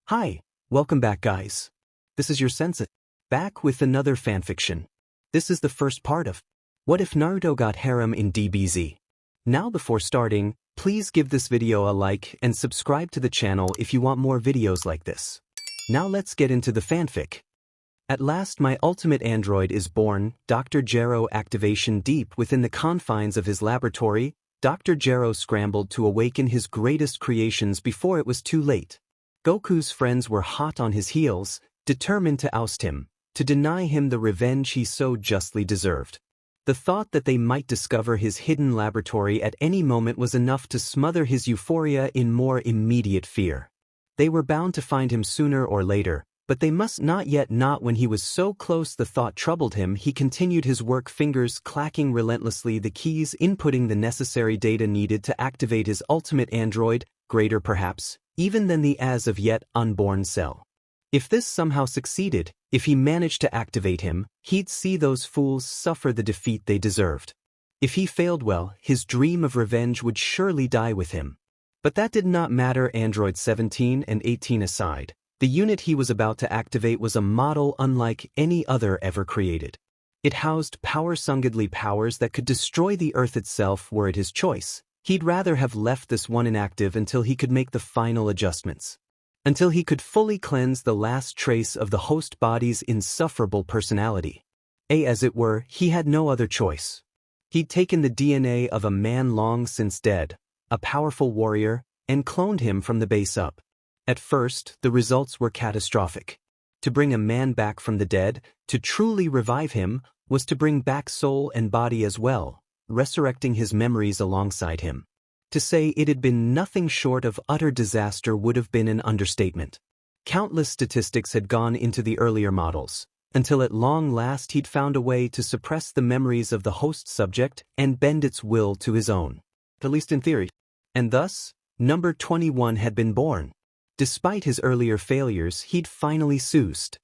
Hi, welcome back guys. This is your sensei, back with another fanfiction. This is the first part of What If Naruto Got Harem in DBZ. Now before starting, please give this video a like and subscribe to the channel if you want more videos like this. Now let's get into the fanfic. At last my ultimate android is born. Dr. Gero activation. Deep within the confines of his laboratory, Dr. Gero scrambled to awaken his greatest creations before it was too late. Goku's friends were hot on his heels, determined to oust him, to deny him the revenge he so justly deserved. The thought that they might discover his hidden laboratory at any moment was enough to smother his euphoria in more immediate fear. They were bound to find him sooner or later, but they must not yet. Not when he was so close. The thought troubled him. He continued his work, fingers clacking relentlessly, the keys inputting the necessary data needed to activate his ultimate android, greater perhaps even than the as of yet unborn cell. If this somehow succeeded, if he managed to activate him, he'd see those fools suffer the defeat they deserved. If he failed, well, his dream of revenge would surely die with him. But that did not matter. Android 17 and 18 aside, the unit he was about to activate was a model unlike any other ever created. It housed power-ungodly powers that could destroy the Earth itself were it his choice. He'd rather have left this one inactive until he could make the final adjustments. Until he could fully cleanse the last trace of the host body's insufferable personality. As it were, he had no other choice. He'd taken the DNA of a man long since dead, a powerful warrior, and cloned him from the base up. At first, the results were catastrophic. To bring a man back from the dead, to truly revive him, was to bring back soul and body as well, resurrecting his memories alongside him. To say it had been nothing short of utter disaster would have been an understatement. Countless statistics had gone into the earlier models, until at long last he'd found a way to suppress the memories of the host subject and bend its will to his own. At least in theory. And thus, number 21 had been born. Despite his earlier failures, he'd finally soused.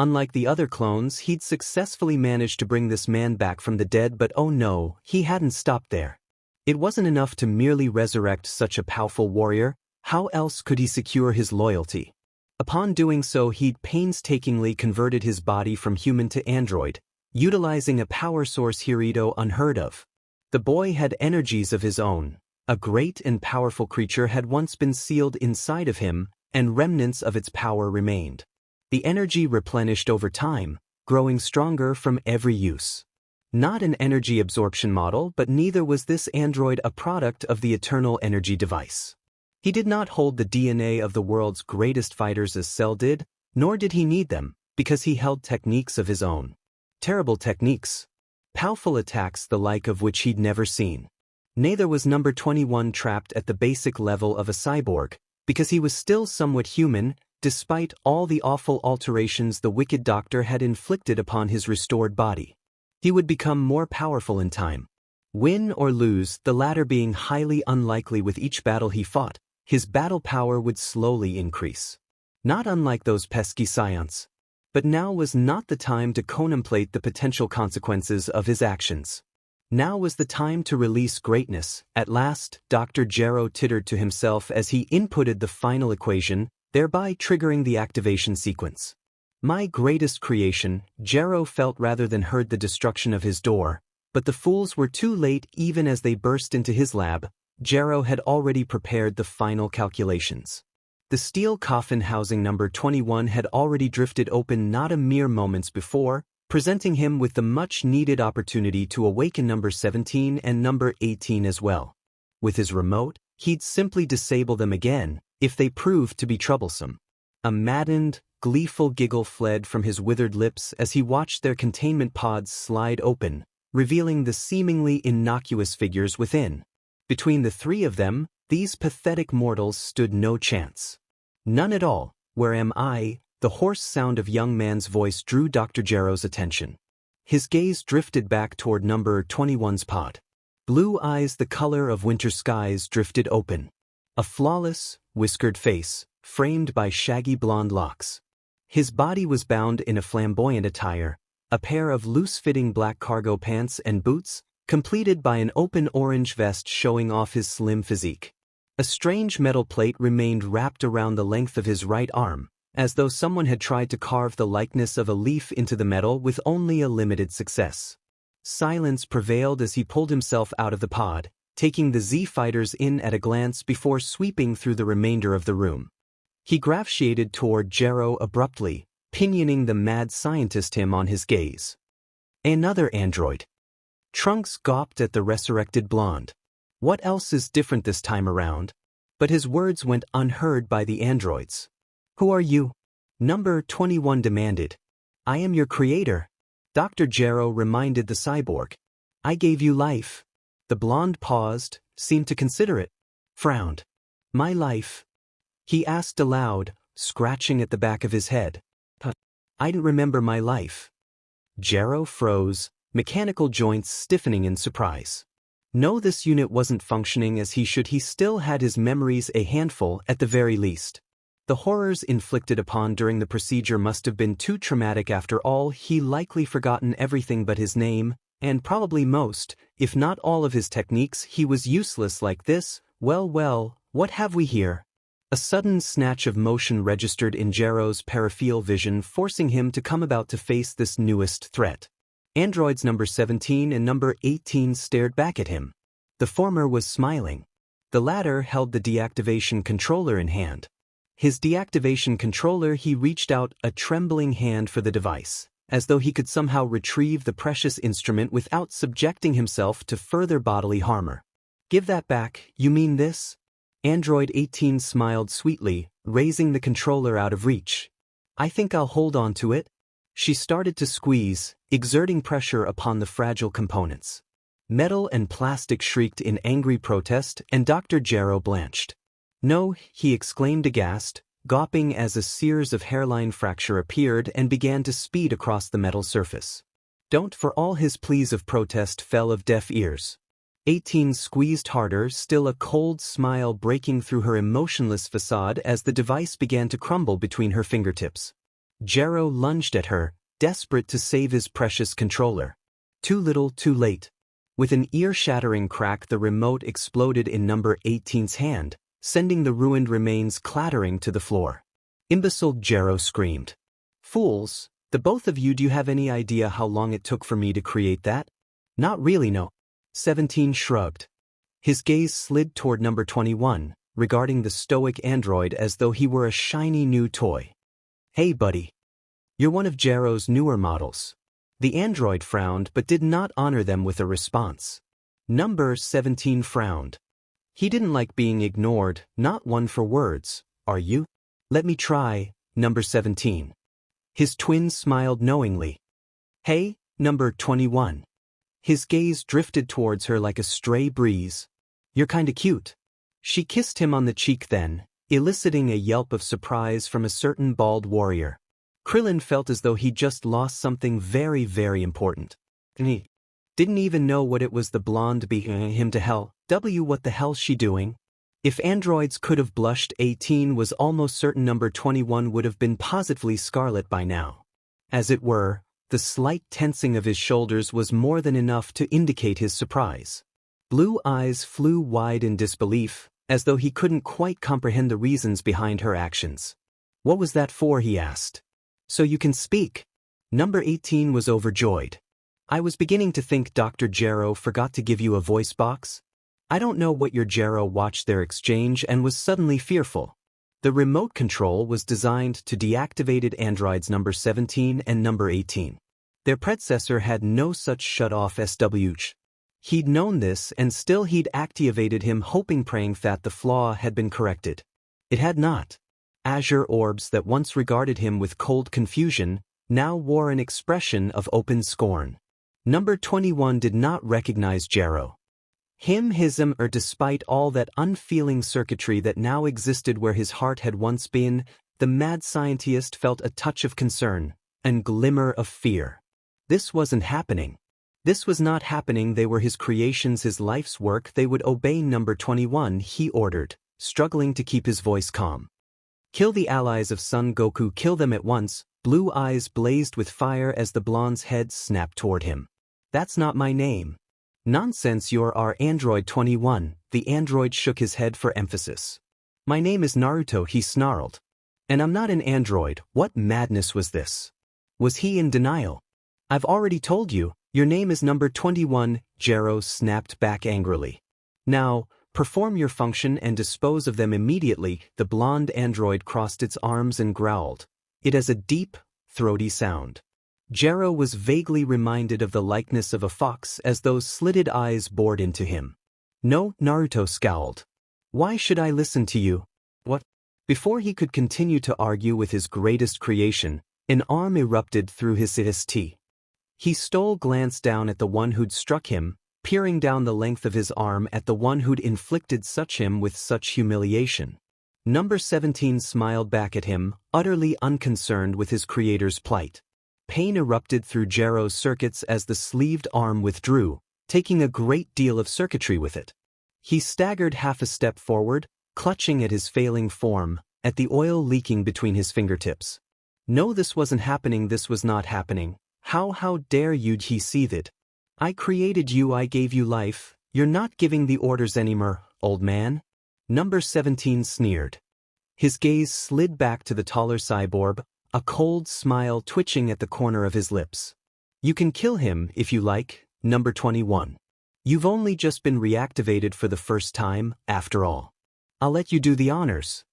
Unlike the other clones, he'd successfully managed to bring this man back from the dead, but oh no, he hadn't stopped there. It wasn't enough to merely resurrect such a powerful warrior. How else could he secure his loyalty? Upon doing so, he'd painstakingly converted his body from human to android, utilizing a power source hitherto unheard of. The boy had energies of his own. A great and powerful creature had once been sealed inside of him, and remnants of its power remained. The energy replenished over time, growing stronger from every use. Not an energy absorption model, but neither was this android a product of the eternal energy device. He did not hold the DNA of the world's greatest fighters as Cell did, nor did he need them, because he held techniques of his own. Terrible techniques. Powerful attacks the like of which he'd never seen. Neither was number 21 trapped at the basic level of a cyborg, because he was still somewhat human, despite all the awful alterations the wicked doctor had inflicted upon his restored body. He would become more powerful in time. Win or lose, the latter being highly unlikely with each battle he fought, his battle power would slowly increase. Not unlike those pesky scions. But now was not the time to contemplate the potential consequences of his actions. Now was the time to release greatness. At last, Dr. Gero tittered to himself as he inputted the final equation, thereby triggering the activation sequence. My greatest creation, Gero felt rather than heard the destruction of his door, but the fools were too late. Even as they burst into his lab, Gero had already prepared the final calculations. The steel coffin housing number 21 had already drifted open not a mere moments before, presenting him with the much-needed opportunity to awaken number 17 and number 18 as well. With his remote, he'd simply disable them again, if they proved to be troublesome. A maddened, gleeful giggle fled from his withered lips as he watched their containment pods slide open, revealing the seemingly innocuous figures within. Between the three of them, these pathetic mortals stood no chance. None at all. Where am I? The hoarse sound of young man's voice drew Dr. Gero's attention. His gaze drifted back toward number 21's pod. Blue eyes the color of winter skies drifted open. A flawless, whiskered face, framed by shaggy blonde locks. His body was bound in a flamboyant attire, a pair of loose-fitting black cargo pants and boots, completed by an open orange vest showing off his slim physique. A strange metal plate remained wrapped around the length of his right arm, as though someone had tried to carve the likeness of a leaf into the metal with only a limited success. Silence prevailed as he pulled himself out of the pod, taking the Z-fighters in at a glance before sweeping through the remainder of the room. He gravitated toward Gero abruptly, pinioning the mad scientist him on his gaze. Another android. Trunks gawped at the resurrected blonde. What else is different this time around? But his words went unheard by the androids. Who are you? Number 21 demanded. I am your creator. Dr. Gero reminded the cyborg. I gave you life. The blonde paused, seemed to consider it, frowned. My life? He asked aloud, scratching at the back of his head. I don't remember my life. Gero froze, mechanical joints stiffening in surprise. No, this unit wasn't functioning as he should. He still had his memories, a handful at the very least. The horrors inflicted upon during the procedure must have been too traumatic after all. He likely forgotten everything but his name, and probably most, if not all of his techniques. He was useless like this. Well, what have we here? A sudden snatch of motion registered in Gero's peripheral vision, forcing him to come about to face this newest threat. Androids number 17 and number 18 stared back at him. The former was smiling. The latter held the deactivation controller in hand. His deactivation controller, he reached out a trembling hand for the device, as though he could somehow retrieve the precious instrument without subjecting himself to further bodily harm. Give that back, you mean this? Android 18 smiled sweetly, raising the controller out of reach. I think I'll hold on to it. She started to squeeze, exerting pressure upon the fragile components. Metal and plastic shrieked in angry protest, and Dr. Gero blanched. No, he exclaimed aghast, gawping as a series of hairline fracture appeared and began to speed across the metal surface. Don't, for all his pleas of protest fell of deaf ears. 18 squeezed harder, still a cold smile breaking through her emotionless facade as the device began to crumble between her fingertips. Gero lunged at her, desperate to save his precious controller. Too little, too late. With an ear-shattering crack, the remote exploded in number 18's hand, sending the ruined remains clattering to the floor. Imbecile, Gero screamed. Fools, the both of you, do you have any idea how long it took for me to create that? Not really, no. 17 shrugged. His gaze slid toward number 21, regarding the stoic android as though he were a shiny new toy. Hey buddy. You're one of Gero's newer models. The android frowned but did not honor them with a response. Number 17 frowned. He didn't like being ignored, not one for words. Are you? Let me try, number 17. His twin smiled knowingly. Hey, number 21. His gaze drifted towards her like a stray breeze. You're kinda cute. She kissed him on the cheek then, eliciting a yelp of surprise from a certain bald warrior. Krillin felt as though he'd just lost something very, very important. And he didn't even know what it was. The blonde beat him to hell. What the hell's she doing? If androids could have blushed, 18 was almost certain number 21 would have been positively scarlet by now. As it were, the slight tensing of his shoulders was more than enough to indicate his surprise. Blue eyes flew wide in disbelief, as though he couldn't quite comprehend the reasons behind her actions. What was that for, he asked. So you can speak. Number 18 was overjoyed. I was beginning to think Dr. Gero forgot to give you a voice box. I don't know what your Gero watched their exchange and was suddenly fearful. The remote control was designed to deactivated androids number 17 and number 18. Their predecessor had no such shut-off SWH. He'd known this, and still he'd activated him, hoping, praying that the flaw had been corrected. It had not. Azure orbs that once regarded him with cold confusion now wore an expression of open scorn. Number 21 did not recognize Gero. Him, despite all that unfeeling circuitry that now existed where his heart had once been, the mad scientist felt a touch of concern, and glimmer of fear. This wasn't happening. This was not happening. They were his creations, his life's work. They would obey number 21, he ordered, struggling to keep his voice calm. Kill the allies of Son Goku, kill them at once. Blue eyes blazed with fire as the blonde's head snapped toward him. That's not my name. Nonsense, you're our Android 21, the android shook his head for emphasis. My name is Naruto, he snarled. And I'm not an android, what madness was this? Was he in denial? I've already told you, your name is number 21, Gero snapped back angrily. Now, perform your function and dispose of them immediately, the blonde android crossed its arms and growled. It has a deep, throaty sound. Gero was vaguely reminded of the likeness of a fox as those slitted eyes bored into him. No, Naruto scowled. Why should I listen to you? What? Before he could continue to argue with his greatest creation, an arm erupted through his IST. He stole glance down at the one who'd struck him, peering down the length of his arm at the one who'd inflicted him with such humiliation. Number 17 smiled back at him, utterly unconcerned with his creator's plight. Pain erupted through Gero's circuits as the sleeved arm withdrew, taking a great deal of circuitry with it. He staggered half a step forward, clutching at his failing form, at the oil leaking between his fingertips. No, this wasn't happening, this was not happening. How dare you, he seethed. I created you, I gave you life, you're not giving the orders anymore, old man. Number 17 sneered. His gaze slid back to the taller cyborg, a cold smile twitching at the corner of his lips. You can kill him if you like, number 21. You've only just been reactivated for the first time, after all. I'll let you do the honors.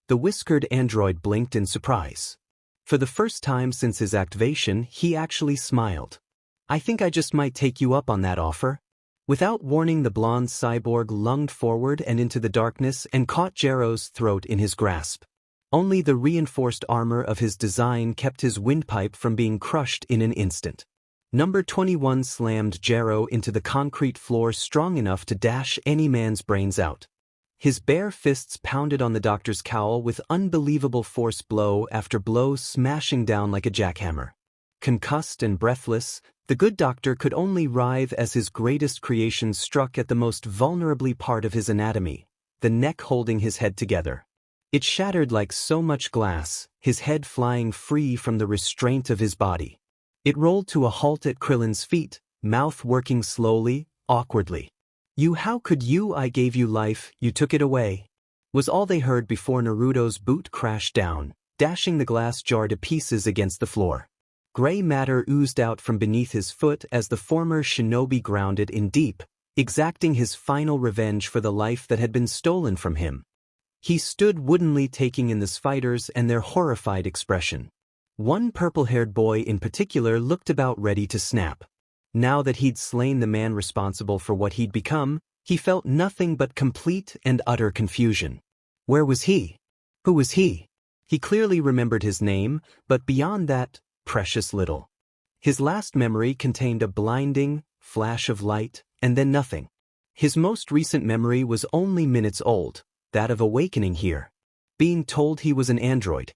The whiskered android blinked in surprise. For the first time since his activation, he actually smiled. I think I just might take you up on that offer. Without warning, the blonde cyborg lunged forward and into the darkness and caught Gero's throat in his grasp. Only the reinforced armor of his design kept his windpipe from being crushed in an instant. Number 21 slammed Gero into the concrete floor strong enough to dash any man's brains out. His bare fists pounded on the doctor's cowl with unbelievable force, blow after blow smashing down like a jackhammer. Concussed and breathless, the good doctor could only writhe as his greatest creation struck at the most vulnerably part of his anatomy, the neck holding his head together. It shattered like so much glass, his head flying free from the restraint of his body. It rolled to a halt at Krillin's feet, mouth working slowly, awkwardly. How could you? I gave you life, you took it away, was all they heard before Naruto's boot crashed down, dashing the glass jar to pieces against the floor. Gray matter oozed out from beneath his foot as the former shinobi grounded in deep, exacting his final revenge for the life that had been stolen from him. He stood woodenly taking in the fighters and their horrified expression. One purple-haired boy in particular looked about ready to snap. Now that he'd slain the man responsible for what he'd become, he felt nothing but complete and utter confusion. Where was he? Who was he? He clearly remembered his name, but beyond that, precious little. His last memory contained a blinding flash of light, and then nothing. His most recent memory was only minutes old, that of awakening here. Being told he was an android.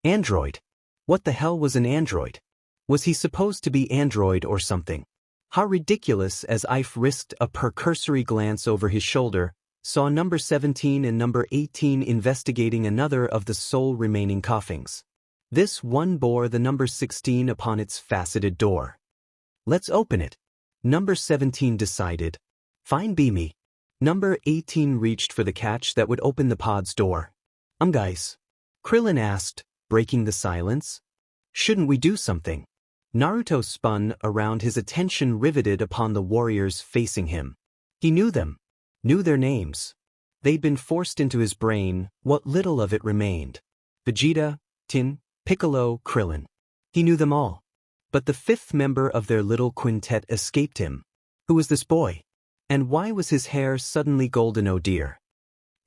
Android? What the hell was an android? Was he supposed to be android or something? How ridiculous, as Ife risked a precursory glance over his shoulder, saw number 17 and number 18 investigating another of the sole remaining coffins. This one bore the number 16 upon its faceted door. Let's open it. Number 17 decided. Fine, be me. Number 18 reached for the catch that would open the pod's door. Guys? Krillin asked, breaking the silence. Shouldn't we do something? Naruto spun around, his attention riveted upon the warriors facing him. He knew them. Knew their names. They'd been forced into his brain, what little of it remained. Vegeta, Tin, Piccolo, Krillin. He knew them all. But the fifth member of their little quintet escaped him. Who was this boy? And why was his hair suddenly golden, oh dear?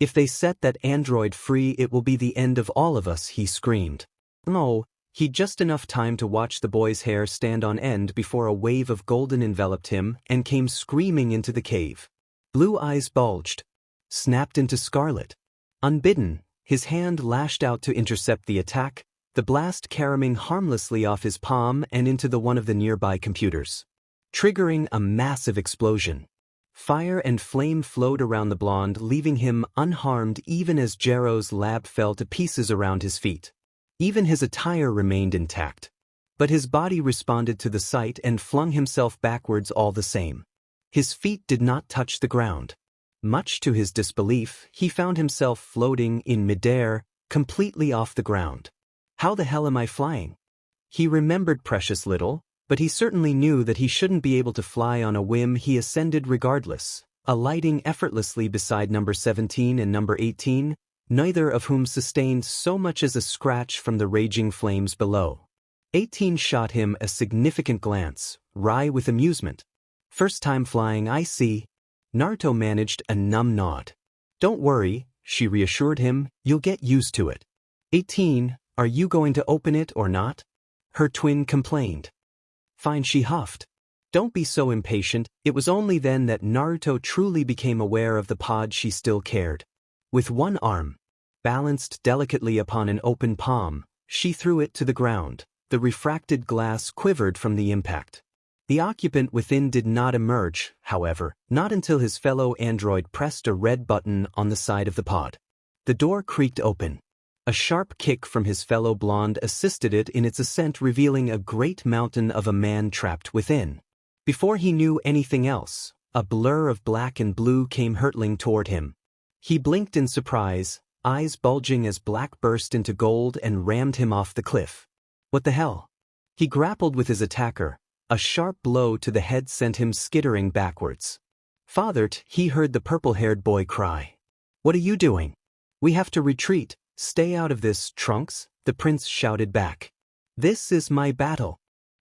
If they set that android free, it will be the end of all of us, he screamed. No, he'd just enough time to watch the boy's hair stand on end before a wave of golden enveloped him and came screaming into the cave. Blue eyes bulged, snapped into scarlet. Unbidden, his hand lashed out to intercept the attack, the blast caroming harmlessly off his palm and into the one of the nearby computers, triggering a massive explosion. Fire and flame flowed around the blonde, leaving him unharmed even as Gero's lab fell to pieces around his feet. Even his attire remained intact. But his body responded to the sight and flung himself backwards all the same. His feet did not touch the ground. Much to his disbelief, he found himself floating in midair, completely off the ground. How the hell am I flying? He remembered precious little, but he certainly knew that he shouldn't be able to fly on a whim. He ascended regardless, alighting effortlessly beside number 17 and number 18, neither of whom sustained so much as a scratch from the raging flames below. 18 shot him a significant glance, wry with amusement. First time flying, I see. Naruto managed a numb nod. Don't worry, she reassured him, you'll get used to it. 18, are you going to open it or not? Her twin complained. Fine, she huffed. Don't be so impatient. It was only then that Naruto truly became aware of the pod she still cared. With one arm, balanced delicately upon an open palm, she threw it to the ground. The refracted glass quivered from the impact. The occupant within did not emerge, however, not until his fellow android pressed a red button on the side of the pod. The door creaked open. A sharp kick from his fellow blonde assisted it in its ascent, revealing a great mountain of a man trapped within. Before he knew anything else, a blur of black and blue came hurtling toward him. He blinked in surprise, eyes bulging as black burst into gold and rammed him off the cliff. What the hell? He grappled with his attacker. A sharp blow to the head sent him skittering backwards. Fathered, he heard the purple-haired boy cry. What are you doing? We have to retreat. Stay out of this, Trunks, the prince shouted back. This is my battle.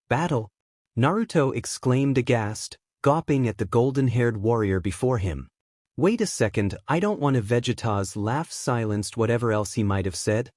Battle? Naruto exclaimed aghast, gawping at the golden-haired warrior before him. Wait a second, I don't want to. Vegeta's laugh silenced whatever else he might have said.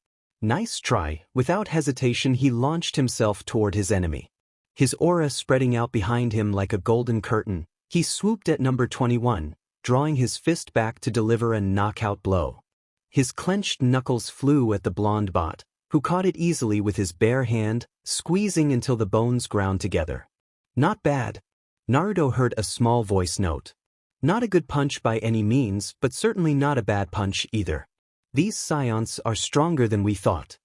Nice try. Without hesitation he launched himself toward his enemy. His aura spreading out behind him like a golden curtain, he swooped at number 21, drawing his fist back to deliver a knockout blow. His clenched knuckles flew at the blonde bot, who caught it easily with his bare hand, squeezing until the bones ground together. Not bad. Naruto heard a small voice note. Not a good punch by any means, but certainly not a bad punch either. These scions are stronger than we thought.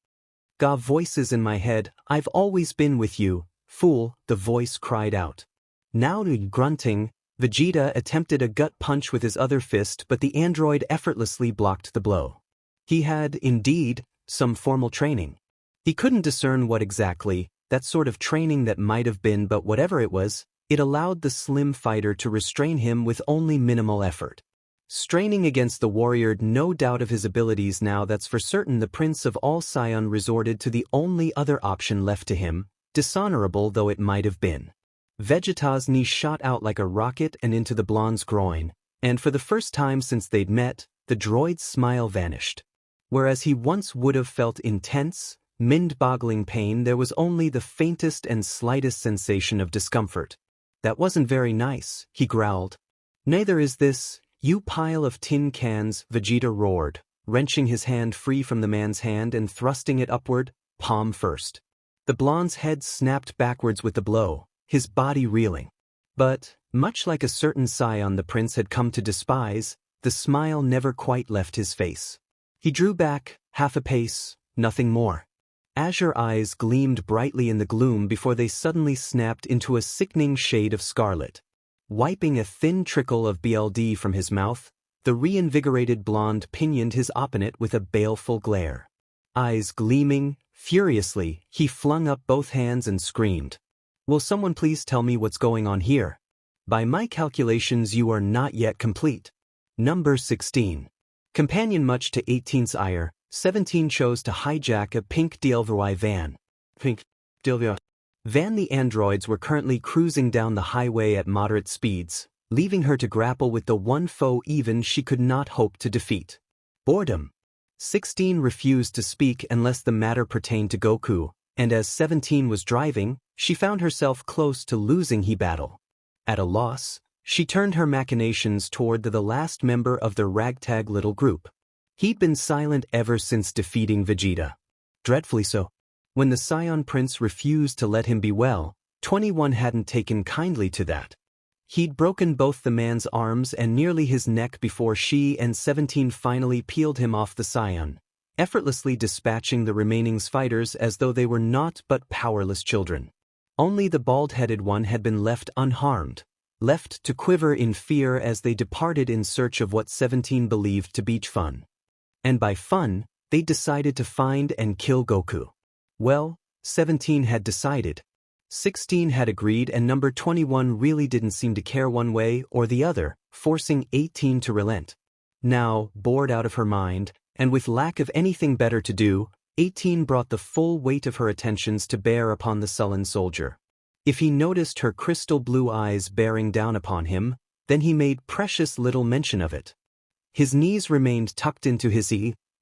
Got voices in my head. I've always been with you, fool, the voice cried out. Now grunting, Vegeta attempted a gut punch with his other fist, but the android effortlessly blocked the blow. He had, indeed, some formal training. He couldn't discern what exactly, that sort of training that might have been, but whatever it was, it allowed the slim fighter to restrain him with only minimal effort. Straining against the warrior, no doubt of his abilities now, that's for certain. The prince of all Scion resorted to the only other option left to him, dishonorable though it might have been. Vegeta's knee shot out like a rocket and into the blonde's groin, and for the first time since they'd met, the droid's smile vanished. Whereas he once would have felt intense, mind-boggling pain, there was only the faintest and slightest sensation of discomfort. That wasn't very nice, he growled. Neither is this, you pile of tin cans, Vegeta roared, wrenching his hand free from the man's hand and thrusting it upward, palm first. The blonde's head snapped backwards with the blow, his body reeling. But, much like a certain scion the prince had come to despise, the smile never quite left his face. He drew back, half a pace, nothing more. Azure eyes gleamed brightly in the gloom before they suddenly snapped into a sickening shade of scarlet. Wiping a thin trickle of BLD from his mouth, the reinvigorated blonde pinioned his opponent with a baleful glare. Eyes gleaming, furiously, he flung up both hands and screamed. Will someone please tell me what's going on here? By my calculations you are not yet complete. Number 16. Companion much to 18's ire, 17 chose to hijack a pink DLVY van. Pink DLVY van. The androids were currently cruising down the highway at moderate speeds, leaving her to grapple with the one foe even she could not hope to defeat. Boredom. 16 refused to speak unless the matter pertained to Goku, and as 17 was driving, she found herself close to losing the battle. At a loss, she turned her machinations toward the last member of their ragtag little group. He'd been silent ever since defeating Vegeta. Dreadfully so. When the Scion Prince refused to let him be well, 21 hadn't taken kindly to that. He'd broken both the man's arms and nearly his neck before she and 17 finally peeled him off the Scion, effortlessly dispatching the remaining fighters as though they were naught but powerless children. Only the bald-headed one had been left unharmed, left to quiver in fear as they departed in search of what 17 believed to be fun. And by fun, they decided to find and kill Goku. Well, 17 had decided. 16 had agreed, and number 21 really didn't seem to care one way or the other, forcing 18 to relent. Now, bored out of her mind, and with lack of anything better to do, 18 brought the full weight of her attentions to bear upon the sullen soldier. If he noticed her crystal blue eyes bearing down upon him, then he made precious little mention of it. His knees remained tucked into his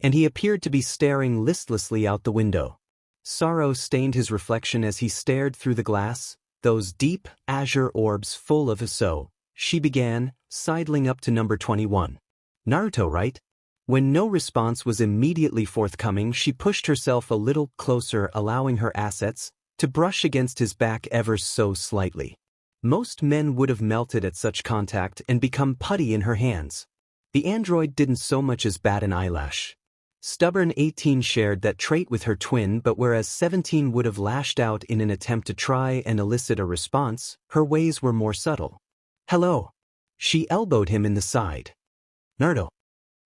and he appeared to be staring listlessly out the window. Sorrow stained his reflection as he stared through the glass, those deep, azure orbs full of so. She began, sidling up to number 21. Naruto, right? When no response was immediately forthcoming, she pushed herself a little closer, allowing her assets to brush against his back ever so slightly. Most men would have melted at such contact and become putty in her hands. The android didn't so much as bat an eyelash. Stubborn 18 shared that trait with her twin, but whereas 17 would have lashed out in an attempt to try and elicit a response, her ways were more subtle. Hello. She elbowed him in the side. Naruto.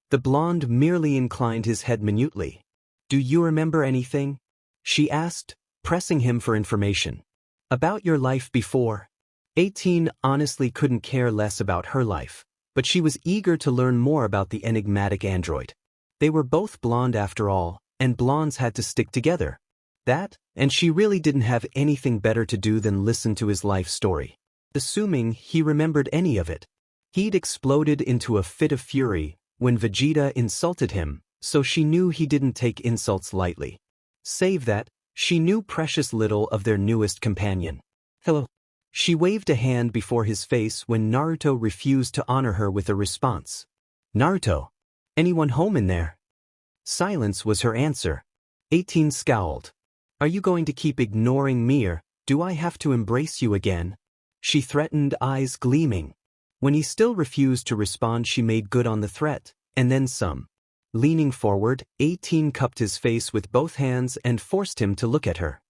The blonde merely inclined his head minutely. Do you remember anything? She asked, pressing him for information. About your life before? 18 honestly couldn't care less about her life, but she was eager to learn more about the enigmatic android. They were both blonde after all, and blondes had to stick together. That, and she really didn't have anything better to do than listen to his life story. Assuming he remembered any of it. He'd exploded into a fit of fury when Vegeta insulted him, so she knew he didn't take insults lightly. Save that, she knew precious little of their newest companion. Hello. She waved a hand before his face when Naruto refused to honor her with a response. Naruto. Anyone home in there? Silence was her answer. 18 scowled. Are you going to keep ignoring me, or do I have to embrace you again? She threatened, eyes gleaming. When he still refused to respond, she made good on the threat, and then some. Leaning forward, 18 cupped his face with both hands and forced him to look at her.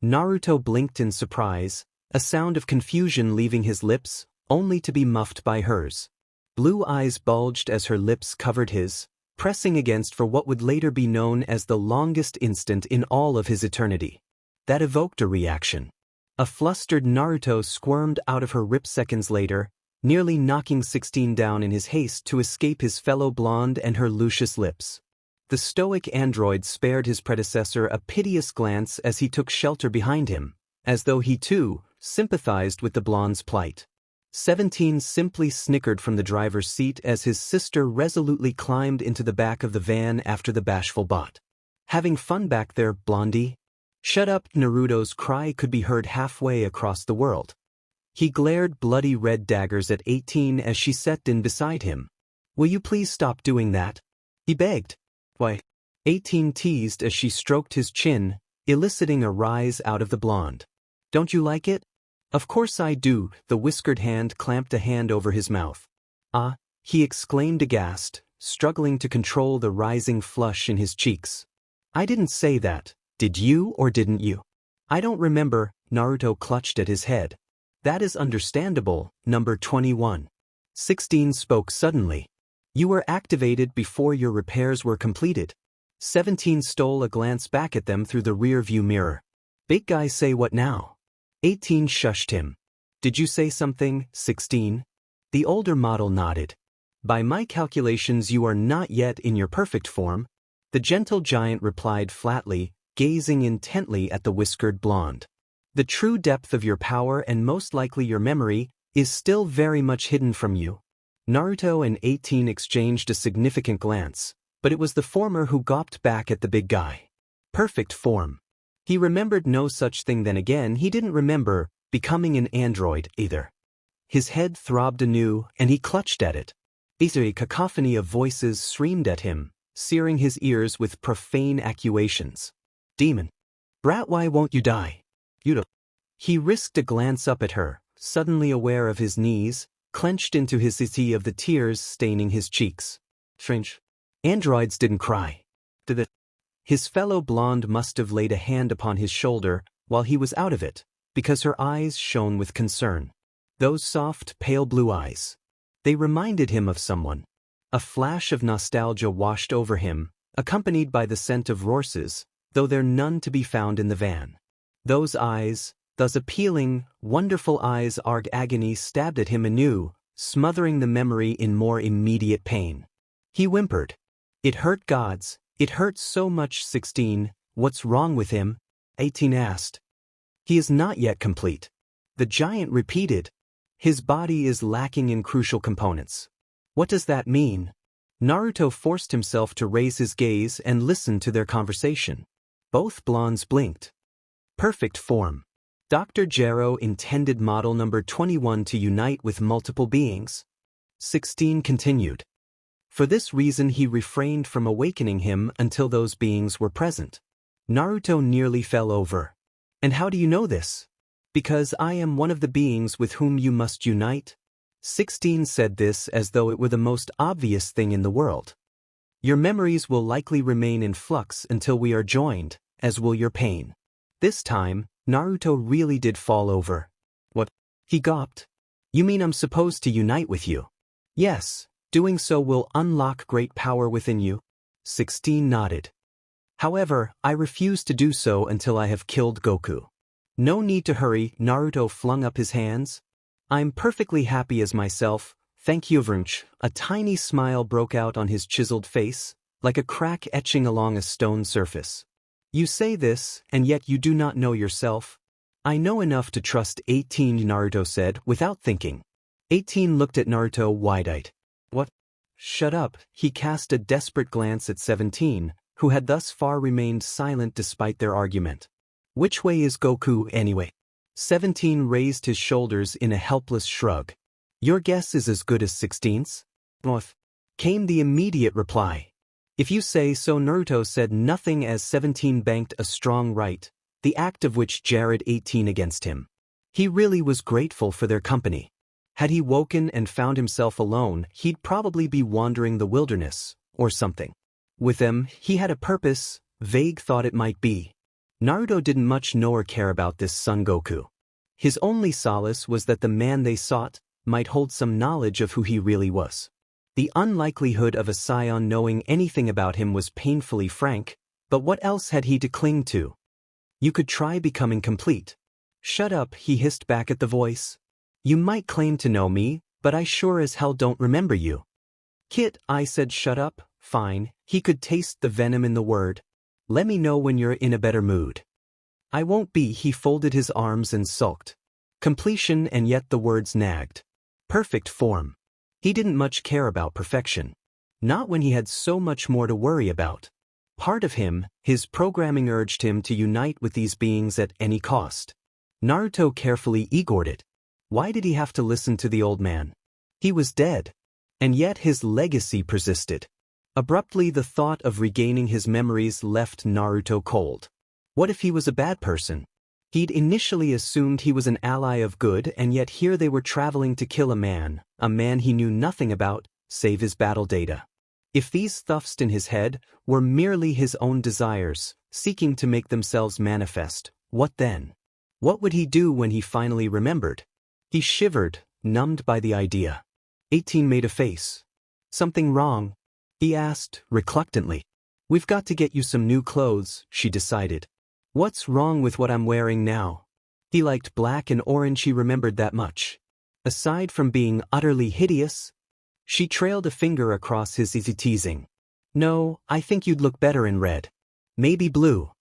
Naruto blinked in surprise, a sound of confusion leaving his lips, only to be muffled by hers. Blue eyes bulged as her lips covered his, pressing against for what would later be known as the longest instant in all of his eternity. That evoked a reaction. A flustered Naruto squirmed out of her rip seconds later, nearly knocking 16 down in his haste to escape his fellow blonde and her luscious lips. The stoic android spared his predecessor a piteous glance as he took shelter behind him, as though he too sympathized with the blonde's plight. 17 simply snickered from the driver's seat as his sister resolutely climbed into the back of the van after the bashful bot. Having fun back there, blondie? Shut up, Naruto's cry could be heard halfway across the world. He glared bloody red daggers at 18 as she sat in beside him. Will you please stop doing that? He begged. Why? 18 teased as she stroked his chin, eliciting a rise out of the blonde. Don't you like it? Of course I do. The whiskered hand clamped a hand over his mouth. Ah, he exclaimed aghast, struggling to control the rising flush in his cheeks. I didn't say that. Did you or didn't you? I don't remember. Naruto clutched at his head. That is understandable, number 21. 16 spoke suddenly. You were activated before your repairs were completed. 17 stole a glance back at them through the rear-view mirror. Big guy, say what now? 18 shushed him. Did you say something, 16? The older model nodded. By my calculations, you are not yet in your perfect form. The gentle giant replied flatly, gazing intently at the whiskered blonde. The true depth of your power and most likely your memory is still very much hidden from you. Naruto and 18 exchanged a significant glance, but it was the former who gawped back at the big guy. Perfect form. He remembered no such thing. Then again, he didn't remember becoming an android either. His head throbbed anew, and he clutched at it. A cacophony of voices streamed at him, searing his ears with profane accusations. Demon. Brat, why won't you die? He risked a glance up at her, suddenly aware of his knees, clenched into his sea of the tears staining his cheeks. Strange. Androids didn't cry. His fellow blonde must have laid a hand upon his shoulder while he was out of it, because her eyes shone with concern. Those soft, pale blue eyes. They reminded him of someone. A flash of nostalgia washed over him, accompanied by the scent of roses, though there none to be found in the van. Those eyes, those appealing, wonderful eyes, arg agony stabbed at him anew, smothering the memory in more immediate pain. He whimpered. It hurt gods, it hurt so much. 16, what's wrong with him? 18 asked. He is not yet complete. The giant repeated. His body is lacking in crucial components. What does that mean? Naruto forced himself to raise his gaze and listen to their conversation. Both blondes blinked. Perfect form. Dr. Gero intended model number 21 to unite with multiple beings. 16 continued. For this reason he refrained from awakening him until those beings were present. Naruto nearly fell over. And how do you know this? Because I am one of the beings with whom you must unite. 16 said this as though it were the most obvious thing in the world. Your memories will likely remain in flux until we are joined, as will your pain. This time, Naruto really did fall over. What? He gawped. You mean I'm supposed to unite with you? Yes, doing so will unlock great power within you. 16 nodded. However, I refuse to do so until I have killed Goku. No need to hurry, Naruto flung up his hands. I'm perfectly happy as myself, thank you very much. A tiny smile broke out on his chiseled face, like a crack etching along a stone surface. You say this, and yet you do not know yourself. I know enough to trust 18, Naruto said, without thinking. 18 looked at Naruto wide-eyed. What? Shut up, he cast a desperate glance at 17, who had thus far remained silent despite their argument. Which way is Goku anyway? 17 raised his shoulders in a helpless shrug. Your guess is as good as 16's? North. Came the immediate reply. If you say so. Naruto said nothing as 17 banked a strong right, the act of which jarred 18 against him. He really was grateful for their company. Had he woken and found himself alone, he'd probably be wandering the wilderness, or something. With them, he had a purpose, vague thought it might be. Naruto didn't much know or care about this Son Goku. His only solace was that the man they sought might hold some knowledge of who he really was. The unlikelihood of a scion knowing anything about him was painfully frank, but what else had he to cling to? You could try becoming complete. Shut up, he hissed back at the voice. You might claim to know me, but I sure as hell don't remember you. Kit, I said shut up, fine, he could taste the venom in the word. Let me know when you're in a better mood. I won't be, he folded his arms and sulked. Completion, and yet the words nagged. Perfect form. He didn't much care about perfection. Not when he had so much more to worry about. Part of him, his programming urged him to unite with these beings at any cost. Naruto carefully egored it. Why did he have to listen to the old man? He was dead. And yet his legacy persisted. Abruptly the thought of regaining his memories left Naruto cold. What if he was a bad person? He'd initially assumed he was an ally of good, and yet here they were traveling to kill a man he knew nothing about, save his battle data. If these thoughts in his head were merely his own desires, seeking to make themselves manifest, what then? What would he do when he finally remembered? He shivered, numbed by the idea. 18 made a face. Something wrong? He asked, reluctantly. We've got to get you some new clothes, she decided. What's wrong with what I'm wearing now? He liked black and orange, he remembered that much. Aside from being utterly hideous, she trailed a finger across his easy teasing. No, I think you'd look better in red. Maybe blue.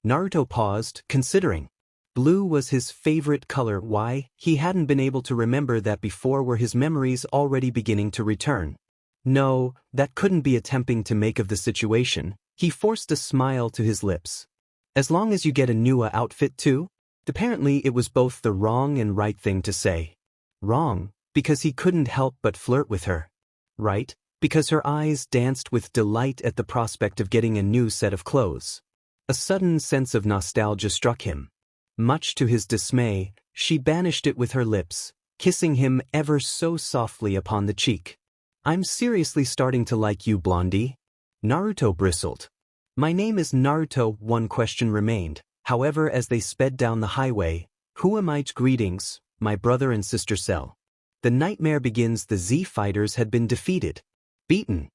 Naruto paused, considering. Blue was his favorite color. Why? He hadn't been able to remember that before. Were his memories already beginning to return? No, that couldn't be attempting to make of the situation. He forced a smile to his lips. As long as you get a new outfit too? Apparently it was both the wrong and right thing to say. Wrong, because he couldn't help but flirt with her. Right, because her eyes danced with delight at the prospect of getting a new set of clothes. A sudden sense of nostalgia struck him. Much to his dismay, she banished it with her lips, kissing him ever so softly upon the cheek. I'm seriously starting to like you, Blondie. Naruto bristled. My name is Naruto. One question remained, however, as they sped down the highway. Who am I? Greetings, my brother and sister Cell. The nightmare begins. The Z fighters had been defeated, beaten,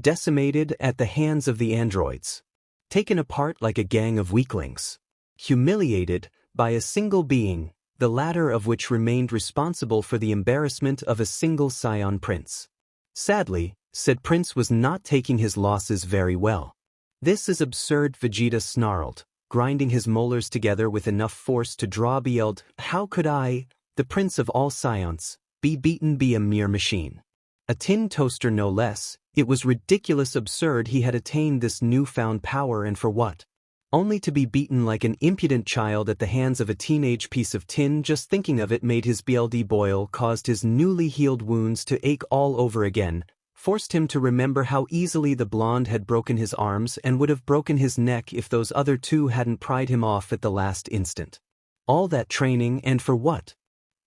decimated at the hands of the androids, taken apart like a gang of weaklings, humiliated by a single being, the latter of which remained responsible for the embarrassment of a single scion prince. Sadly, said prince was not taking his losses very well. This is absurd, Vegeta snarled, grinding his molars together with enough force to draw. Yelled, how could I, the prince of all scions, be beaten by a mere machine? A tin toaster no less. It was ridiculous, absurd. He had attained this newfound power, and for what? Only to be beaten like an impudent child at the hands of a teenage piece of tin. Just thinking of it made his blood boil, caused his newly healed wounds to ache all over again, forced him to remember how easily the blonde had broken his arms and would have broken his neck if those other two hadn't pried him off at the last instant. All that training, and for what?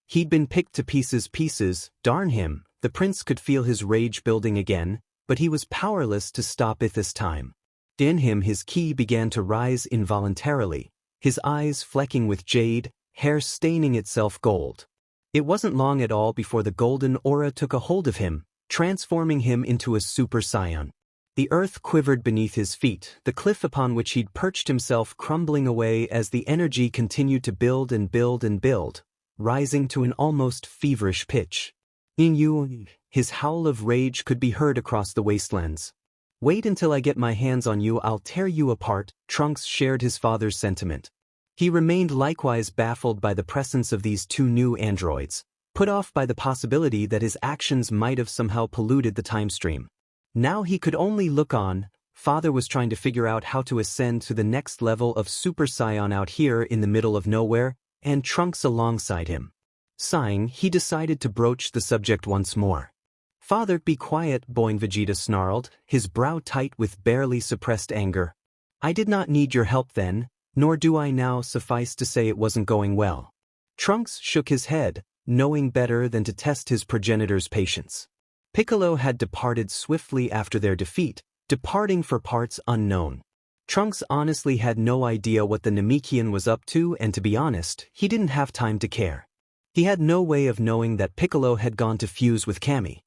He'd been picked to pieces, darn him. The prince could feel his rage building again, but he was powerless to stop it this time. In him his ki began to rise involuntarily, his eyes flecking with jade, hair staining itself gold. It wasn't long at all before the golden aura took a hold of him, transforming him into a super scion. The earth quivered beneath his feet, the cliff upon which he'd perched himself crumbling away as the energy continued to build and build and build, rising to an almost feverish pitch. In you, his howl of rage could be heard across the wastelands. Wait until I get my hands on you, I'll tear you apart. Trunks shared his father's sentiment. He remained likewise baffled by the presence of these two new androids, put off by the possibility that his actions might have somehow polluted the time stream. Now he could only look on. Father was trying to figure out how to ascend to the next level of Super Saiyan out here in the middle of nowhere, and Trunks alongside him. Sighing, he decided to broach the subject once more. Father, be quiet, Boing, Vegeta snarled, his brow tight with barely suppressed anger. I did not need your help then, nor do I now. Suffice to say it wasn't going well. Trunks shook his head, knowing better than to test his progenitor's patience. Piccolo had departed swiftly after their defeat, departing for parts unknown. Trunks honestly had no idea what the Namekian was up to, and to be honest, he didn't have time to care. He had no way of knowing that Piccolo had gone to fuse with Kami.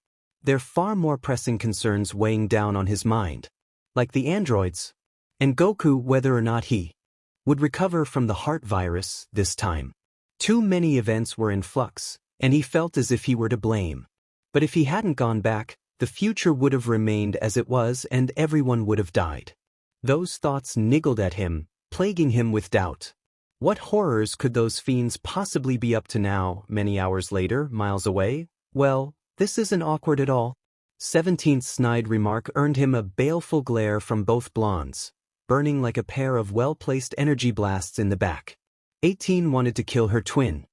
There are far more pressing concerns weighing down on his mind, like the androids, and Goku, whether or not he would recover from the heart virus this time. Too many events were in flux, and he felt as if he were to blame. But if he hadn't gone back, the future would have remained as it was and everyone would have died. Those thoughts niggled at him, plaguing him with doubt. What horrors could those fiends possibly be up to now, many hours later, miles away? Well, this isn't awkward at all. 17th snide remark earned him a baleful glare from both blondes, burning like a pair of well-placed energy blasts in the back. 18 wanted to kill her twin.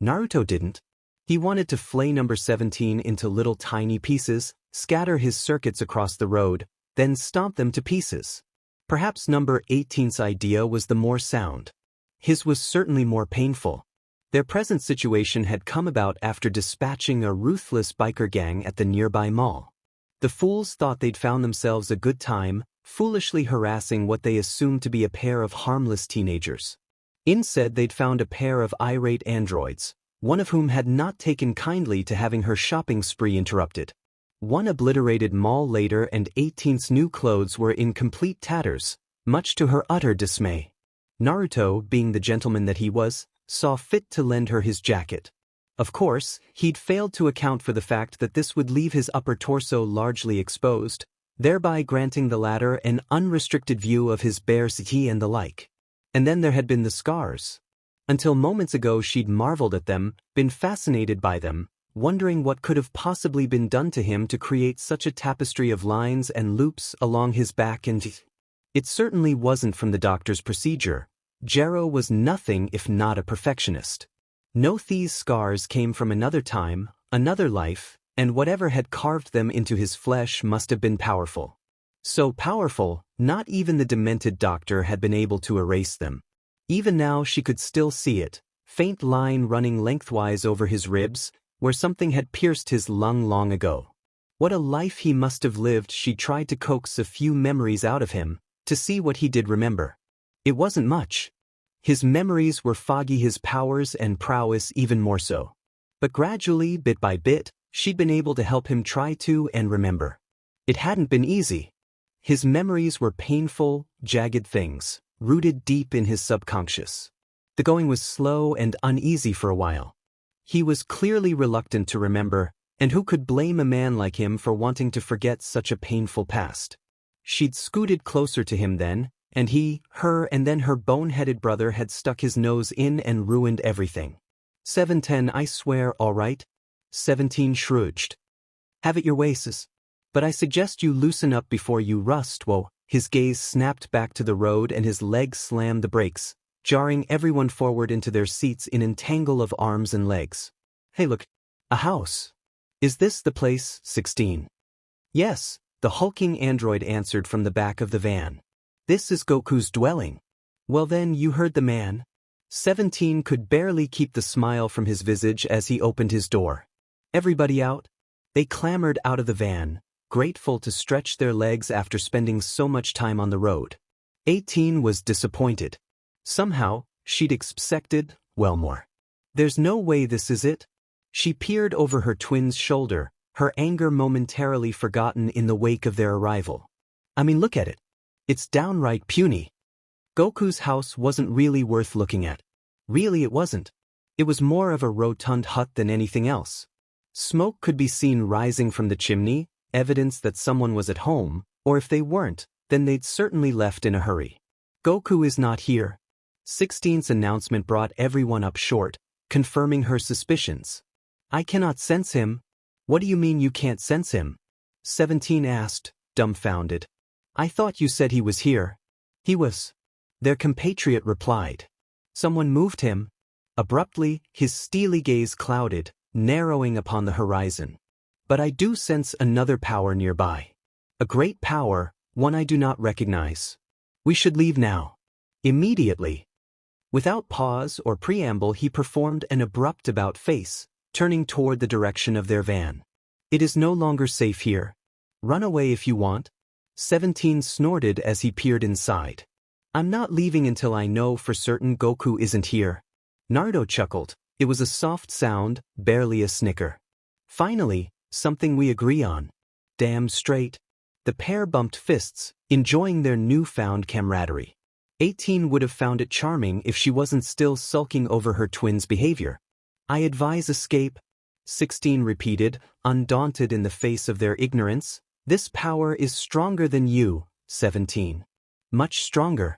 Naruto didn't. He wanted to flay number 17 into little tiny pieces, scatter his circuits across the road, then stomp them to pieces. Perhaps number 18's idea was the more sound. His was certainly more painful. Their present situation had come about after dispatching a ruthless biker gang at the nearby mall. The fools thought they'd found themselves a good time, foolishly harassing what they assumed to be a pair of harmless teenagers. Instead, they'd found a pair of irate androids, one of whom had not taken kindly to having her shopping spree interrupted. One obliterated mall later, and 18's new clothes were in complete tatters, much to her utter dismay. Naruto, being the gentleman that he was, saw fit to lend her his jacket. Of course, he'd failed to account for the fact that this would leave his upper torso largely exposed, thereby granting the latter an unrestricted view of his bare city and the like. And then there had been the scars. Until moments ago she'd marveled at them, been fascinated by them, wondering what could have possibly been done to him to create such a tapestry of lines and loops along his back, and it certainly wasn't from the doctor's procedure. Gero was nothing if not a perfectionist. No, these scars came from another time, another life, and whatever had carved them into his flesh must have been powerful. So powerful, not even the demented doctor had been able to erase them. Even now she could still see it, faint line running lengthwise over his ribs, where something had pierced his lung long ago. What a life he must have lived. She tried to coax a few memories out of him, to see what he did remember. It wasn't much. His memories were foggy, his powers and prowess even more so. But gradually, bit by bit, she'd been able to help him try to and remember. It hadn't been easy. His memories were painful, jagged things, rooted deep in his subconscious. The going was slow and uneasy for a while. He was clearly reluctant to remember, and who could blame a man like him for wanting to forget such a painful past? She'd scooted closer to him then, and he, her and then her bone-headed brother had stuck his nose in and ruined everything. 710 I swear, all right? 17 shrugged. Have it your way, sis. But I suggest you loosen up before you rust. Whoa. His gaze snapped back to the road and his legs slammed the brakes, jarring everyone forward into their seats in an tangle of arms and legs. Hey look. A house. Is this the place? 16. Yes, the hulking android answered from the back of the van. This is Goku's dwelling. Well then, you heard the man. 17 could barely keep the smile from his visage as he opened his door. Everybody out? They clambered out of the van, grateful to stretch their legs after spending so much time on the road. 18 was disappointed. Somehow, she'd expected, well more. There's no way this is it. She peered over her twin's shoulder, her anger momentarily forgotten in the wake of their arrival. I mean, look at it. It's downright puny. Goku's house wasn't really worth looking at. Really it wasn't. It was more of a rotund hut than anything else. Smoke could be seen rising from the chimney, evidence that someone was at home, or if they weren't, then they'd certainly left in a hurry. Goku is not here. 16's announcement brought everyone up short, confirming her suspicions. I cannot sense him. What do you mean you can't sense him? 17 asked, dumbfounded. I thought you said he was here. He was. Their compatriot replied. Someone moved him. Abruptly, his steely gaze clouded, narrowing upon the horizon. But I do sense another power nearby. A great power, one I do not recognize. We should leave now. Immediately. Without pause or preamble, he performed an abrupt about-face, turning toward the direction of their van. It is no longer safe here. Run away if you want. 17 snorted as he peered inside. I'm not leaving until I know for certain Goku isn't here. Naruto chuckled. It was a soft sound, barely a snicker. Finally, something we agree on. Damn straight. The pair bumped fists, enjoying their newfound camaraderie. 18 would have found it charming if she wasn't still sulking over her twin's behavior. I advise escape, 16 repeated, undaunted in the face of their ignorance. This power is stronger than you, 17. Much stronger.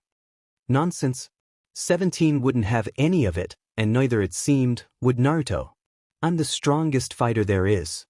Nonsense. 17 wouldn't have any of it, and neither, it seemed, would Naruto. I'm the strongest fighter there is.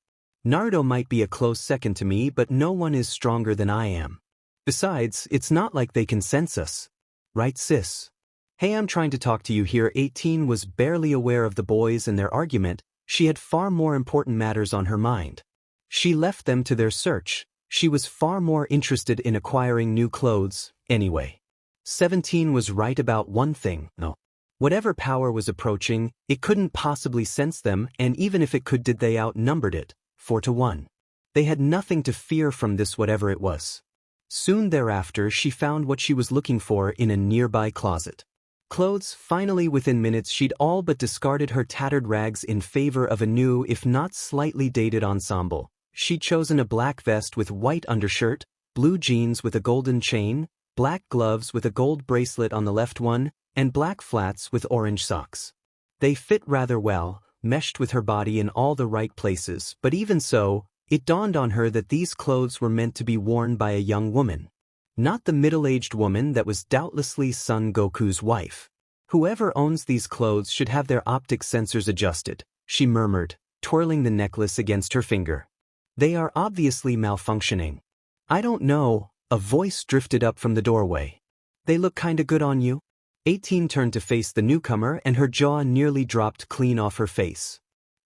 Naruto might be a close second to me, but no one is stronger than I am. Besides, it's not like they can sense us. Right, sis? Hey, I'm trying to talk to you here. 18 was barely aware of the boys and their argument. She had far more important matters on her mind. She left them to their search. She was far more interested in acquiring new clothes, anyway. 17 was right about one thing, no. Whatever power was approaching, it couldn't possibly sense them, and even if it could, did they outnumbered it, 4-1. They had nothing to fear from this whatever it was. Soon thereafter she found what she was looking for in a nearby closet. Clothes. Finally, within minutes she'd all but discarded her tattered rags in favor of a new, if not slightly dated ensemble. She'd chosen a black vest with white undershirt, blue jeans with a golden chain, black gloves with a gold bracelet on the left one, and black flats with orange socks. They fit rather well, meshed with her body in all the right places, but even so, it dawned on her that these clothes were meant to be worn by a young woman. Not the middle-aged woman that was doubtlessly Son Goku's wife. Whoever owns these clothes should have their optic sensors adjusted, she murmured, twirling the necklace against her finger. They are obviously malfunctioning. I don't know, a voice drifted up from the doorway. They look kinda good on you. 18 turned to face the newcomer and her jaw nearly dropped clean off her face.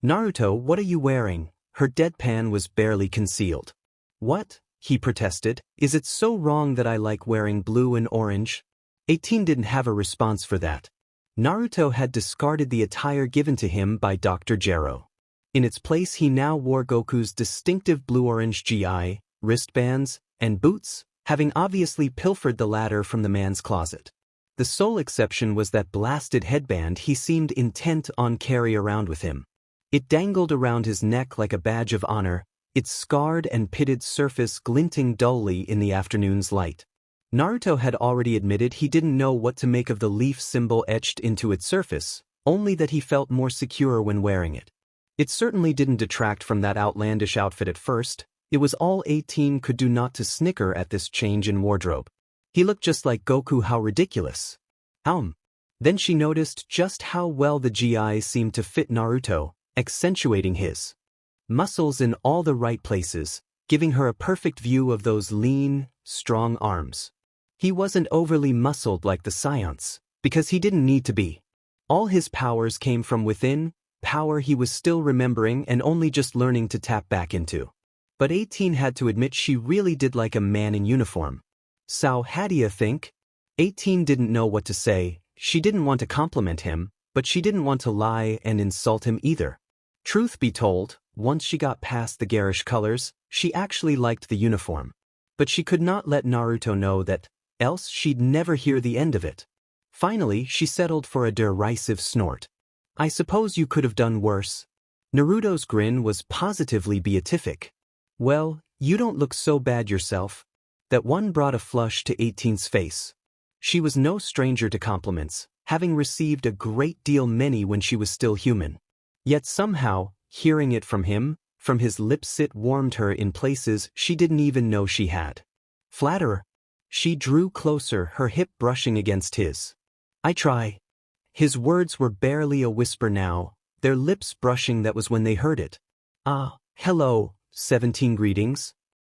Naruto, what are you wearing? Her deadpan was barely concealed. What? He protested. Is it so wrong that I like wearing blue and orange? 18 didn't have a response for that. Naruto had discarded the attire given to him by Dr. Gero. In its place he now wore Goku's distinctive blue-orange GI, wristbands, and boots, having obviously pilfered the latter from the man's closet. The sole exception was that blasted headband he seemed intent on carrying around with him. It dangled around his neck like a badge of honor, its scarred and pitted surface glinting dully in the afternoon's light. Naruto had already admitted he didn't know what to make of the leaf symbol etched into its surface, only that he felt more secure when wearing it. It certainly didn't detract from that outlandish outfit at first. It was all 18 could do not to snicker at this change in wardrobe. He looked just like Goku. How ridiculous. Then she noticed just how well the GI seemed to fit Naruto, accentuating his muscles in all the right places, giving her a perfect view of those lean, strong arms. He wasn't overly muscled like the Science, because he didn't need to be. All his powers came from within, power he was still remembering and only just learning to tap back into. But 18 had to admit she really did like a man in uniform. So how do you think? 18 didn't know what to say. She didn't want to compliment him, but she didn't want to lie and insult him either. Truth be told, once she got past the garish colors, she actually liked the uniform. But she could not let Naruto know that, else she'd never hear the end of it. Finally, she settled for a derisive snort. I suppose you could have done worse. Naruto's grin was positively beatific. Well, you don't look so bad yourself. That one brought a flush to 18's face. She was no stranger to compliments, having received a great deal many when she was still human. Yet somehow, hearing it from him, from his lips, it warmed her in places she didn't even know she had. Flatterer. She drew closer, her hip brushing against his. I try. His words were barely a whisper now, their lips brushing. That was when they heard it. Hello, 17. Greetings.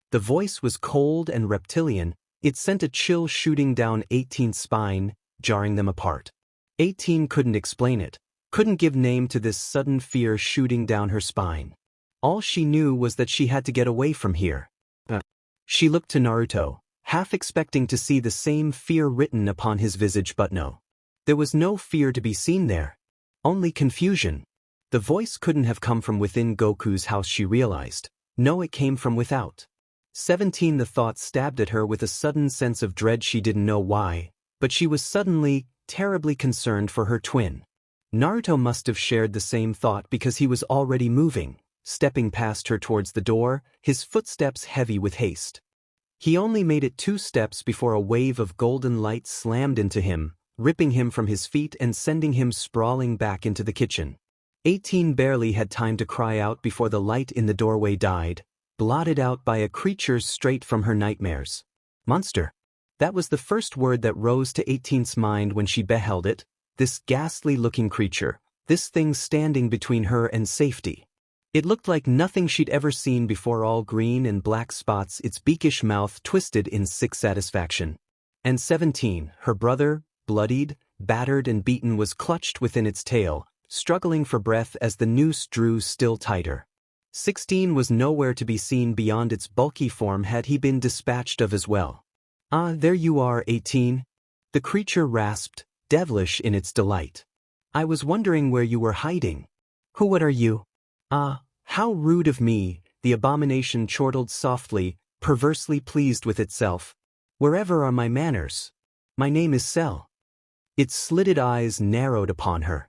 The voice was cold and reptilian. It sent a chill shooting down 18's spine, jarring them apart. 18 couldn't explain it, couldn't give name to this sudden fear shooting down her spine. All she knew was that she had to get away from here. She looked to Naruto, half expecting to see the same fear written upon his visage, but no. There was no fear to be seen there. Only confusion. The voice couldn't have come from within Goku's house, she realized. No, it came from without. 17. The thought stabbed at her with a sudden sense of dread. She didn't know why, but she was suddenly, terribly concerned for her twin. Naruto must have shared the same thought because he was already moving, stepping past her towards the door, his footsteps heavy with haste. He only made it 2 steps before a wave of golden light slammed into him, ripping him from his feet and sending him sprawling back into the kitchen. 18 barely had time to cry out before the light in the doorway died, blotted out by a creature straight from her nightmares. Monster. That was the first word that rose to 18's mind when she beheld it, this ghastly-looking creature, this thing standing between her and safety. It looked like nothing she'd ever seen before, all green and black spots, its beakish mouth twisted in sick satisfaction. And 17, her brother, bloodied, battered and beaten, was clutched within its tail, struggling for breath as the noose drew still tighter. 16 was nowhere to be seen beyond its bulky form. Had he been dispatched of as well? There you are, 18. The creature rasped, devilish in its delight. I was wondering where you were hiding. What are you? How rude of me, the abomination chortled softly, perversely pleased with itself. Wherever are my manners? My name is Cell. Its slitted eyes narrowed upon her.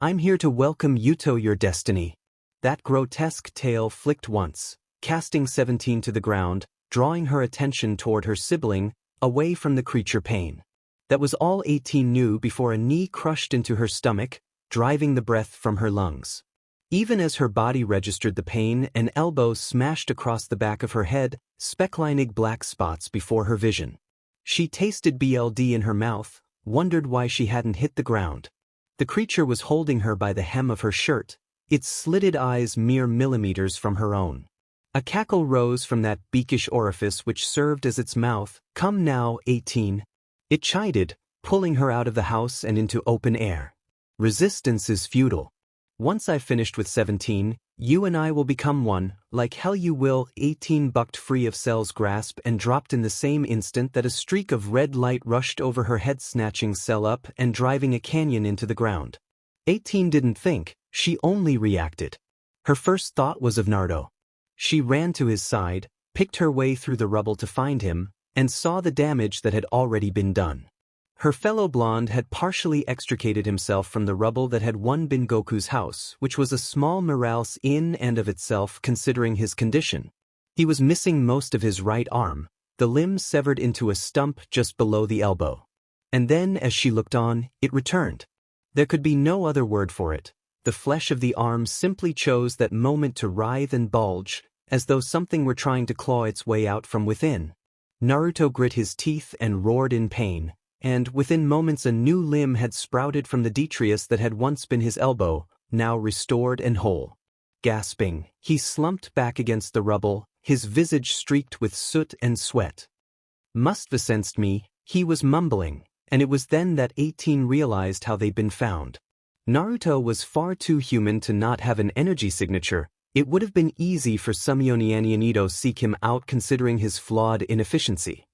I'm here to welcome you to your destiny. That grotesque tail flicked once, casting 17 to the ground, drawing her attention toward her sibling, away from the creature pain. That was all 18 knew before a knee crushed into her stomach, driving the breath from her lungs. Even as her body registered the pain, an elbow smashed across the back of her head, specklining black spots before her vision. She tasted blood in her mouth, wondered why she hadn't hit the ground. The creature was holding her by the hem of her shirt, its slitted eyes mere millimeters from her own. A cackle rose from that beakish orifice which served as its mouth. Come now, 18. It chided, pulling her out of the house and into open air. Resistance is futile. Once I've finished with 17, you and I will become one, like hell you will. 18 bucked free of Cell's grasp and dropped in the same instant that a streak of red light rushed over her head, snatching Cell up and driving a canyon into the ground. 18 didn't think, she only reacted. Her first thought was of Naruto. She ran to his side, picked her way through the rubble to find him, and saw the damage that had already been done. Her fellow blonde had partially extricated himself from the rubble that had once been Goku's house, which was a small morass in and of itself considering his condition. He was missing most of his right arm, the limb severed into a stump just below the elbow. And then, as she looked on, it returned. There could be no other word for it. The flesh of the arm simply chose that moment to writhe and bulge, as though something were trying to claw its way out from within. Naruto grit his teeth and roared in pain, and within moments a new limb had sprouted from the detritus that had once been his elbow, now restored and whole. Gasping, he slumped back against the rubble, his visage streaked with soot and sweat. "Must have sensed me," he was mumbling, and it was then that 18 realized how they'd been found. Naruto was far too human to not have an energy signature. It would have been easy for Sumionyanito to seek him out considering his flawed inefficiency.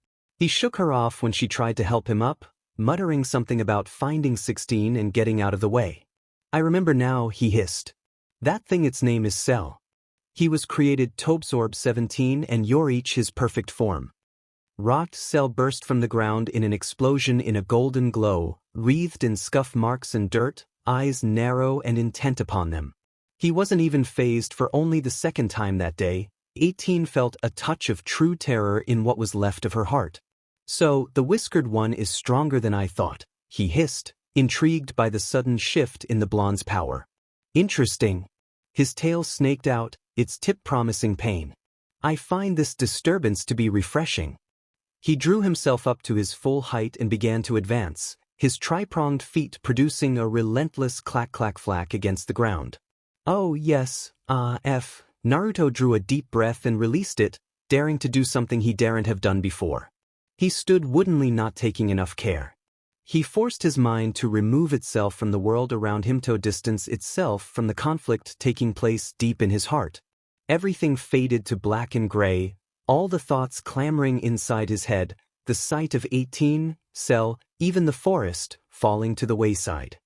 He shook her off when she tried to help him up, muttering something about finding 16 and getting out of the way. "I remember now," he hissed. "That thing, its name is Cell. He was created Tobsorb 17 and you're each his perfect form." Rot Cell burst from the ground in an explosion in a golden glow, wreathed in scuff marks and dirt, eyes narrow and intent upon them. He wasn't even phased for only the second time that day. 18 felt a touch of true terror in what was left of her heart. "So, the whiskered one is stronger than I thought," he hissed, intrigued by the sudden shift in the blonde's power. "Interesting." His tail snaked out, its tip promising pain. "I find this disturbance to be refreshing." He drew himself up to his full height and began to advance, his tri-pronged feet producing a relentless clack-clack-flack against the ground. "Oh yes, Naruto drew a deep breath and released it, daring to do something he daren't have done before. He stood woodenly, not taking enough care. He forced his mind to remove itself from the world around him, to distance itself from the conflict taking place deep in his heart. Everything faded to black and gray, all the thoughts clamoring inside his head, the sight of 18, Cell, even the forest, falling to the wayside.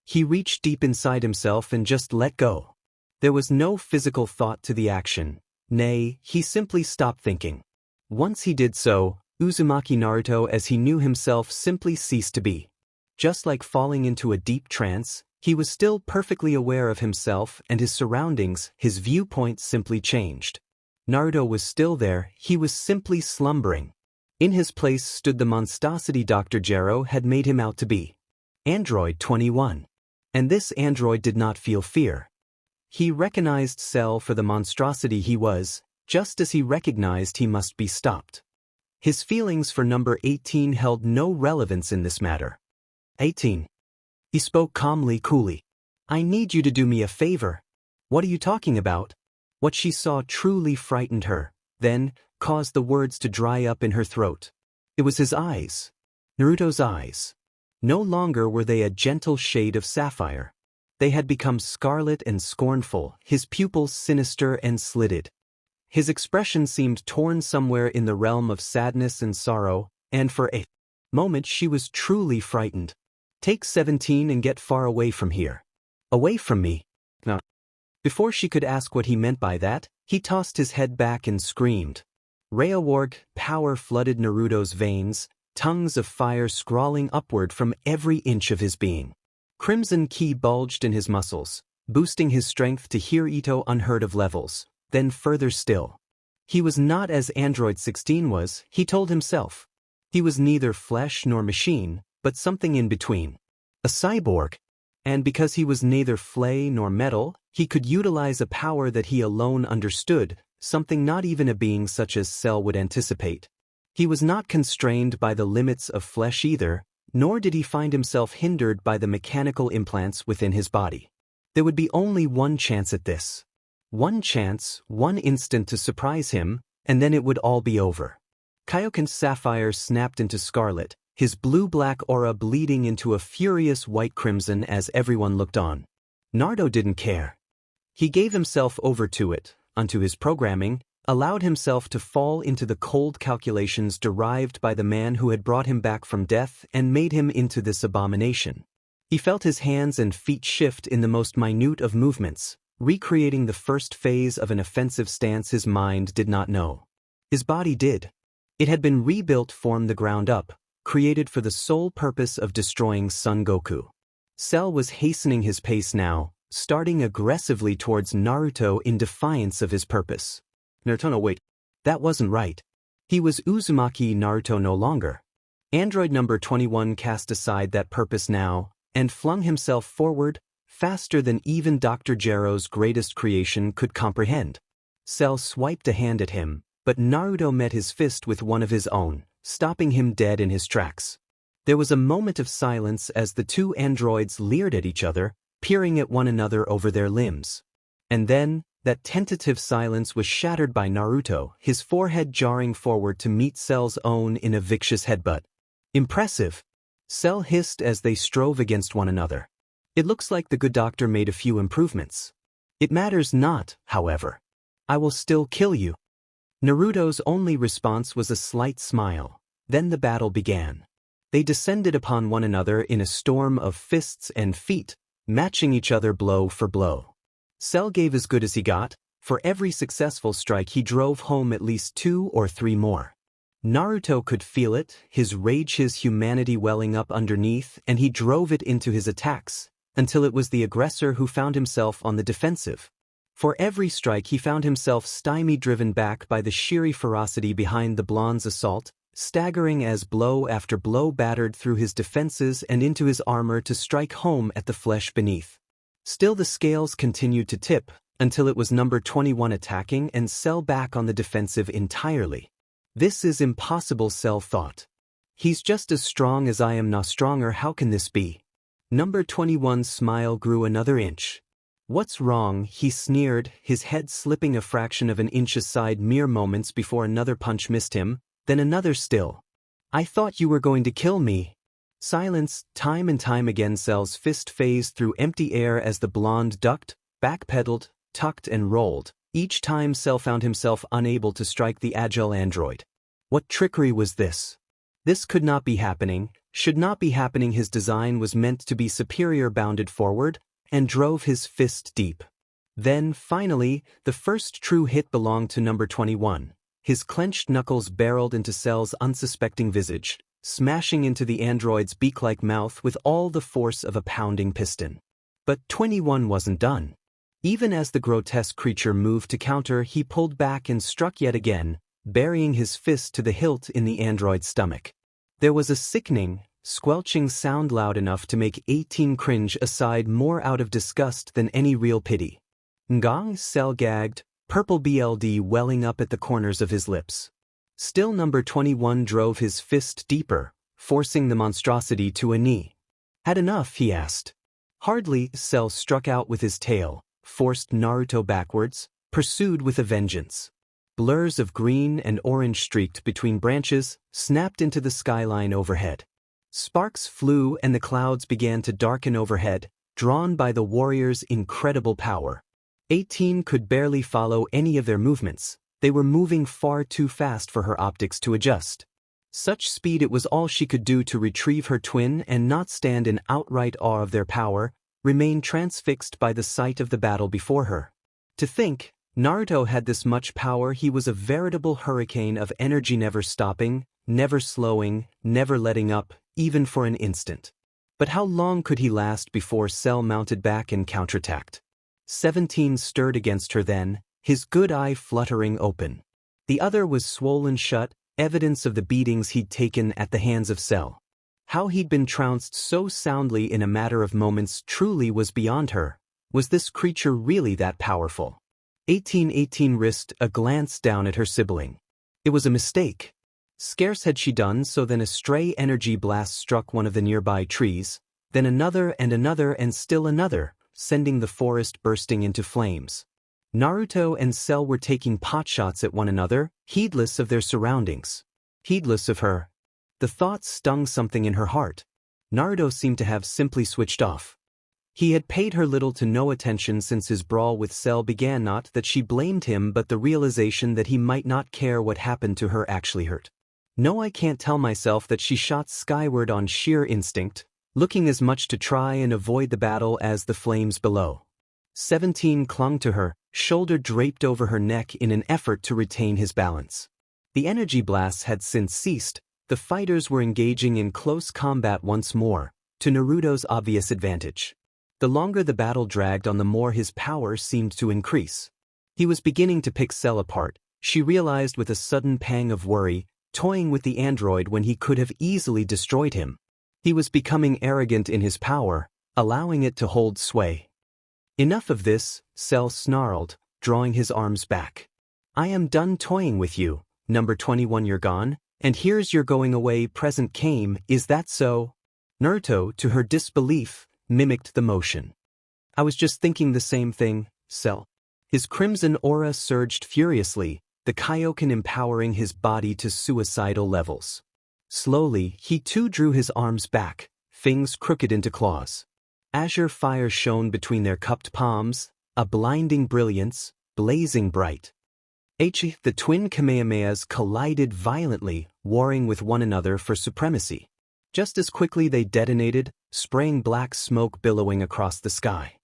He reached deep inside himself and just let go. There was no physical thought to the action. Nay, he simply stopped thinking. Once he did so, Uzumaki Naruto as he knew himself simply ceased to be. Just like falling into a deep trance, he was still perfectly aware of himself and his surroundings. His viewpoint simply changed. Naruto was still there, he was simply slumbering. In his place stood the monstrosity Dr. Gero had made him out to be. Android 21. And this android did not feel fear. He recognized Cell for the monstrosity he was, just as he recognized he must be stopped. His feelings for number 18 held no relevance in this matter. 18. He spoke calmly, coolly. "I need you to do me a favor." "What are you talking about?" What she saw truly frightened her, then caused the words to dry up in her throat. It was his eyes. Naruto's eyes. No longer were they a gentle shade of sapphire. They had become scarlet and scornful, his pupils sinister and slitted. His expression seemed torn somewhere in the realm of sadness and sorrow, and for a moment she was truly frightened. "Take 17 and get far away from here." "Away from me?" No. Before she could ask what he meant by that, he tossed his head back and screamed. Reawarg power flooded Naruto's veins, tongues of fire scrawling upward from every inch of his being. Crimson ki bulged in his muscles, boosting his strength to Hirito unheard of levels, then further still. He was not as Android 16 was, he told himself. He was neither flesh nor machine, but something in between. A cyborg. And because he was neither flay nor metal, he could utilize a power that he alone understood, something not even a being such as Cell would anticipate. He was not constrained by the limits of flesh either, nor did he find himself hindered by the mechanical implants within his body. There would be only one chance at this. One chance, one instant to surprise him, and then it would all be over. Kaioken's sapphire snapped into scarlet, his blue-black aura bleeding into a furious white-crimson as everyone looked on. Naruto didn't care. He gave himself over to it, unto his programming, allowed himself to fall into the cold calculations derived by the man who had brought him back from death and made him into this abomination. He felt his hands and feet shift in the most minute of movements, recreating the first phase of an offensive stance his mind did not know. His body did. It had been rebuilt from the ground up, created for the sole purpose of destroying Son Goku. Cell was hastening his pace now, starting aggressively towards Naruto in defiance of his purpose. Naruto, no, wait. That wasn't right. He was Uzumaki Naruto no longer. Android number 21 cast aside that purpose now, and flung himself forward, faster than even Dr. Gero's greatest creation could comprehend. Cell swiped a hand at him, but Naruto met his fist with one of his own, stopping him dead in his tracks. There was a moment of silence as the two androids leered at each other, peering at one another over their limbs. And then, that tentative silence was shattered by Naruto, his forehead jarring forward to meet Cell's own in a vicious headbutt. Impressive! Cell hissed as they strove against one another. It looks like the good doctor made a few improvements. It matters not, however. I will still kill you. Naruto's only response was a slight smile. Then the battle began. They descended upon one another in a storm of fists and feet, matching each other blow for blow. Cell gave as good as he got. For every successful strike he drove home at least 2 or 3 more. Naruto could feel it, his rage, his humanity welling up underneath, and he drove it into his attacks, until it was the aggressor who found himself on the defensive. For every strike he found himself stymied, driven back by the sheer ferocity behind the blonde's assault, staggering as blow after blow battered through his defenses and into his armor to strike home at the flesh beneath. Still the scales continued to tip, until it was number 21 attacking and Cell back on the defensive entirely. This is impossible, Cell thought. He's just as strong as I am, not stronger, how can this be? Number 21's smile grew another inch. What's wrong, he sneered, his head slipping a fraction of an inch aside mere moments before another punch missed him, then another still. I thought you were going to kill me. Silence, time and time again. Cell's fist phased through empty air as the blonde ducked, backpedaled, tucked and rolled. Each time Cell found himself unable to strike the agile android. What trickery was this? This could not be happening, should not be happening. His design was meant to be superior. Bounded forward, and drove his fist deep. Then, finally, the first true hit belonged to number 21. His clenched knuckles barreled into Cell's unsuspecting visage, smashing into the android's beak-like mouth with all the force of a pounding piston. But 21 wasn't done. Even as the grotesque creature moved to counter, he pulled back and struck yet again, burying his fist to the hilt in the android's stomach. There was a sickening, squelching sound loud enough to make 18 cringe aside, more out of disgust than any real pity. Ngong, Cell gagged, purple BLD welling up at the corners of his lips. Still number 21 drove his fist deeper, forcing the monstrosity to a knee. Had enough, he asked. Hardly. Cell struck out with his tail, forced Naruto backwards, pursued with a vengeance. Blurs of green and orange streaked between branches, snapped into the skyline overhead. Sparks flew and the clouds began to darken overhead, drawn by the warrior's incredible power. 18 could barely follow any of their movements. They were moving far too fast for her optics to adjust. Such speed, it was all she could do to retrieve her twin and not stand in outright awe of their power, remain transfixed by the sight of the battle before her. To think, Naruto had this much power. He was a veritable hurricane of energy, never stopping, never slowing, never letting up, even for an instant. But how long could he last before Cell mounted back and counterattacked? 17 stirred against her then, his good eye fluttering open. The other was swollen shut, evidence of the beatings he'd taken at the hands of Cell. How he'd been trounced so soundly in a matter of moments truly was beyond her. Was this creature really that powerful? 18 risked a glance down at her sibling. It was a mistake. Scarce had she done so than a stray energy blast struck one of the nearby trees, then another and still another, sending the forest bursting into flames. Naruto and Cell were taking potshots at one another, heedless of their surroundings. Heedless of her. The thought stung something in her heart. Naruto seemed to have simply switched off. He had paid her little to no attention since his brawl with Cell began. Not that she blamed him, but the realization that he might not care what happened to her actually hurt. No, I can't tell myself that she shot skyward on sheer instinct, looking as much to try and avoid the battle as the flames below. 17 clung to her, shoulder draped over her neck in an effort to retain his balance. The energy blasts had since ceased, The fighters were engaging in close combat once more, to Naruto's obvious advantage. The longer the battle dragged on, the more his power seemed to increase. He was beginning to pick Cell apart, she realized with a sudden pang of worry, toying with the android when he could have easily destroyed him. He was becoming arrogant in his power, allowing it to hold sway. Enough of this, Cell snarled, drawing his arms back. I am done toying with you, number 21, you're gone, and here's your going away present came, is that so? Naruto, to her disbelief, mimicked the motion. I was just thinking the same thing, Cell. His crimson aura surged furiously, the Kaioken empowering his body to suicidal levels. Slowly, he too drew his arms back, fangs crooked into claws. Azure fire shone between their cupped palms, a blinding brilliance, blazing bright. The twin Kamehamehas collided violently, warring with one another for supremacy. Just as quickly they detonated, spraying black smoke billowing across the sky.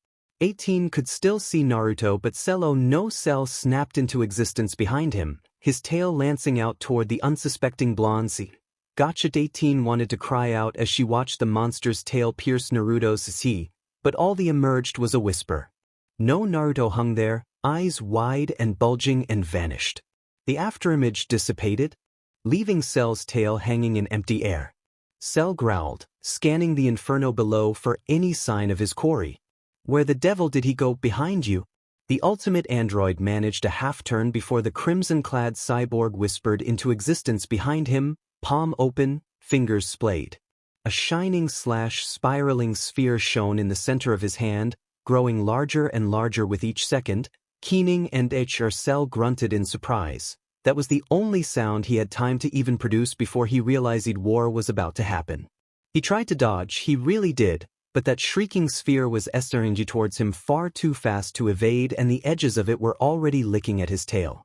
18 could still see Naruto, but no Cell snapped into existence behind him, his tail lancing out toward the unsuspecting blonde sea. Gotcha! 18 wanted to cry out as she watched the monster's tail pierce Naruto's sea, but all that emerged was a whisper. No, Naruto hung there, eyes wide and bulging, and vanished. The afterimage dissipated, leaving Cell's tail hanging in empty air. Cell growled, scanning the inferno below for any sign of his quarry. Where the devil did he go? Behind you? The ultimate android managed a half-turn before the crimson-clad cyborg whispered into existence behind him, palm open, fingers splayed. A shining spiraling sphere shone in the center of his hand, growing larger and larger with each second. Keening and Cell grunted in surprise. That was the only sound he had time to even produce before he realized war was about to happen. He tried to dodge, he really did, but that shrieking sphere was escalating towards him far too fast to evade, and the edges of it were already licking at his tail.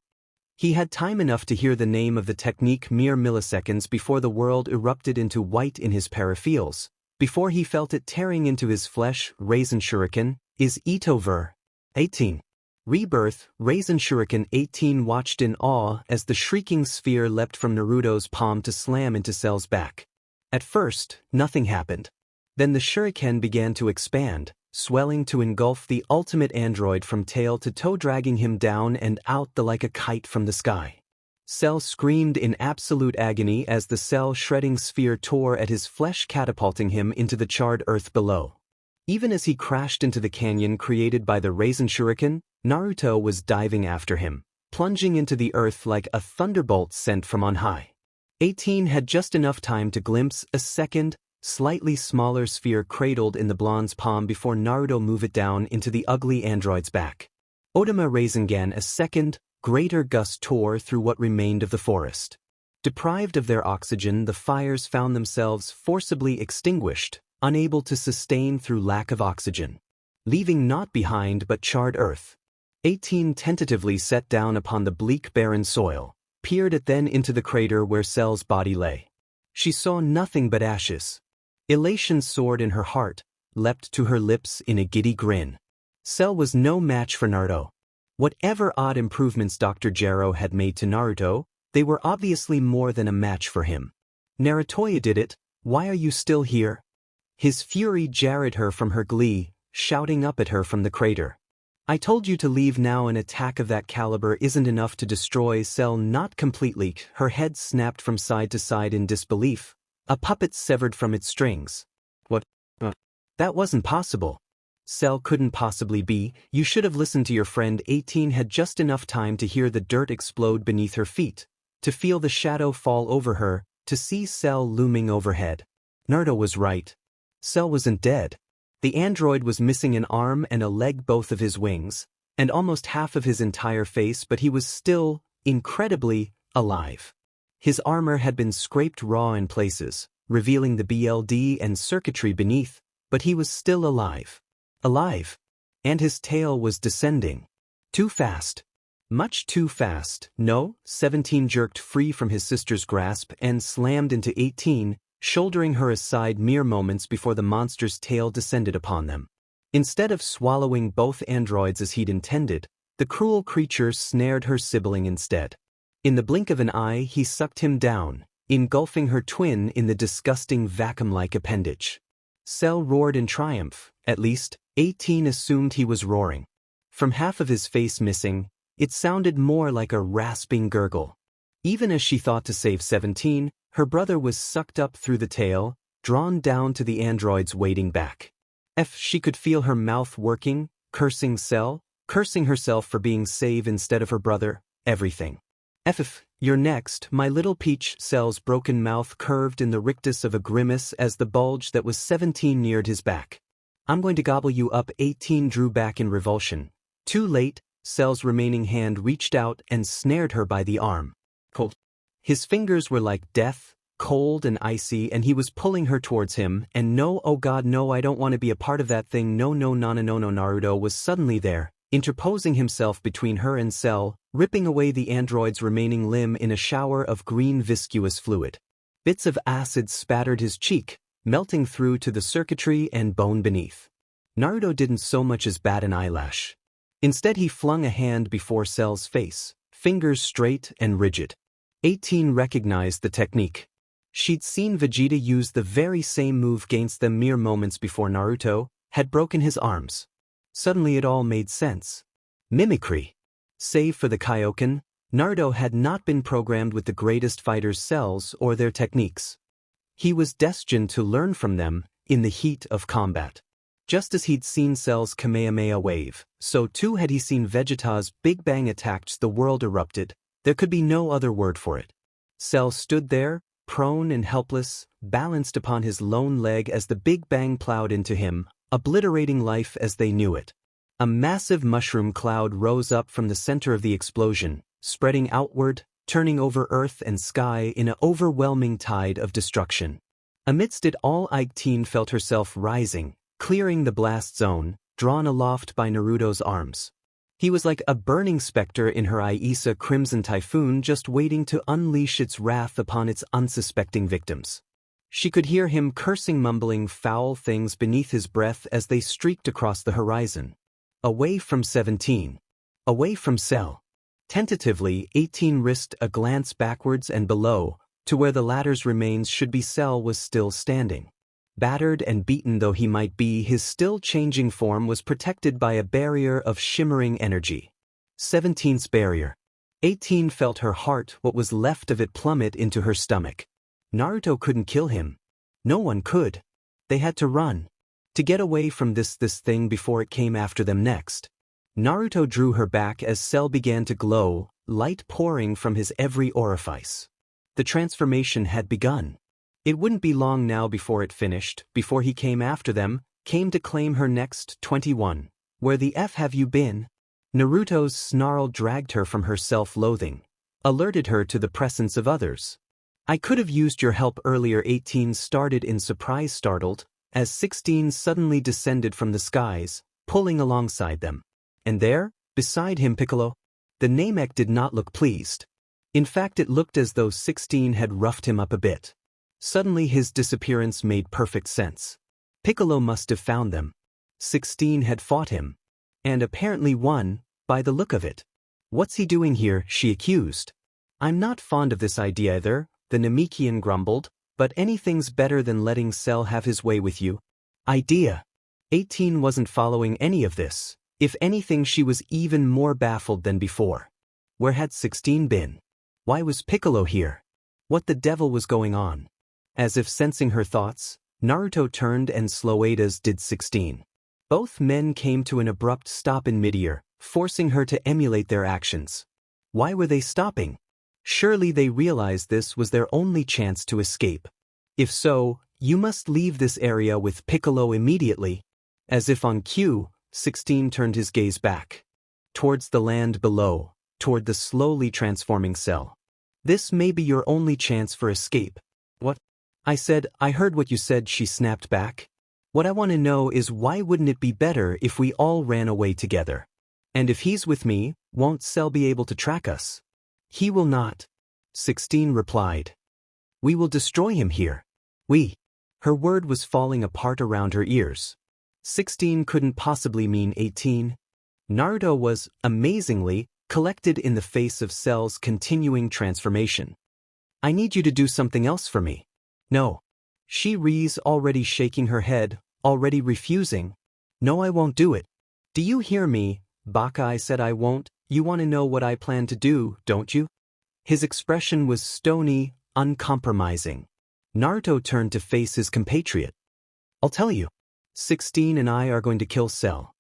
He had time enough to hear the name of the technique mere milliseconds before the world erupted into white in his peripherals, before he felt it tearing into his flesh. Raisin Shuriken is over. 18. Rebirth, Raisin Shuriken. 18 watched in awe as the shrieking sphere leapt from Naruto's palm to slam into Cell's back. At first, nothing happened. Then the shuriken began to expand, swelling to engulf the ultimate android from tail to toe, dragging him down and out like a kite from the sky. Cell screamed in absolute agony as the cell-shredding sphere tore at his flesh, catapulting him into the charred earth below. Even as he crashed into the canyon created by the Raisin Shuriken, Naruto was diving after him, plunging into the earth like a thunderbolt sent from on high. 18 had just enough time to glimpse a second, slightly smaller sphere cradled in the blonde's palm before Naruto moved it down into the ugly android's back. Odama Raisingan. A second, greater gust tore through what remained of the forest. Deprived of their oxygen, the fires found themselves forcibly extinguished, unable to sustain through lack of oxygen, leaving naught behind but charred earth. 18 tentatively sat down upon the bleak barren soil, peered then into the crater where Cell's body lay. She saw nothing but ashes. Elation soared in her heart, leapt to her lips in a giddy grin. Cell was no match for Naruto. Whatever odd improvements Dr. Gero had made to Naruto, they were obviously more than a match for him. Narutoya did it, why are you still here? His fury jarred her from her glee, shouting up at her from the crater. I told you to leave now. An attack of that caliber isn't enough to destroy Cell. Not completely. Her head snapped from side to side in disbelief. A puppet severed from its strings. What? That wasn't possible. Cell couldn't possibly be. You should have listened to your friend. 18 had just enough time to hear the dirt explode beneath her feet, to feel the shadow fall over her, to see Cell looming overhead. Naruto was right. Cell wasn't dead. The android was missing an arm and a leg, both of his wings, and almost half of his entire face, but he was still, incredibly, alive. His armor had been scraped raw in places, revealing the BLD and circuitry beneath, but he was still alive. Alive. And his tail was descending. Too fast. Much too fast. No, 17 jerked free from his sister's grasp and slammed into 18, shouldering her aside mere moments before the monster's tail descended upon them. Instead of swallowing both androids as he'd intended, the cruel creature snared her sibling instead. In the blink of an eye he sucked him down, engulfing her twin in the disgusting vacuum-like appendage. Cell roared in triumph, at least, 18 assumed he was roaring. From half of his face missing, it sounded more like a rasping gurgle. Even as she thought to save 17, her brother was sucked up through the tail, drawn down to the android's waiting back. She could feel her mouth working, cursing Cell, cursing herself for being saved instead of her brother, everything. You're next, my little peach. Cell's broken mouth curved in the rictus of a grimace as the bulge that was 17 neared his back. I'm going to gobble you up. 18 drew back in revulsion. Too late, Cell's remaining hand reached out and snared her by the arm. Cold. His fingers were like death, cold and icy, and he was pulling her towards him, and no, oh god no, I don't want to be a part of that thing, no. Naruto was suddenly there, interposing himself between her and Cell, ripping away the android's remaining limb in a shower of green viscous fluid. Bits of acid spattered his cheek, melting through to the circuitry and bone beneath. Naruto didn't so much as bat an eyelash. Instead he flung a hand before Cell's face, fingers straight and rigid. 18 recognized the technique. She'd seen Vegeta use the very same move against them mere moments before Naruto had broken his arms. Suddenly it all made sense. Mimicry. Save for the Kaioken, Naruto had not been programmed with the greatest fighters' cells or their techniques. He was destined to learn from them in the heat of combat. Just as he'd seen Cell's Kamehameha wave, so too had he seen Vegeta's Big Bang attacked. The world erupted. There could be no other word for it. Cell stood there, prone and helpless, balanced upon his lone leg as the Big Bang plowed into him, obliterating life as they knew it. A massive mushroom cloud rose up from the center of the explosion, spreading outward, turning over earth and sky in an overwhelming tide of destruction. Amidst it all, 18 felt herself rising, clearing the blast zone, drawn aloft by Naruto's arms. He was like a burning specter in her Isa crimson typhoon, just waiting to unleash its wrath upon its unsuspecting victims. She could hear him cursing, mumbling foul things beneath his breath as they streaked across the horizon. Away from 17. Away from Cell. Tentatively, 18 risked a glance backwards and below, to where the latter's remains should be. Cell was still standing. Battered and beaten though he might be, his still changing form was protected by a barrier of shimmering energy. 17's barrier. 18 felt her heart, what was left of it, plummet into her stomach. Naruto couldn't kill him. No one could. They had to run. To get away from this thing before it came after them next. Naruto drew her back as Cell began to glow, light pouring from his every orifice. The transformation had begun. It wouldn't be long now before it finished, before he came after them, came to claim her next. 21. Where the F have you been? Naruto's snarl dragged her from her self-loathing, alerted her to the presence of others. I could have used your help earlier. 18 started in surprise, startled, as 16 suddenly descended from the skies, pulling alongside them. And there, beside him, Piccolo. The Namek did not look pleased. In fact, it looked as though 16 had roughed him up a bit. Suddenly his disappearance made perfect sense. Piccolo must have found them. 16 had fought him. And apparently won, by the look of it. What's he doing here? She accused. I'm not fond of this idea either, the Namekian grumbled, but anything's better than letting Cell have his way with you. Idea. 18 wasn't following any of this. If anything, she was even more baffled than before. Where had 16 been? Why was Piccolo here? What the devil was going on? As if sensing her thoughts, Naruto turned and slowed as did 16. Both men came to an abrupt stop in midair, forcing her to emulate their actions. Why were they stopping? Surely they realized this was their only chance to escape. If so, you must leave this area with Piccolo immediately. As if on cue, 16 turned his gaze back. Towards the land below, toward the slowly transforming Cell. This may be your only chance for escape. What? I heard what you said, she snapped back. What I want to know is, why wouldn't it be better if we all ran away together? And if he's with me, won't Cell be able to track us? He will not. 16 replied. We will destroy him here. We. Her word was falling apart around her ears. 16 couldn't possibly mean 18. Naruto was, amazingly, collected in the face of Cell's continuing transformation. I need you to do something else for me. No. Shiri's already shaking her head, already refusing. No, I won't do it. Do you hear me? Baka, I said I won't. You want to know what I plan to do, don't you? His expression was stony, uncompromising. Naruto turned to face his compatriot. I'll tell you. 16 and I are going to kill Cell.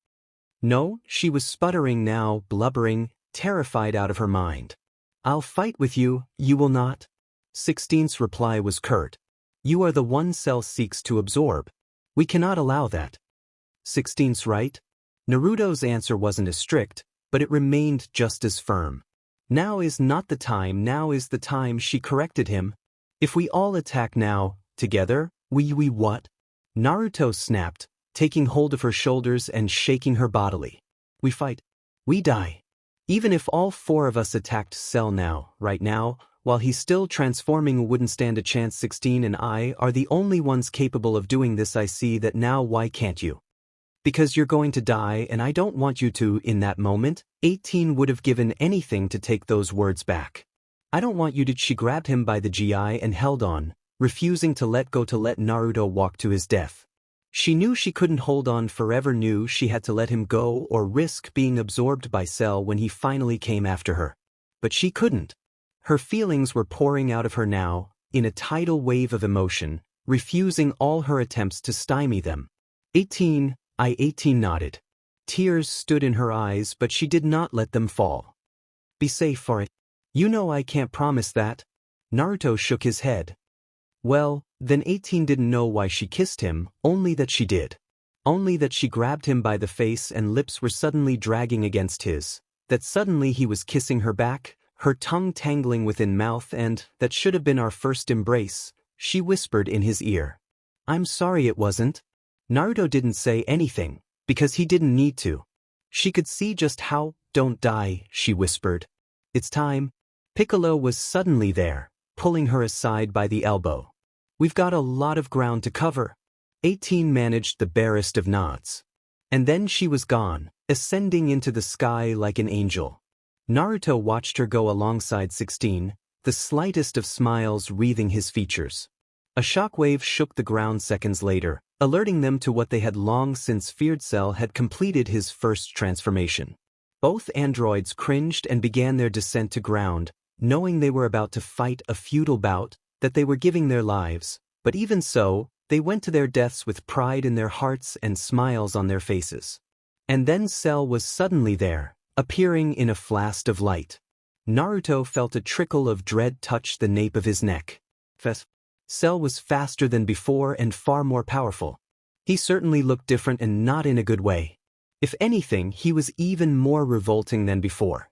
No, she was sputtering now, blubbering, terrified out of her mind. I'll fight with you, you will not. 16's reply was curt. You are the one Cell seeks to absorb. We cannot allow that. 16's right? Naruto's answer wasn't as strict, but it remained just as firm. Now is not the time, now is the time, she corrected him. If we all attack now, together, we what? Naruto snapped, taking hold of her shoulders and shaking her bodily. We fight. We die. Even if all four of us attacked Cell now, right now, while he's still transforming, wouldn't stand a chance. 16 and I are the only ones capable of doing this. I see that now. Why can't you? Because you're going to die and I don't want you to. In that moment, 18 would have given anything to take those words back. I don't want you to. She grabbed him by the GI and held on, refusing to let go, to let Naruto walk to his death. She knew she couldn't hold on forever, knew she had to let him go or risk being absorbed by Cell when he finally came after her. But she couldn't. Her feelings were pouring out of her now, in a tidal wave of emotion, refusing all her attempts to stymie them. 18 nodded. Tears stood in her eyes, but she did not let them fall. Be safe for it. You know I can't promise that. Naruto shook his head. Well, then 18 didn't know why she kissed him, only that she did. Only that she grabbed him by the face and lips were suddenly dragging against his, that suddenly he was kissing her back, her tongue tangling within mouth, and that should have been our first embrace, she whispered in his ear. I'm sorry it wasn't. Naruto didn't say anything, because he didn't need to. She could see just how. Don't die, she whispered. It's time. Piccolo was suddenly there, pulling her aside by the elbow. We've got a lot of ground to cover. 18 managed the barest of nods. And then she was gone, ascending into the sky like an angel. Naruto watched her go alongside 16, the slightest of smiles wreathing his features. A shockwave shook the ground seconds later, alerting them to what they had long since feared. Cell had completed his first transformation. Both androids cringed and began their descent to ground, knowing they were about to fight a futile bout, that they were giving their lives, but even so, they went to their deaths with pride in their hearts and smiles on their faces. And then Cell was suddenly there, appearing in a flash of light. Naruto felt a trickle of dread touch the nape of his neck. Cell was faster than before and far more powerful. He certainly looked different, and not in a good way. If anything, he was even more revolting than before.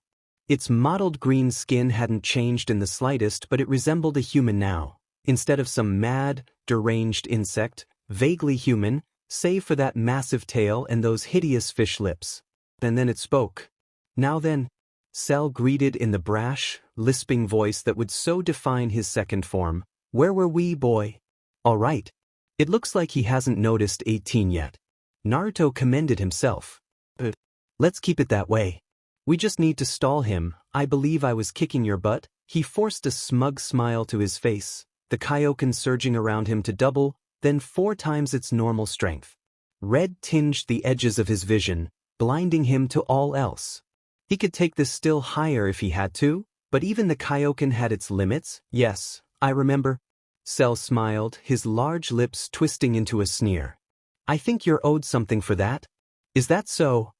Its mottled green skin hadn't changed in the slightest, but it resembled a human now, instead of some mad, deranged insect, vaguely human, save for that massive tail and those hideous fish lips. And then it spoke. Now then, Cell greeted in the brash, lisping voice that would so define his second form. Where were we, boy? All right. It looks like he hasn't noticed 18 yet. Naruto commended himself. But let's keep it that way. We just need to stall him. I believe I was kicking your butt. He forced a smug smile to his face, the Kaioken surging around him to double, then 4 times its normal strength. Red tinged the edges of his vision, blinding him to all else. He could take this still higher if he had to, but even the Kaioken had its limits. Yes, I remember. Cell smiled, his large lips twisting into a sneer. I think you're owed something for that. Is that so?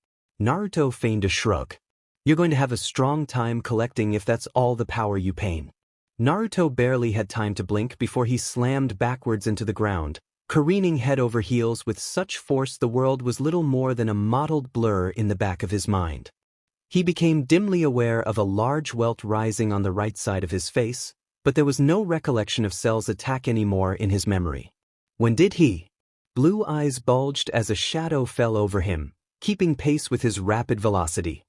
Naruto feigned a shrug. You're going to have a strong time collecting if that's all the power you pain. Naruto barely had time to blink before he slammed backwards into the ground, careening head over heels with such force the world was little more than a mottled blur in the back of his mind. He became dimly aware of a large welt rising on the right side of his face, but there was no recollection of Cell's attack anymore in his memory. When did he? Blue eyes bulged as a shadow fell over him, keeping pace with his rapid velocity.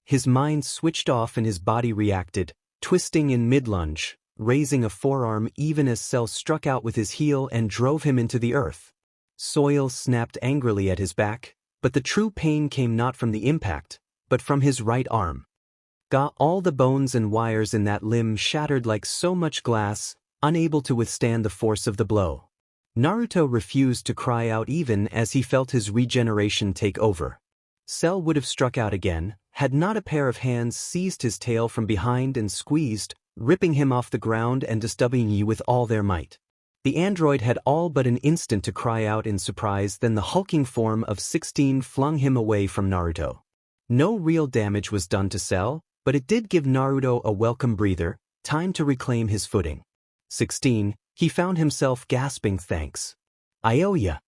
His mind switched off and his body reacted, twisting in mid-lunge, raising a forearm even as Cell struck out with his heel and drove him into the earth. Soil snapped angrily at his back, but the true pain came not from the impact, but from his right arm. Got all the bones and wires in that limb shattered like so much glass, unable to withstand the force of the blow. Naruto refused to cry out even as he felt his regeneration take over. Cell would have struck out again, had not a pair of hands seized his tail from behind and squeezed, ripping him off the ground and disturbing you with all their might. The android had all but an instant to cry out in surprise, then the hulking form of 16 flung him away from Naruto. No real damage was done to Cell, but it did give Naruto a welcome breather, time to reclaim his footing. 16, he found himself gasping thanks. I owe ya.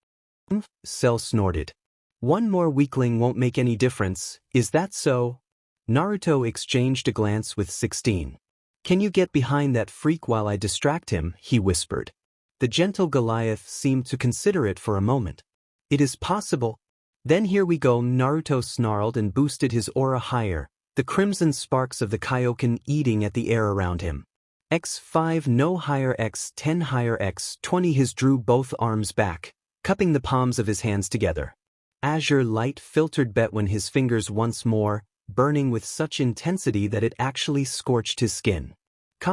Cell snorted. One more weakling won't make any difference, is that so? Naruto exchanged a glance with 16. Can you get behind that freak while I distract him, he whispered. The gentle Goliath seemed to consider it for a moment. It is possible. Then here we go, Naruto snarled and boosted his aura higher, the crimson sparks of the Kaioken eating at the air around him. X5 no higher X10 higher X20 his drew both arms back, cupping the palms of his hands together. Azure light filtered between his fingers once more, burning with such intensity that it actually scorched his skin.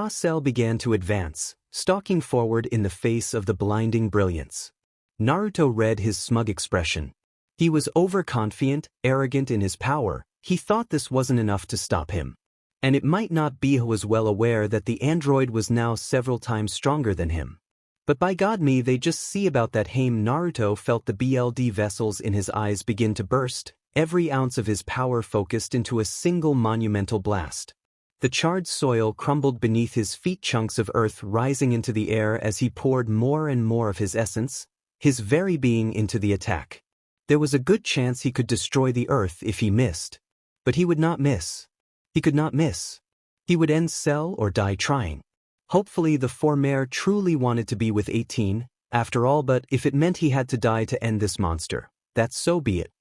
Cell began to advance, stalking forward in the face of the blinding brilliance. Naruto read his smug expression. He was overconfident, arrogant in his power. He thought this wasn't enough to stop him. And it might not be. He was well aware that the android was now several times stronger than him. But by God me they just see about that. Naruto felt the BLD vessels in his eyes begin to burst, every ounce of his power focused into a single monumental blast. The charred soil crumbled beneath his feet, chunks of earth rising into the air as he poured more and more of his essence, his very being, into the attack. There was a good chance he could destroy the earth if he missed. But he would not miss. He could not miss. He would end Cell or die trying. Hopefully the former truly wanted to be with 18, after all, but if it meant he had to die to end this monster, that so be it.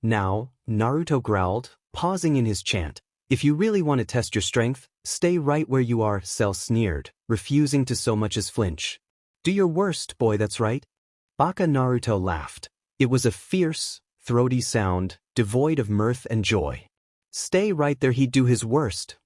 Now, Naruto growled, pausing in his chant. If you really want to test your strength, stay right where you are, Cell sneered, refusing to so much as flinch. Do your worst, boy, that's right. Baka Naruto laughed. It was a fierce, throaty sound, devoid of mirth and joy. Stay right there, he'd do his worst,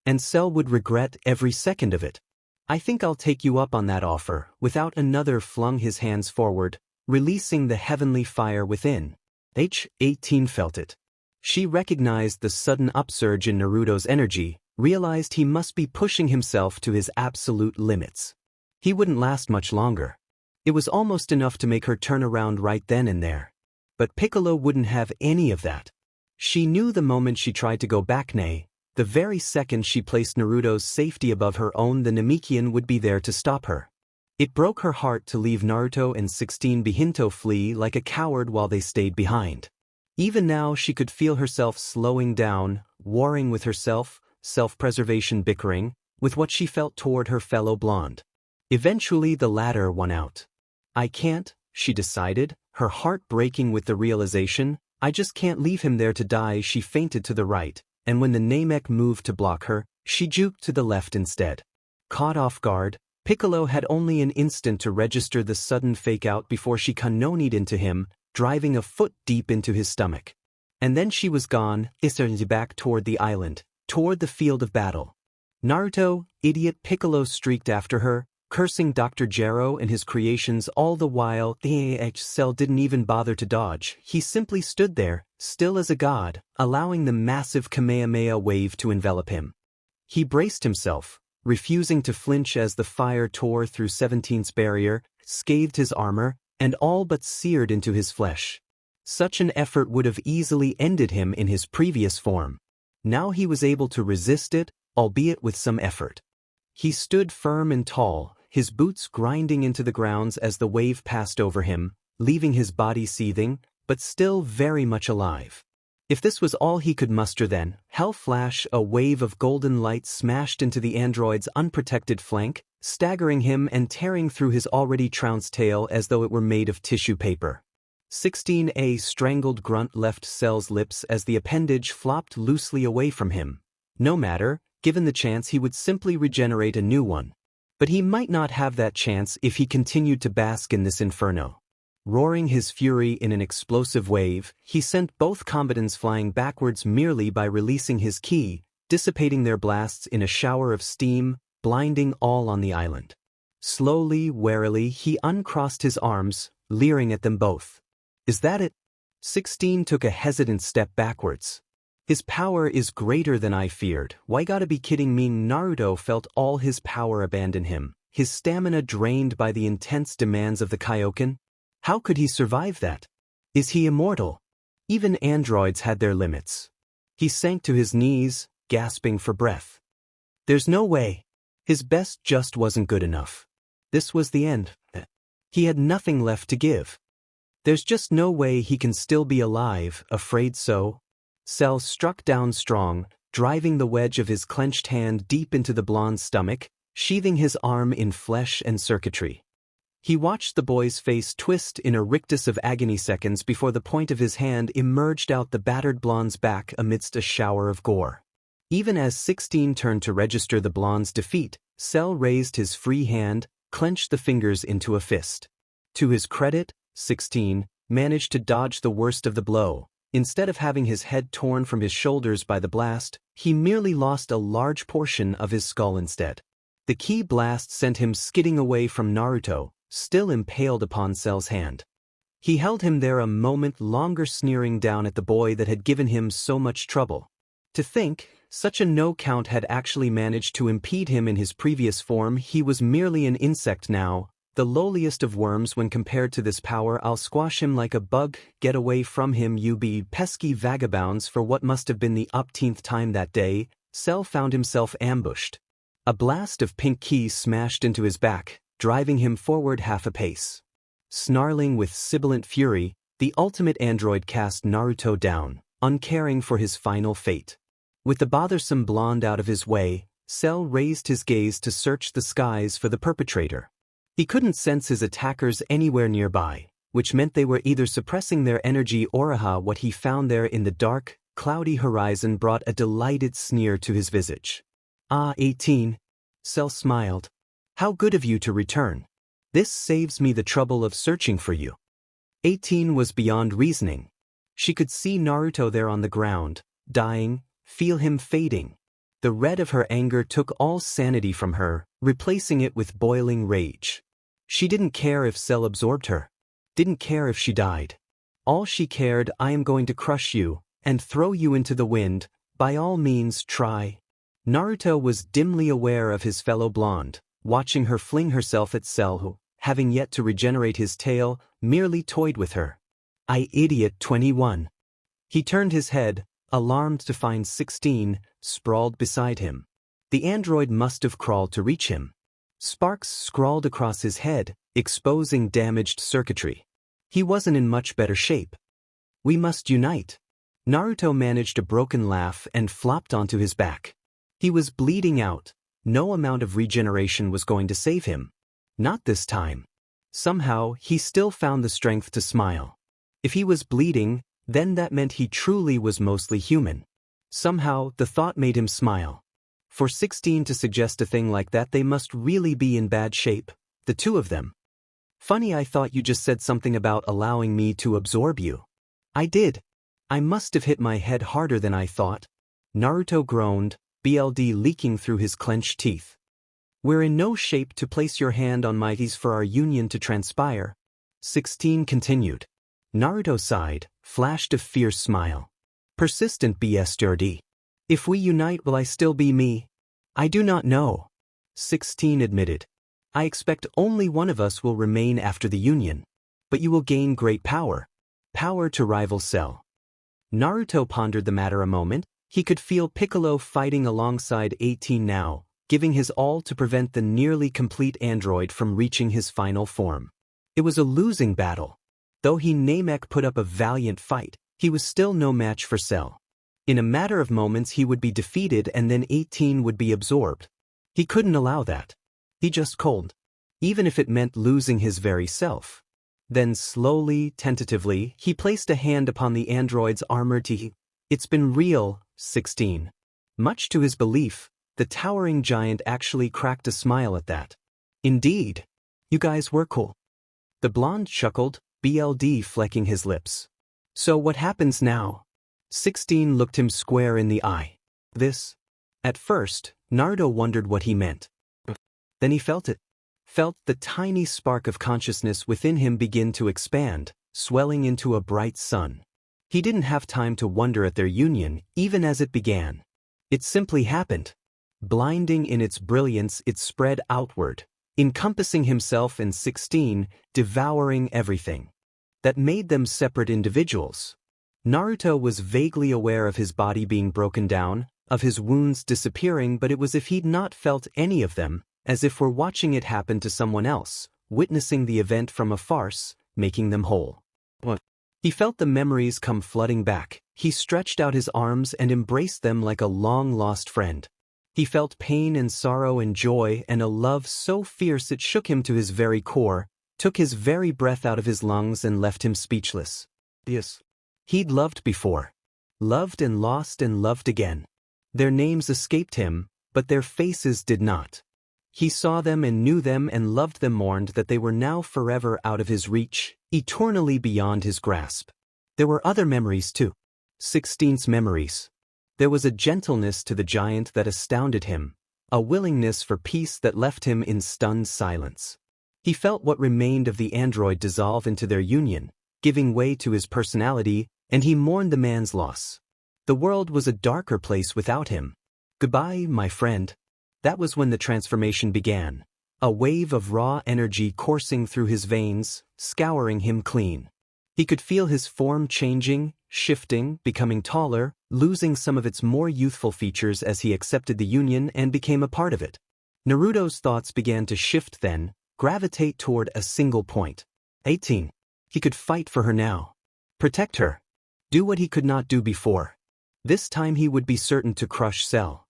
and Cell would regret every second of it. I think I'll take you up on that offer. Without another flung his hands forward, releasing the heavenly fire within. H18 felt it. She recognized the sudden upsurge in Naruto's energy, realized he must be pushing himself to his absolute limits. He wouldn't last much longer. It was almost enough to make her turn around right then and there. But Piccolo wouldn't have any of that. She knew the moment she tried to go back, the very second she placed Naruto's safety above her own, the Namekian would be there to stop her. It broke her heart to leave Naruto and 16 behind to flee like a coward while they stayed behind. Even now she could feel herself slowing down, warring with herself, self-preservation bickering, with what she felt toward her fellow blonde. Eventually the latter won out. I can't, she decided, her heart breaking with the realization, I just can't leave him there to die. She feinted to the right, and when the Namek moved to block her, she juked to the left instead. Caught off guard, Piccolo had only an instant to register the sudden fake-out before she kanonied into him, driving a foot deep into his stomach. And then she was gone, back toward the island, toward the field of battle. Naruto, idiot, Piccolo streaked after her, cursing Dr. Gero and his creations all the while. The Cell didn't even bother to dodge. He simply stood there, still as a god, allowing the massive Kamehameha wave to envelop him. He braced himself, refusing to flinch as the fire tore through 17's barrier, scathed his armor, and all but seared into his flesh. Such an effort would have easily ended him in his previous form. Now he was able to resist it, albeit with some effort. He stood firm and tall, his boots grinding into the grounds as the wave passed over him, leaving his body seething, but still very much alive. If this was all he could muster, then, hell flash, a wave of golden light smashed into the android's unprotected flank, staggering him and tearing through his already trounced tail as though it were made of tissue paper. 16A strangled grunt left Cell's lips as the appendage flopped loosely away from him. No matter, given the chance he would simply regenerate a new one. But he might not have that chance if he continued to bask in this inferno. Roaring his fury in an explosive wave, he sent both combatants flying backwards merely by releasing his ki, dissipating their blasts in a shower of steam, blinding all on the island. Slowly, warily, he uncrossed his arms, leering at them both. Is that it? 16 took a hesitant step backwards. His power is greater than I feared. Why gotta be kidding me? Naruto felt all his power abandon him, his stamina drained by the intense demands of the Kaioken. How could he survive that? Is he immortal? Even androids had their limits. He sank to his knees, gasping for breath. There's no way. His best just wasn't good enough. This was the end. He had nothing left to give. There's just no way he can still be alive, afraid so. Cell struck down strong, driving the wedge of his clenched hand deep into the blonde's stomach, sheathing his arm in flesh and circuitry. He watched the boy's face twist in a rictus of agony seconds before the point of his hand emerged out the battered blonde's back amidst a shower of gore. Even as 16 turned to register the blonde's defeat, Cell raised his free hand, clenched the fingers into a fist. To his credit, 16 managed to dodge the worst of the blow. Instead of having his head torn from his shoulders by the blast, he merely lost a large portion of his skull instead. The key blast sent him skidding away from Naruto, still impaled upon Cell's hand. He held him there a moment longer, sneering down at the boy that had given him so much trouble. To think, such a no-count had actually managed to impede him in his previous form. He was merely an insect now, the lowliest of worms when compared to this power. I'll squash him like a bug. Get away from him, you pesky vagabonds. For what must have been the upteenth time that day, Cell found himself ambushed. A blast of pink ki smashed into his back, driving him forward half a pace. Snarling with sibilant fury, the ultimate android cast Naruto down, uncaring for his final fate. With the bothersome blonde out of his way, Cell raised his gaze to search the skies for the perpetrator. He couldn't sense his attackers anywhere nearby, which meant they were either suppressing their energy or what he found there in the dark, cloudy horizon brought a delighted sneer to his visage. Ah, 18. Cell smiled. How good of you to return. This saves me the trouble of searching for you. 18 was beyond reasoning. She could see Naruto there on the ground, dying, feel him fading. The red of her anger took all sanity from her, replacing it with boiling rage. She didn't care if Cell absorbed her. Didn't care if she died. All she cared, I am going to crush you, and throw you into the wind, by all means try. Naruto was dimly aware of his fellow blonde, watching her fling herself at Cell who, having yet to regenerate his tail, merely toyed with her. I idiot 21. He turned his head, alarmed to find 16, sprawled beside him. The android must have crawled to reach him. Sparks scrawled across his head, exposing damaged circuitry. He wasn't in much better shape. We must unite. Naruto managed a broken laugh and flopped onto his back. He was bleeding out. No amount of regeneration was going to save him. Not this time. Somehow, he still found the strength to smile. If he was bleeding, then that meant he truly was mostly human. Somehow, the thought made him smile. For 16 to suggest a thing like that, they must really be in bad shape, the two of them. Funny, I thought you just said something about allowing me to absorb you. I did. I must have hit my head harder than I thought. Naruto groaned, BLD leaking through his clenched teeth. We're in no shape to place your hand on my keys for our union to transpire. 16 continued. Naruto sighed, flashed a fierce smile. Persistent BSRD. If we unite, will I still be me? I do not know. 16 admitted. I expect only one of us will remain after the union. But you will gain great power. Power to rival Cell. Naruto pondered the matter a moment. He could feel Piccolo fighting alongside 18 now, giving his all to prevent the nearly complete android from reaching his final form. It was a losing battle. Though Namek put up a valiant fight, he was still no match for Cell. In a matter of moments he would be defeated and then 18 would be absorbed. He couldn't allow that. He just couldn't. Even if it meant losing his very self. Then slowly, tentatively, he placed a hand upon the android's armor. It's been real, 16. Much to his belief, the towering giant actually cracked a smile at that. Indeed. You guys were cool. The blonde chuckled, BLD flecking his lips. So what happens now? 16 looked him square in the eye. This? At first, Naruto wondered what he meant. Then he felt it. Felt the tiny spark of consciousness within him begin to expand, swelling into a bright sun. He didn't have time to wonder at their union, even as it began. It simply happened. Blinding in its brilliance, it spread outward, encompassing himself and 16, devouring everything. That made them separate individuals. Naruto was vaguely aware of his body being broken down, of his wounds disappearing, but it was as if he'd not felt any of them, as if we're watching it happen to someone else, witnessing the event from a farce, making them whole. What? He felt the memories come flooding back. He stretched out his arms and embraced them like a long-lost friend. He felt pain and sorrow and joy and a love so fierce it shook him to his very core, took his very breath out of his lungs and left him speechless. Yes. He'd loved before. Loved and lost and loved again. Their names escaped him, but their faces did not. He saw them and knew them and loved them, mourned that they were now forever out of his reach, eternally beyond his grasp. There were other memories too. 16's memories. There was a gentleness to the giant that astounded him, a willingness for peace that left him in stunned silence. He felt what remained of the android dissolve into their union, giving way to his personality, and he mourned the man's loss. The world was a darker place without him. Goodbye, my friend. That was when the transformation began, a wave of raw energy coursing through his veins, scouring him clean. He could feel his form changing, shifting, becoming taller, losing some of its more youthful features as he accepted the union and became a part of it. Naruto's thoughts began to shift then, gravitate toward a single point. 18. He could fight for her now. Protect her. Do what he could not do before. This time he would be certain to crush Cell.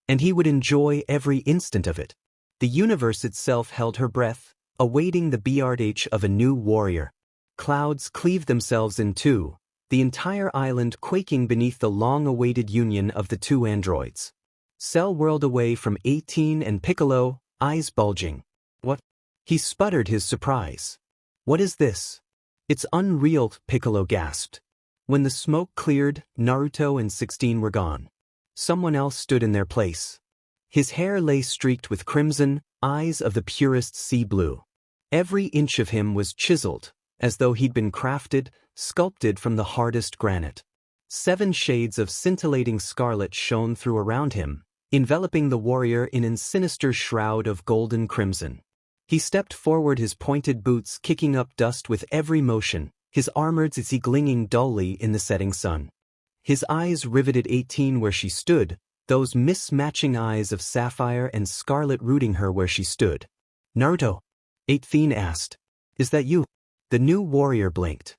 And he would enjoy every instant of it. The universe itself held her breath, awaiting the birth of a new warrior. Clouds cleaved themselves in two, the entire island quaking beneath the long-awaited union of the two androids. Cell whirled away from 18 and Piccolo, eyes bulging. What? He sputtered his surprise. What is this? It's unreal, Piccolo gasped. When the smoke cleared, Naruto and 16 were gone. Someone else stood in their place. His hair lay streaked with crimson, eyes of the purest sea blue. Every inch of him was chiseled, as though he'd been crafted, sculpted from the hardest granite. 7 shades of scintillating scarlet shone through around him, enveloping the warrior in a sinister shroud of golden crimson. He stepped forward, his pointed boots kicking up dust with every motion, his armored zi gleaming dully in the setting sun. His eyes riveted 18 where she stood, those mismatching eyes of sapphire and scarlet rooting her where she stood. Naruto? 18 asked. Is that you? The new warrior blinked.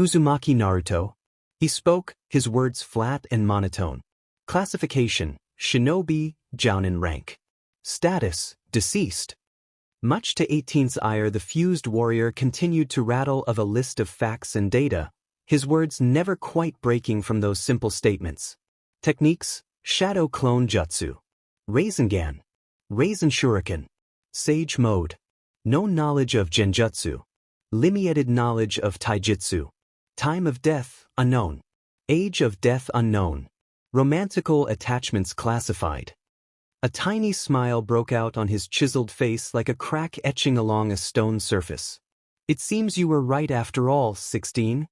Uzumaki Naruto. He spoke, his words flat and monotone. Classification, Shinobi, Jounin rank. Status, deceased. Much to 18's ire, the fused warrior continued to rattle of a list of facts and data, his words never quite breaking from those simple statements. Techniques, Shadow Clone Jutsu. Rasengan. Rasen Shuriken. Sage Mode. No knowledge of Genjutsu. Limited knowledge of Taijutsu. Time of death, unknown. Age of death, unknown. Romantical attachments classified. A tiny smile broke out on his chiseled face like a crack etching along a stone surface. It seems you were right after all, 16.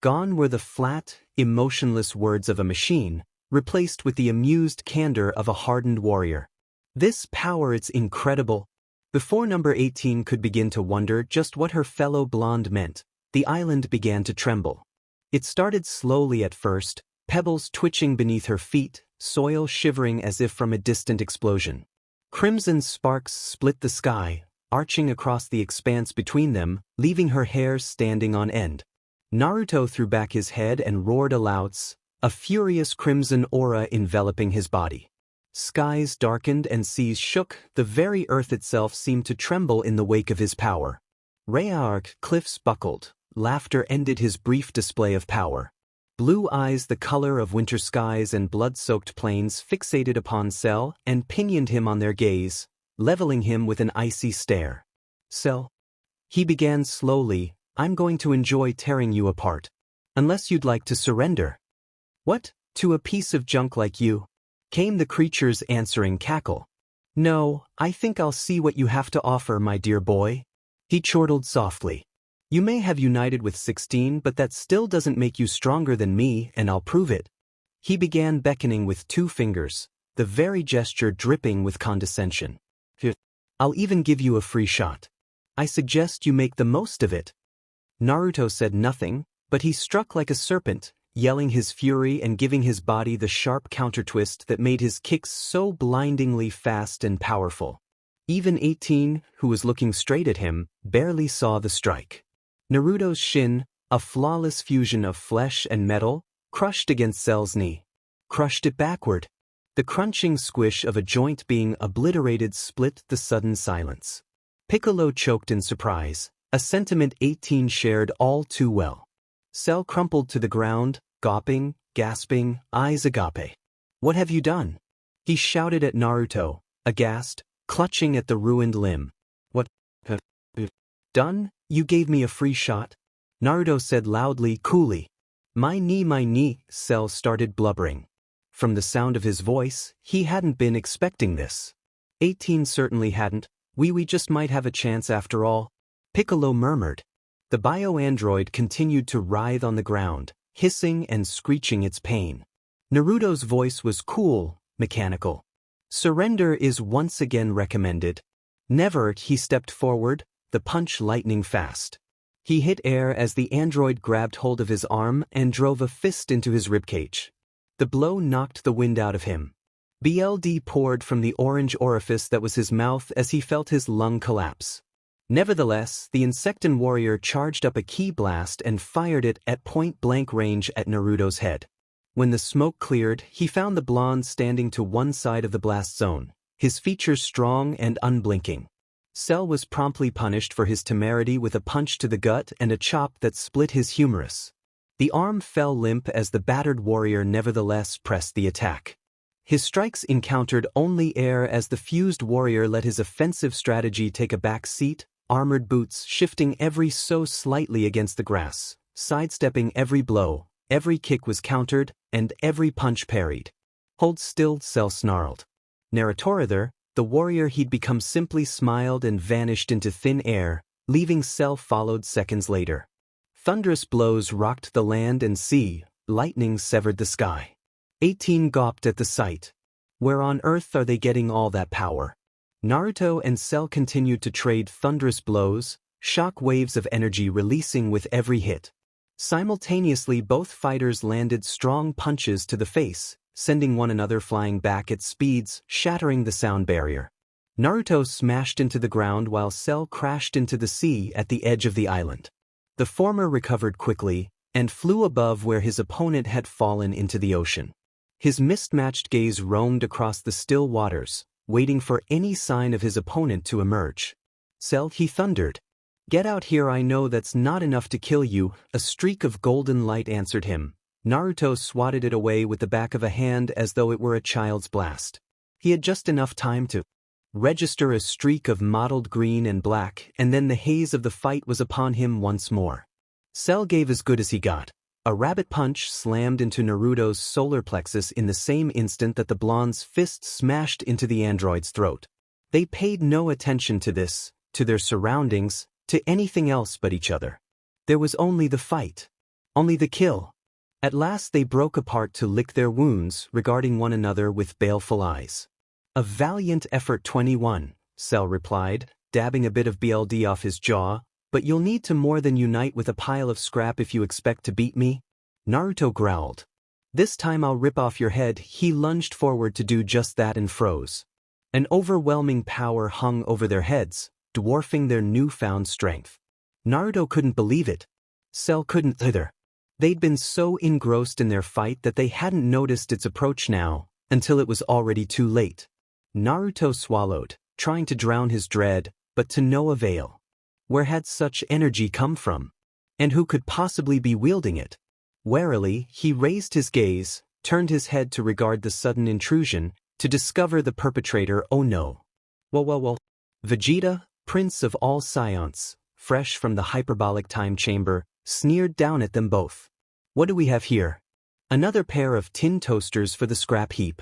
Gone were the flat, emotionless words of a machine, replaced with the amused candor of a hardened warrior. This power, it's incredible. Before number 18 could begin to wonder just what her fellow blonde meant, the island began to tremble. It started slowly at first, pebbles twitching beneath her feet, soil shivering as if from a distant explosion. Crimson sparks split the sky, arching across the expanse between them, leaving her hair standing on end. Naruto threw back his head and roared aloud, a furious crimson aura enveloping his body. Skies darkened and seas shook, the very earth itself seemed to tremble in the wake of his power. Rayark cliffs buckled, laughter ended his brief display of power. Blue eyes the color of winter skies and blood-soaked plains fixated upon Cell and pinioned him on their gaze, leveling him with an icy stare. Cell. He began slowly, I'm going to enjoy tearing you apart. Unless you'd like to surrender. What? To a piece of junk like you? came the creature's answering cackle. No, I think I'll see what you have to offer, my dear boy. He chortled softly. You may have united with 16, but that still doesn't make you stronger than me, and I'll prove it. He began beckoning with 2 fingers, the very gesture dripping with condescension. I'll even give you a free shot. I suggest you make the most of it. Naruto said nothing, but he struck like a serpent, yelling his fury and giving his body the sharp countertwist that made his kicks so blindingly fast and powerful. Even 18, who was looking straight at him, barely saw the strike. Naruto's shin, a flawless fusion of flesh and metal, crushed against Cell's knee. Crushed it backward. The crunching squish of a joint being obliterated split the sudden silence. Piccolo choked in surprise, a sentiment 18 shared all too well. Cell crumpled to the ground, gawping, gasping, eyes agape. What have you done? He shouted at Naruto, aghast, clutching at the ruined limb. What have you done? You gave me a free shot? Naruto said loudly, coolly. My knee, Cell started blubbering. From the sound of his voice, he hadn't been expecting this. 18 certainly hadn't. We just might have a chance after all. Piccolo murmured. The bio-android continued to writhe on the ground, hissing and screeching its pain. Naruto's voice was cool, mechanical. Surrender is once again recommended. Never, he stepped forward, the punch lightning fast. He hit air as the android grabbed hold of his arm and drove a fist into his ribcage. The blow knocked the wind out of him. BLD poured from the orange orifice that was his mouth as he felt his lung collapse. Nevertheless, the Insecton warrior charged up a ki blast and fired it at point-blank range at Naruto's head. When the smoke cleared, he found the blonde standing to one side of the blast zone, his features strong and unblinking. Cell was promptly punished for his temerity with a punch to the gut and a chop that split his humerus. The arm fell limp as the battered warrior nevertheless pressed the attack. His strikes encountered only air as the fused warrior let his offensive strategy take a back seat, armored boots shifting ever so slightly against the grass, sidestepping every blow, every kick was countered, and every punch parried. Hold still, Cell snarled. Naruto, the warrior he'd become, simply smiled and vanished into thin air, leaving Cell followed seconds later. Thunderous blows rocked the land and sea, lightning severed the sky. 18 gawped at the sight. Where on earth are they getting all that power? Naruto and Cell continued to trade thunderous blows, shock waves of energy releasing with every hit. Simultaneously, both fighters landed strong punches to the face, sending one another flying back at speeds, shattering the sound barrier. Naruto smashed into the ground while Cell crashed into the sea at the edge of the island. The former recovered quickly and flew above where his opponent had fallen into the ocean. His mismatched gaze roamed across the still waters, waiting for any sign of his opponent to emerge. Cell, he thundered. Get out here, I know that's not enough to kill you. A streak of golden light answered him. Naruto swatted it away with the back of a hand as though it were a child's blast. He had just enough time to register a streak of mottled green and black, and then the haze of the fight was upon him once more. Cell gave as good as he got. A rabbit punch slammed into Naruto's solar plexus in the same instant that the blonde's fist smashed into the android's throat. They paid no attention to this, to their surroundings, to anything else but each other. There was only the fight. Only the kill. At last they broke apart to lick their wounds, regarding one another with baleful eyes. A valiant effort, 21, Cell replied, dabbing a bit of BLD off his jaw, but you'll need to more than unite with a pile of scrap if you expect to beat me. Naruto growled. This time I'll rip off your head. He lunged forward to do just that and froze. An overwhelming power hung over their heads, dwarfing their newfound strength. Naruto couldn't believe it. Cell couldn't either. They'd been so engrossed in their fight that they hadn't noticed its approach now, until it was already too late. Naruto swallowed, trying to drown his dread, but to no avail. Where had such energy come from? And who could possibly be wielding it? Warily, he raised his gaze, turned his head to regard the sudden intrusion, to discover the perpetrator. Oh no. Well. Vegeta, prince of all science, fresh from the hyperbolic time chamber, sneered down at them both. What do we have here? Another pair of tin toasters for the scrap heap.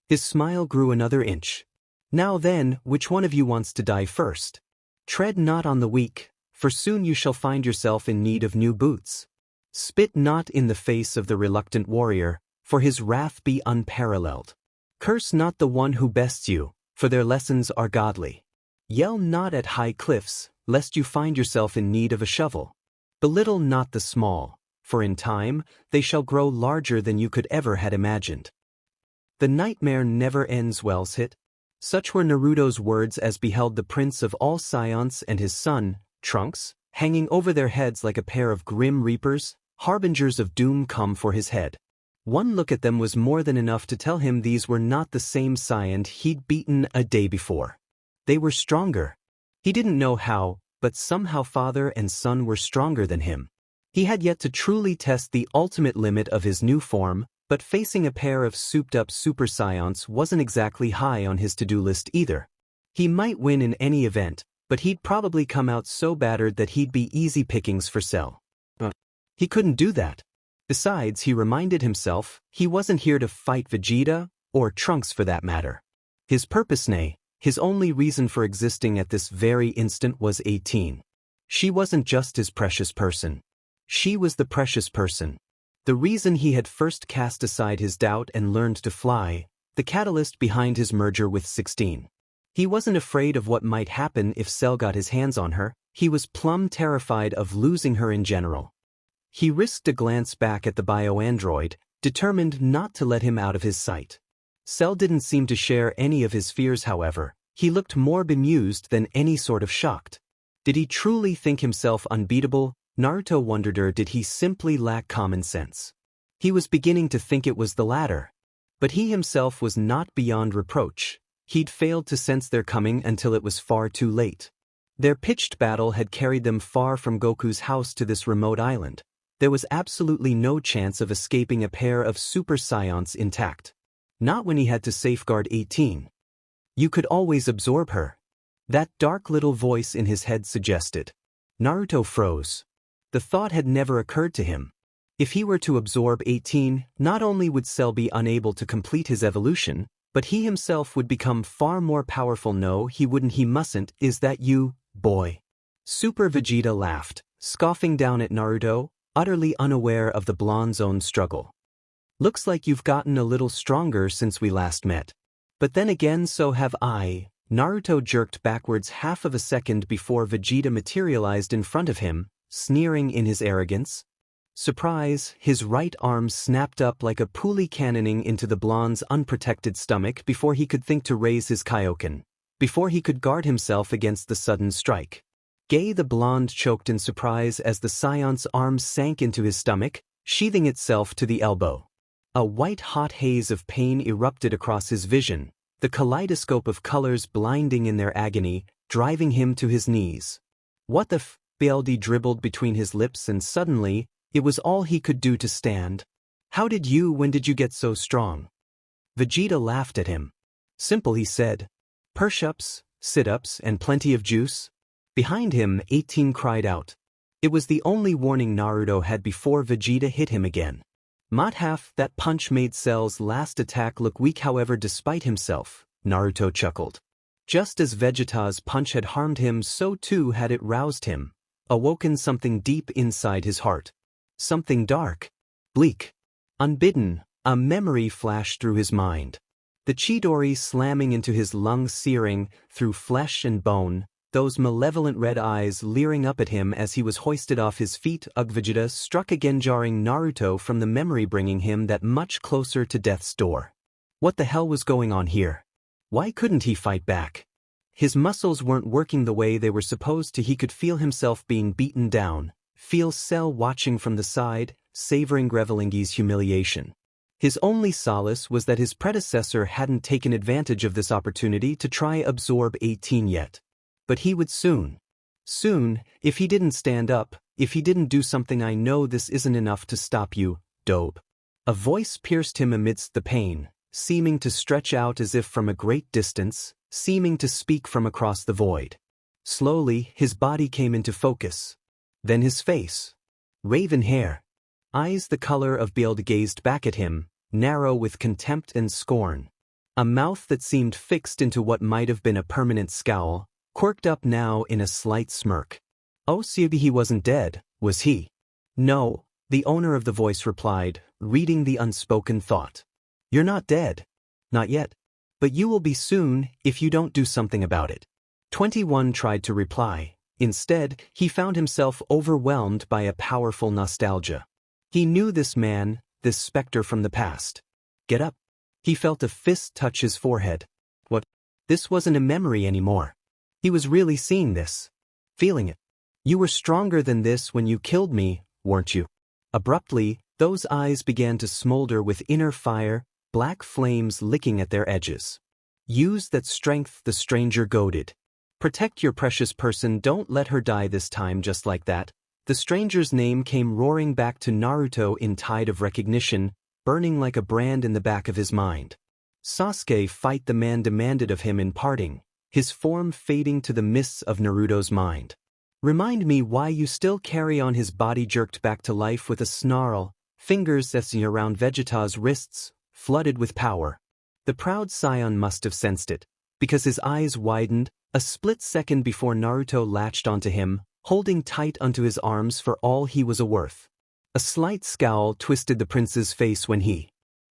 His smile grew another inch. Now then, which one of you wants to die first? Tread not on the weak, for soon you shall find yourself in need of new boots. Spit not in the face of the reluctant warrior, for his wrath be unparalleled. Curse not the one who bests you, for their lessons are godly. Yell not at high cliffs, lest you find yourself in need of a shovel. Belittle not the small, for in time, they shall grow larger than you could ever had imagined. The nightmare never ends, Wells hit. Such were Naruto's words as beheld the prince of all scions and his son, Trunks, hanging over their heads like a pair of grim reapers, harbingers of doom come for his head. One look at them was more than enough to tell him these were not the same scion he'd beaten a day before. They were stronger. He didn't know how, but somehow father and son were stronger than him. He had yet to truly test the ultimate limit of his new form, but facing a pair of souped-up super scions wasn't exactly high on his to-do list either. He might win in any event, but he'd probably come out so battered that he'd be easy pickings for Cell. He couldn't do that. Besides, he reminded himself, he wasn't here to fight Vegeta, or Trunks for that matter. His purpose, nay, his only reason for existing at this very instant was 18. She wasn't just his precious person. She was the precious person. The reason he had first cast aside his doubt and learned to fly, the catalyst behind his merger with 16. He wasn't afraid of what might happen if Cell got his hands on her, he was plumb terrified of losing her in general. He risked a glance back at the bio-android, determined not to let him out of his sight. Cell didn't seem to share any of his fears, however. He looked more bemused than any sort of shocked. Did he truly think himself unbeatable? Naruto wondered, or did he simply lack common sense? He was beginning to think it was the latter. But he himself was not beyond reproach. He'd failed to sense their coming until it was far too late. Their pitched battle had carried them far from Goku's house to this remote island. There was absolutely no chance of escaping a pair of super scions intact. Not when he had to safeguard 18. You could always absorb her. That dark little voice in his head suggested. Naruto froze. The thought had never occurred to him. If he were to absorb 18, not only would Cell be unable to complete his evolution, but he himself would become far more powerful. No, he wouldn't, he mustn't. Is that you, boy? Super Vegeta laughed, scoffing down at Naruto, utterly unaware of the blonde's own struggle. Looks like you've gotten a little stronger since we last met. But then again, so have I. Naruto jerked backwards half of a second before Vegeta materialized in front of him, sneering in his arrogance. Surprise, his right arm snapped up like a pulley cannoning into the blonde's unprotected stomach before he could think to raise his Kaioken, before he could guard himself against the sudden strike. The blonde choked in surprise as the scion's arm sank into his stomach, sheathing itself to the elbow. A white-hot haze of pain erupted across his vision, the kaleidoscope of colors blinding in their agony, driving him to his knees. What the f? BLD dribbled between his lips, and suddenly, it was all he could do to stand. When did you get so strong? Vegeta laughed at him. Simple, he said. Push-ups, sit-ups, and plenty of juice. Behind him, 18 cried out. It was the only warning Naruto had before Vegeta hit him again. Mathaf, that punch made Cell's last attack look weak. However, despite himself, Naruto chuckled. Just as Vegeta's punch had harmed him, so too had it roused him, awoken something deep inside his heart. Something dark, bleak, unbidden. A memory flashed through his mind. The Chidori slamming into his lungs, searing through flesh and bone, those malevolent red eyes leering up at him as he was hoisted off his feet. Vegeta struck again, jarring Naruto from the memory, bringing him that much closer to death's door. What the hell was going on here? Why couldn't he fight back? His muscles weren't working the way they were supposed to. He could feel himself being beaten down, feel Cell watching from the side, savoring Grevelingi's humiliation. His only solace was that his predecessor hadn't taken advantage of this opportunity to try absorb 18 yet. But he would soon. Soon, if he didn't stand up, if he didn't do something. I know this isn't enough to stop you, dope. A voice pierced him amidst the pain, seeming to stretch out as if from a great distance, seeming to speak from across the void. Slowly, his body came into focus. Then his face. Raven hair. Eyes the color of Bield gazed back at him, narrow with contempt and scorn. A mouth that seemed fixed into what might have been a permanent scowl, quirked up now in a slight smirk. Oh, so he wasn't dead, was he? No, the owner of the voice replied, reading the unspoken thought. You're not dead. Not yet. But you will be soon if you don't do something about it. 21 tried to reply. Instead, he found himself overwhelmed by a powerful nostalgia. He knew this man, this specter from the past. Get up. He felt a fist touch his forehead. What? This wasn't a memory anymore. He was really seeing this. Feeling it. You were stronger than this when you killed me, weren't you? Abruptly, those eyes began to smolder with inner fire, black flames licking at their edges. Use that strength, the stranger goaded. Protect your precious person, don't let her die this time just like that. The stranger's name came roaring back to Naruto in tide of recognition, burning like a brand in the back of his mind. Sasuke, fight, the man demanded of him in parting, his form fading to the mists of Naruto's mind. Remind me why you still carry on. His body jerked back to life with a snarl, fingers zesting around Vegeta's wrists, flooded with power. The proud scion must have sensed it, because his eyes widened, a split second before Naruto latched onto him, holding tight onto his arms for all he was worth. A slight scowl twisted the prince's face when he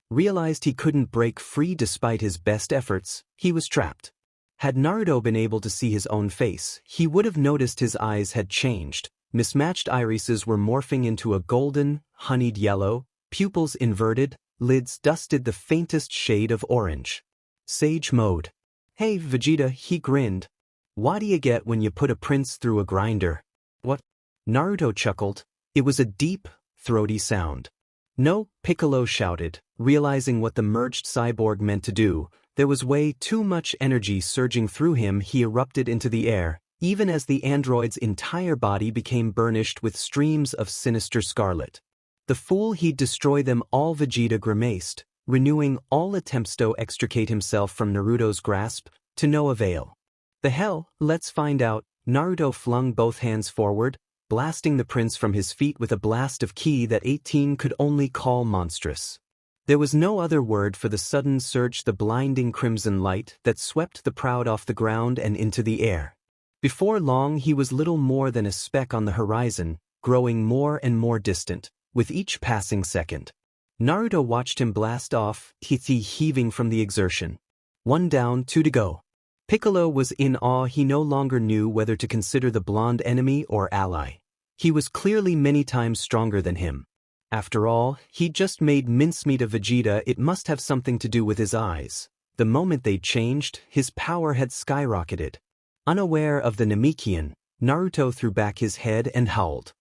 realized he couldn't break free despite his best efforts. He was trapped. Had Naruto been able to see his own face, he would have noticed his eyes had changed. Mismatched irises were morphing into a golden, honeyed yellow, pupils inverted, lids dusted the faintest shade of orange. Sage mode. Hey Vegeta, he grinned. What do you get when you put a prince through a grinder? What? Naruto chuckled. It was a deep, throaty sound. No, Piccolo shouted, realizing what the merged cyborg meant to do. There was way too much energy surging through him. He erupted into the air, even as the android's entire body became burnished with streams of sinister scarlet. The fool, he'd destroy them all. Vegeta grimaced, renewing all attempts to extricate himself from Naruto's grasp, to no avail. The hell, let's find out. Naruto flung both hands forward, blasting the prince from his feet with a blast of ki that 18 could only call monstrous. There was no other word for the sudden surge, the blinding crimson light that swept the proud off the ground and into the air. Before long he was little more than a speck on the horizon, growing more and more distant, with each passing second. Naruto watched him blast off, teeth heaving from the exertion. 1 down, 2 to go. Piccolo was in awe. He no longer knew whether to consider the blonde enemy or ally. He was clearly many times stronger than him. After all, he'd just made mincemeat of Vegeta. It must have something to do with his eyes. The moment they changed, his power had skyrocketed. Unaware of the Namekian, Naruto threw back his head and howled.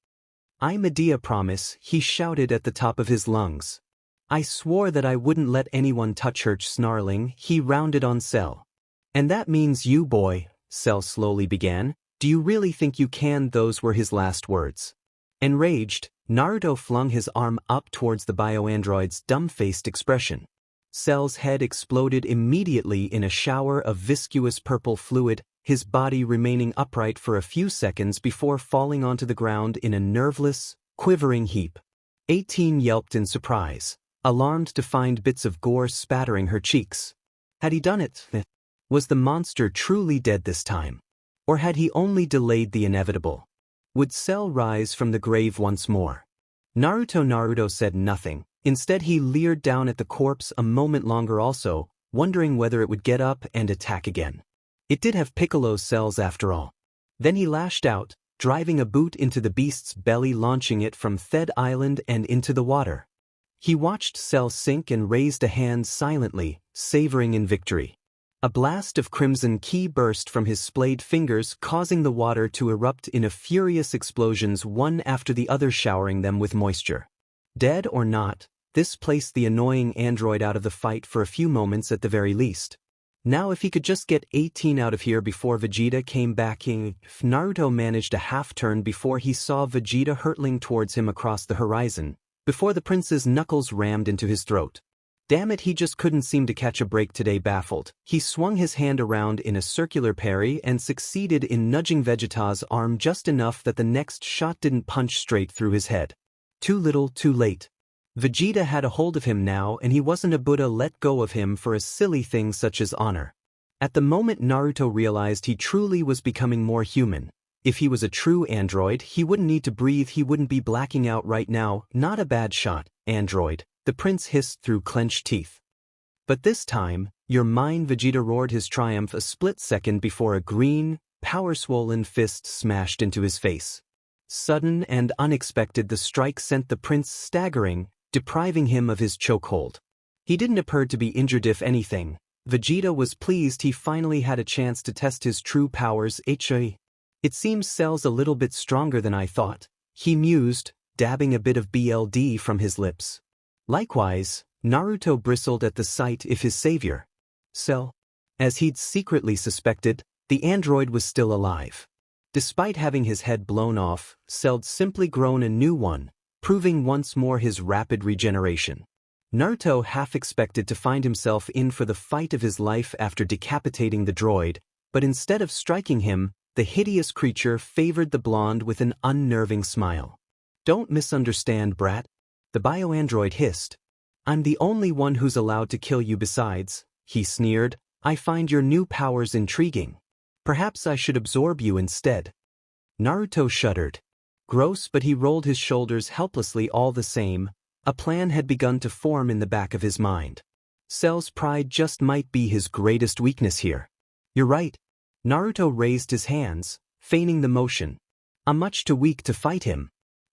I Medea promise, he shouted at the top of his lungs. I swore that I wouldn't let anyone touch her. Snarling, he rounded on Cell. And that means you, boy, Cell slowly began. Do you really think you can? Those were his last words. Enraged, Naruto flung his arm up towards the bioandroid's dumb-faced expression. Cell's head exploded immediately in a shower of viscous purple fluid, his body remaining upright for a few seconds before falling onto the ground in a nerveless, quivering heap. 18 yelped in surprise, alarmed to find bits of gore spattering her cheeks. Had he done it? Was the monster truly dead this time? Or had he only delayed the inevitable? Would Cell rise from the grave once more? Naruto said nothing. Instead he leered down at the corpse a moment longer, also, wondering whether it would get up and attack again. It did have Piccolo's cells after all. Then he lashed out, driving a boot into the beast's belly, launching it from Thed Island and into the water. He watched Cell sink and raised a hand silently, savoring in victory. A blast of crimson ki burst from his splayed fingers, causing the water to erupt in a furious explosions, one after the other, showering them with moisture. Dead or not, this placed the annoying android out of the fight for a few moments at the very least. Now if he could just get 18 out of here before Vegeta came back in. Naruto managed a half-turn before he saw Vegeta hurtling towards him across the horizon, before the prince's knuckles rammed into his throat. Damn it, he just couldn't seem to catch a break today. Baffled, he swung his hand around in a circular parry and succeeded in nudging Vegeta's arm just enough that the next shot didn't punch straight through his head. Too little, too late. Vegeta had a hold of him now and he wasn't a Buddha let go of him for a silly thing such as honor. At the moment Naruto realized he truly was becoming more human. If he was a true android, he wouldn't need to breathe, he wouldn't be blacking out right now. Not a bad shot, android, the prince hissed through clenched teeth. But this time, your mind, Vegeta roared his triumph a split second before a green, power-swollen fist smashed into his face. Sudden and unexpected, the strike sent the prince staggering, depriving him of his chokehold. He didn't appear to be injured if anything. Vegeta was pleased he finally had a chance to test his true powers. It seems Cell's a little bit stronger than I thought, he mused, dabbing a bit of BLD from his lips. Likewise, Naruto bristled at the sight of his savior. Cell. As he'd secretly suspected, the android was still alive. Despite having his head blown off, Cell'd simply grown a new one, proving once more his rapid regeneration. Naruto half expected to find himself in for the fight of his life after decapitating the droid, but instead of striking him, the hideous creature favored the blonde with an unnerving smile. Don't misunderstand, brat. The bioandroid hissed. I'm the only one who's allowed to kill you besides, he sneered. I find your new powers intriguing. Perhaps I should absorb you instead. Naruto shuddered. Gross, but he rolled his shoulders helplessly all the same. A plan had begun to form in the back of his mind. Cell's pride just might be his greatest weakness here. You're right. Naruto raised his hands, feigning the motion. I'm much too weak to fight him.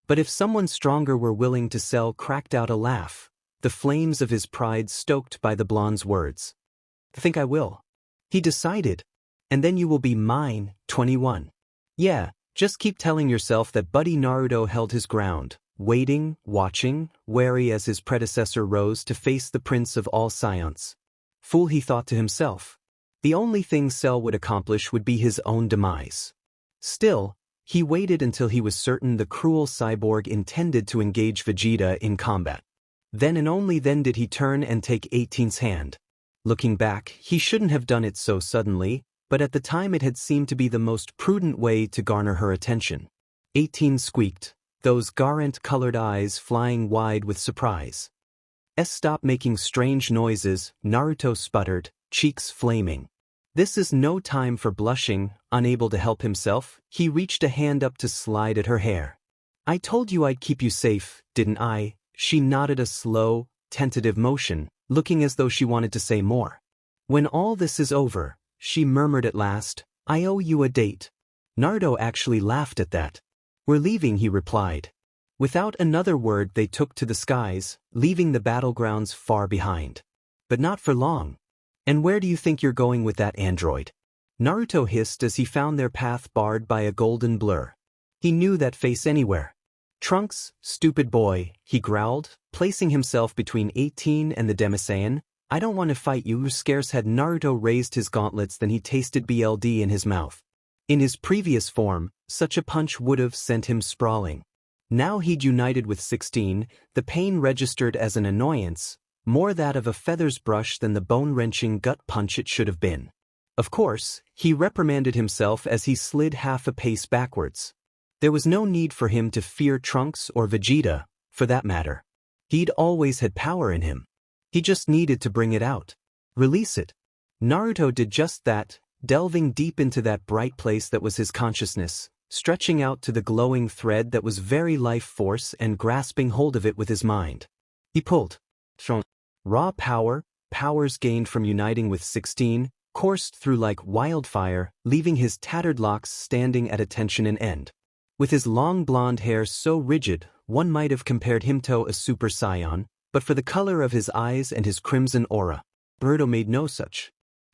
But if someone stronger were willing to, Cell cracked out a laugh, the flames of his pride stoked by the blonde's words. I think I will. He decided. And then you will be mine, 21. Yeah, just keep telling yourself that. Buddy Naruto held his ground, waiting, watching, wary as his predecessor rose to face the prince of all science. Fool, he thought to himself. The only thing Cell would accomplish would be his own demise. Still, he waited until he was certain the cruel cyborg intended to engage Vegeta in combat. Then and only then did he turn and take 18's hand. Looking back, he shouldn't have done it so suddenly, but at the time it had seemed to be the most prudent way to garner her attention. 18 squeaked, those Garant-colored eyes flying wide with surprise. Stop making strange noises, Naruto sputtered, cheeks flaming. This is no time for blushing. Unable to help himself, he reached a hand up to slide at her hair. I told you I'd keep you safe, didn't I? She nodded, a slow, tentative motion, looking as though she wanted to say more. When all this is over, she murmured at last, I owe you a date. Naruto actually laughed at that. We're leaving, he replied. Without another word they took to the skies, leaving the battlegrounds far behind. But not for long. And where do you think you're going with that android? Naruto hissed as he found their path barred by a golden blur. He knew that face anywhere. Trunks, stupid boy, he growled, placing himself between 18 and the Demisayan. I don't want to fight you. Scarce had Naruto raised his gauntlets than he tasted BLD in his mouth. In his previous form, such a punch would have sent him sprawling. Now he'd united with 16, the pain registered as an annoyance, more that of a feather's brush than the bone-wrenching gut punch it should have been. Of course, he reprimanded himself as he slid half a pace backwards. There was no need for him to fear Trunks or Vegeta, for that matter. He'd always had power in him. He just needed to bring it out. Release it. Naruto did just that, delving deep into that bright place that was his consciousness, stretching out to the glowing thread that was very life force and grasping hold of it with his mind. He pulled. Raw power, powers gained from uniting with 16, coursed through like wildfire, leaving his tattered locks standing at attention and end. With his long blonde hair so rigid, one might have compared him to a Super Saiyan, but for the color of his eyes and his crimson aura, Naruto made no such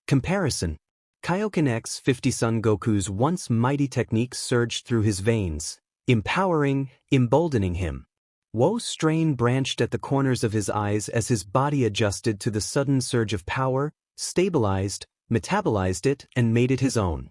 comparison. Kaioken X 50 Son Goku's once mighty techniques surged through his veins, empowering, emboldening him. Woe strain branched at the corners of his eyes as his body adjusted to the sudden surge of power, stabilized, metabolized it, and made it his own.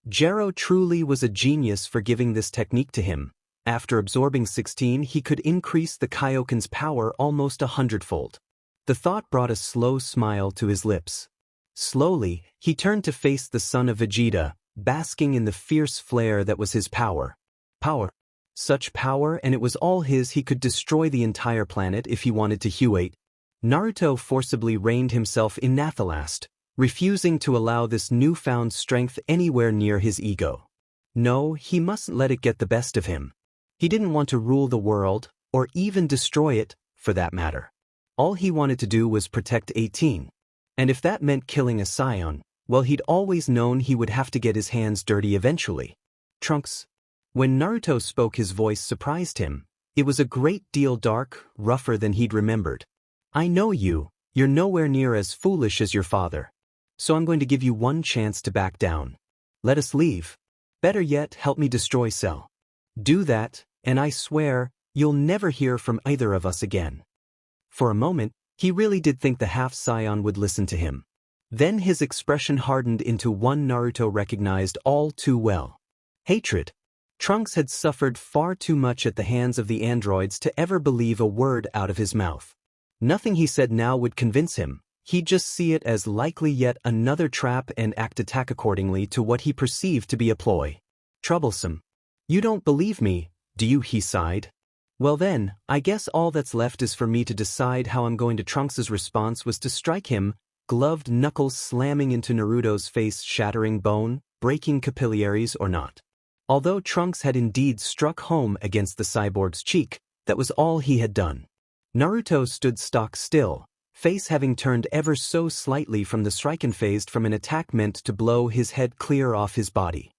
Gero truly was a genius for giving this technique to him. After absorbing 16, he could increase the Kaioken's power almost 100-fold. The thought brought a slow smile to his lips. Slowly, he turned to face the son of Vegeta, basking in the fierce flare that was his power. Such power, and it was all his. He could destroy the entire planet if he wanted to. Huate. Naruto forcibly reined himself in Nathalast, refusing to allow this newfound strength anywhere near his ego. No, he mustn't let it get the best of him. He didn't want to rule the world, or even destroy it, for that matter. All he wanted to do was protect 18. And if that meant killing a scion, well, he'd always known he would have to get his hands dirty eventually. Trunks. When Naruto spoke, his voice surprised him. It was a great deal dark, rougher than he'd remembered. I know you. You're nowhere near as foolish as your father. So I'm going to give you one chance to back down. Let us leave. Better yet, help me destroy Cell. Do that, and I swear, you'll never hear from either of us again. For a moment, he really did think the half-scion would listen to him. Then his expression hardened into one Naruto recognized all too well. Hatred. Trunks had suffered far too much at the hands of the androids to ever believe a word out of his mouth. Nothing he said now would convince him. He'd just see it as likely yet another trap and attack accordingly to what he perceived to be a ploy. Troublesome. You don't believe me, do you? He sighed. Well then, I guess all that's left is for me to decide how I'm going to. Trunks's response was to strike him, gloved knuckles slamming into Naruto's face, shattering bone, breaking capillaries or not. Although Trunks had indeed struck home against the cyborg's cheek, that was all he had done. Naruto stood stock still, face having turned ever so slightly from the strike and phased from an attack meant to blow his head clear off his body.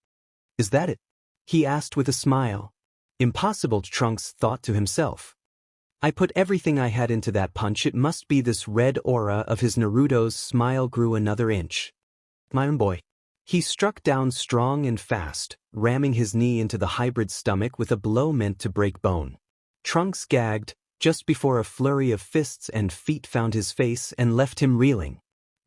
Is that it? He asked with a smile. Impossible, Trunks thought to himself. I put everything I had into that punch. It must be this red aura of his. Naruto's smile grew another inch. My own boy. He struck down strong and fast, ramming his knee into the hybrid's stomach with a blow meant to break bone. Trunks gagged, just before a flurry of fists and feet found his face and left him reeling.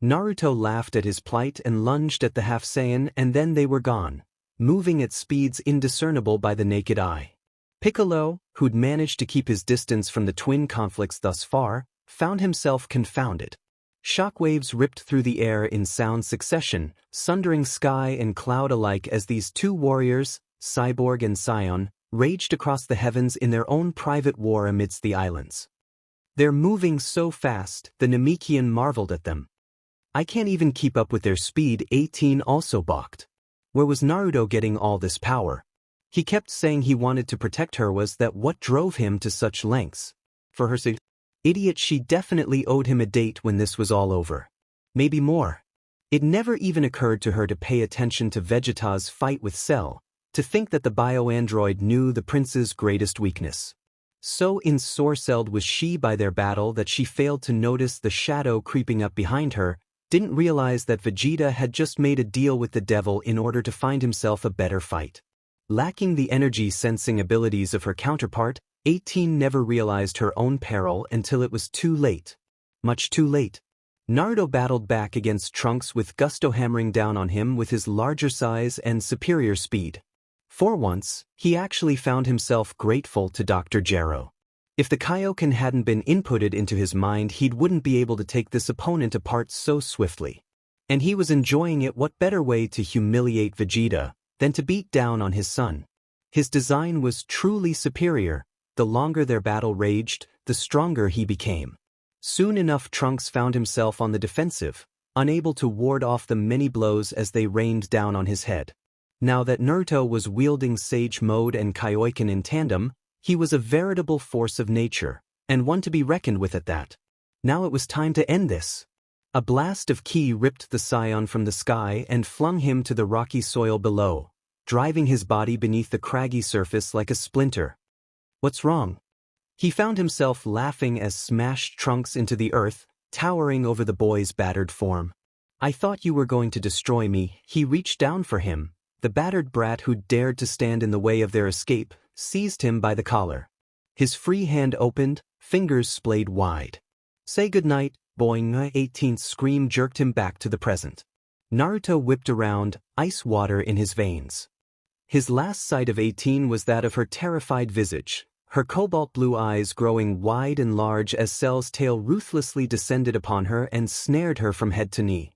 Naruto laughed at his plight and lunged at the half-Saiyan, and then they were gone, moving at speeds indiscernible by the naked eye. Piccolo, who'd managed to keep his distance from the twin conflicts thus far, found himself confounded. Shockwaves ripped through the air in sound succession, sundering sky and cloud alike as these two warriors, Cyborg and Scion, raged across the heavens in their own private war amidst the islands. They're moving so fast, the Namekian marveled at them. I can't even keep up with their speed, 18 also balked. Where was Naruto getting all this power? He kept saying he wanted to protect her. Was that what drove him to such lengths? For her sake? Idiot, she definitely owed him a date when this was all over. Maybe more. It never even occurred to her to pay attention to Vegeta's fight with Cell, to think that the bioandroid knew the prince's greatest weakness. So ensorcelled was she by their battle that she failed to notice the shadow creeping up behind her, didn't realize that Vegeta had just made a deal with the devil in order to find himself a better fight. Lacking the energy-sensing abilities of her counterpart, 18 never realized her own peril until it was too late. Much too late. Naruto battled back against Trunks with gusto, hammering down on him with his larger size and superior speed. For once, he actually found himself grateful to Dr. Gero. If the Kaioken hadn't been inputted into his mind, he wouldn't be able to take this opponent apart so swiftly. And he was enjoying it. What better way to humiliate Vegeta than to beat down on his son? His design was truly superior. The longer their battle raged, the stronger he became. Soon enough, Trunks found himself on the defensive, unable to ward off the many blows as they rained down on his head. Now that Naruto was wielding Sage Mode and Kaioken in tandem, he was a veritable force of nature, and one to be reckoned with at that. Now it was time to end this. A blast of ki ripped the Scion from the sky and flung him to the rocky soil below, driving his body beneath the craggy surface like a splinter. What's wrong? He found himself laughing as smashed Trunks into the earth, towering over the boy's battered form. I thought you were going to destroy me. He reached down for him. The battered brat who dared to stand in the way of their escape seized him by the collar. His free hand opened, fingers splayed wide. Say goodnight, boing! 18's scream jerked him back to the present. Naruto whipped around, ice water in his veins. His last sight of 18 was that of her terrified visage, her cobalt blue eyes growing wide and large as Cell's tail ruthlessly descended upon her and snared her from head to knee.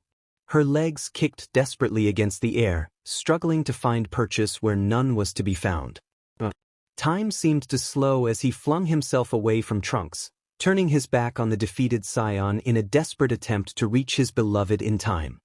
Her legs kicked desperately against the air, struggling to find purchase where none was to be found. Time seemed to slow as he flung himself away from Trunks, turning his back on the defeated Scion in a desperate attempt to reach his beloved in time.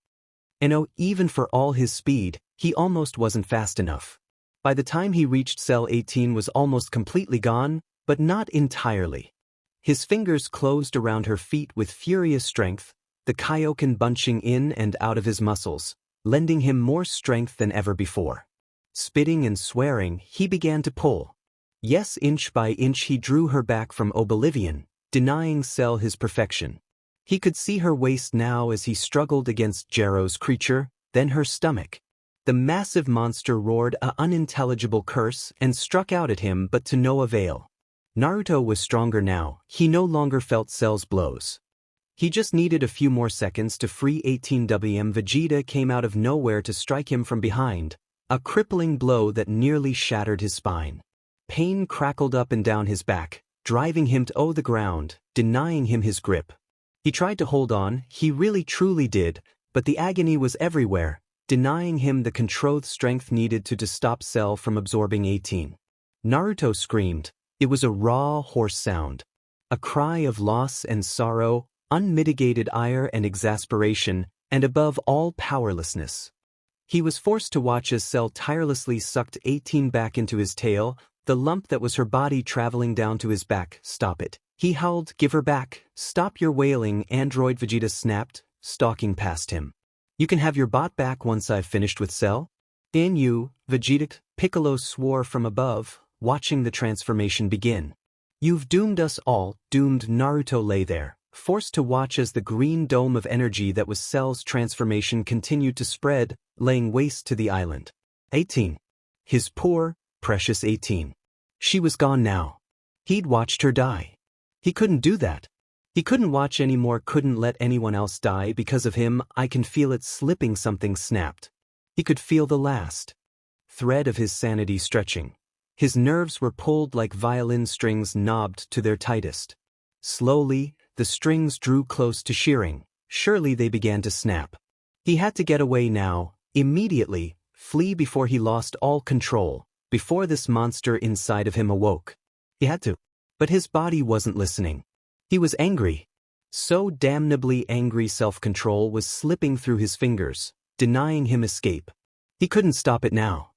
And oh, even for all his speed, he almost wasn't fast enough. By the time he reached Cell 18 was almost completely gone, but not entirely. His fingers closed around her feet with furious strength, the Kaioken bunching in and out of his muscles, lending him more strength than ever before. Spitting and swearing, he began to pull. Yes, inch by inch he drew her back from oblivion, denying Cell his perfection. He could see her waist now as he struggled against Gero's creature, then her stomach. The massive monster roared an unintelligible curse and struck out at him, but to no avail. Naruto was stronger now, he no longer felt Cell's blows. He just needed a few more seconds to free 18WM. Vegeta came out of nowhere to strike him from behind, a crippling blow that nearly shattered his spine. Pain crackled up and down his back, driving him to the ground, denying him his grip. He tried to hold on, he really truly did, but the agony was everywhere, denying him the controlled strength needed to stop Cell from absorbing 18. Naruto screamed. It was a raw, hoarse sound. A cry of loss and sorrow, unmitigated ire and exasperation, and above all powerlessness. He was forced to watch as Cell tirelessly sucked 18 back into his tail, the lump that was her body traveling down to his back. Stop it. He howled, give her back, stop your wailing. Android Vegeta snapped, stalking past him. You can have your bot back once I've finished with Cell. And you, Vegeta, Piccolo swore from above, watching the transformation begin. You've doomed us all. Doomed. Naruto lay there, forced to watch as the green dome of energy that was Cell's transformation continued to spread, laying waste to the island. 18. His poor, precious 18. She was gone now. He'd watched her die. He couldn't do that. He couldn't watch anymore, couldn't let anyone else die because of him. I can feel it slipping. Something snapped. He could feel the last thread of his sanity stretching. His nerves were pulled like violin strings knobbed to their tightest. Slowly, the strings drew close to shearing. Surely they began to snap. He had to get away now, immediately, flee before he lost all control, before this monster inside of him awoke. He had to. But his body wasn't listening. He was angry. So damnably angry. Self-control was slipping through his fingers, denying him escape. He couldn't stop it now.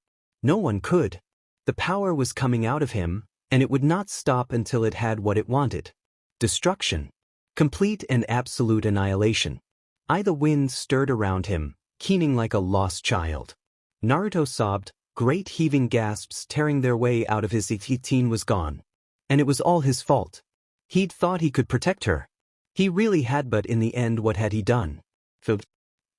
No one could. The power was coming out of him, and it would not stop until it had what it wanted. Destruction. Complete and absolute annihilation. The wind stirred around him, keening like a lost child. Naruto sobbed, great heaving gasps tearing their way out of his 18 was gone. And it was all his fault. He'd thought he could protect her. He really had, but in the end what had he done?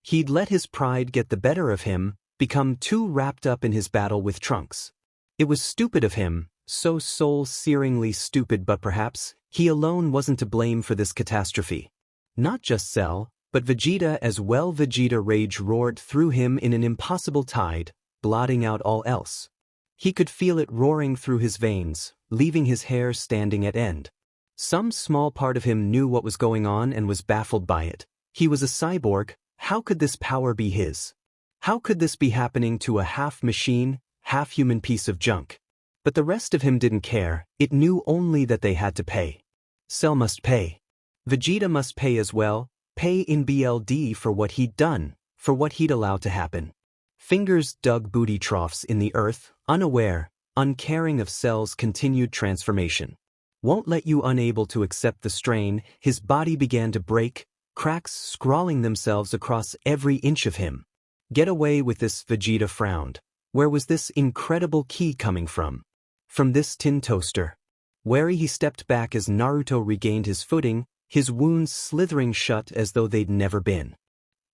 He'd let his pride get the better of him, become too wrapped up in his battle with Trunks. It was stupid of him, so soul-searingly stupid, but perhaps he alone wasn't to blame for this catastrophe. Not just Cell, but Vegeta as well. Vegeta rage roared through him in an impossible tide, blotting out all else. He could feel it roaring through his veins, leaving his hair standing at end. Some small part of him knew what was going on and was baffled by it. He was a cyborg. How could this power be his? How could this be happening to a half-machine, half-human piece of junk? But the rest of him didn't care. It knew only that they had to pay. Cell must pay. Vegeta must pay as well, pay in BLD for what he'd done, for what he'd allowed to happen. Fingers dug booty troughs in the earth, unaware, uncaring of Cell's continued transformation. Won't let you. Unable to accept the strain, his body began to break, cracks scrawling themselves across every inch of him. Get away with this. Vegeta frowned. Where was this incredible ki coming from? From this tin toaster. Wary, he stepped back as Naruto regained his footing, his wounds slithering shut as though they'd never been.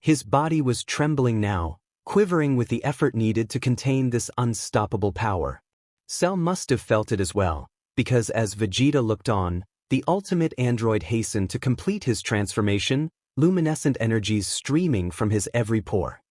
His body was trembling now, quivering with the effort needed to contain this unstoppable power. Cell must have felt it as well, because as Vegeta looked on, the ultimate android hastened to complete his transformation, luminescent energies streaming from his every pore.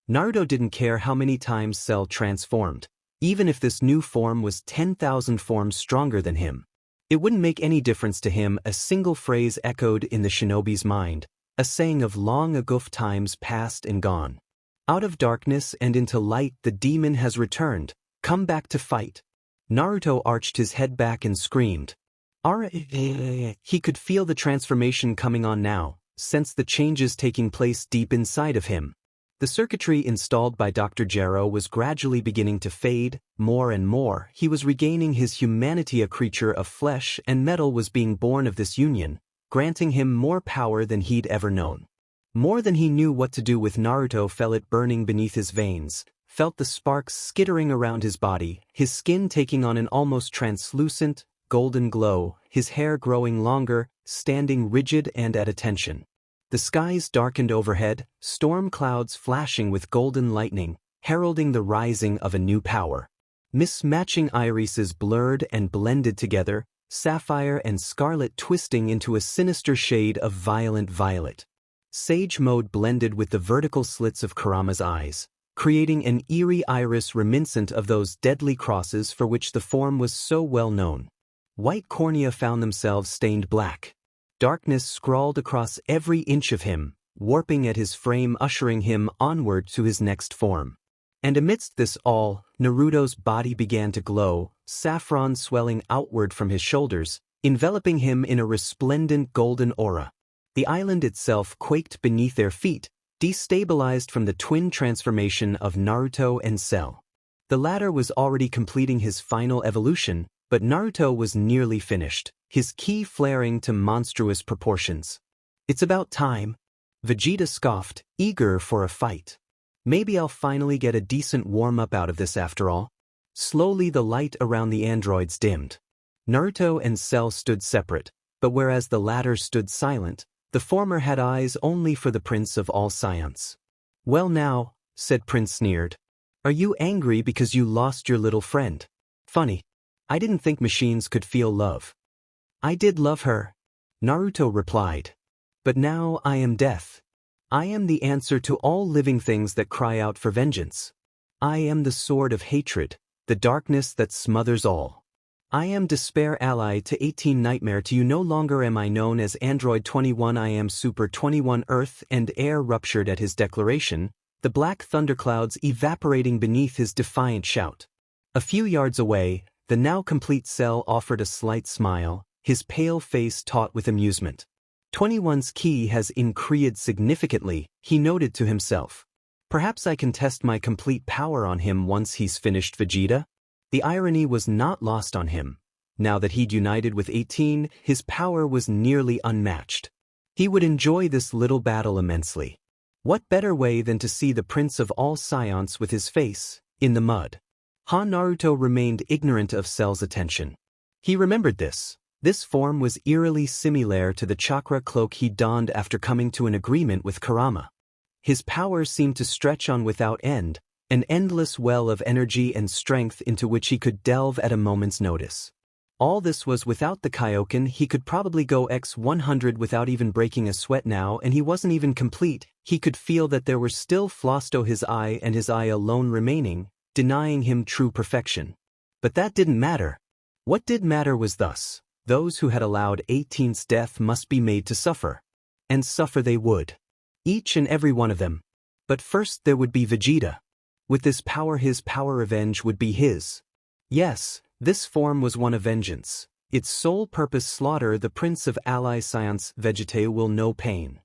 Naruto didn't care how many times Cell transformed, even if this new form was 10,000 forms stronger than him. It wouldn't make any difference to him. A single phrase echoed in the shinobi's mind, a saying of long ago, times past and gone. Out of darkness and into light the demon has returned, come back to fight. Naruto arched his head back and screamed. He could feel the transformation coming on now, sensed the changes taking place deep inside of him. The circuitry installed by Dr. Gero was gradually beginning to fade, more and more. He was regaining his humanity. A creature of flesh and metal was being born of this union, granting him more power than he'd ever known. More than he knew what to do with. Naruto felt it burning beneath his veins, felt the sparks skittering around his body, his skin taking on an almost translucent, golden glow, his hair growing longer, standing rigid and at attention. The skies darkened overhead, storm clouds flashing with golden lightning, heralding the rising of a new power. Mismatching irises blurred and blended together, sapphire and scarlet twisting into a sinister shade of violent violet. Sage mode blended with the vertical slits of Kurama's eyes, creating an eerie iris reminiscent of those deadly crosses for which the form was so well known. White cornea found themselves stained black. Darkness scrawled across every inch of him, warping at his frame, ushering him onward to his next form. And amidst this all, Naruto's body began to glow, saffron swelling outward from his shoulders, enveloping him in a resplendent golden aura. The island itself quaked beneath their feet, destabilized from the twin transformation of Naruto and Cell. The latter was already completing his final evolution, but Naruto was nearly finished, his ki flaring to monstrous proportions. "It's about time," Vegeta scoffed, eager for a fight. "Maybe I'll finally get a decent warm-up out of this after all." Slowly the light around the androids dimmed. Naruto and Cell stood separate, but whereas the latter stood silent, the former had eyes only for the Prince of all Science. "Well now," said Prince sneered. "Are you angry because you lost your little friend? Funny. I didn't think machines could feel love." "I did love her," Naruto replied. "But now I am death. I am the answer to all living things that cry out for vengeance. I am the sword of hatred, the darkness that smothers all. I am despair ally to 18 nightmare to you. No longer am I known as Android 21. I am Super 21. Earth and air ruptured at his declaration, the black thunderclouds evaporating beneath his defiant shout. A few yards away, the now complete Cell offered a slight smile, his pale face taut with amusement. 21's ki has increased significantly, he noted to himself. Perhaps I can test my complete power on him once he's finished. Vegeta? The irony was not lost on him. Now that he'd united with 18, his power was nearly unmatched. He would enjoy this little battle immensely. What better way than to see the Prince of all Science with his face in the mud? Naruto remained ignorant of Cell's attention. He remembered this. This form was eerily similar to the chakra cloak he donned after coming to an agreement with Kurama. His power seemed to stretch on without end, an endless well of energy and strength into which he could delve at a moment's notice. All this was without the Kaioken. He could probably go x100 without even breaking a sweat now, and he wasn't even complete. He could feel that there were still flaws to his eye and his eye alone remaining, denying him true perfection. But that didn't matter. What did matter was thus: those who had allowed 18's death must be made to suffer. And suffer they would. Each and every one of them. But first there would be Vegeta. With this power, his power revenge would be his. Yes, this form was one of vengeance. Its sole purpose slaughter the Prince of Ally Science. Vegeta will know pain.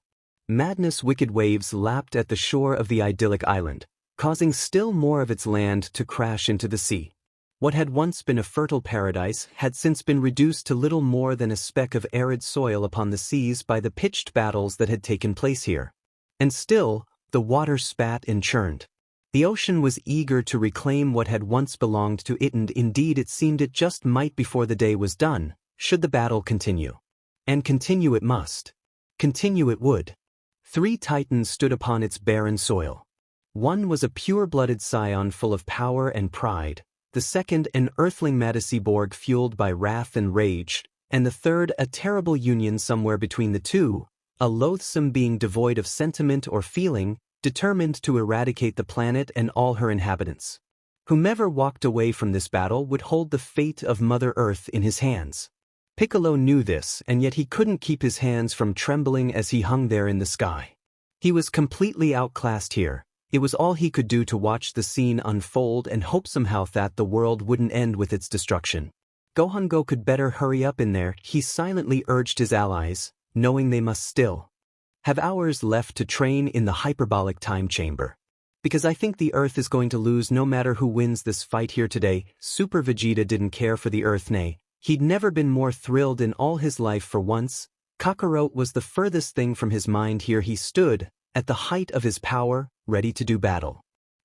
Madness. Wicked waves lapped at the shore of the idyllic island, causing still more of its land to crash into the sea. What had once been a fertile paradise had since been reduced to little more than a speck of arid soil upon the seas by the pitched battles that had taken place here. And still, the water spat and churned. The ocean was eager to reclaim what had once belonged to it, and indeed it seemed it just might before the day was done, should the battle continue. And continue it must. Continue it would. 3 titans stood upon its barren soil. One was a pure-blooded scion full of power and pride, the second an earthling Madacyborg fueled by wrath and rage, and the third a terrible union somewhere between the two, a loathsome being devoid of sentiment or feeling, determined to eradicate the planet and all her inhabitants. Whomever walked away from this battle would hold the fate of Mother Earth in his hands. Piccolo knew this, and yet he couldn't keep his hands from trembling as he hung there in the sky. He was completely outclassed here, It was all he could do to watch the scene unfold and hope somehow that the world wouldn't end with its destruction. Goku could better hurry up in there, he silently urged his allies, knowing they must still have hours left to train in the hyperbolic time chamber. Because I think the Earth is going to lose no matter who wins this fight here today. Super Vegeta didn't care for the Earth, nay, he'd never been more thrilled in all his life. For once, Kakarot was the furthest thing from his mind. Here he stood, at the height of his power, ready to do battle.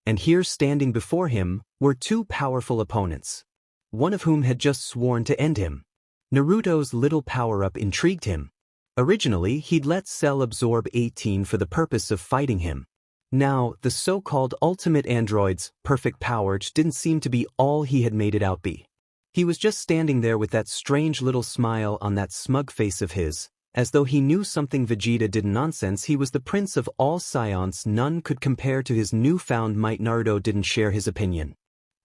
And here standing before him were two powerful opponents, one of whom had just sworn to end him. Naruto's little power-up intrigued him. Originally, he'd let Cell absorb 18 for the purpose of fighting him. Now, the so-called ultimate android's perfect power didn't seem to be all he had made it out be. He was just standing there with that strange little smile on that smug face of his, as though he knew something Vegeta didn't. Nonsense, he was the prince of all Saiyans. None could compare to his newfound might. Naruto didn't share his opinion.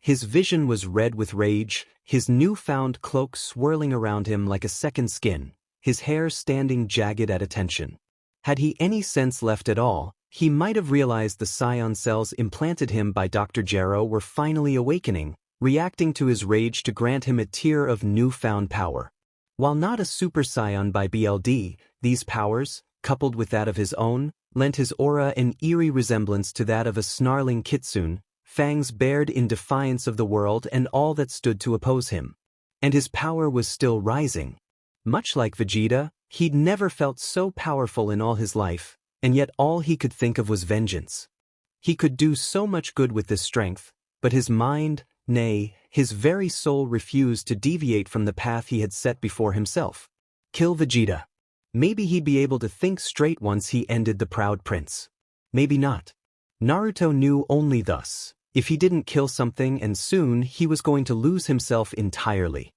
His vision was red with rage, his newfound cloak swirling around him like a second skin, his hair standing jagged at attention. Had he any sense left at all, he might have realized the Saiyan cells implanted him by Dr. Gero were finally awakening, reacting to his rage to grant him a tier of newfound power. While not a Super Saiyan by BLD, these powers, coupled with that of his own, lent his aura an eerie resemblance to that of a snarling kitsune, fangs bared in defiance of the world and all that stood to oppose him. And his power was still rising. Much like Vegeta, he'd never felt so powerful in all his life, and yet all he could think of was vengeance. He could do so much good with this strength, but his mind, nay, his very soul refused to deviate from the path he had set before himself. Kill Vegeta. Maybe he'd be able to think straight once he ended the proud prince. Maybe not. Naruto knew only thus, if he didn't kill something, and soon he was going to lose himself entirely.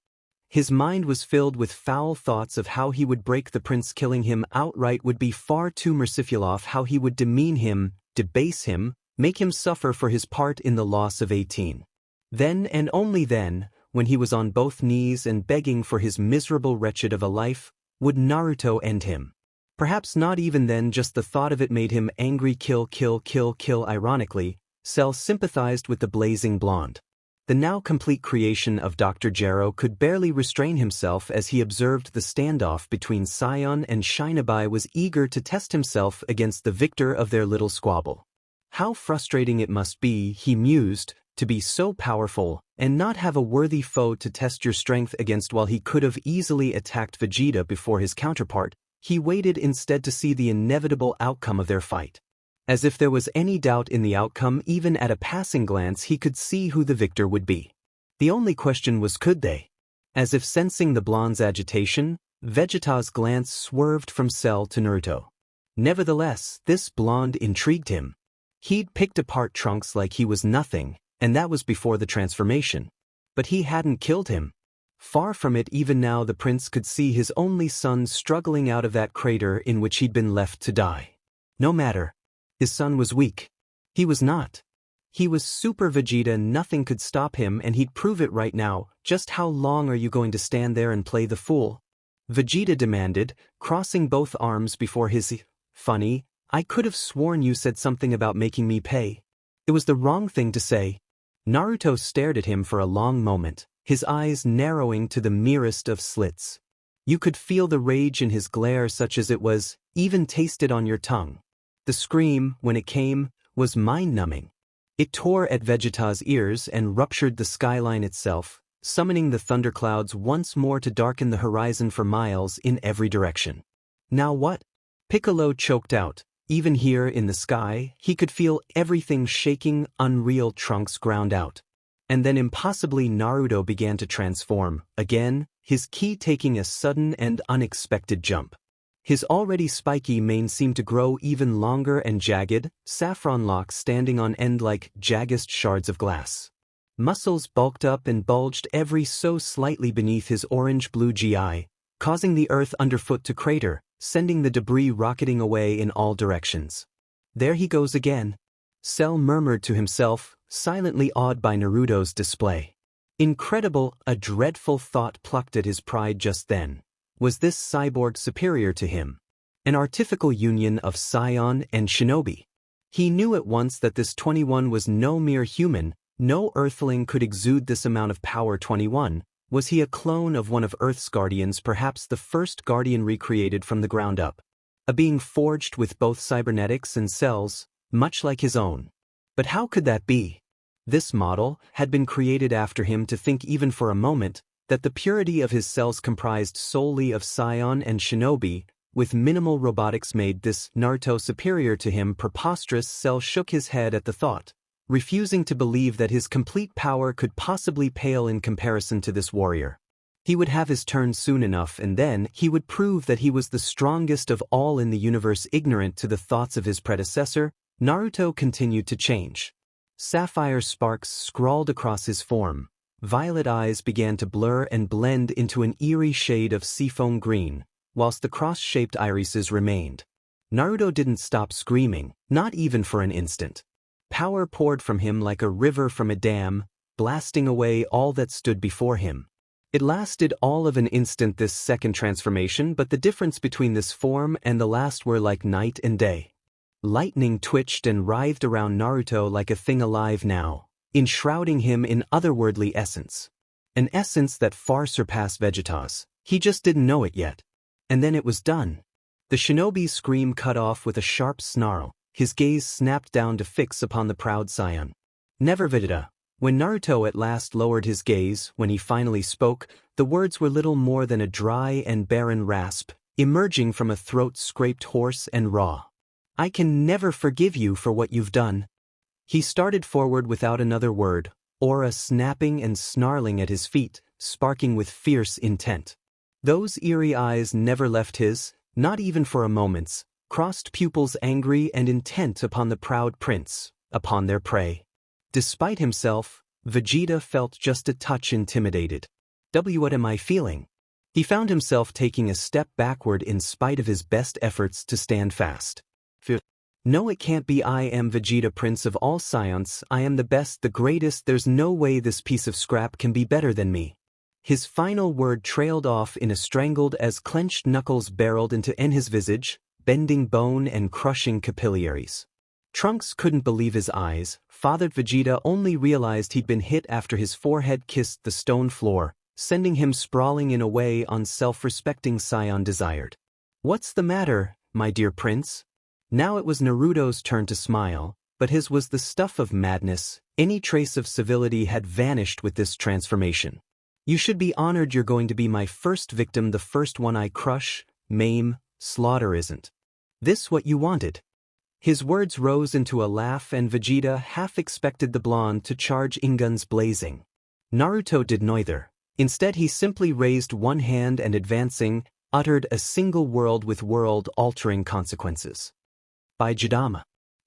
His mind was filled with foul thoughts of how he would break the prince. Killing him outright would be far too merciful. Of how he would demean him, debase him, make him suffer for his part in the loss of 18. Then and only then, when he was on both knees and begging for his miserable wretched of a life, would Naruto end him. Perhaps not even then. Just the thought of it made him angry. Kill, kill, kill, kill. Ironically, Cell sympathized with the blazing blonde. The now complete creation of Dr. Gero could barely restrain himself as he observed the standoff between Saiyan and Shinobi. Was eager to test himself against the victor of their little squabble. How frustrating it must be, he mused, to be so powerful and not have a worthy foe to test your strength against. While he could have easily attacked Vegeta before his counterpart, he waited instead to see the inevitable outcome of their fight. As if there was any doubt in the outcome. Even at a passing glance he could see who the victor would be. The only question was, could they? As if sensing the blonde's agitation, Vegeta's glance swerved from Cell to Naruto. Nevertheless, this blonde intrigued him. He'd picked apart Trunks like he was nothing, and that was before the transformation. But he hadn't killed him. Far from it. Even now the prince could see his only son struggling out of that crater in which he'd been left to die. No matter. His son was weak. He was not. He was Super Vegeta. Nothing could stop him, and he'd prove it right now. Just how long are you going to stand there and play the fool? Vegeta demanded, crossing both arms before his. Funny, I could have sworn you said something about making me pay. It was the wrong thing to say. Naruto stared at him for a long moment, his eyes narrowing to the merest of slits. You could feel the rage in his glare, such as it was, even tasted on your tongue. The scream, when it came, was mind-numbing. It tore at Vegeta's ears and ruptured the skyline itself, summoning the thunderclouds once more to darken the horizon for miles in every direction. Now what? Piccolo choked out. Even here in the sky, he could feel everything shaking. Unreal. Trunks ground out. And then impossibly Naruto began to transform, again, his ki taking a sudden and unexpected jump. His already spiky mane seemed to grow even longer and jagged, saffron locks standing on end like jagged shards of glass. Muscles bulked up and bulged every so slightly beneath his orange-blue GI, causing the earth underfoot to crater, sending the debris rocketing away in all directions. There he goes again. Cell murmured to himself, silently awed by Naruto's display. Incredible, a dreadful thought plucked at his pride just then. Was this cyborg superior to him? An artificial union of Saiyan and Shinobi? He knew at once that this 21 was no mere human, no earthling could exude this amount of power. 21, was he a clone of one of Earth's guardians, perhaps the first guardian recreated from the ground up? A being forged with both cybernetics and cells, much like his own. But how could that be? This model had been created after him to think even for a moment that the purity of his cells comprised solely of Scion and Shinobi, with minimal robotics made this Naruto superior to him. Preposterous. Cell shook his head at the thought, refusing to believe that his complete power could possibly pale in comparison to this warrior. He would have his turn soon enough, and then he would prove that he was the strongest of all in the universe. Ignorant to the thoughts of his predecessor, Naruto continued to change. Sapphire sparks scrawled across his form. Violet eyes began to blur and blend into an eerie shade of seafoam green, whilst the cross-shaped irises remained. Naruto didn't stop screaming, not even for an instant. Power poured from him like a river from a dam, blasting away all that stood before him. It lasted all of an instant, this second transformation, but the difference between this form and the last were like night and day. Lightning twitched and writhed around Naruto like a thing alive now, enshrouding him in otherworldly essence. An essence that far surpassed Vegeta's. He just didn't know it yet. And then it was done. The shinobi's scream cut off with a sharp snarl. His gaze snapped down to fix upon the proud Scion. Never Vegeta. When Naruto at last lowered his gaze, when he finally spoke, the words were little more than a dry and barren rasp, emerging from a throat scraped hoarse and raw. I can never forgive you for what you've done. He started forward without another word, aura snapping and snarling at his feet, sparking with fierce intent. Those eerie eyes never left his, not even for a moment's, crossed pupils angry and intent upon the proud prince, upon their prey. Despite himself, Vegeta felt just a touch intimidated. What am I feeling? He found himself taking a step backward in spite of his best efforts to stand fast. No, it can't be. I am Vegeta, Prince of all Science. I am the best, the greatest. There's no way this piece of scrap can be better than me. His final word trailed off in a strangled as clenched knuckles barreled into his visage, bending bone and crushing capillaries. Trunks couldn't believe his eyes. Fathered Vegeta only realized he'd been hit after his forehead kissed the stone floor, sending him sprawling in a way self-respecting Scion desired. What's the matter, my dear prince? Now it was Naruto's turn to smile, but his was the stuff of madness. Any trace of civility had vanished with this transformation. You should be honored. You're going to be my first victim, the first one I crush, maim, slaughter. Isn't this what you wanted? His words rose into a laugh, and Vegeta half expected the blonde to charge guns blazing. Naruto did neither. Instead, he simply raised one hand and, advancing, uttered a single word with world-altering consequences. BGMI.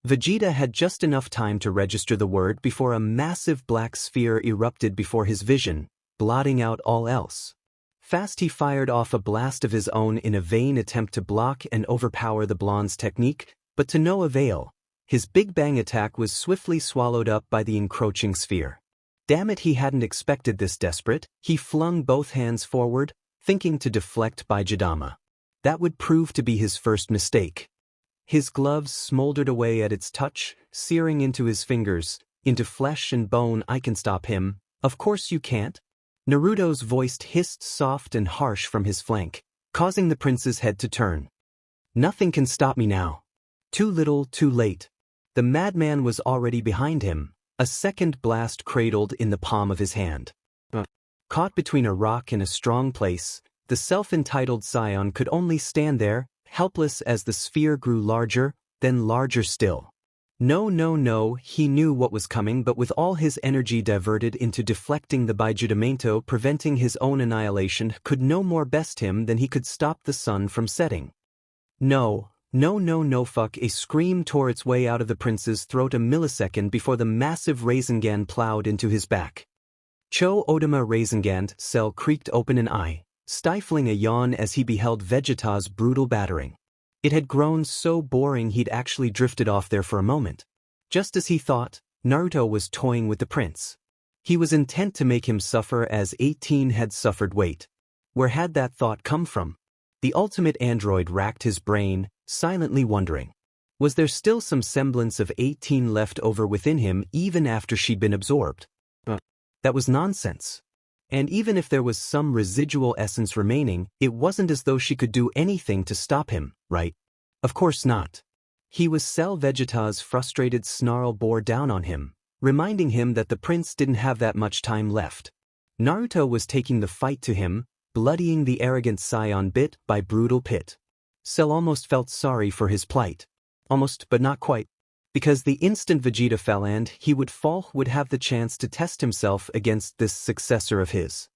Vegeta had just enough time to register the word before a massive black sphere erupted before his vision, blotting out all else. Fast he fired off a blast of his own in a vain attempt to block and overpower the blonde's technique, but to no avail. His Big Bang attack was swiftly swallowed up by the encroaching sphere. Damn it, he hadn't expected this. Desperate, he flung both hands forward, thinking to deflect BGMI. That would prove to be his first mistake. His gloves smoldered away at its touch, searing into his fingers, into flesh and bone. I can stop him. Of course you can't. Naruto's voice hissed soft and harsh from his flank, causing the prince's head to turn. Nothing can stop me now. Too little, too late. The madman was already behind him, a second blast cradled in the palm of his hand. Caught between a rock and a strong place, the self-entitled Scion could only stand there, helpless as the sphere grew larger, then larger still. No, he knew what was coming, but with all his energy diverted into deflecting the BGMI, preventing his own annihilation, could no more best him than he could stop the sun from setting. No, fuck! A scream tore its way out of the prince's throat a millisecond before the massive Rasengan plowed into his back. Cho Odama Rasengan cell creaked open an eye, stifling a yawn as he beheld Vegeta's brutal battering. It had grown so boring he'd actually drifted off there for a moment. Just as he thought, Naruto was toying with the prince. He was intent to make him suffer as 18 had suffered. Wait, where had that thought come from? The ultimate android racked his brain, silently wondering. Was there still some semblance of 18 left over within him even after she'd been absorbed? That was nonsense. And even if there was some residual essence remaining, it wasn't as though she could do anything to stop him, right? Of course not. He was Cell Vegeta's frustrated snarl bore down on him, reminding him that the prince didn't have that much time left. Naruto was taking the fight to him, bloodying the arrogant scion bit by brutal pit. Cell almost felt sorry for his plight. Almost, but not quite. Because the instant Vegeta fell and he would fall would have the chance to test himself against this successor of his.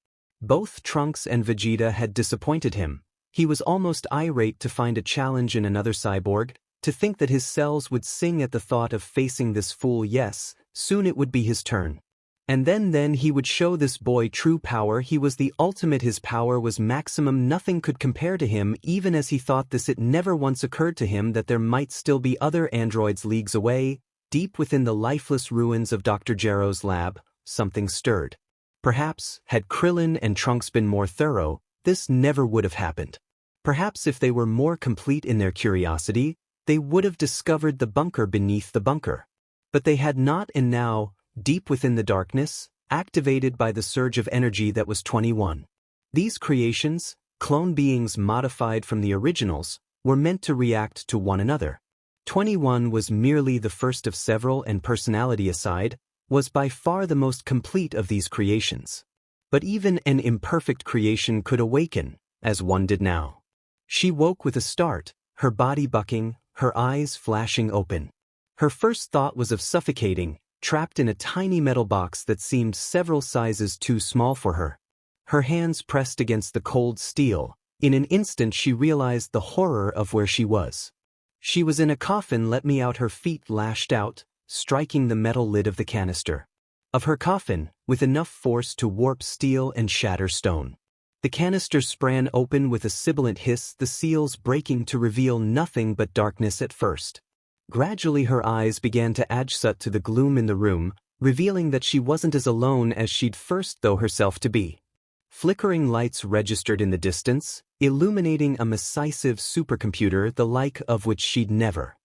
Both Trunks and Vegeta had disappointed him. He was almost irate to find a challenge in another cyborg, to think that his cells would sing at the thought of facing this fool. Yes, soon it would be his turn. And then he would show this boy true power. He was the ultimate. His power was maximum. Nothing could compare to him. Even as he thought this, it never once occurred to him that there might still be other androids leagues away. Deep within the lifeless ruins of Dr. Gero's lab, something stirred. Perhaps, had Krillin and Trunks been more thorough, this never would have happened. Perhaps if they were more complete in their curiosity, they would have discovered the bunker beneath the bunker. But they had not, and now, deep within the darkness, activated by the surge of energy that was 21. These creations, clone beings modified from the originals, were meant to react to one another. 21 was merely the first of several, and personality aside, was by far the most complete of these creations. But even an imperfect creation could awaken, as one did now. She woke with a start, her body bucking, her eyes flashing open. Her first thought was of suffocating, trapped in a tiny metal box that seemed several sizes too small for her. Her hands pressed against the cold steel. In an instant she realized the horror of where she was. She was in a coffin. Let me out. Her feet lashed out, striking the metal lid of the canister. Of her coffin, with enough force to warp steel and shatter stone. The canister sprang open with a sibilant hiss, the seals breaking to reveal nothing but darkness at first. Gradually her eyes began to adjust to the gloom in the room, revealing that she wasn't as alone as she'd first thought herself to be. Flickering lights registered in the distance, illuminating a massive supercomputer the like of which she'd never.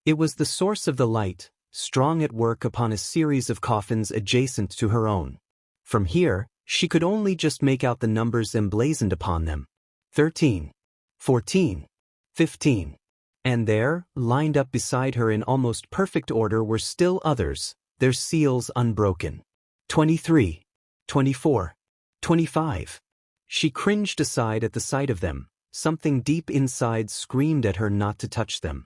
It was the source of the light, strong at work upon a series of coffins adjacent to her own. From here, she could only just make out the numbers emblazoned upon them. 13. 14. 15. And there, lined up beside her in almost perfect order, were still others, their seals unbroken. 23. 24. 25. She cringed aside at the sight of them. Something deep inside screamed at her not to touch them.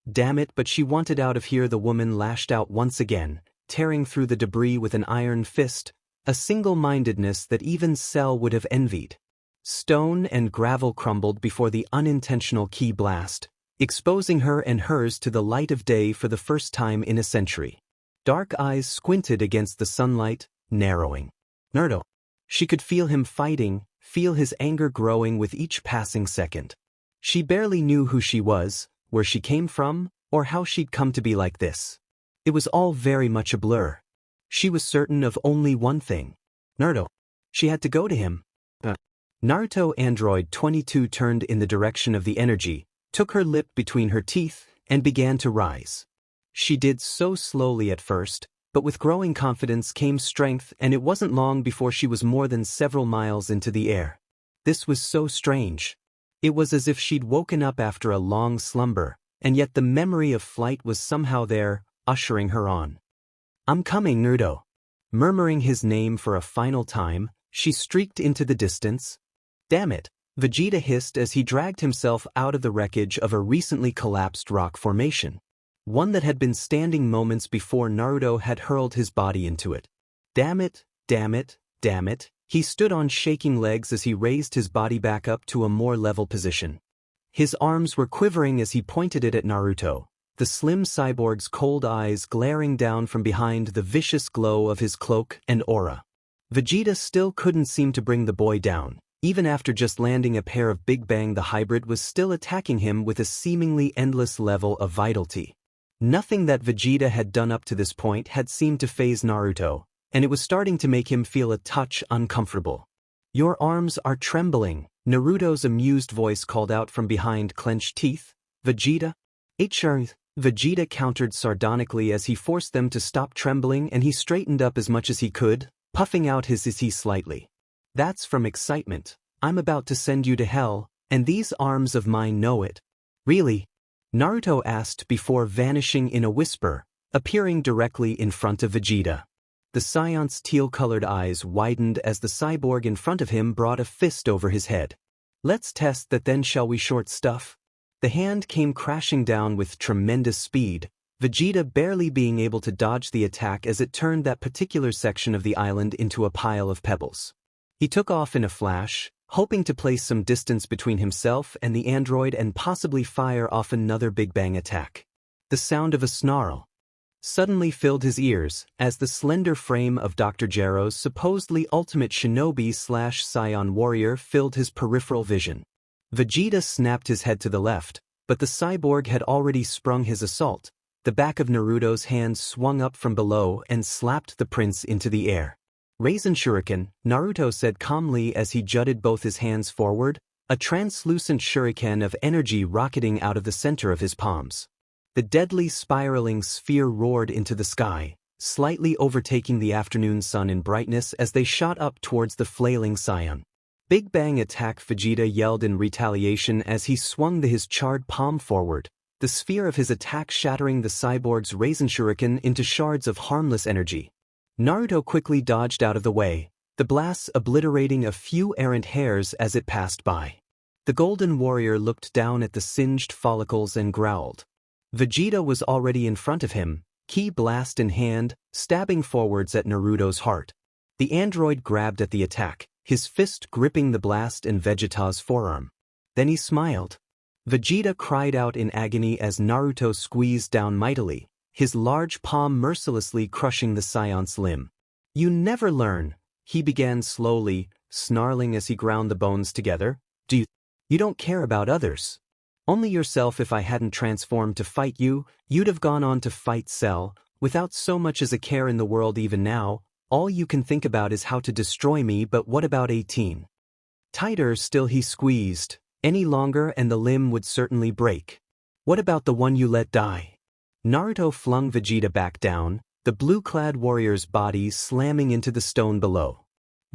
Damn it, but she wanted out of here. The woman lashed out once again, tearing through the debris with an iron fist, a single-mindedness that even Cell would have envied. Stone and gravel crumbled before the unintentional ki blast, exposing her and hers to the light of day for the first time in a century. Dark eyes squinted against the sunlight, narrowing. Naruto. She could feel him fighting, feel his anger growing with each passing second. She barely knew who she was, where she came from, or how she'd come to be like this. It was all very much a blur. She was certain of only one thing. Naruto. She had to go to him. Naruto Android 22 turned in the direction of the energy, took her lip between her teeth, and began to rise. She did so slowly at first, but with growing confidence came strength, and it wasn't long before she was more than several miles into the air. This was so strange. It was as if she'd woken up after a long slumber, and yet the memory of flight was somehow there, ushering her on. I'm coming, Naruto. Murmuring his name for a final time, she streaked into the distance. Damn it, Vegeta hissed as he dragged himself out of the wreckage of a recently collapsed rock formation. One that had been standing moments before Naruto had hurled his body into it. Damn it, damn it, damn it. He stood on shaking legs as he raised his body back up to a more level position. His arms were quivering as he pointed it at Naruto, the slim cyborg's cold eyes glaring down from behind the vicious glow of his cloak and aura. Vegeta still couldn't seem to bring the boy down. Even after just landing a pair of Big Bang, the hybrid was still attacking him with a seemingly endless level of vitality. Nothing that Vegeta had done up to this point had seemed to faze Naruto, and it was starting to make him feel a touch uncomfortable. Your arms are trembling, Naruto's amused voice called out from behind clenched teeth. Vegeta? Vegeta countered sardonically as he forced them to stop trembling, and he straightened up as much as he could, puffing out his issy slightly. That's from excitement. I'm about to send you to hell, and these arms of mine know it. Really? Naruto asked before vanishing in a whisper, appearing directly in front of Vegeta. The Scion's teal-colored eyes widened as the cyborg in front of him brought a fist over his head. Let's test that then, shall we, short stuff? The hand came crashing down with tremendous speed, Vegeta barely being able to dodge the attack as it turned that particular section of the island into a pile of pebbles. He took off in a flash, hoping to place some distance between himself and the android and possibly fire off another Big Bang attack. The sound of a snarl suddenly filled his ears as the slender frame of Dr. Gero's supposedly ultimate shinobi/Scion warrior filled his peripheral vision. Vegeta snapped his head to the left, but the cyborg had already sprung his assault. The back of Naruto's hand swung up from below and slapped the prince into the air. Raisin Shuriken, Naruto said calmly as he jutted both his hands forward, a translucent shuriken of energy rocketing out of the center of his palms. The deadly spiraling sphere roared into the sky, slightly overtaking the afternoon sun in brightness as they shot up towards the flailing Scion. Big Bang attack, Vegeta yelled in retaliation as he swung his charred palm forward, the sphere of his attack shattering the cyborg's Raisin Shuriken into shards of harmless energy. Naruto quickly dodged out of the way, the blasts obliterating a few errant hairs as it passed by. The Golden Warrior looked down at the singed follicles and growled. Vegeta was already in front of him, ki blast in hand, stabbing forwards at Naruto's heart. The android grabbed at the attack, his fist gripping the blast in Vegeta's forearm. Then he smiled. Vegeta cried out in agony as Naruto squeezed down mightily, his large palm mercilessly crushing the Scion's limb. You never learn, he began slowly, snarling as he ground the bones together. You don't care about others. Only yourself. If I hadn't transformed to fight you, you'd have gone on to fight Cell, without so much as a care in the world. Even now, all you can think about is how to destroy me. But what about 18? Tighter still he squeezed. Any longer and the limb would certainly break. What about the one you let die? Naruto flung Vegeta back down, the blue-clad warrior's body slamming into the stone below.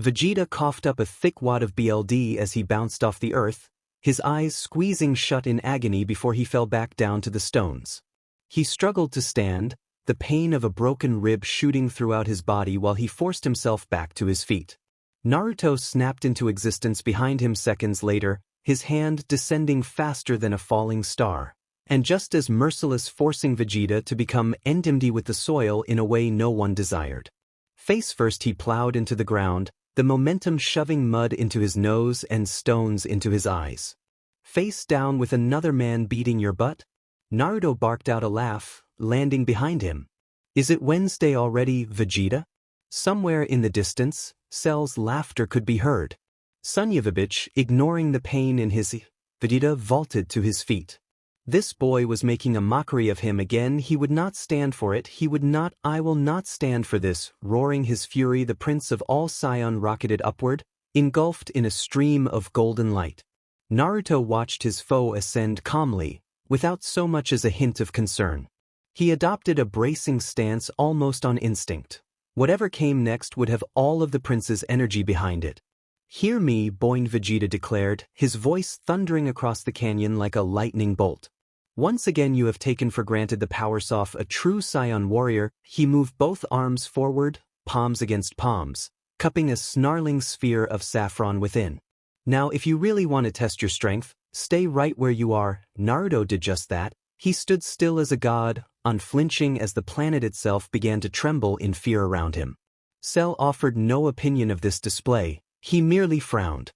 Vegeta coughed up a thick wad of BLD as he bounced off the earth, his eyes squeezing shut in agony before he fell back down to the stones. He struggled to stand, the pain of a broken rib shooting throughout his body while he forced himself back to his feet. Naruto snapped into existence behind him seconds later, his hand descending faster than a falling star, and just as merciless, forcing Vegeta to become enmity with the soil in a way no one desired. Face first he plowed into the ground, the momentum shoving mud into his nose and stones into his eyes. Face down with another man beating your butt? Naruto barked out a laugh, landing behind him. Is it Wednesday already, Vegeta? Somewhere in the distance, Cell's laughter could be heard. Sunyavabich, ignoring the pain in his Vegeta vaulted to his feet. This boy was making a mockery of him again. He would not stand for it. He would not. I will not stand for this. Roaring his fury, the Prince of All Scion rocketed upward, engulfed in a stream of golden light. Naruto watched his foe ascend calmly, without so much as a hint of concern. He adopted a bracing stance almost on instinct. Whatever came next would have all of the prince's energy behind it. Hear me, Boing, Vegeta declared, his voice thundering across the canyon like a lightning bolt. Once again you have taken for granted the powers of a true Scion warrior. He moved both arms forward, palms against palms, cupping a snarling sphere of saffron within. Now if you really want to test your strength, stay right where you are. Naruto did just that. He stood still as a god, unflinching as the planet itself began to tremble in fear around him. Cell offered no opinion of this display. He merely frowned.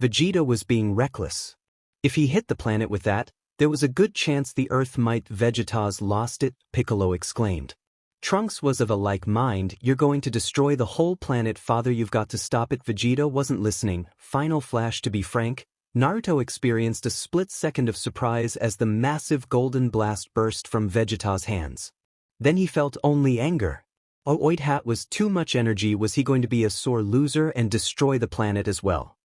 Vegeta was being reckless. If he hit the planet with that, there was a good chance the Earth might. Vegeta's lost it, Piccolo exclaimed. Trunks was of a like mind. You're going to destroy the whole planet, father. You've got to stop it. Vegeta wasn't listening. Final flash. To be frank, Naruto experienced a split second of surprise as the massive golden blast burst from Vegeta's hands. Then he felt only anger. Oh, that was too much energy. Was he going to be a sore loser and destroy the planet as well?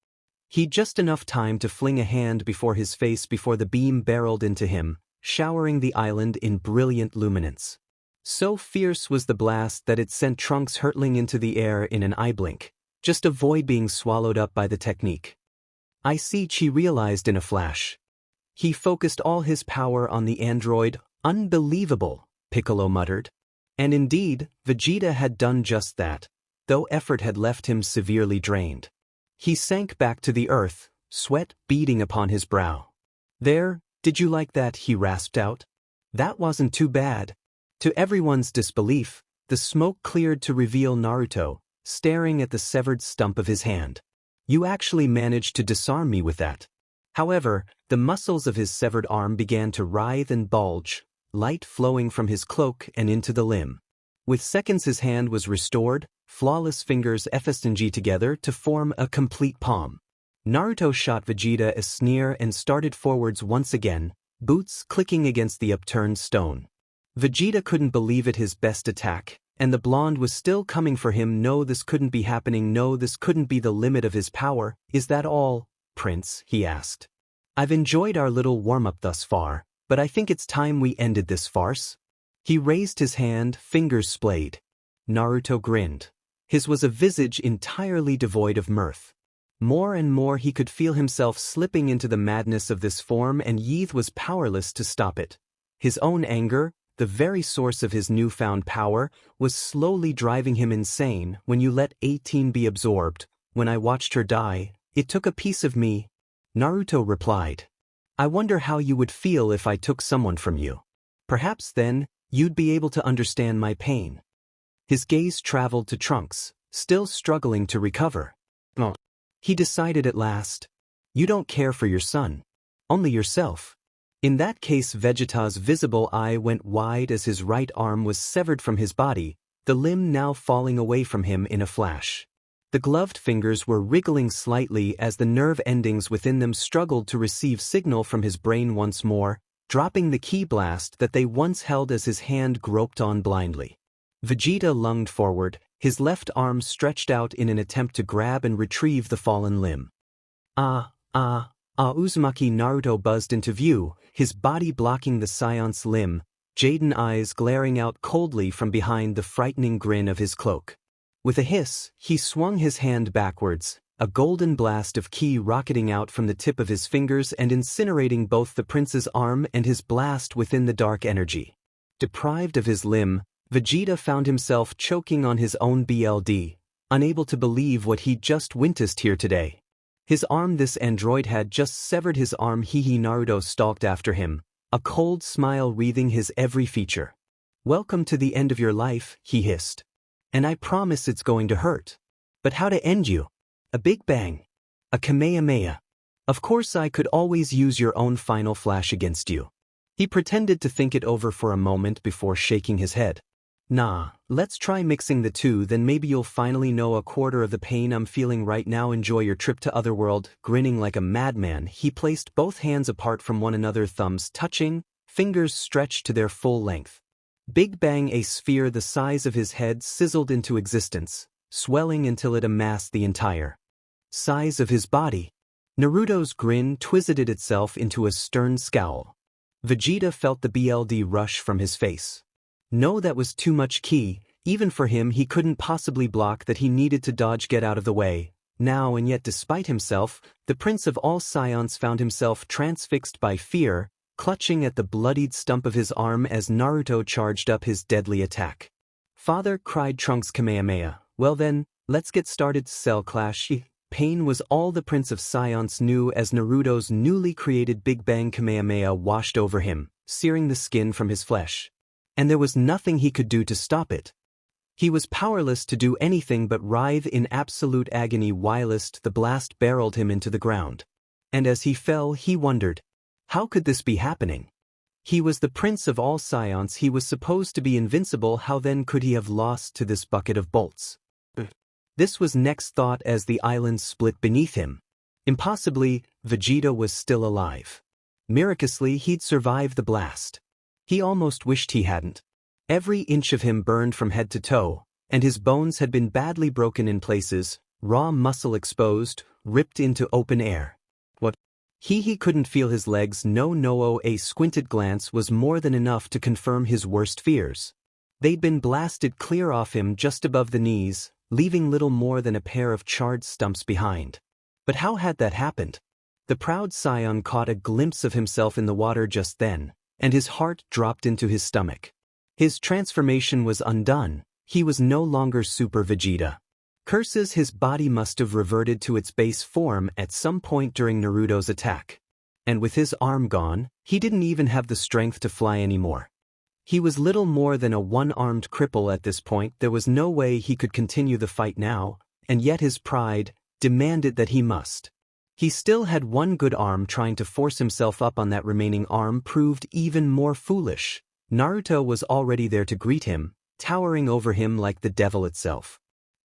He'd just enough time to fling a hand before his face before the beam barreled into him, showering the island in brilliant luminance. So fierce was the blast that it sent Trunks hurtling into the air in an eye blink. Just avoid being swallowed up by the technique. I see, Chi realized in a flash. He focused all his power on the android. Unbelievable, Piccolo muttered. And indeed, Vegeta had done just that, though effort had left him severely drained. He sank back to the earth, sweat beading upon his brow. There, did you like that? He rasped out. That wasn't too bad. To everyone's disbelief, the smoke cleared to reveal Naruto, staring at the severed stump of his hand. You actually managed to disarm me with that. However, the muscles of his severed arm began to writhe and bulge, light flowing from his cloak and into the limb. With seconds his hand was restored, flawless fingers FSNG together to form a complete palm. Naruto shot Vegeta a sneer and started forwards once again, boots clicking against the upturned stone. Vegeta couldn't believe it, his best attack, and the blonde was still coming for him. No, this couldn't be happening. No, this couldn't be the limit of his power. Is that all, Prince? He asked. I've enjoyed our little warm-up thus far, but I think it's time we ended this farce. He raised his hand, fingers splayed. Naruto grinned. His was a visage entirely devoid of mirth. More and more he could feel himself slipping into the madness of this form, and Yeath was powerless to stop it. His own anger, the very source of his newfound power, was slowly driving him insane. When you let 18 be absorbed, when I watched her die, it took a piece of me, Naruto replied. I wonder how you would feel if I took someone from you. Perhaps then, you'd be able to understand my pain. His gaze traveled to Trunks, still struggling to recover. Oh. He decided at last. You don't care for your son. Only yourself. In that case, Vegeta's visible eye went wide as his right arm was severed from his body, the limb now falling away from him in a flash. The gloved fingers were wriggling slightly as the nerve endings within them struggled to receive signal from his brain once more, dropping the ki blast that they once held as his hand groped on blindly. Vegeta lunged forward, his left arm stretched out in an attempt to grab and retrieve the fallen limb. Uzumaki. Naruto buzzed into view, his body blocking the Scion's limb, Jaden eyes glaring out coldly from behind the frightening grin of his cloak. With a hiss, he swung his hand backwards, a golden blast of ki rocketing out from the tip of his fingers and incinerating both the prince's arm and his blast within the dark energy. Deprived of his limb, Vegeta found himself choking on his own BLD, unable to believe what he'd just witnessed here today. His arm, this android had just severed his arm. Naruto stalked after him, a cold smile wreathing his every feature. Welcome to the end of your life, he hissed. And I promise it's going to hurt. But how to end you? A big bang. A Kamehameha. Of course I could always use your own final flash against you. He pretended to think it over for a moment before shaking his head. Nah, let's try mixing the two, then maybe you'll finally know a quarter of the pain I'm feeling right now. Enjoy your trip to Otherworld. Grinning like a madman, he placed both hands apart from one another, thumbs touching, fingers stretched to their full length. Big bang, a sphere the size of his head sizzled into existence, swelling until it amassed the entire size of his body. Naruto's grin twisted itself into a stern scowl. Vegeta felt the BLD rush from his face. No, that was too much ki, even for him. He couldn't possibly block that. He needed to dodge, get out of the way. Now, and yet despite himself, the Prince of all Scions found himself transfixed by fear, clutching at the bloodied stump of his arm as Naruto charged up his deadly attack. Father, cried Trunks. Kamehameha. Well then, let's get started. Cell clash. Pain was all the Prince of Scions knew as Naruto's newly created Big Bang Kamehameha washed over him, searing the skin from his flesh. And there was nothing he could do to stop it. He was powerless to do anything but writhe in absolute agony whilst the blast barreled him into the ground. And as he fell, he wondered, how could this be happening? He was the Prince of all Scions. He was supposed to be invincible. How then could he have lost to this bucket of bolts? This was next thought as the island split beneath him. Impossibly, Vegeta was still alive. Miraculously, he'd survived the blast. He almost wished he hadn't. Every inch of him burned from head to toe, and his bones had been badly broken in places, raw muscle exposed, ripped into open air. What? He couldn't feel his legs. No, a squinted glance was more than enough to confirm his worst fears. They'd been blasted clear off him just above the knees, leaving little more than a pair of charred stumps behind. But how had that happened? The proud scion caught a glimpse of himself in the water just then, and his heart dropped into his stomach. His transformation was undone. He was no longer Super Vegeta. Curses, his body must have reverted to its base form at some point during Naruto's attack. And with his arm gone, he didn't even have the strength to fly anymore. He was little more than a one-armed cripple at this point. There was no way he could continue the fight now, and yet his pride demanded that he must. He still had one good arm. Trying to force himself up on that remaining arm proved even more foolish. Naruto was already there to greet him, towering over him like the devil itself.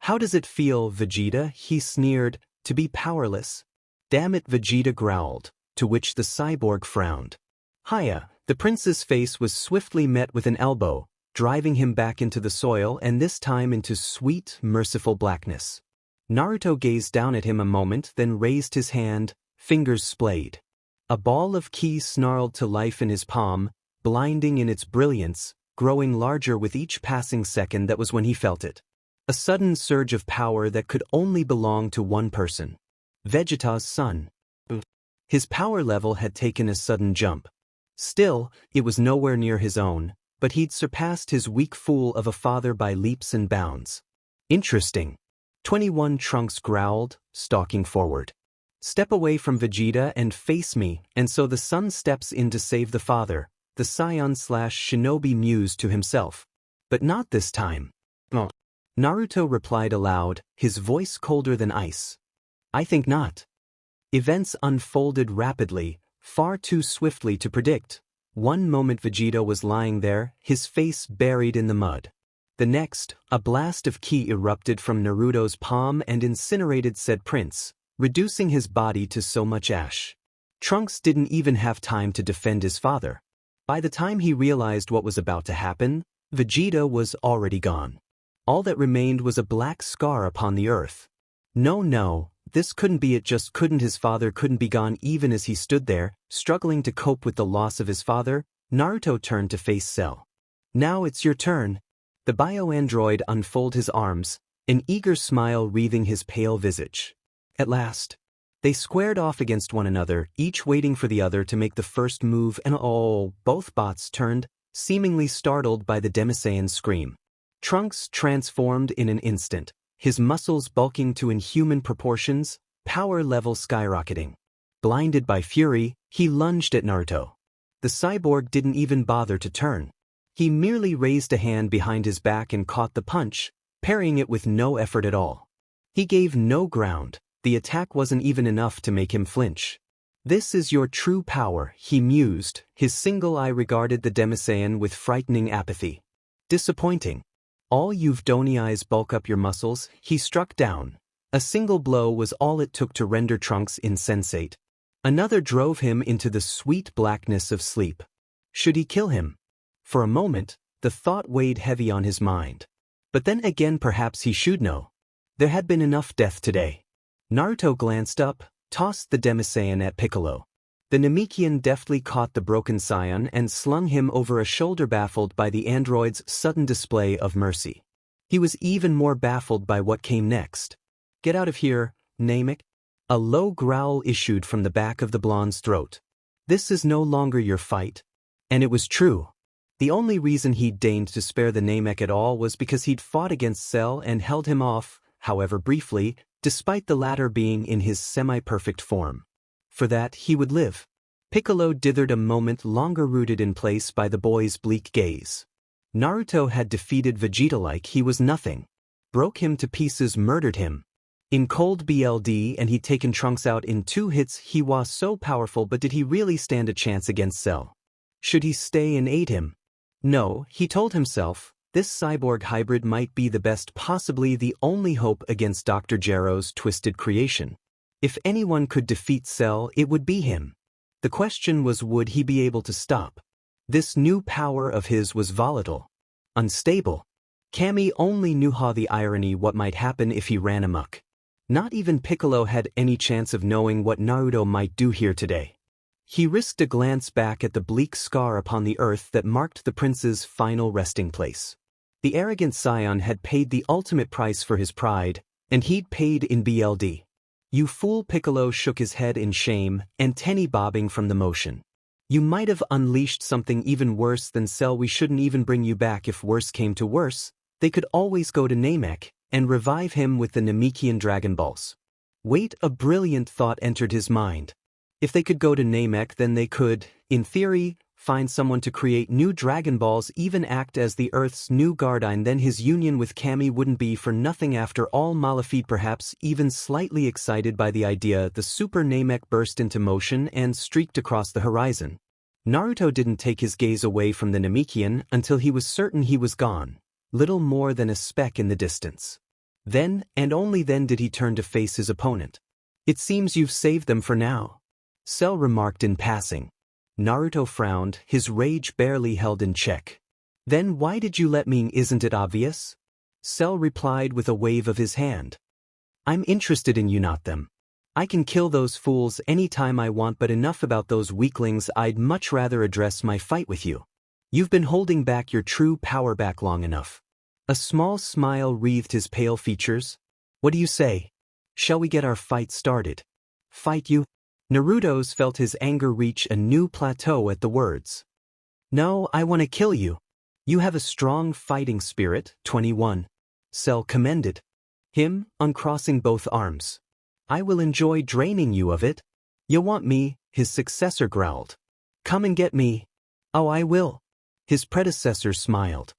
"How does it feel, Vegeta?" he sneered, "to be powerless?" "Damn it," Vegeta growled, to which the cyborg frowned. "Hiya." The prince's face was swiftly met with an elbow, driving him back into the soil, and this time into sweet, merciful blackness. Naruto gazed down at him a moment, then raised his hand, fingers splayed. A ball of ki snarled to life in his palm, blinding in its brilliance, growing larger with each passing second. That was when he felt it. A sudden surge of power that could only belong to one person. Vegeta's son. His power level had taken a sudden jump. Still, it was nowhere near his own, but he'd surpassed his weak fool of a father by leaps and bounds. Interesting. 21 Trunks growled, stalking forward. "Step away from Vegeta and face me." And so the son steps in to save the father, the scion/shinobi mused to himself. But not this time. "No." Naruto replied aloud, his voice colder than ice. "I think not." Events unfolded rapidly, far too swiftly to predict. One moment Vegeta was lying there, his face buried in the mud. The next, a blast of ki erupted from Naruto's palm and incinerated said prince, reducing his body to so much ash. Trunks didn't even have time to defend his father. By the time he realized what was about to happen, Vegeta was already gone. All that remained was a black scar upon the earth. No, this couldn't be it. Just couldn't. His father couldn't be gone. Even as he stood there, struggling to cope with the loss of his father, Naruto turned to face Cell. "Now it's your turn." The bio-android unfolded his arms, an eager smile wreathing his pale visage. At last, they squared off against one another, each waiting for the other to make the first move, and both bots turned, seemingly startled by the Demisaiyan's scream. Trunks transformed in an instant, his muscles bulking to inhuman proportions, power level skyrocketing. Blinded by fury, he lunged at Naruto. The cyborg didn't even bother to turn. He merely raised a hand behind his back and caught the punch, parrying it with no effort at all. He gave no ground. The attack wasn't even enough to make him flinch. "This is your true power," he mused, his single eye regarded the Demisaiyan with frightening apathy. "Disappointing. All you've done is bulk up your muscles." He struck down. A single blow was all it took to render Trunks insensate. Another drove him into the sweet blackness of sleep. Should he kill him? For a moment, the thought weighed heavy on his mind. But then again, perhaps he should know. There had been enough death today. Naruto glanced up, tossed the Demisaiyan at Piccolo. The Namekian deftly caught the broken scion and slung him over a shoulder, baffled by the android's sudden display of mercy. He was even more baffled by what came next. "Get out of here, Namek." A low growl issued from the back of the blonde's throat. "This is no longer your fight." And it was true. The only reason he'd deigned to spare the Namek at all was because he'd fought against Cell and held him off, however briefly, despite the latter being in his semi-perfect form. For that, he would live. Piccolo dithered a moment longer, rooted in place by the boy's bleak gaze. Naruto had defeated Vegeta like he was nothing. Broke him to pieces, murdered him. In cold blood, and he'd taken Trunks out in 2 hits. He was so powerful, but did he really stand a chance against Cell? Should he stay and aid him? No, he told himself, this cyborg hybrid might be the best, possibly the only hope against Dr. Gero's twisted creation. If anyone could defeat Cell, it would be him. The question was, would he be able to stop? This new power of his was volatile, unstable. Kami only knew how the irony what might happen if he ran amok. Not even Piccolo had any chance of knowing what Naruto might do here today. He risked a glance back at the bleak scar upon the earth that marked the prince's final resting place. The arrogant scion had paid the ultimate price for his pride, and he'd paid in blood. "You fool!" Piccolo shook his head in shame, antennae bobbing from the motion. "You might have unleashed something even worse than Cell. We shouldn't even bring you back. If worse came to worse, they could always go to Namek and revive him with the Namekian Dragon Balls." Wait, a brilliant thought entered his mind. If they could go to Namek, then they could, in theory, find someone to create new Dragon Balls, even act as the Earth's new guardian. Then his union with Kami wouldn't be for nothing after all. Malafide, perhaps even slightly excited by the idea, the Super Namek burst into motion and streaked across the horizon. Naruto didn't take his gaze away from the Namekian until he was certain he was gone, little more than a speck in the distance. Then, and only then, did he turn to face his opponent. "It seems you've saved them for now," Cell remarked in passing. Naruto frowned, his rage barely held in check. "Then why did you let me? Isn't it obvious?" Cell replied with a wave of his hand. "I'm interested in you, not them. I can kill those fools anytime I want, but enough about those weaklings. I'd much rather address my fight with you. You've been holding back your true power back long enough." A small smile wreathed his pale features. "What do you say? Shall we get our fight started?" "Fight you?" Naruto's felt his anger reach a new plateau at the words. "No, I want to kill you. You have a strong fighting spirit." 21. Cell commended him, uncrossing both arms. "I will enjoy draining you of it." "You want me?" his successor growled. "Come and get me." "Oh, I will." His predecessor smiled.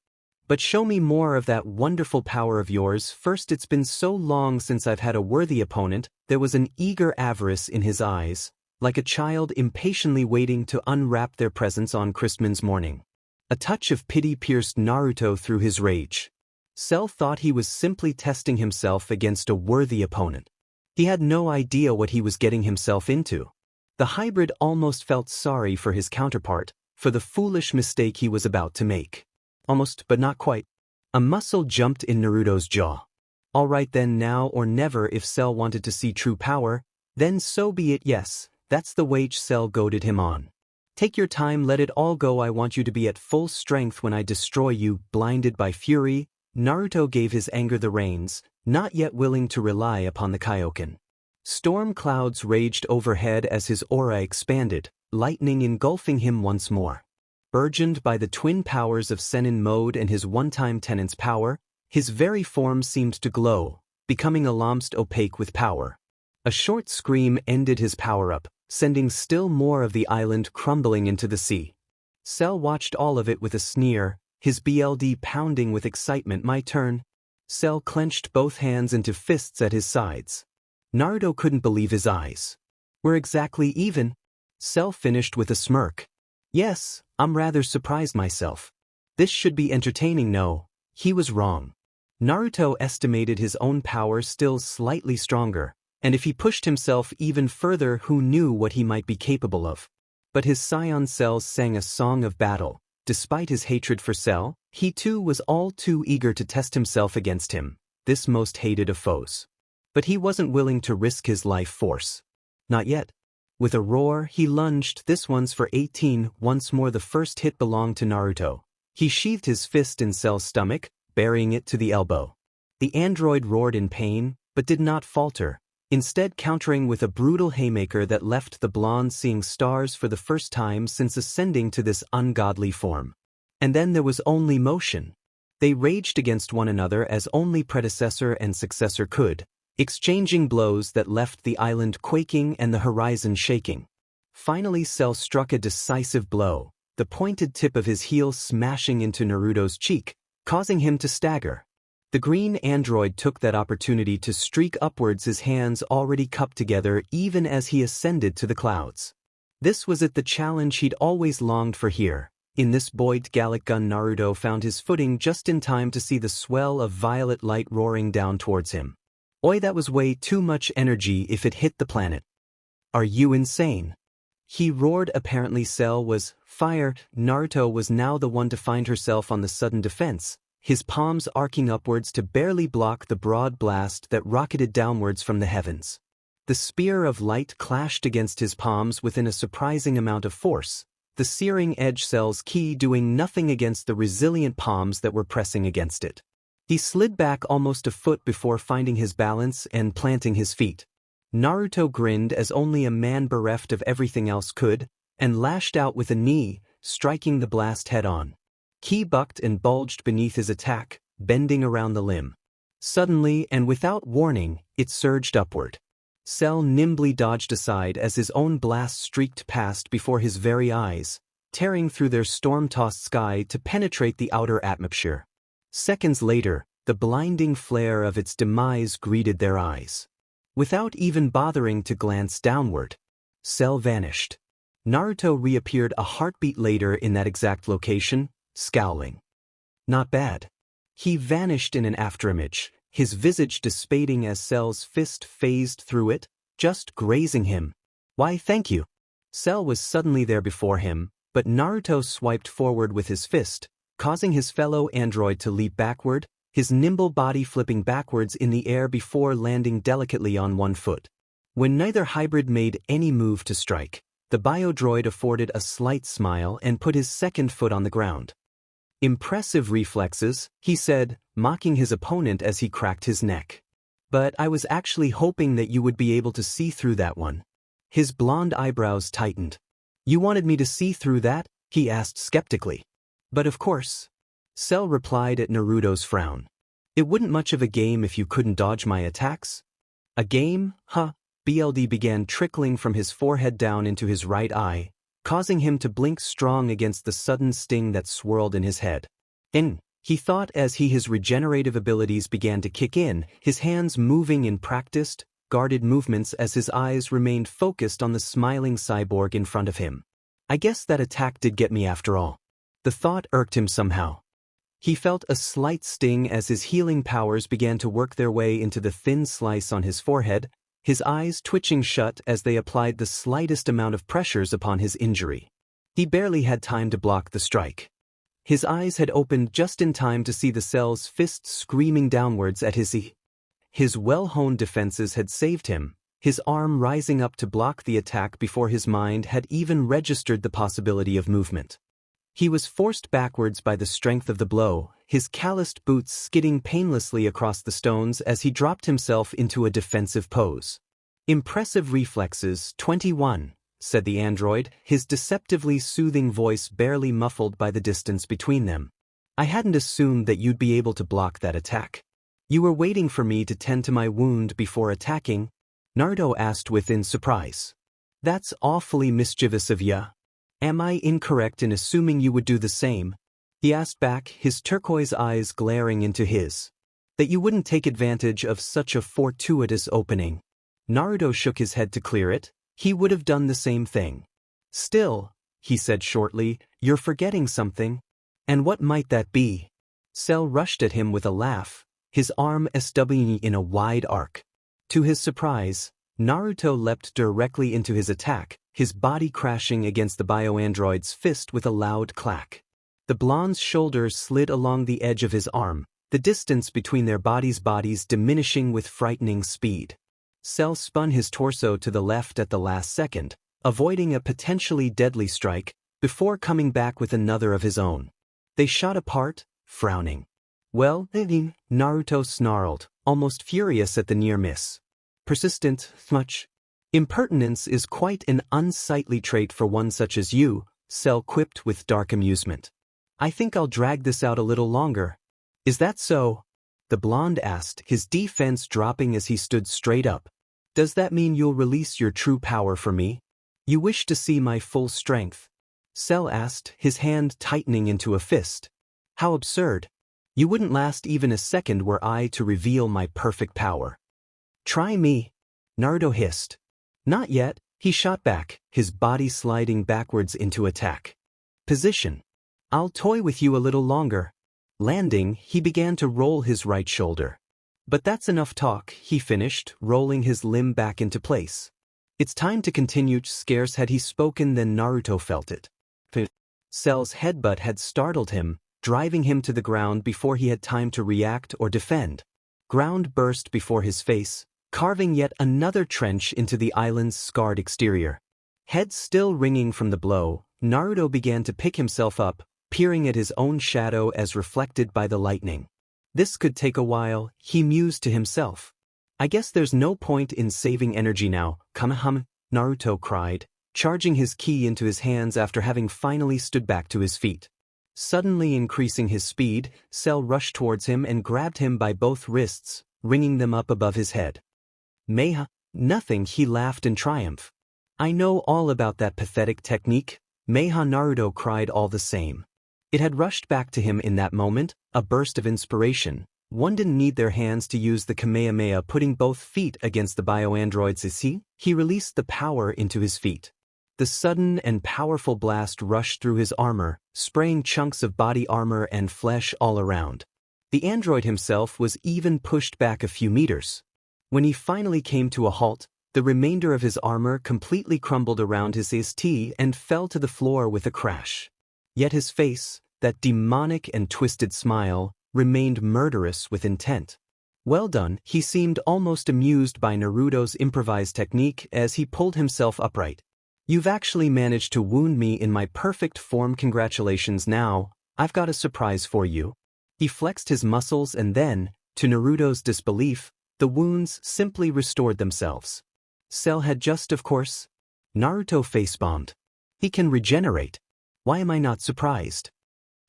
"But show me more of that wonderful power of yours first. It's been so long since I've had a worthy opponent." There was an eager avarice in his eyes, like a child impatiently waiting to unwrap their presents on Christmas morning. A touch of pity pierced Naruto through his rage. Cell thought he was simply testing himself against a worthy opponent. He had no idea what he was getting himself into. The hybrid almost felt sorry for his counterpart, for the foolish mistake he was about to make. Almost, but not quite. A muscle jumped in Naruto's jaw. All right then, now or never. If Cell wanted to see true power, then so be it. Yes, that's the wage. Cell goaded him on. "Take your time, let it all go. I want you to be at full strength when I destroy you." Blinded by fury, Naruto gave his anger the reins, not yet willing to rely upon the Kaioken. Storm clouds raged overhead as his aura expanded, lightning engulfing him once more. Burgeoned by the twin powers of Sennin mode and his one-time tenant's power, his very form seemed to glow, becoming almost opaque with power. A short scream ended his power-up, sending still more of the island crumbling into the sea. Cell watched all of it with a sneer, his blood pounding with excitement. "My turn." Cell clenched both hands into fists at his sides. Naruto couldn't believe his eyes. "We're exactly even." Cell finished with a smirk. "Yes, I'm rather surprised myself. This should be entertaining." No, he was wrong. Naruto estimated his own power still slightly stronger, and if he pushed himself even further, who knew what he might be capable of. But his scion cells sang a song of battle. Despite his hatred for Cell, he too was all too eager to test himself against him, this most hated of foes. But he wasn't willing to risk his life force. Not yet. With a roar, he lunged. "This one's for 18. Once more the first hit belonged to Naruto. He sheathed his fist in Cell's stomach, burying it to the elbow. The android roared in pain, but did not falter, instead countering with a brutal haymaker that left the blonde seeing stars for the first time since ascending to this ungodly form. And then there was only motion. They raged against one another as only predecessor and successor could, exchanging blows that left the island quaking and the horizon shaking. Finally Cell struck a decisive blow, the pointed tip of his heel smashing into Naruto's cheek, causing him to stagger. The green android took that opportunity to streak upwards, his hands already cupped together even as he ascended to the clouds. This was it, the challenge he'd always longed for here. In this buoyed Gallic gun, Naruto found his footing just in time to see the swell of violet light roaring down towards him. Oi, that was way too much energy if it hit the planet. "Are you insane?" he roared. Apparently Cell was fired. Naruto was now the one to find herself on the sudden defense, his palms arcing upwards to barely block the broad blast that rocketed downwards from the heavens. The spear of light clashed against his palms within a surprising amount of force, the searing edge Cell's ki doing nothing against the resilient palms that were pressing against it. He slid back almost a foot before finding his balance and planting his feet. Naruto grinned as only a man bereft of everything else could, and lashed out with a knee, striking the blast head-on. Ki bucked and bulged beneath his attack, bending around the limb. Suddenly and without warning, it surged upward. Cell nimbly dodged aside as his own blast streaked past before his very eyes, tearing through their storm-tossed sky to penetrate the outer atmosphere. Seconds later, the blinding flare of its demise greeted their eyes. Without even bothering to glance downward, Cell vanished. Naruto reappeared a heartbeat later in that exact location, scowling. Not bad. He vanished in an afterimage, his visage dissipating as Cell's fist phased through it, just grazing him. Why, thank you. Cell was suddenly there before him, but Naruto swiped forward with his fist, causing his fellow android to leap backward, his nimble body flipping backwards in the air before landing delicately on one foot. When neither hybrid made any move to strike, the biodroid afforded a slight smile and put his second foot on the ground. Impressive reflexes, he said, mocking his opponent as he cracked his neck. But I was actually hoping that you would be able to see through that one. His blonde eyebrows tightened. You wanted me to see through that? He asked skeptically. But of course. Cell replied at Naruto's frown. It wouldn't much of a game if you couldn't dodge my attacks. A game, huh? BLD began trickling from his forehead down into his right eye, causing him to blink strong against the sudden sting that swirled in his head. He thought as his regenerative abilities began to kick in, his hands moving in practiced, guarded movements as his eyes remained focused on the smiling cyborg in front of him. I guess that attack did get me after all. The thought irked him somehow. He felt a slight sting as his healing powers began to work their way into the thin slice on his forehead, his eyes twitching shut as they applied the slightest amount of pressures upon his injury. He barely had time to block the strike. His eyes had opened just in time to see the Cell's fist screaming downwards at his His well-honed defenses had saved him, his arm rising up to block the attack before his mind had even registered the possibility of movement. He was forced backwards by the strength of the blow, his calloused boots skidding painlessly across the stones as he dropped himself into a defensive pose. Impressive reflexes, 21, said the android, his deceptively soothing voice barely muffled by the distance between them. I hadn't assumed that you'd be able to block that attack. You were waiting for me to tend to my wound before attacking? Naruto asked within surprise. That's awfully mischievous of ya. Am I incorrect in assuming you would do the same? He asked back, his turquoise eyes glaring into his. That you wouldn't take advantage of such a fortuitous opening. Naruto shook his head to clear it. He would have done the same thing. Still, he said shortly, you're forgetting something. And what might that be? Cell rushed at him with a laugh, his arm swing in a wide arc. To his surprise, Naruto leapt directly into his attack, his body crashing against the bioandroid's fist with a loud clack. The blonde's shoulders slid along the edge of his arm, the distance between their bodies diminishing with frightening speed. Cell spun his torso to the left at the last second, avoiding a potentially deadly strike, before coming back with another of his own. They shot apart, frowning. Well, Naruto snarled, almost furious at the near miss. Persistent, much. Impertinence is quite an unsightly trait for one such as you, Cell quipped with dark amusement. I think I'll drag this out a little longer. Is that so? The blonde asked, his defense dropping as he stood straight up. Does that mean you'll release your true power for me? You wish to see my full strength? Cell asked, his hand tightening into a fist. How absurd. You wouldn't last even a second were I to reveal my perfect power. Try me, Naruto hissed. Not yet, he shot back, his body sliding backwards into attack. Position. I'll toy with you a little longer. Landing, he began to roll his right shoulder. But that's enough talk, he finished, rolling his limb back into place. It's time to continue. Scarce had he spoken than Naruto felt it. Cell's headbutt had startled him, driving him to the ground before he had time to react or defend. Ground burst before his face, carving yet another trench into the island's scarred exterior. Head still ringing from the blow, Naruto began to pick himself up, peering at his own shadow as reflected by the lightning. This could take a while, he mused to himself. I guess there's no point in saving energy now, Kamehameha, Naruto cried, charging his ki into his hands after having finally stood back to his feet. Suddenly increasing his speed, Cell rushed towards him and grabbed him by both wrists, ringing them up above his head. Meha, nothing, he laughed in triumph. I know all about that pathetic technique, Meha, Naruto cried all the same. It had rushed back to him in that moment, a burst of inspiration. One didn't need their hands to use the Kamehameha, putting both feet against the bioandroid's he released the power into his feet. The sudden and powerful blast rushed through his armor, spraying chunks of body armor and flesh all around. The android himself was even pushed back a few meters. When he finally came to a halt, the remainder of his armor completely crumbled around his ST and fell to the floor with a crash. Yet his face, that demonic and twisted smile, remained murderous with intent. Well done, he seemed almost amused by Naruto's improvised technique as he pulled himself upright. You've actually managed to wound me in my perfect form. Congratulations. Now, I've got a surprise for you. He flexed his muscles and then, to Naruto's disbelief, the wounds simply restored themselves. Cell had just, of course. Naruto facepalmed. He can regenerate. Why am I not surprised?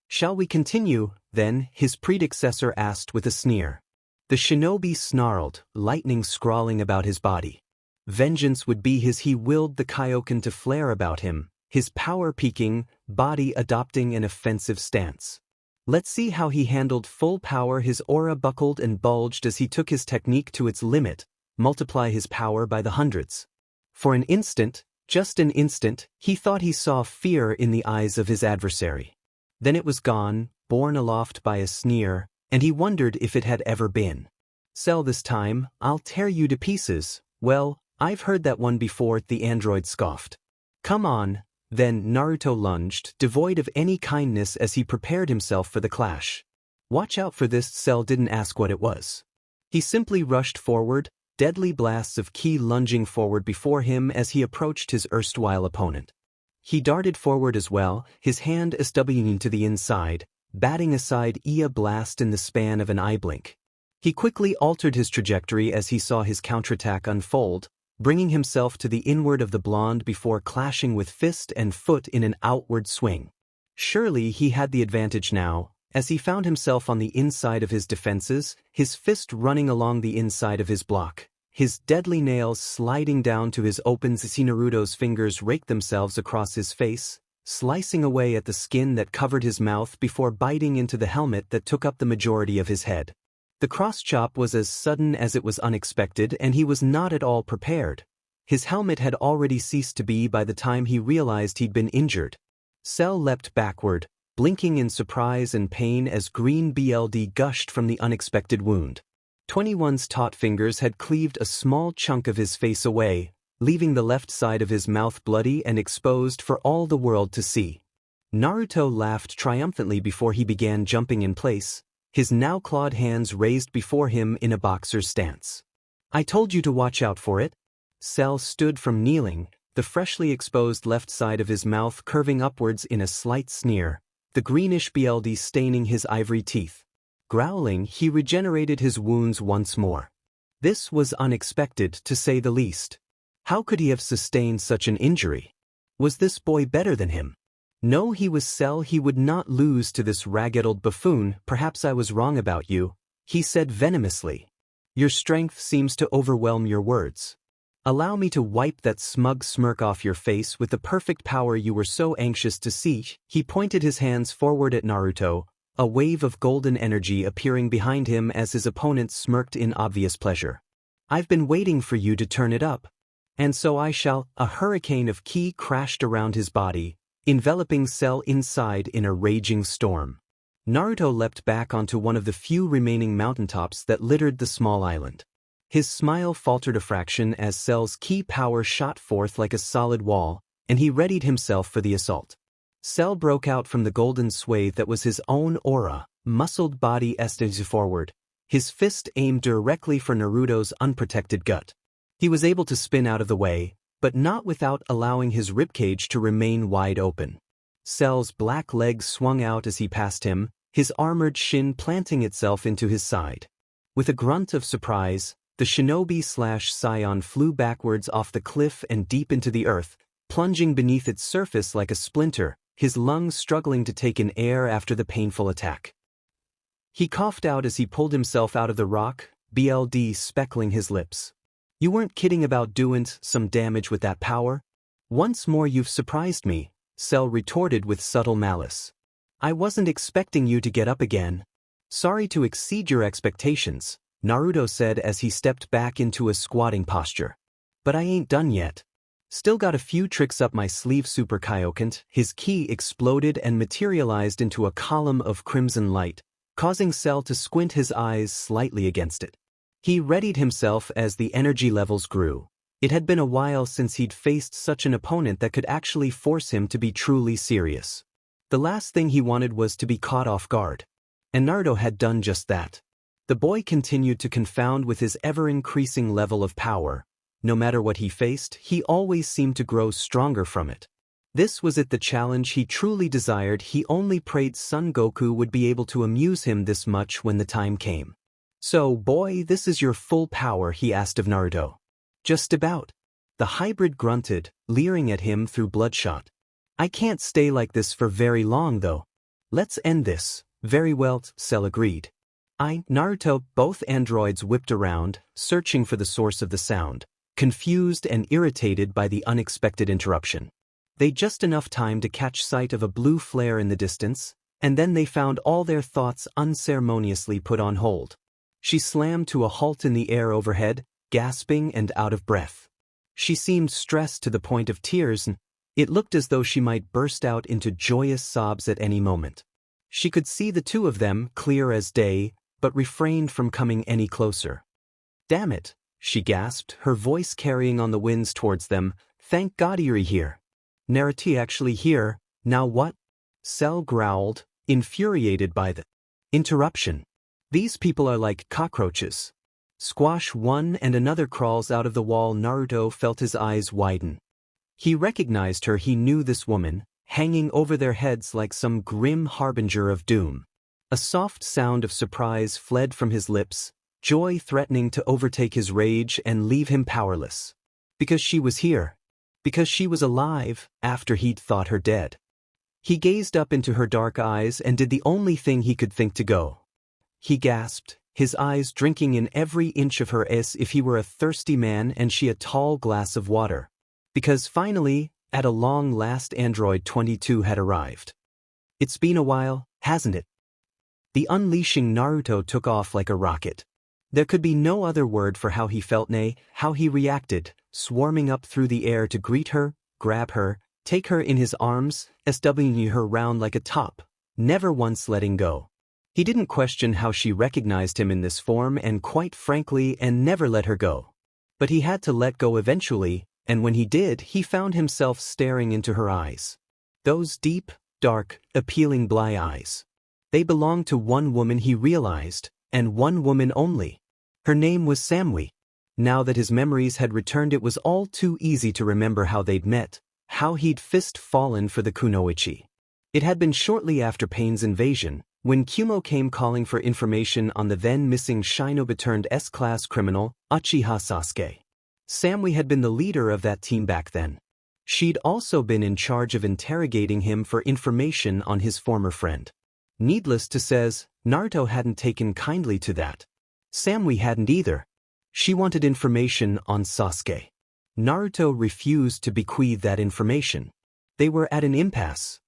Shall we continue, then? His predecessor asked with a sneer. The shinobi snarled, lightning scrawling about his body. Vengeance would be his. He willed the Kaioken to flare about him, his power peaking, body adopting an offensive stance. Let's see how he handled full power. His aura buckled and bulged as he took his technique to its limit, multiply his power by the hundreds. For an instant, just an instant, he thought he saw fear in the eyes of his adversary. Then it was gone, borne aloft by a sneer, and he wondered if it had ever been. Cell, this time, I'll tear you to pieces. Well, I've heard that one before, the android scoffed. Come on. Then Naruto lunged, devoid of any kindness as he prepared himself for the clash. Watch out for this. Cell didn't ask what it was. He simply rushed forward, deadly blasts of ki lunging forward before him as he approached his erstwhile opponent. He darted forward as well, his hand SWing to the inside, batting aside a blast in the span of an eye blink. He quickly altered his trajectory as he saw his counterattack unfold, bringing himself to the inward of the blonde before clashing with fist and foot in an outward swing. Surely he had the advantage now, as he found himself on the inside of his defenses, his fist running along the inside of his block, his deadly nails sliding down to his opens as Naruto's fingers raked themselves across his face, slicing away at the skin that covered his mouth before biting into the helmet that took up the majority of his head. The cross-chop was as sudden as it was unexpected, and he was not at all prepared. His helmet had already ceased to be by the time he realized he'd been injured. Cell leapt backward, blinking in surprise and pain as green blood gushed from the unexpected wound. 21's taut fingers had cleaved a small chunk of his face away, leaving the left side of his mouth bloody and exposed for all the world to see. Naruto laughed triumphantly before he began jumping in place, his now clawed hands raised before him in a boxer's stance. I told you to watch out for it. Cell stood from kneeling, the freshly exposed left side of his mouth curving upwards in a slight sneer, the greenish blood staining his ivory teeth. Growling, he regenerated his wounds once more. This was unexpected, to say the least. How could he have sustained such an injury? Was this boy better than him? No, he was Cell. He would not lose to this ragged old buffoon. Perhaps I was wrong about you, he said venomously. Your strength seems to overwhelm your words. Allow me to wipe that smug smirk off your face with the perfect power you were so anxious to see. He pointed his hands forward at Naruto, a wave of golden energy appearing behind him as his opponent smirked in obvious pleasure. I've been waiting for you to turn it up. And so I shall. A hurricane of ki crashed around his body, enveloping Cell inside in a raging storm. Naruto leapt back onto one of the few remaining mountaintops that littered the small island. His smile faltered a fraction as Cell's ki power shot forth like a solid wall, and he readied himself for the assault. Cell broke out from the golden swathe that was his own aura, muscled body estaged forward, his fist aimed directly for Naruto's unprotected gut. He was able to spin out of the way, but not without allowing his ribcage to remain wide open. Cell's black legs swung out as he passed him, his armored shin planting itself into his side. With a grunt of surprise, the shinobi/scion flew backwards off the cliff and deep into the earth, plunging beneath its surface like a splinter, his lungs struggling to take in air after the painful attack. He coughed out as he pulled himself out of the rock, BLD speckling his lips. "You weren't kidding about doing some damage with that power? Once more you've surprised me," Cell retorted with subtle malice. "I wasn't expecting you to get up again." "Sorry to exceed your expectations," Naruto said as he stepped back into a squatting posture. "But I ain't done yet. Still got a few tricks up my sleeve." Super Kaioken, his ki exploded and materialized into a column of crimson light, causing Cell to squint his eyes slightly against it. He readied himself as the energy levels grew. It had been a while since he'd faced such an opponent that could actually force him to be truly serious. The last thing he wanted was to be caught off guard. And Naruto had done just that. The boy continued to confound with his ever-increasing level of power. No matter what he faced, he always seemed to grow stronger from it. This was the challenge he truly desired. He only prayed Son Goku would be able to amuse him this much when the time came. "So, boy, this is your full power?" he asked of Naruto. "Just about." The hybrid grunted, leering at him through bloodshot. "I can't stay like this for very long though. Let's end this." "Very well," Cell agreed. Naruto." Both androids whipped around, searching for the source of the sound, confused and irritated by the unexpected interruption. They'd just enough time to catch sight of a blue flare in the distance, and then they found all their thoughts unceremoniously put on hold. She slammed to a halt in the air overhead, gasping and out of breath. She seemed stressed to the point of tears, and it looked as though she might burst out into joyous sobs at any moment. She could see the two of them clear as day, but refrained from coming any closer. "Damn it," she gasped, her voice carrying on the winds towards them. "Thank God you're here." "Naruto actually here, now what?" Cell growled, infuriated by the interruption. "These people are like cockroaches." Squash, one and another crawls out of the wall. Naruto felt his eyes widen. He recognized her. He knew this woman, hanging over their heads like some grim harbinger of doom. A soft sound of surprise fled from his lips, joy threatening to overtake his rage and leave him powerless. Because she was here. Because she was alive, after he'd thought her dead. He gazed up into her dark eyes and did the only thing he could think to go. He gasped, his eyes drinking in every inch of her as if he were a thirsty man and she a tall glass of water. Because finally, at a long last, Android 22 had arrived. "It's been a while, hasn't it?" The unleashing Naruto took off like a rocket. There could be no other word for how he felt, nay, how he reacted, swarming up through the air to greet her, grab her, take her in his arms, swing her round like a top, never once letting go. He didn't question how she recognized him in this form and quite frankly and never let her go. But he had to let go eventually, and when he did, he found himself staring into her eyes. Those deep, dark, appealing blue eyes. They belonged to one woman, he realized, and one woman only. Her name was Samui. Now that his memories had returned, it was all too easy to remember how they'd met, how he'd fist fallen for the kunoichi. It had been shortly after Pain's invasion, when Kumo came calling for information on the then-missing shinobi-turned S-class criminal, Uchiha Sasuke. Samui had been the leader of that team back then. She'd also been in charge of interrogating him for information on his former friend. Needless to say, Naruto hadn't taken kindly to that. Samui hadn't either. She wanted information on Sasuke. Naruto refused to bequeath that information. They were at an impasse.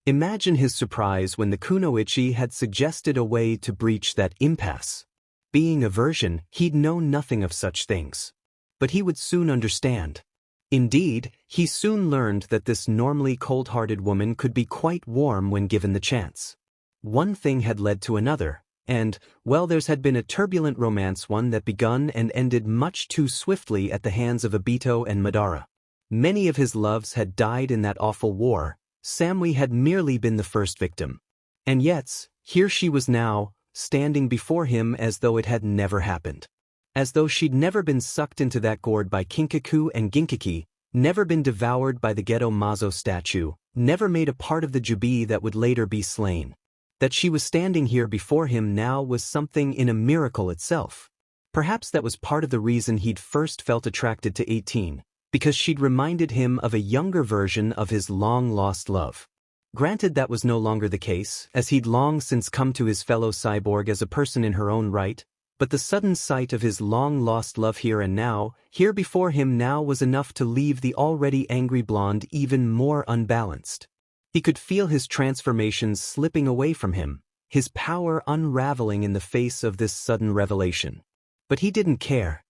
Imagine his surprise when the kunoichi had suggested a way to breach that impasse. Being a virgin, he'd known nothing of such things. But he would soon understand. Indeed, he soon learned that this normally cold-hearted woman could be quite warm when given the chance. One thing had led to another, and, well, theirs had been a turbulent romance, one that begun and ended much too swiftly at the hands of Obito and Madara. Many of his loves had died in that awful war, Samui had merely been the first victim. And yet, here she was now, standing before him as though it had never happened. As though she'd never been sucked into that gourd by Kinkaku and Ginkiki, never been devoured by the Geto Mazo statue, never made a part of the Jubi that would later be slain. That she was standing here before him now was something in a miracle itself. Perhaps that was part of the reason he'd first felt attracted to 18, because she'd reminded him of a younger version of his long-lost love. Granted that was no longer the case, as he'd long since come to his fellow cyborg as a person in her own right, but the sudden sight of his long-lost love here and now, here before him now was enough to leave the already angry blonde even more unbalanced. He could feel his transformations slipping away from him, his power unraveling in the face of this sudden revelation. But he didn't care.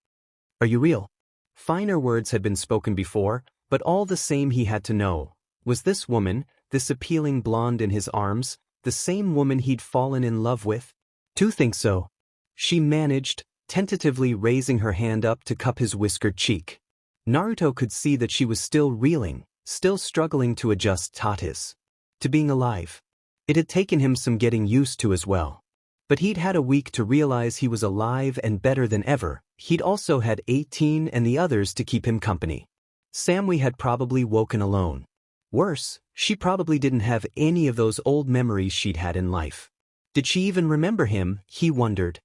Are you real? Finer words had been spoken before, but all the same he had to know. Was this woman, this appealing blonde in his arms, the same woman he'd fallen in love with? To think so. She managed, tentatively raising her hand up to cup his whiskered cheek. Naruto could see that she was still reeling, still struggling to adjust to being alive. It had taken him some getting used to as well. But he'd had a week to realize he was alive and better than ever. He'd also had 18 and the others to keep him company. Samui had probably woken alone. Worse, she probably didn't have any of those old memories she'd had in life. Did she even remember him, he wondered.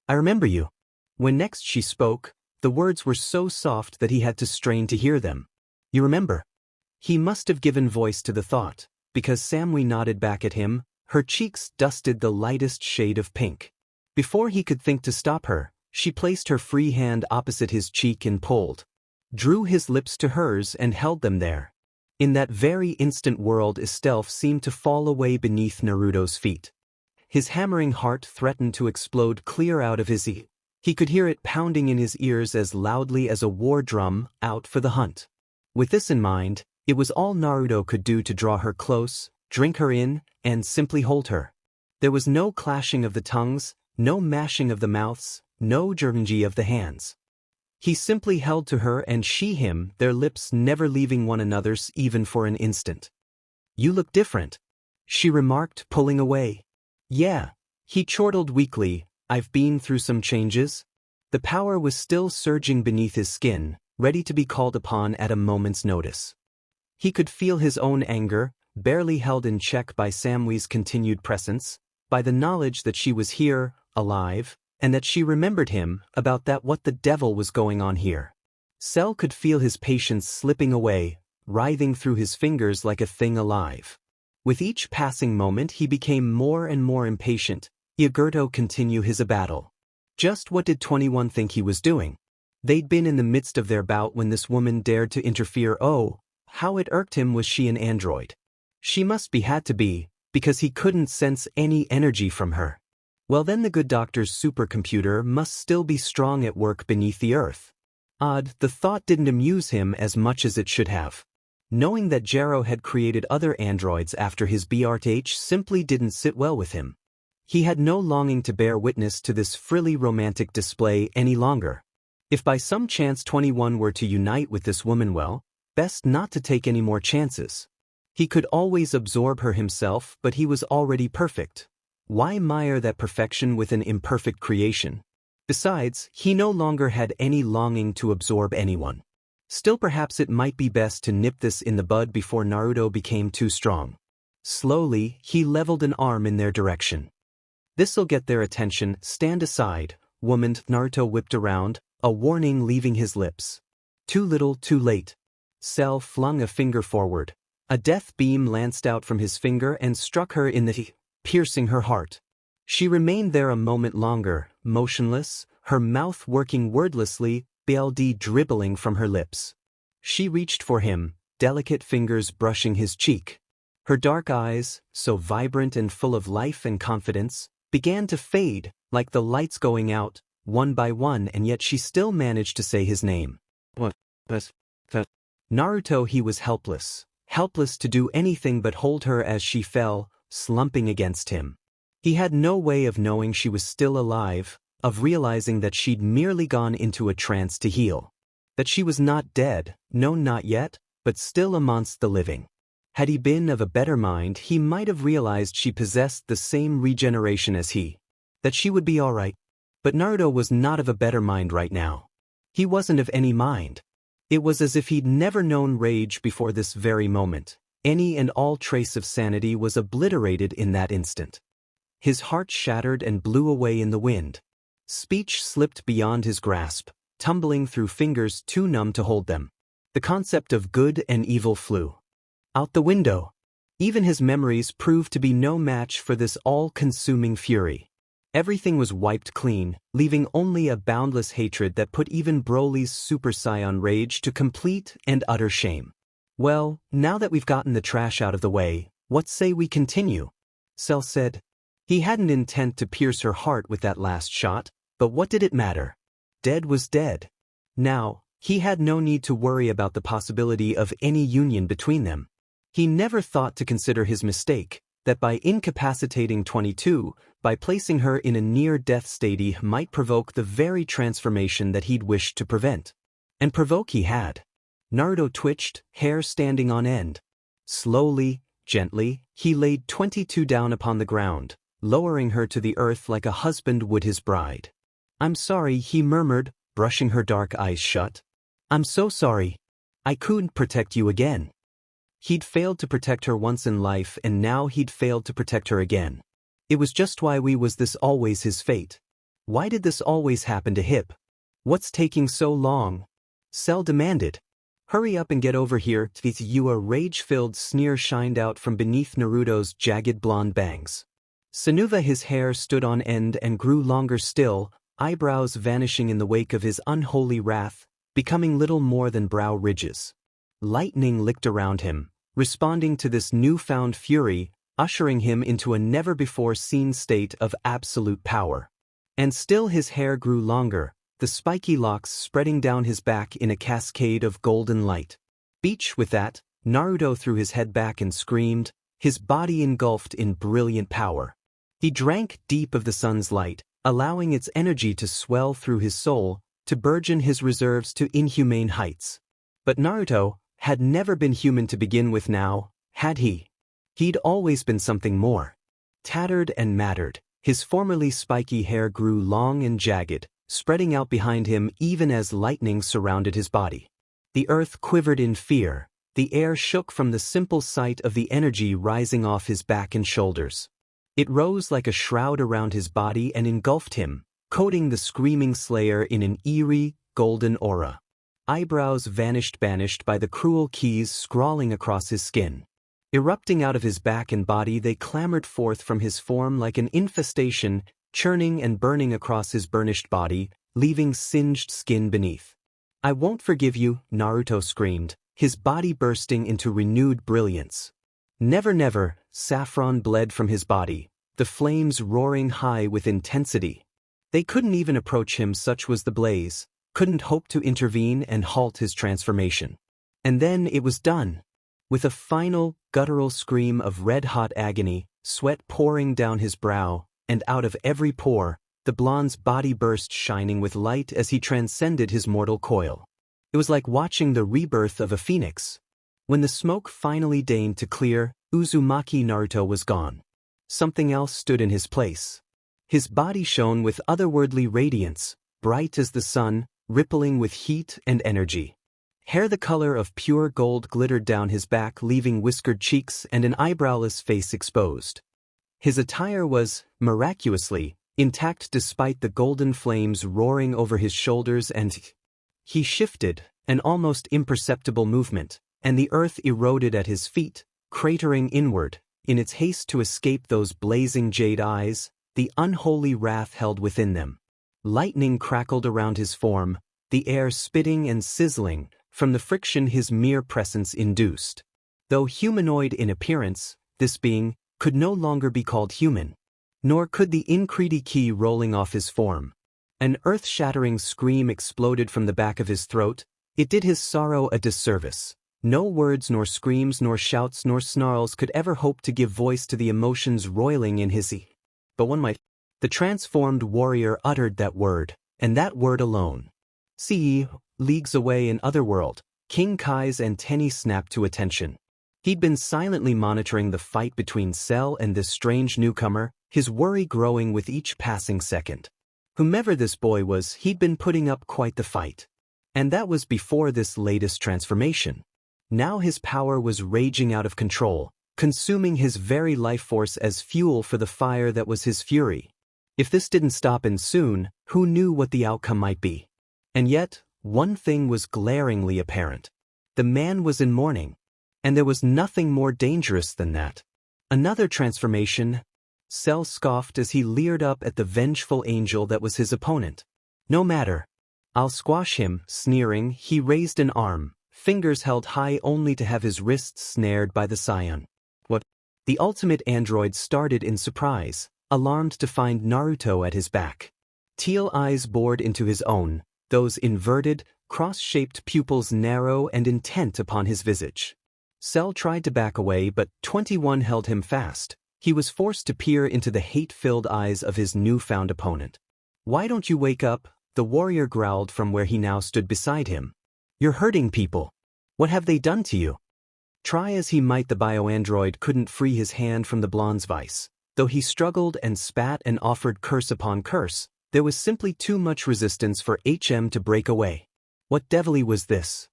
I remember you. When next she spoke, the words were so soft that he had to strain to hear them. You remember? He must have given voice to the thought, because Samui nodded back at him, her cheeks dusted the lightest shade of pink. Before he could think to stop her, she placed her free hand opposite his cheek and pulled, drew his lips to hers and held them there. In that very instant world Estelf seemed to fall away beneath Naruto's feet. His hammering heart threatened to explode clear out of his ear. He could hear it pounding in his ears as loudly as a war drum out for the hunt. With this in mind, it was all Naruto could do to draw her close, drink her in, and simply hold her. There was no clashing of the tongues, no mashing of the mouths, no jerky of the hands. He simply held to her and she him, their lips never leaving one another's even for an instant. You look different, she remarked, pulling away. Yeah, he chortled weakly, I've been through some changes. The power was still surging beneath his skin, ready to be called upon at a moment's notice. He could feel his own anger, barely held in check by Samui's continued presence, by the knowledge that she was here, alive, and that she remembered him, about that what the devil was going on here. Cell could feel his patience slipping away, writhing through his fingers like a thing alive. With each passing moment he became more and more impatient. Yagurto continue his battle. Just what did 21 think he was doing? They'd been in the midst of their bout when this woman dared to interfere. Oh, how it irked him. Was she an android? She must be, had to be, because he couldn't sense any energy from her. Well then the good doctor's supercomputer must still be strong at work beneath the earth. Odd, the thought didn't amuse him as much as it should have. Knowing that Gero had created other androids after his BRTH simply didn't sit well with him. He had no longing to bear witness to this frilly romantic display any longer. If by some chance 21 were to unite with this woman, well, best not to take any more chances. He could always absorb her himself, but he was already perfect. Why mire that perfection with an imperfect creation? Besides, he no longer had any longing to absorb anyone. Still, perhaps it might be best to nip this in the bud before Naruto became too strong. Slowly, he leveled an arm in their direction. This'll get their attention. Stand aside, woman. Naruto whipped around, a warning leaving his lips. Too little, too late. Cell flung a finger forward. A death beam lanced out from his finger and struck her in the piercing her heart. She remained there a moment longer, motionless, her mouth working wordlessly, BLD dribbling from her lips. She reached for him, delicate fingers brushing his cheek. Her dark eyes, so vibrant and full of life and confidence, began to fade, like the lights going out, one by one, and yet she still managed to say his name. What? That. Naruto. He was helpless to do anything but hold her as she fell, slumping against him. He had no way of knowing she was still alive, of realizing that she'd merely gone into a trance to heal. That she was not dead, no not yet, but still amongst the living. Had he been of a better mind, he might have realized she possessed the same regeneration as he. That she would be alright. But Naruto was not of a better mind right now. He wasn't of any mind. It was as if he'd never known rage before this very moment. Any and all trace of sanity was obliterated in that instant. His heart shattered and blew away in the wind. Speech slipped beyond his grasp, tumbling through fingers too numb to hold them. The concept of good and evil flew out the window. Even his memories proved to be no match for this all-consuming fury. Everything was wiped clean, leaving only a boundless hatred that put even Broly's Super Saiyan rage to complete and utter shame. Well, now that we've gotten the trash out of the way, what say we continue? Cell said. He hadn't intent to pierce her heart with that last shot, but what did it matter? Dead was dead. Now, he had no need to worry about the possibility of any union between them. He never thought to consider his mistake, that by incapacitating 22, by placing her in a near-death state he might provoke the very transformation that he'd wished to prevent. And provoke he had. Naruto twitched, hair standing on end. Slowly, gently, he laid 22 down upon the ground, lowering her to the earth like a husband would his bride. "I'm sorry," he murmured, brushing her dark eyes shut. "I'm so sorry. I couldn't protect you again." He'd failed to protect her once in life, and now he'd failed to protect her again. It was just why was this always his fate? Why did this always happen to him? What's taking so long? Cell demanded. "Hurry up and get over here." A rage-filled sneer shined out from beneath Naruto's jagged blonde bangs. Sanuva, his hair stood on end and grew longer still, eyebrows vanishing in the wake of his unholy wrath, becoming little more than brow ridges. Lightning licked around him, responding to this newfound fury, ushering him into a never-before-seen state of absolute power. And still his hair grew longer, the spiky locks spreading down his back in a cascade of golden light. Beach with that, Naruto threw his head back and screamed, his body engulfed in brilliant power. He drank deep of the sun's light, allowing its energy to swell through his soul, to burgeon his reserves to inhumane heights. But Naruto had never been human to begin with now, had he? He'd always been something more. Tattered and mattered, his formerly spiky hair grew long and jagged, spreading out behind him even as lightning surrounded his body. The earth quivered in fear, the air shook from the simple sight of the energy rising off his back and shoulders. It rose like a shroud around his body and engulfed him, coating the screaming slayer in an eerie, golden aura. Eyebrows vanished banished by the cruel keys scrawling across his skin. Erupting out of his back and body they clambered forth from his form like an infestation, churning and burning across his burnished body, leaving singed skin beneath. "I won't forgive you," Naruto screamed, his body bursting into renewed brilliance. "Never, never," saffron bled from his body, the flames roaring high with intensity. They couldn't even approach him, such was the blaze, couldn't hope to intervene and halt his transformation. And then it was done. With a final, guttural scream of red-hot agony, sweat pouring down his brow, and out of every pore, the blonde's body burst shining with light as he transcended his mortal coil. It was like watching the rebirth of a phoenix. When the smoke finally deigned to clear, Uzumaki Naruto was gone. Something else stood in his place. His body shone with otherworldly radiance, bright as the sun, rippling with heat and energy. Hair the color of pure gold glittered down his back, leaving whiskered cheeks and an eyebrowless face exposed. His attire was, miraculously, intact despite the golden flames roaring over his shoulders, and he shifted, an almost imperceptible movement, and the earth eroded at his feet, cratering inward, in its haste to escape those blazing jade eyes, the unholy wrath held within them. Lightning crackled around his form, the air spitting and sizzling from the friction his mere presence induced. Though humanoid in appearance, this being could no longer be called human. Nor could the Incredi key rolling off his form. An earth-shattering scream exploded from the back of his throat. It did his sorrow a disservice. No words nor screams nor shouts nor snarls could ever hope to give voice to the emotions roiling in his But one might. The transformed warrior uttered that word, and that word alone. See, leagues away in Otherworld, King Kai's antennae snapped to attention. He'd been silently monitoring the fight between Cell and this strange newcomer, his worry growing with each passing second. Whomever this boy was, he'd been putting up quite the fight. And that was before this latest transformation. Now his power was raging out of control, consuming his very life force as fuel for the fire that was his fury. If this didn't stop in soon, who knew what the outcome might be? And yet, one thing was glaringly apparent. The man was in mourning. And there was nothing more dangerous than that. Another transformation. Cell scoffed as he leered up at the vengeful angel that was his opponent. No matter. I'll squash him, sneering, he raised an arm, fingers held high only to have his wrists snared by the scion. What? The ultimate android started in surprise, alarmed to find Naruto at his back. Teal eyes bored into his own, those inverted, cross-shaped pupils narrow and intent upon his visage. Cell tried to back away, but 21 held him fast. He was forced to peer into the hate-filled eyes of his newfound opponent. Why don't you wake up? The warrior growled from where he now stood beside him. You're hurting people. What have they done to you? Try as he might, the bioandroid couldn't free his hand from the blonde's vice. Though he struggled and spat and offered curse upon curse, there was simply too much resistance for HM to break away. What devilry was this?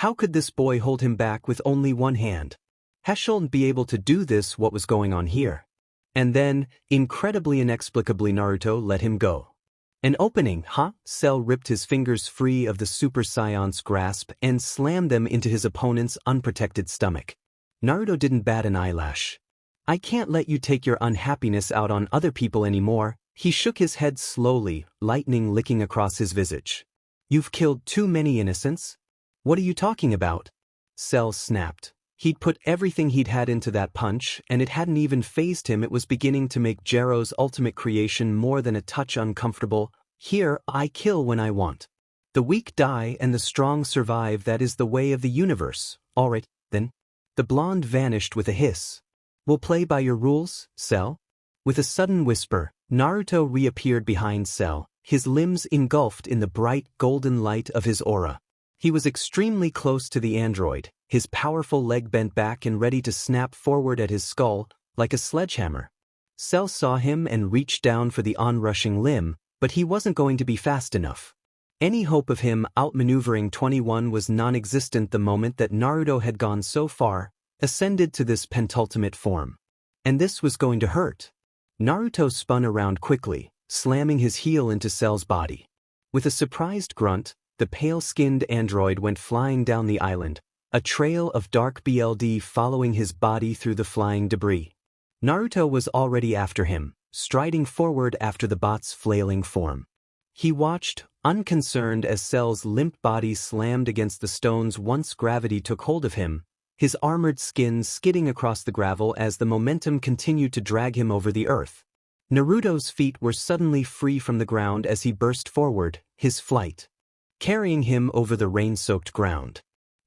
How could this boy hold him back with only one hand? He shouldn't be able to do this. What was going on here? And then, incredibly inexplicably, Naruto let him go. An opening, huh? Cell ripped his fingers free of the Super Saiyan's grasp and slammed them into his opponent's unprotected stomach. Naruto didn't bat an eyelash. I can't let you take your unhappiness out on other people anymore. He shook his head slowly, lightning licking across his visage. You've killed too many innocents? What are you talking about? Cell snapped. He'd put everything he'd had into that punch, and it hadn't even fazed him. It was beginning to make Gero's ultimate creation more than a touch uncomfortable. Here, I kill when I want. The weak die and the strong survive. That is the way of the universe. Alright, then. The blonde vanished with a hiss. We'll play by your rules, Cell? With a sudden whisper, Naruto reappeared behind Cell, his limbs engulfed in the bright golden light of his aura. He was extremely close to the android, his powerful leg bent back and ready to snap forward at his skull, like a sledgehammer. Cell saw him and reached down for the onrushing limb, but he wasn't going to be fast enough. Any hope of him outmaneuvering 21 was non-existent the moment that Naruto had gone so far, ascended to this pentultimate form. And this was going to hurt. Naruto spun around quickly, slamming his heel into Cell's body. With a surprised grunt, the pale-skinned android went flying down the island, a trail of dark BLD following his body through the flying debris. Naruto was already after him, striding forward after the bot's flailing form. He watched, unconcerned, as Cell's limp body slammed against the stones once gravity took hold of him, his armored skin skidding across the gravel as the momentum continued to drag him over the earth. Naruto's feet were suddenly free from the ground as he burst forward, his flight carrying him over the rain-soaked ground.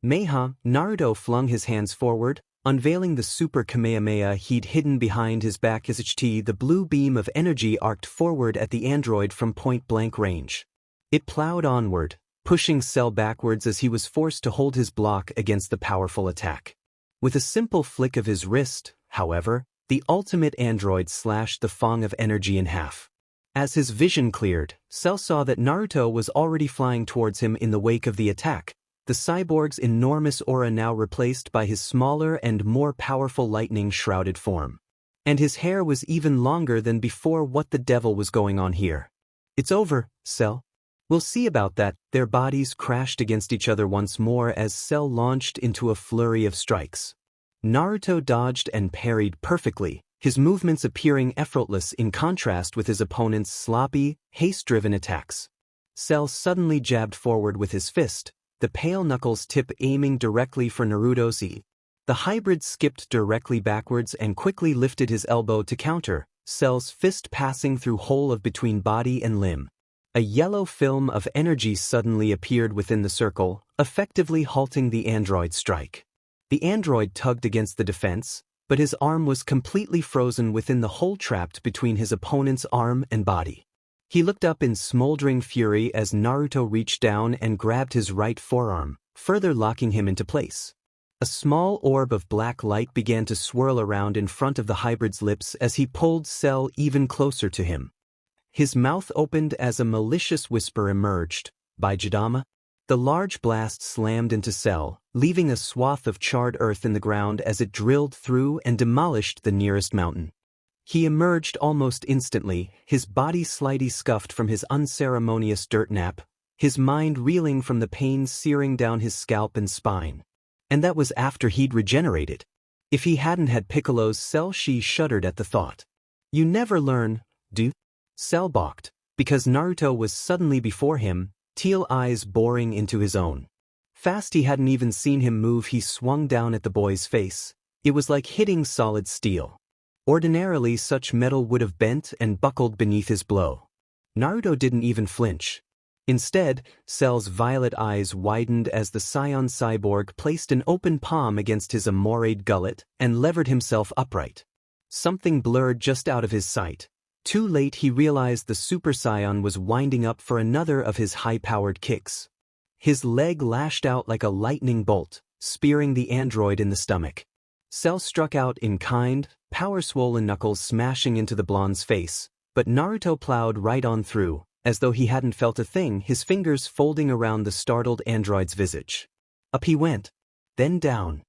Meha, Naruto flung his hands forward, unveiling the super Kamehameha he'd hidden behind his back. As the blue beam of energy arced forward at the android from point-blank range. It plowed onward, pushing Cell backwards as he was forced to hold his block against the powerful attack. With a simple flick of his wrist, however, the ultimate android slashed the fong of energy in half. As his vision cleared, Cell saw that Naruto was already flying towards him in the wake of the attack, the cyborg's enormous aura now replaced by his smaller and more powerful lightning-shrouded form. And his hair was even longer than before. What the devil was going on here? It's over, Cell. We'll see about that. Their bodies crashed against each other once more as Cell launched into a flurry of strikes. Naruto dodged and parried perfectly, his movements appearing effortless in contrast with his opponent's sloppy, haste-driven attacks. Cell suddenly jabbed forward with his fist, the pale knuckles tip aiming directly for Naruto's eye. The hybrid skipped directly backwards and quickly lifted his elbow to counter, Cell's fist passing through hole of between body and limb. A yellow film of energy suddenly appeared within the circle, effectively halting the android's strike. The android tugged against the defense, but his arm was completely frozen within the hole trapped between his opponent's arm and body. He looked up in smoldering fury as Naruto reached down and grabbed his right forearm, further locking him into place. A small orb of black light began to swirl around in front of the hybrid's lips as he pulled Cell even closer to him. His mouth opened as a malicious whisper emerged. By Jidama? The large blast slammed into Cell, leaving a swath of charred earth in the ground as it drilled through and demolished the nearest mountain. He emerged almost instantly, his body slightly scuffed from his unceremonious dirt nap, his mind reeling from the pain searing down his scalp and spine. And that was after he'd regenerated. If he hadn't had Piccolo's Cell, she shuddered at the thought. You never learn, do? Cell balked, because Naruto was suddenly before him, teal eyes boring into his own. Fast he hadn't even seen him move, he swung down at the boy's face. It was like hitting solid steel. Ordinarily such metal would have bent and buckled beneath his blow. Naruto didn't even flinch. Instead, Cell's violet eyes widened as the Scion cyborg placed an open palm against his amorate gullet and levered himself upright. Something blurred just out of his sight. Too late he realized the Super Scion was winding up for another of his high-powered kicks. His leg lashed out like a lightning bolt, spearing the android in the stomach. Cell struck out in kind, power-swollen knuckles smashing into the blonde's face, but Naruto plowed right on through, as though he hadn't felt a thing, his fingers folding around the startled android's visage. Up he went, then down.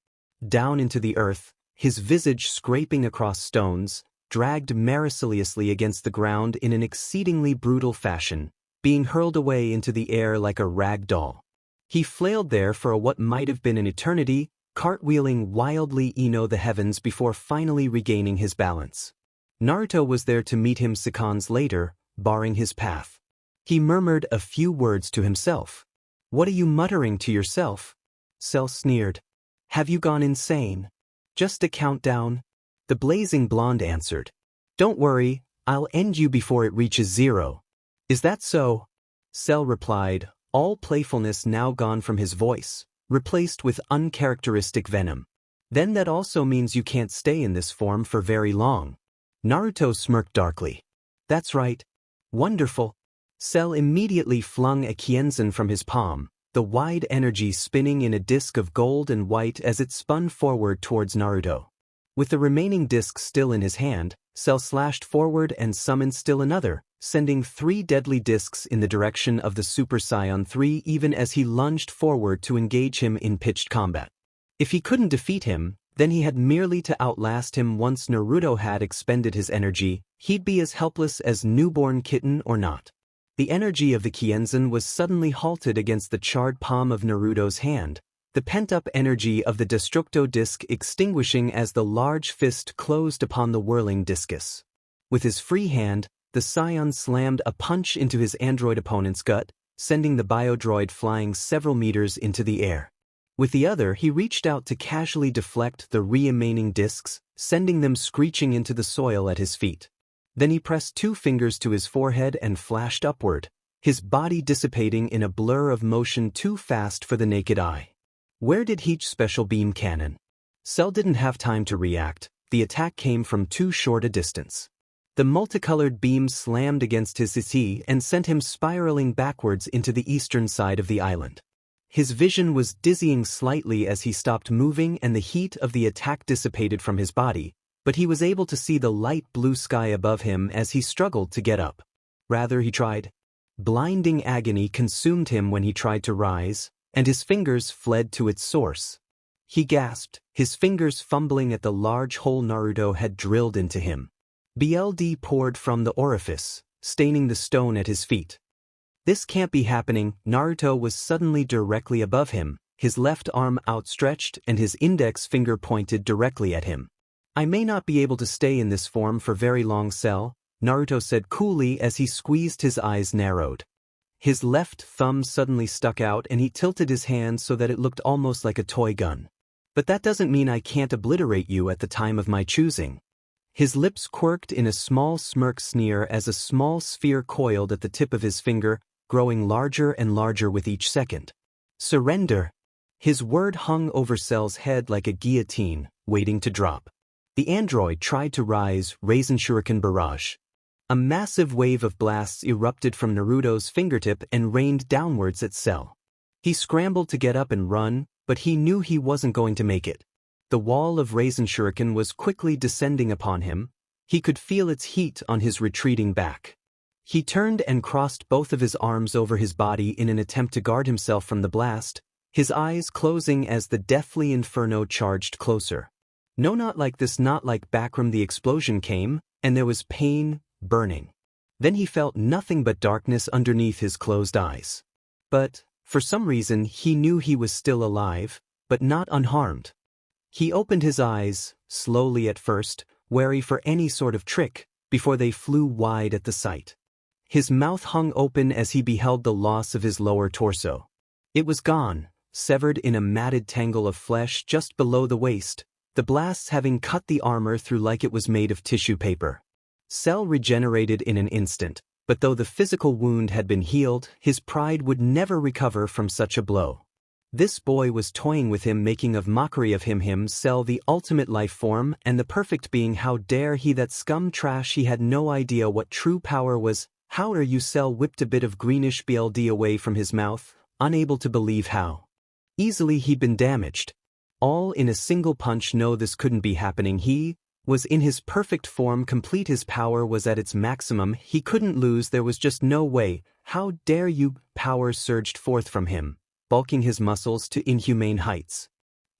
Down into the earth, his visage scraping across stones, dragged mercilessly against the ground in an exceedingly brutal fashion, being hurled away into the air like a rag doll. He flailed there for what might have been an eternity, cartwheeling wildly the heavens before finally regaining his balance. Naruto was there to meet him seconds later, barring his path. He murmured a few words to himself. What are you muttering to yourself? Cell sneered. Have you gone insane? Just a countdown? The blazing blonde answered. Don't worry, I'll end you before it reaches 0. Is that so? Cell replied, all playfulness now gone from his voice, replaced with uncharacteristic venom. Then that also means you can't stay in this form for very long. Naruto smirked darkly. That's right. Wonderful. Cell immediately flung a Kienzan from his palm, the wide energy spinning in a disc of gold and white as it spun forward towards Naruto. With the remaining disc still in his hand, Cell slashed forward and summoned still another, sending 3 deadly discs in the direction of the Super Saiyan 3 even as he lunged forward to engage him in pitched combat. If he couldn't defeat him, then he had merely to outlast him. Once Naruto had expended his energy, he'd be as helpless as newborn kitten or not. The energy of the Kienzan was suddenly halted against the charred palm of Naruto's hand, the pent-up energy of the Destructo disc extinguishing as the large fist closed upon the whirling discus. With his free hand, the Scion slammed a punch into his android opponent's gut, sending the biodroid flying several meters into the air. With the other, he reached out to casually deflect the remaining discs, sending them screeching into the soil at his feet. Then he pressed 2 fingers to his forehead and flashed upward, his body dissipating in a blur of motion too fast for the naked eye. Where did Heat's special beam cannon? Cell didn't have time to react, the attack came from too short a distance. The multicolored beam slammed against his CC and sent him spiraling backwards into the eastern side of the island. His vision was dizzying slightly as he stopped moving and the heat of the attack dissipated from his body, but he was able to see the light blue sky above him as he struggled to get up. Rather, he tried. Blinding agony consumed him when he tried to rise, and his fingers fled to its source. He gasped, his fingers fumbling at the large hole Naruto had drilled into him. BLD poured from the orifice, staining the stone at his feet. This can't be happening. Naruto was suddenly directly above him, his left arm outstretched and his index finger pointed directly at him. I may not be able to stay in this form for very long, Cell, Naruto said coolly as he squeezed. His eyes narrowed. His left thumb suddenly stuck out and he tilted his hand so that it looked almost like a toy gun. But that doesn't mean I can't obliterate you at the time of my choosing. His lips quirked in a small smirk sneer as a small sphere coiled at the tip of his finger, growing larger and larger with each second. Surrender. His word hung over Cell's head like a guillotine, waiting to drop. The android tried to rise, raising shuriken barrage. A massive wave of blasts erupted from Naruto's fingertip and rained downwards at Cell. He scrambled to get up and run, but he knew he wasn't going to make it. The wall of Raisin Shuriken was quickly descending upon him. He could feel its heat on his retreating back. He turned and crossed both of his arms over his body in an attempt to guard himself from the blast, his eyes closing as the deathly inferno charged closer. No, not like this, not like Backroom. The explosion came, and there was pain, burning. Then he felt nothing but darkness underneath his closed eyes. But, for some reason, he knew he was still alive, but not unharmed. He opened his eyes, slowly at first, wary for any sort of trick, before they flew wide at the sight. His mouth hung open as he beheld the loss of his lower torso. It was gone, severed in a matted tangle of flesh just below the waist, the blasts having cut the armor through like it was made of tissue paper. Cell regenerated in an instant, but though the physical wound had been healed, his pride would never recover from such a blow. This boy was toying with him, making of mockery of him, Cell, the ultimate life form and the perfect being. How dare he, that scum trash! He had no idea what true power was. How are you? Cell whipped a bit of greenish BLD away from his mouth, unable to believe how easily he'd been damaged. All in a single punch. No, this couldn't be happening. He was in his perfect form, complete. His power was at its maximum. He couldn't lose. There was just no way. How dare you! Power surged forth from him, bulking his muscles to inhumane heights.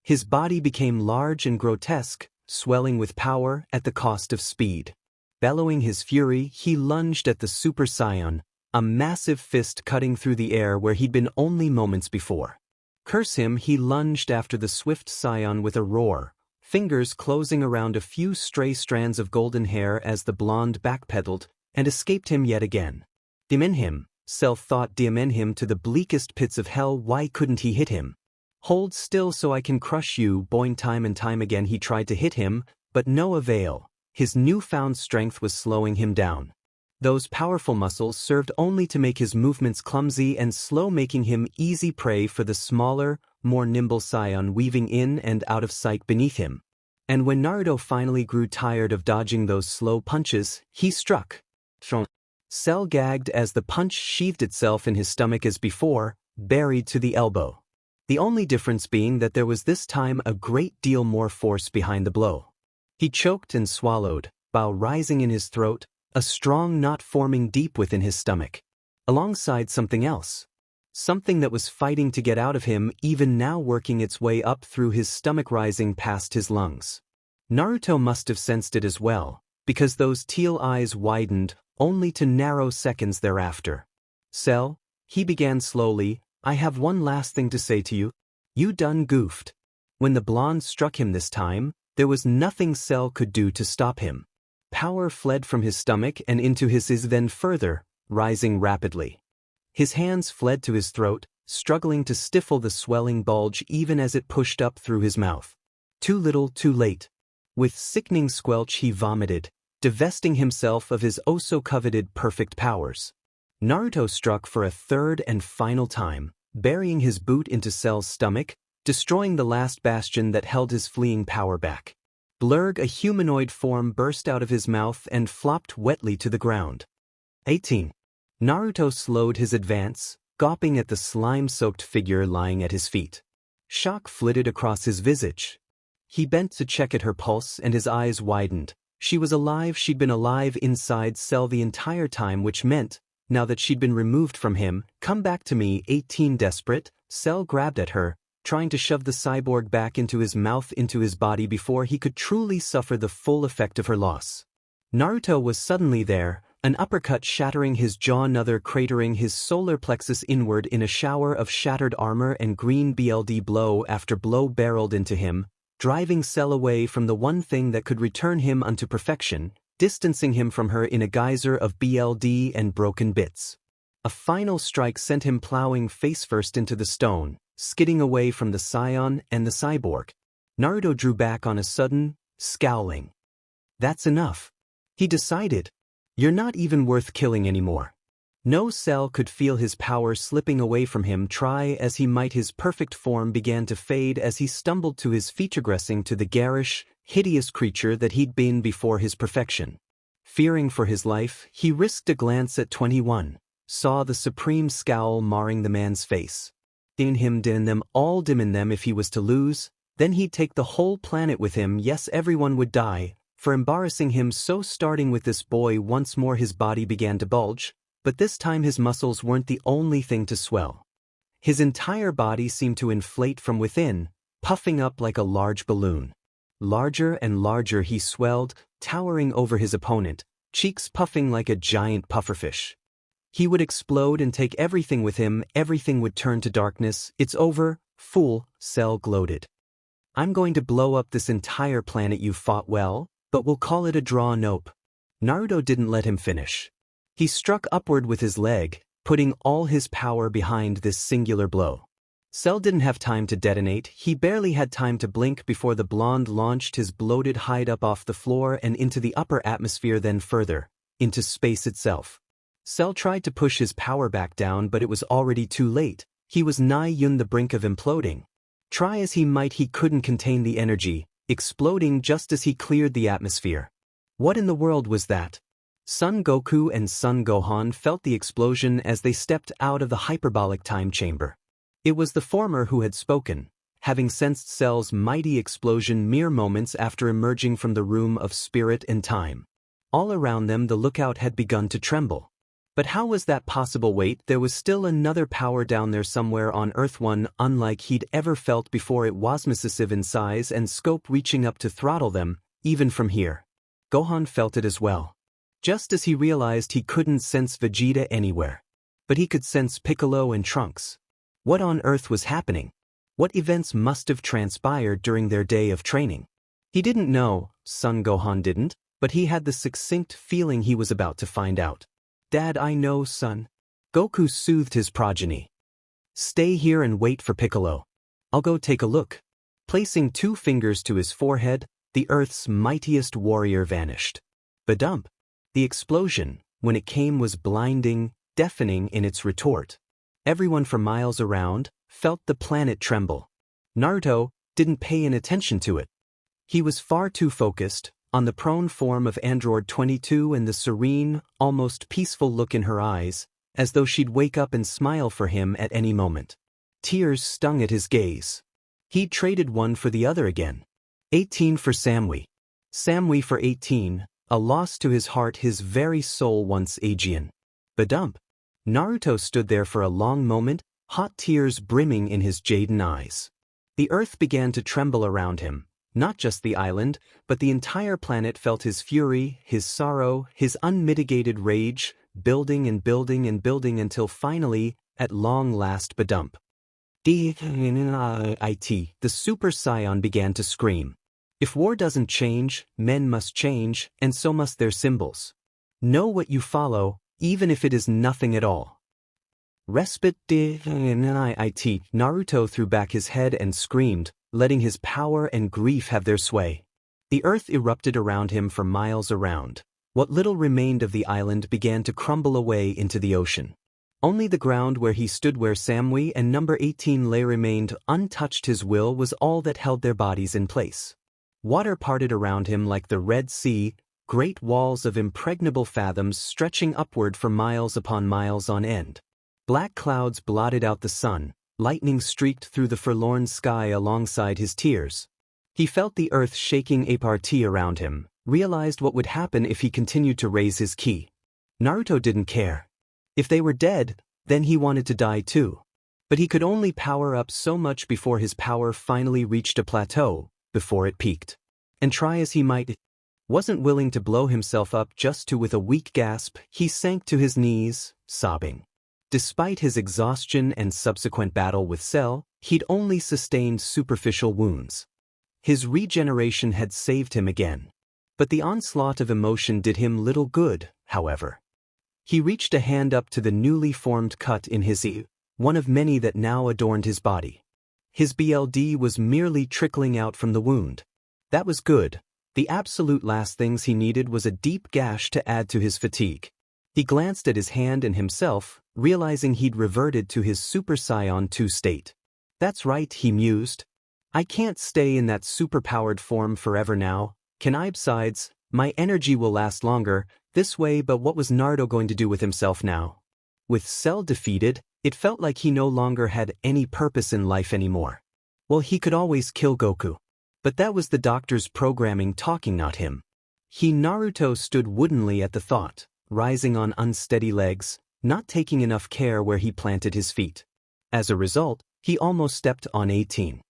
His body became large and grotesque, swelling with power at the cost of speed. Bellowing his fury, he lunged at the Super Saiyan, a massive fist cutting through the air where he'd been only moments before. Curse him! He lunged after the swift Saiyan with a roar, fingers closing around a few stray strands of golden hair as the blonde backpedaled and escaped him yet again. Demon him, Cell thought, demon him to the bleakest pits of hell. Why couldn't he hit him? Hold still so I can crush you. Boing! Time and time again he tried to hit him, but no avail. His newfound strength was slowing him down. Those powerful muscles served only to make his movements clumsy and slow, making him easy prey for the smaller, more nimble Saiyan weaving in and out of sight beneath him. And when Naruto finally grew tired of dodging those slow punches, he struck. Cell gagged as the punch sheathed itself in his stomach as before, buried to the elbow. The only difference being that there was this time a great deal more force behind the blow. He choked and swallowed, bile rising in his throat, a strong knot forming deep within his stomach. Alongside something else. Something that was fighting to get out of him, even now working its way up through his stomach, rising past his lungs. Naruto must have sensed it as well, because those teal eyes widened, only to narrow seconds thereafter. Cell, he began slowly, I have one last thing to say to you. You done goofed. When the blonde struck him this time, there was nothing Cell could do to stop him. Power fled from his stomach and into his then further, rising rapidly. His hands fled to his throat, struggling to stifle the swelling bulge even as it pushed up through his mouth. Too little, too late. With sickening squelch he vomited, divesting himself of his oh-so-coveted perfect powers. Naruto struck for a third and final time, burying his boot into Cell's stomach, destroying the last bastion that held his fleeing power back. Blurg, a humanoid form, burst out of his mouth and flopped wetly to the ground. 18. Naruto slowed his advance, gawping at the slime-soaked figure lying at his feet. Shock flitted across his visage. He bent to check at her pulse and his eyes widened. She was alive. She'd been alive inside Cell the entire time, which meant, now that she'd been removed from him, come back to me. 18. Desperate, Cell grabbed at her, trying to shove the cyborg back into his mouth, into his body before he could truly suffer the full effect of her loss. Naruto was suddenly there, an uppercut shattering his jaw, another cratering his solar plexus inward in a shower of shattered armor, and green BLD blow after blow barreled into him, driving Cell away from the one thing that could return him unto perfection, distancing him from her in a geyser of BLD and broken bits. A final strike sent him plowing face-first into the stone, skidding away from the Saiyan and the cyborg. Naruto drew back on a sudden, scowling. That's enough. He decided. You're not even worth killing anymore. No, Cell could feel his power slipping away from him. Try as he might, his perfect form began to fade as he stumbled to his feet, regressing to the garish, hideous creature that he'd been before his perfection. Fearing for his life, he risked a glance at 21, saw the supreme scowl marring the man's face. In him dim them all dim in them if he was to lose, then he'd take the whole planet with him. Yes, everyone would die, for embarrassing him. So starting with this boy, once more his body began to bulge, but this time his muscles weren't the only thing to swell. His entire body seemed to inflate from within, puffing up like a large balloon. Larger and larger he swelled, towering over his opponent, cheeks puffing like a giant pufferfish. He would explode and take everything with him. Everything would turn to darkness. It's over, fool, Cell gloated. I'm going to blow up this entire planet. You fought well, but we'll call it a draw. Nope. Naruto didn't let him finish. He struck upward with his leg, putting all his power behind this singular blow. Cell didn't have time to detonate. He barely had time to blink before the blonde launched his bloated hide up off the floor and into the upper atmosphere, then further, into space itself. Cell tried to push his power back down, but it was already too late. He was nigh on the brink of imploding. Try as he might, he couldn't contain the energy, exploding just as he cleared the atmosphere. What in the world was that? Son Goku and Son Gohan felt the explosion as they stepped out of the hyperbolic time chamber. It was the former who had spoken, having sensed Cell's mighty explosion mere moments after emerging from the room of spirit and time. All around them the lookout had begun to tremble. But how was that possible? Wait, there was still another power down there somewhere on Earth, one unlike he'd ever felt before. It was massive in size and scope, reaching up to throttle them, even from here. Gohan felt it as well. Just as he realized he couldn't sense Vegeta anywhere. But he could sense Piccolo and Trunks. What on earth was happening? What events must have transpired during their day of training? He didn't know, Son Gohan didn't, but he had the succinct feeling he was about to find out. Dad, I know, son. Goku soothed his progeny. Stay here and wait for Piccolo. I'll go take a look. Placing 2 fingers to his forehead, the Earth's mightiest warrior vanished. Badump. The explosion, when it came, was blinding, deafening in its retort. Everyone for miles around felt the planet tremble. Naruto didn't pay any attention to it. He was far too focused on the prone form of Android 22 and the serene, almost peaceful look in her eyes, as though she'd wake up and smile for him at any moment. Tears stung at his gaze. He'd traded one for the other again. 18 for Samui. Samui for 18, a loss to his heart, his very soul once Aegean. Badump. Naruto stood there for a long moment, hot tears brimming in his jaden eyes. The earth began to tremble around him. Not just the island, but the entire planet felt his fury, his sorrow, his unmitigated rage, building and building and building until finally, at long last, badump. The Super Saiyan began to scream. If war doesn't change, men must change, and so must their symbols. Know what you follow, even if it is nothing at all. Respite. Naruto threw back his head and screamed, letting his power and grief have their sway. The earth erupted around him for miles around. What little remained of the island began to crumble away into the ocean. Only the ground where he stood, where Samui and number 18 lay, remained untouched. His will was all that held their bodies in place. Water parted around him like the Red Sea, great walls of impregnable fathoms stretching upward for miles upon miles on end. Black clouds blotted out the sun. Lightning streaked through the forlorn sky alongside his tears. He felt the earth shaking apart around him, realized what would happen if he continued to raise his ki. Naruto didn't care. If they were dead, then he wanted to die too. But he could only power up so much before his power finally reached a plateau, before it peaked. And try as he might, wasn't willing to blow himself up just to. With a weak gasp, he sank to his knees, sobbing. Despite his exhaustion and subsequent battle with Cell, he'd only sustained superficial wounds. His regeneration had saved him again. But the onslaught of emotion did him little good, however. He reached a hand up to the newly formed cut in his ear, one of many that now adorned his body. His BLD was merely trickling out from the wound. That was good. The absolute last things he needed was a deep gash to add to his fatigue. He glanced at his hand and himself, realizing he'd reverted to his Super Saiyan 2 state. That's right, he mused. I can't stay in that superpowered form forever now, can I? Besides, my energy will last longer this way. But what was Naruto going to do with himself now? With Cell defeated, It felt like he no longer had any purpose in life anymore. Well, he could always kill Goku. But that was the doctor's programming talking, not him. Naruto stood woodenly at the thought, rising on unsteady legs, not taking enough care where he planted his feet. As a result, he almost stepped on 18.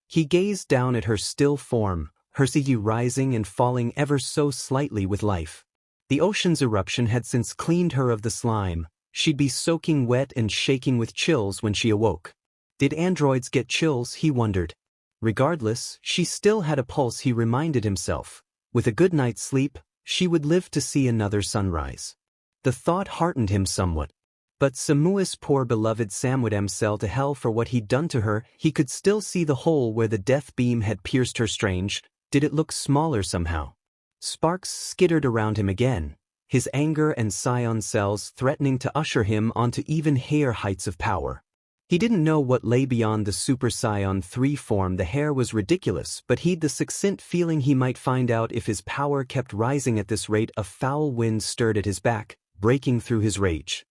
He gazed down at her still form, her psyche rising and falling ever so slightly with life. The ocean's eruption had since cleaned her of the slime. She'd be soaking wet and shaking with chills when she awoke. Did androids get chills, he wondered. Regardless, she still had a pulse, he reminded himself. With a good night's sleep, she would live to see another sunrise. The thought heartened him somewhat. But Samui's poor beloved Sam would sell to hell for what he'd done to her. He could still see the hole where the death beam had pierced her. Strange, did it look smaller somehow? Sparks skittered around him again, his anger and scion cells threatening to usher him onto even higher heights of power. He didn't know what lay beyond the Super Saiyan 3 form. The hair was ridiculous, but he'd the succinct feeling he might find out if his power kept rising at this rate. A foul wind stirred at his back, breaking through his rage.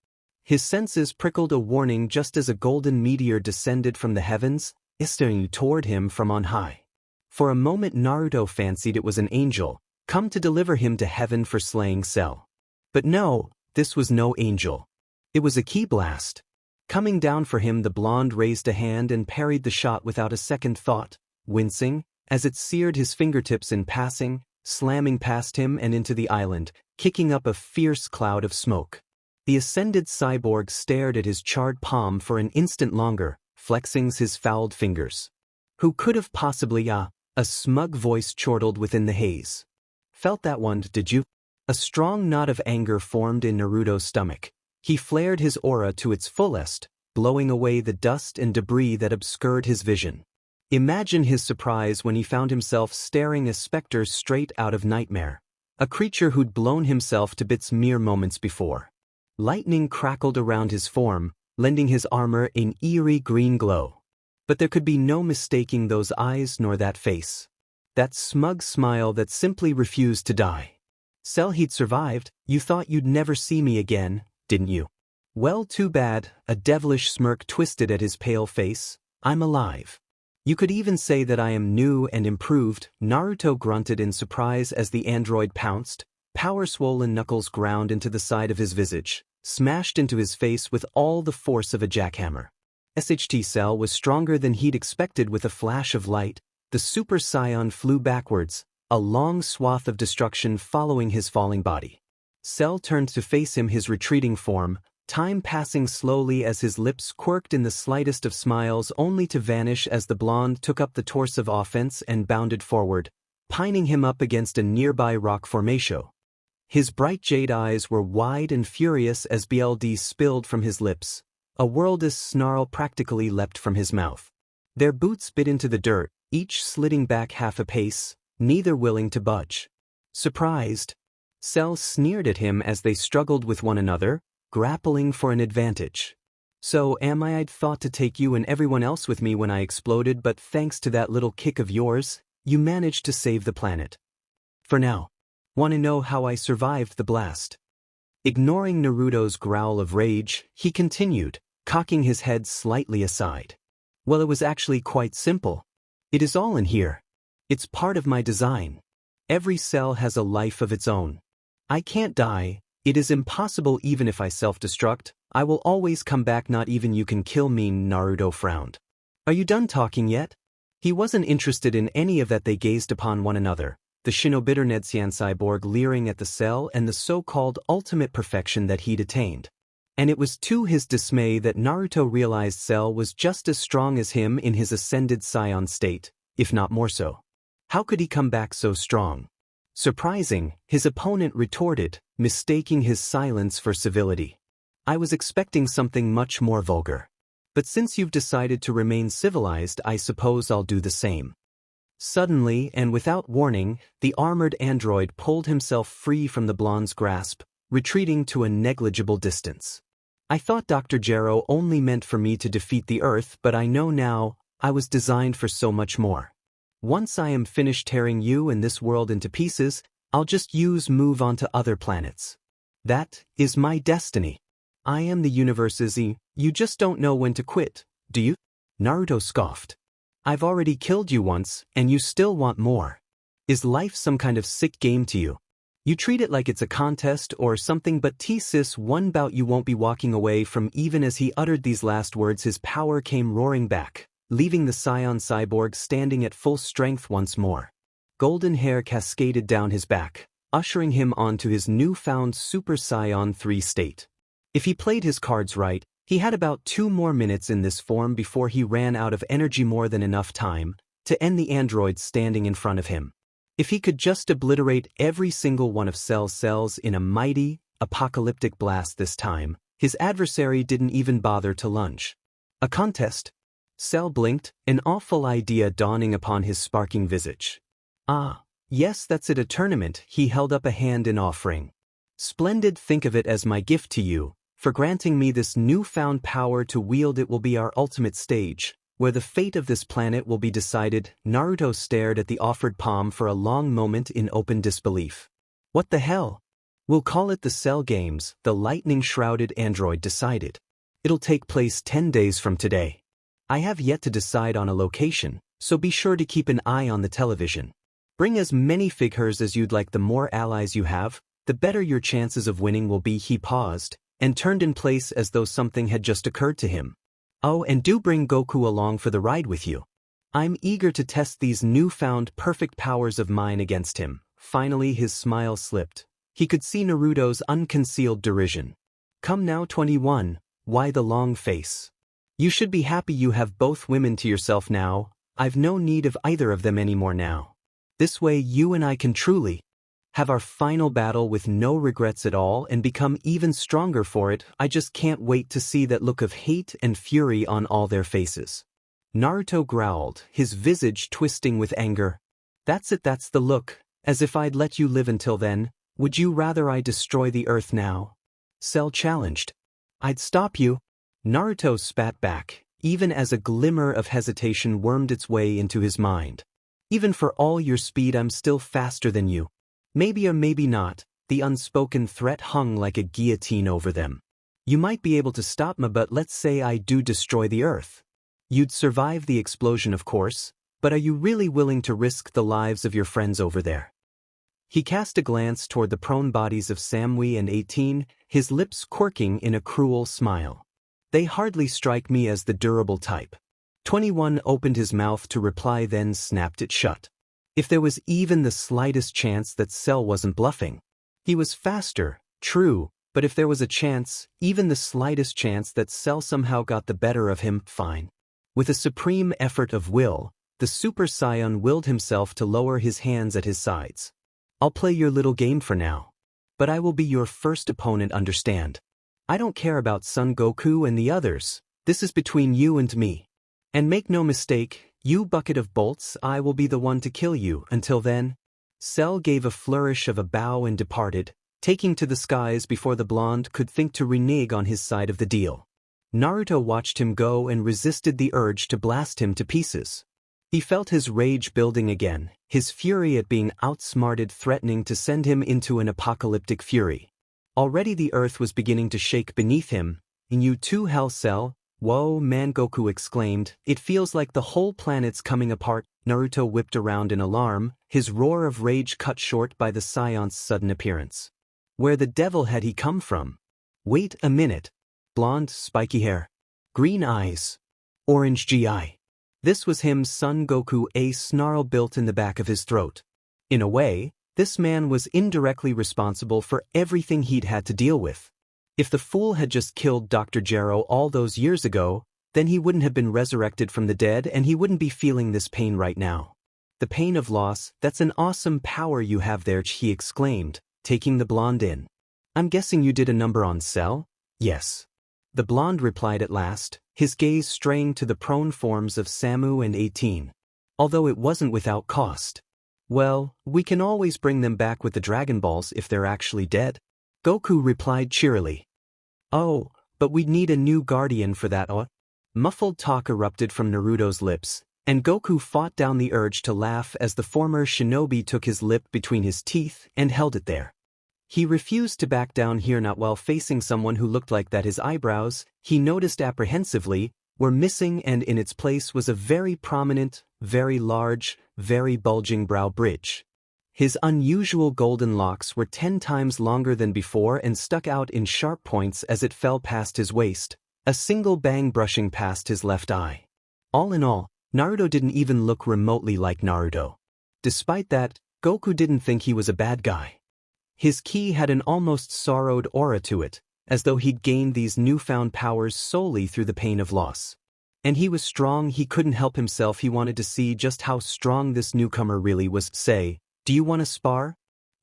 His senses prickled a warning just as a golden meteor descended from the heavens, staring toward him from on high. For a moment Naruto fancied it was an angel, come to deliver him to heaven for slaying Cell. But no, this was no angel. It was a ki blast. Coming down for him, the blonde raised a hand and parried the shot without a second thought, wincing as it seared his fingertips in passing, slamming past him and into the island, kicking up a fierce cloud of smoke. The ascended cyborg stared at his charred palm for an instant longer, flexing his fouled fingers. Who could have possibly, a smug voice chortled within the haze. Felt that one, did you? A strong knot of anger formed in Naruto's stomach. He flared his aura to its fullest, blowing away the dust and debris that obscured his vision. Imagine his surprise when he found himself staring a specter straight out of nightmare, a creature who'd blown himself to bits mere moments before. Lightning crackled around his form, lending his armor an eerie green glow. But there could be no mistaking those eyes nor that face. That smug smile that simply refused to die. Cell, he'd survived. You thought you'd never see me again, didn't you? Well, too bad. A devilish smirk twisted at his pale face. I'm alive. You could even say that I am new and improved. Naruto grunted in surprise as the android pounced. Power-swollen knuckles ground into the side of his visage, smashed into his face with all the force of a jackhammer. SHT Cell was stronger than he'd expected. With a flash of light, the Super Saiyan flew backwards, a long swath of destruction following his falling body. Cell turned to face him, his retreating form, time passing slowly as his lips quirked in the slightest of smiles, only to vanish as the blonde took up the torch of offense and bounded forward, pining him up against a nearby rock formation. His bright jade eyes were wide and furious as BLD spilled from his lips. A worldless snarl practically leapt from his mouth. Their boots bit into the dirt, each sliding back half a pace, neither willing to budge. Surprised, Cell sneered at him as they struggled with one another, grappling for an advantage. So I'd thought to take you and everyone else with me when I exploded, but thanks to that little kick of yours, you managed to save the planet. For now. Want to know how I survived the blast? Ignoring Naruto's growl of rage, he continued, cocking his head slightly aside. Well, it was actually quite simple. It is all in here. It's part of my design. Every cell has a life of its own. I can't die. It is impossible. Even if I self-destruct, I will always come back. Not even you can kill me. Naruto frowned. Are you done talking yet? He wasn't interested in any of that. They gazed upon one another, the Shinobiter Nedsian cyborg leering at the Cell and the so-called ultimate perfection that he'd attained. And it was to his dismay that Naruto realized Cell was just as strong as him in his ascended Saiyan state, if not more so. How could he come back so strong? Surprising, his opponent retorted, mistaking his silence for civility. I was expecting something much more vulgar. But since you've decided to remain civilized, I suppose I'll do the same. Suddenly, and without warning, the armored android pulled himself free from the blonde's grasp, retreating to a negligible distance. I thought Dr. Gero only meant for me to defeat the Earth, but I know now, I was designed for so much more. Once I am finished tearing you and this world into pieces, I'll just move on to other planets. That is my destiny. I am the universe's E. You just don't know when to quit, do you? Naruto scoffed. I've already killed you once, and you still want more. Is life some kind of sick game to you? You treat it like it's a contest or something, but sis, one bout you won't be walking away from. Even as he uttered these last words, his power came roaring back, leaving the Scion cyborg standing at full strength once more. Golden hair cascaded down his back, ushering him onto his newfound Super Saiyan 3 state. If he played his cards right, he had about 2 more minutes in this form before he ran out of energy, more than enough time to end the android standing in front of him. If he could just obliterate every single one of Cell's cells in a mighty, apocalyptic blast this time, his adversary didn't even bother to lunge. A contest? Cell blinked, an awful idea dawning upon his sparking visage. Ah, yes, that's it, a tournament. He held up a hand in offering. Splendid, think of it as my gift to you, for granting me this newfound power to wield it. Will be our ultimate stage, where the fate of this planet will be decided. Naruto stared at the offered palm for a long moment in open disbelief. What the hell? We'll call it the Cell Games, the lightning-shrouded android decided. It'll take place 10 days from today. I have yet to decide on a location, so be sure to keep an eye on the television. Bring as many figures as you'd like. The more allies you have, the better your chances of winning will be. He paused, and turned in place as though something had just occurred to him. Oh, and do bring Goku along for the ride with you. I'm eager to test these newfound perfect powers of mine against him. Finally his smile slipped. He could see Naruto's unconcealed derision. Come now, 21, why the long face? You should be happy you have both women to yourself now. I've no need of either of them anymore now. This way you and I can truly have our final battle with no regrets at all and become even stronger for it. I just can't wait to see that look of hate and fury on all their faces. Naruto growled, his visage twisting with anger. That's it, that's the look, as if I'd let you live until then. Would you rather I destroy the earth now? Cell challenged. I'd stop you. Naruto spat back, even as a glimmer of hesitation wormed its way into his mind. Even for all your speed, I'm still faster than you. Maybe or maybe not. The unspoken threat hung like a guillotine over them. You might be able to stop me, but let's say I do destroy the earth. You'd survive the explosion, of course, but are you really willing to risk the lives of your friends over there? He cast a glance toward the prone bodies of Samui and 18, his lips quirking in a cruel smile. They hardly strike me as the durable type. 21 opened his mouth to reply, then snapped it shut. If there was even the slightest chance that Cell wasn't bluffing. He was faster, true, but if there was a chance, even the slightest chance that Cell somehow got the better of him, fine. With a supreme effort of will, the Super Saiyan willed himself to lower his hands at his sides. I'll play your little game for now. But I will be your first opponent, understand? I don't care about Son Goku and the others. This is between you and me. And make no mistake, you bucket of bolts, I will be the one to kill you. Until then. Cell gave a flourish of a bow and departed, taking to the skies before the blonde could think to renege on his side of the deal. Naruto watched him go and resisted the urge to blast him to pieces. He felt his rage building again, his fury at being outsmarted threatening to send him into an apocalyptic fury. Already the earth was beginning to shake beneath him. And you too, Hell Cell? Whoa, man, Goku exclaimed. It feels like the whole planet's coming apart. Naruto whipped around in alarm, his roar of rage cut short by the Scion's sudden appearance. Where the devil had he come from? Wait a minute. Blonde, spiky hair. Green eyes. Orange GI. This was him, Son Goku. A snarl built in the back of his throat. In a way, this man was indirectly responsible for everything he'd had to deal with. If the fool had just killed Dr. Gero all those years ago, then he wouldn't have been resurrected from the dead and he wouldn't be feeling this pain right now. The pain of loss, that's an awesome power you have there, he exclaimed, taking the blonde in. I'm guessing you did a number on Cell? Yes. The blonde replied at last, his gaze straying to the prone forms of Samu and 18. Although it wasn't without cost. Well, we can always bring them back with the Dragon Balls if they're actually dead. Goku replied cheerily. Oh, but we'd need a new guardian for that. Muffled talk erupted from Naruto's lips, and Goku fought down the urge to laugh as the former shinobi took his lip between his teeth and held it there. He refused to back down here, not while facing someone who looked like that. His eyebrows, he noticed apprehensively, were missing, and in its place was a very prominent, very large, very bulging brow bridge. His unusual golden locks were 10 times longer than before and stuck out in sharp points as it fell past his waist, a single bang brushing past his left eye. All in all, Naruto didn't even look remotely like Naruto. Despite that, Goku didn't think he was a bad guy. His ki had an almost sorrowed aura to it, as though he'd gained these newfound powers solely through the pain of loss. And he was strong. He couldn't help himself. He wanted to see just how strong this newcomer really was. Say, do you want to spar?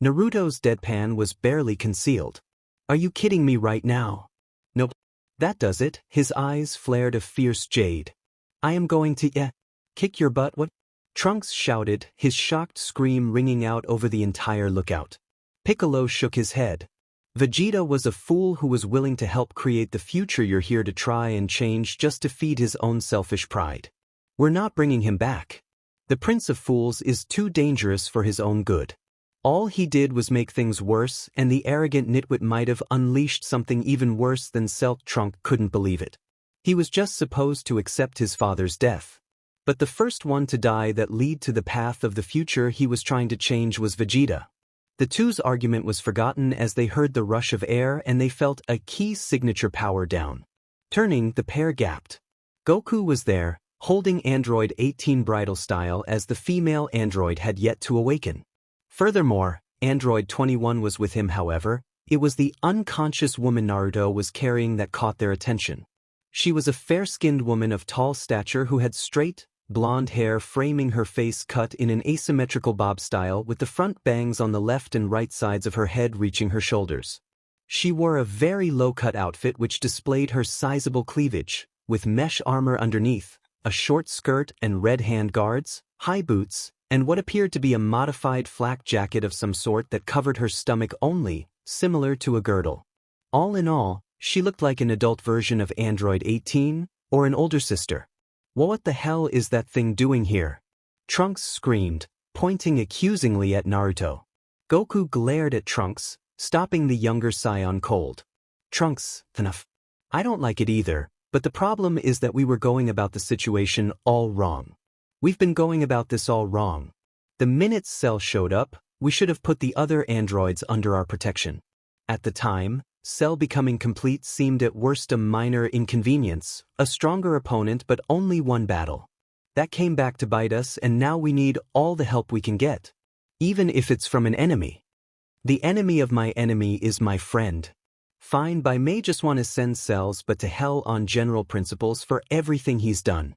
Naruto's deadpan was barely concealed. Are you kidding me right now? Nope. That does it. His eyes flared a fierce jade. I am going to, kick your butt. What? Trunks shouted, his shocked scream ringing out over the entire lookout. Piccolo shook his head. Vegeta was a fool who was willing to help create the future you're here to try and change just to feed his own selfish pride. We're not bringing him back. The Prince of Fools is too dangerous for his own good. All he did was make things worse, and the arrogant nitwit might have unleashed something even worse than Silk. Trunk couldn't believe it. He was just supposed to accept his father's death. But the first one to die that lead to the path of the future he was trying to change was Vegeta. The two's argument was forgotten as they heard the rush of air and they felt a key signature power down. Turning, the pair gasped. Goku was there, holding Android 18 bridal style as the female android had yet to awaken. Furthermore, Android 21 was with him. However, it was the unconscious woman Naruto was carrying that caught their attention. She was a fair-skinned woman of tall stature who had straight, blonde hair framing her face cut in an asymmetrical bob style with the front bangs on the left and right sides of her head reaching her shoulders. She wore a very low-cut outfit which displayed her sizable cleavage, with mesh armor underneath, a short skirt and red hand guards, high boots, and what appeared to be a modified flak jacket of some sort that covered her stomach only, similar to a girdle. All in all, she looked like an adult version of Android 18, or an older sister. What the hell is that thing doing here? Trunks screamed, pointing accusingly at Naruto. Goku glared at Trunks, stopping the younger scion cold. Trunks, enough. I don't like it either, but the problem is that we were going about the situation all wrong. We've been going about this all wrong. The minute Cell showed up, we should have put the other androids under our protection. At the time, Cell becoming complete seemed at worst a minor inconvenience, a stronger opponent but only one battle. That came back to bite us and now we need all the help we can get. Even if it's from an enemy. The enemy of my enemy is my friend. Fine, I may just want to send Cells but to hell on general principles for everything he's done.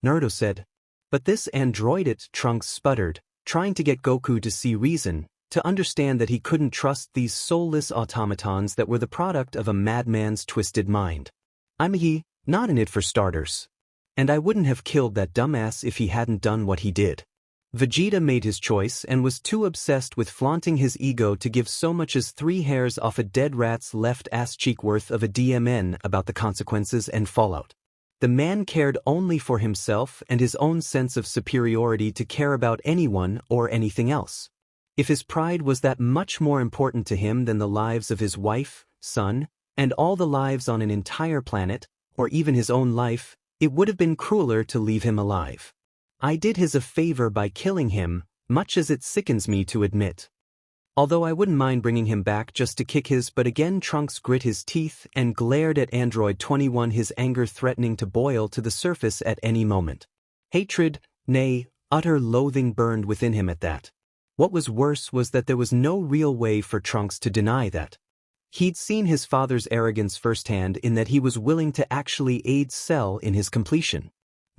Naruto said. But this android, Trunks sputtered, trying to get Goku to see reason, to understand that he couldn't trust these soulless automatons that were the product of a madman's twisted mind. Not in it for starters. And I wouldn't have killed that dumbass if he hadn't done what he did. Vegeta made his choice and was too obsessed with flaunting his ego to give so much as 3 hairs off a dead rat's left ass cheek worth of a DMN about the consequences and fallout. The man cared only for himself and his own sense of superiority to care about anyone or anything else. If his pride was that much more important to him than the lives of his wife, son, and all the lives on an entire planet, or even his own life, it would have been crueler to leave him alive. I did his a favor by killing him, much as it sickens me to admit. Although I wouldn't mind bringing him back just to kick his butt again. Trunks grit his teeth and glared at Android 21, his anger threatening to boil to the surface at any moment. Hatred, nay, utter loathing burned within him at that. What was worse was that there was no real way for Trunks to deny that. He'd seen his father's arrogance firsthand in that he was willing to actually aid Cell in his completion.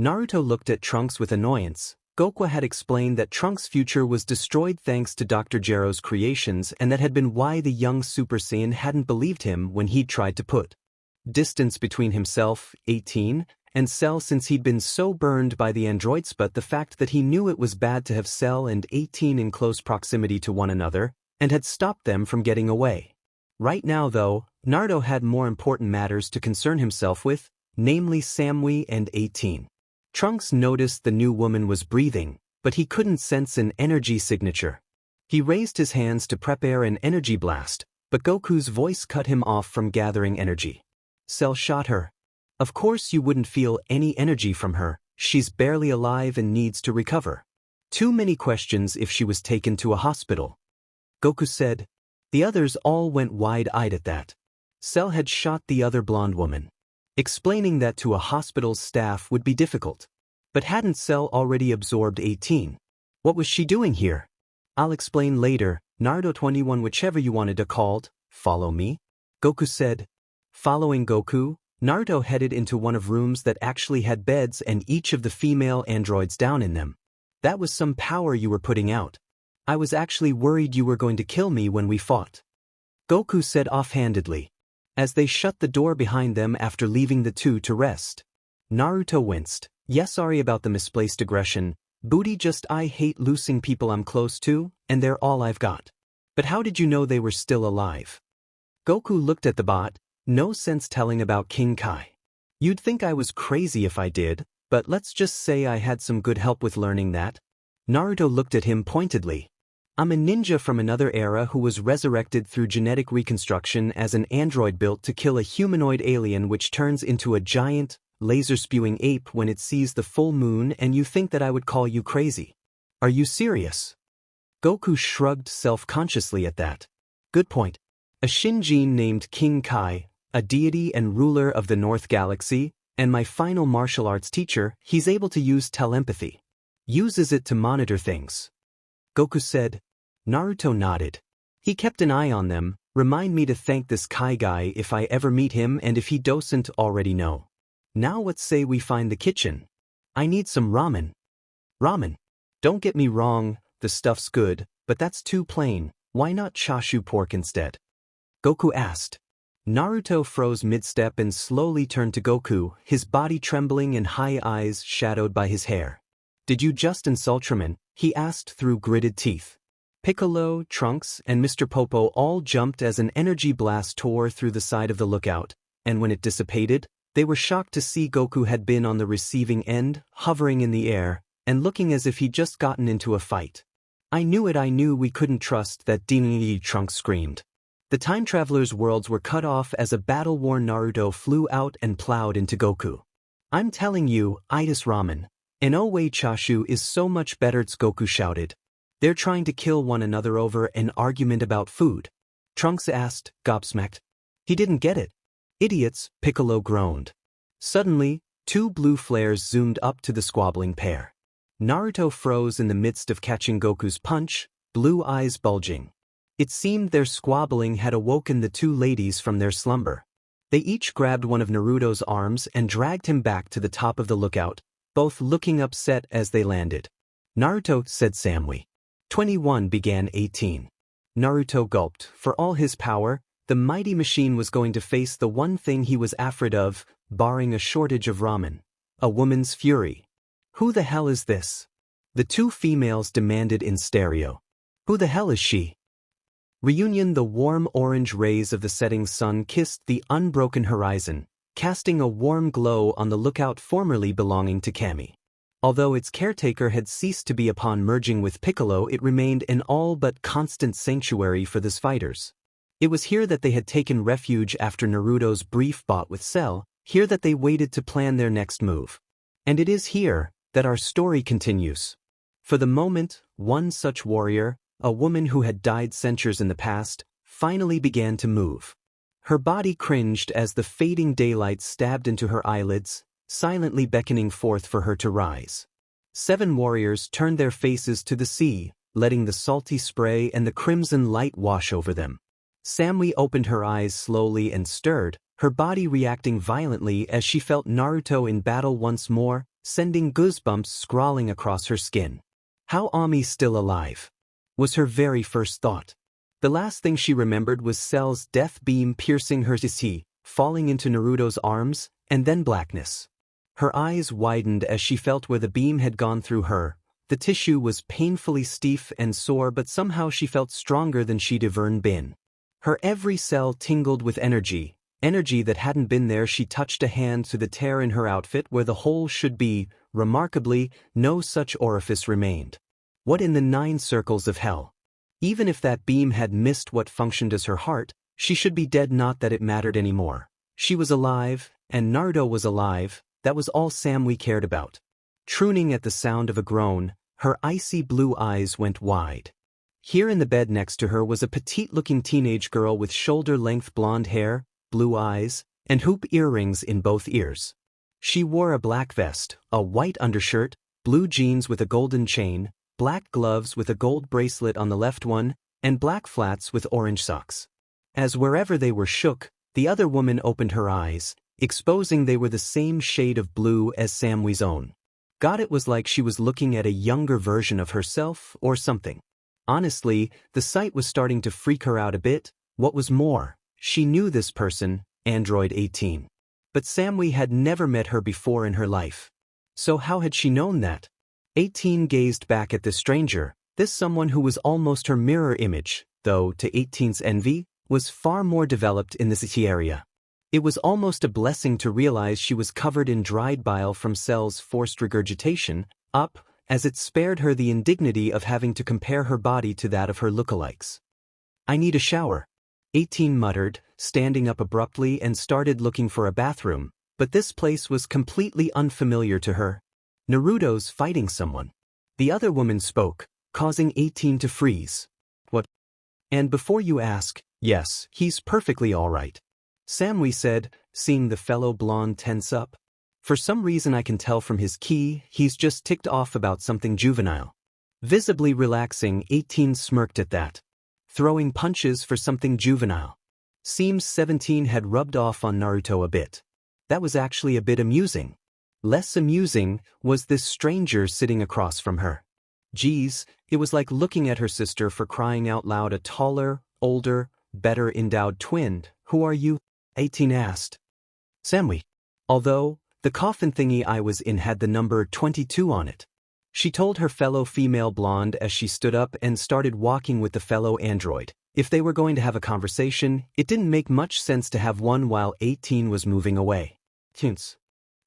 Naruto looked at Trunks with annoyance. Goku had explained that Trunks' future was destroyed thanks to Dr. Gero's creations, and that had been why the young Super Saiyan hadn't believed him when he'd tried to put distance between himself, 18, and Cell, since he'd been so burned by the androids. But the fact that he knew it was bad to have Cell and 18 in close proximity to one another, and had stopped them from getting away. Right now though, Naruto had more important matters to concern himself with, namely Samui and 18. Trunks noticed the new woman was breathing, but he couldn't sense an energy signature. He raised his hands to prepare an energy blast, but Goku's voice cut him off from gathering energy. Cell shot her. Of course you wouldn't feel any energy from her, she's barely alive and needs to recover. Too many questions if she was taken to a hospital. Goku said. The others all went wide-eyed at that. Cell had shot the other blonde woman. Explaining that to a hospital's staff would be difficult. But hadn't Cell already absorbed 18? What was she doing here? I'll explain later, Naruto 21 whichever you wanted to called, follow me? Goku said. Following Goku, Naruto headed into one of rooms that actually had beds and each of the female androids down in them. That was some power you were putting out. I was actually worried you were going to kill me when we fought. Goku said offhandedly. As they shut the door behind them after leaving the two to rest. Naruto winced. Yeah, sorry about the misplaced aggression. Booty, just I hate losing people I'm close to, and they're all I've got. But how did you know they were still alive? Goku looked at the bot. No sense telling about King Kai. You'd think I was crazy if I did, but let's just say I had some good help with learning that. Naruto looked at him pointedly. I'm a ninja from another era who was resurrected through genetic reconstruction as an android built to kill a humanoid alien which turns into a giant, laser-spewing ape when it sees the full moon, and you think that I would call you crazy? Are you serious? Goku shrugged self-consciously at that. Good point. A Shinjin named King Kai, a deity and ruler of the North Galaxy, and my final martial arts teacher, he's able to use telepathy. Uses it to monitor things. Goku said. Naruto nodded. He kept an eye on them. Remind me to thank this Kai guy if I ever meet him and if he doesn't already know. Now let's say we find the kitchen. I need some ramen. Ramen. Don't get me wrong, the stuff's good, but that's too plain. Why not chashu pork instead? Goku asked. Naruto froze mid-step and slowly turned to Goku, his body trembling and high eyes shadowed by his hair. Did you just insult Ultraman? He asked through gritted teeth. Piccolo, Trunks, and Mr. Popo all jumped as an energy blast tore through the side of the lookout, and when it dissipated, they were shocked to see Goku had been on the receiving end, hovering in the air, and looking as if he'd just gotten into a fight. I knew we couldn't trust that DBZ, Trunks screamed. The time traveler's worlds were cut off as a battle-worn Naruto flew out and plowed into Goku. I'm telling you, itis ramen. And oh wait, chashu is so much better, Goku shouted. They're trying to kill one another over an argument about food. Trunks asked, gobsmacked. He didn't get it. Idiots, Piccolo groaned. Suddenly, two blue flares zoomed up to the squabbling pair. Naruto froze in the midst of catching Goku's punch, blue eyes bulging. It seemed their squabbling had awoken the two ladies from their slumber. They each grabbed one of Naruto's arms and dragged him back to the top of the lookout, both looking upset as they landed. Naruto, said Samui. 21 began 18. Naruto gulped. For all his power, the mighty machine was going to face the one thing he was afraid of, barring a shortage of ramen. A woman's fury. Who the hell is this? The two females demanded in stereo. Who the hell is she? Reunion. The warm orange rays of the setting sun kissed the unbroken horizon, casting a warm glow on the lookout formerly belonging to Kami. Although its caretaker had ceased to be upon merging with Piccolo, it remained an all but constant sanctuary for the fighters. It was here that they had taken refuge after Naruto's brief bout with Cell, here that they waited to plan their next move. And it is here that our story continues. For the moment, one such warrior, a woman who had died centuries in the past, finally began to move. Her body cringed as the fading daylight stabbed into her eyelids, silently beckoning forth for her to rise. 7 warriors turned their faces to the sea, letting the salty spray and the crimson light wash over them. Samui opened her eyes slowly and stirred, her body reacting violently as she felt Naruto in battle once more, sending goosebumps scrawling across her skin. How Ami still alive? Was her very first thought. The last thing she remembered was Cell's death beam piercing her tissue, falling into Naruto's arms, and then blackness. Her eyes widened as she felt where the beam had gone through her. The tissue was painfully stiff and sore, but somehow she felt stronger than she'd ever been. Her every cell tingled with energy that hadn't been there. She touched a hand to the tear in her outfit where the hole should be. Remarkably, no such orifice remained. What in the 9 circles of hell? Even if that beam had missed what functioned as her heart, she should be dead, not that it mattered anymore. She was alive, and Naruto was alive. That was all Samui cared about. Crooning at the sound of a groan, her icy blue eyes went wide. Here in the bed next to her was a petite-looking teenage girl with shoulder-length blonde hair, blue eyes, and hoop earrings in both ears. She wore a black vest, a white undershirt, blue jeans with a golden chain, black gloves with a gold bracelet on the left one, and black flats with orange socks. As wherever they were shook, the other woman opened her eyes, exposing they were the same shade of blue as Samui's own. God, it was like she was looking at a younger version of herself or something. Honestly, the sight was starting to freak her out a bit. What was more, she knew this person, Android 18. But Samui had never met her before in her life. So how had she known that? 18 gazed back at this stranger, this someone who was almost her mirror image, though to 18's envy, was far more developed in this area. It was almost a blessing to realize she was covered in dried bile from Cell's forced regurgitation, as it spared her the indignity of having to compare her body to that of her lookalikes. I need a shower, 18 muttered, standing up abruptly and started looking for a bathroom, but this place was completely unfamiliar to her. Naruto's fighting someone. The other woman spoke, causing 18 to freeze. What? And before you ask, yes, he's perfectly all right, Samui said, seeing the fellow blonde tense up. For some reason I can tell from his ki, he's just ticked off about something juvenile. Visibly relaxing, 18 smirked at that. Throwing punches for something juvenile. Seems 17 had rubbed off on Naruto a bit. That was actually a bit amusing. Less amusing was this stranger sitting across from her. Geez, it was like looking at her sister, for crying out loud, a taller, older, better endowed twin. Who are you? 18 asked. Samui. Although, the coffin thingy I was in had the number 22 on it. She told her fellow female blonde as she stood up and started walking with the fellow android. If they were going to have a conversation, it didn't make much sense to have one while 18 was moving away. Tints.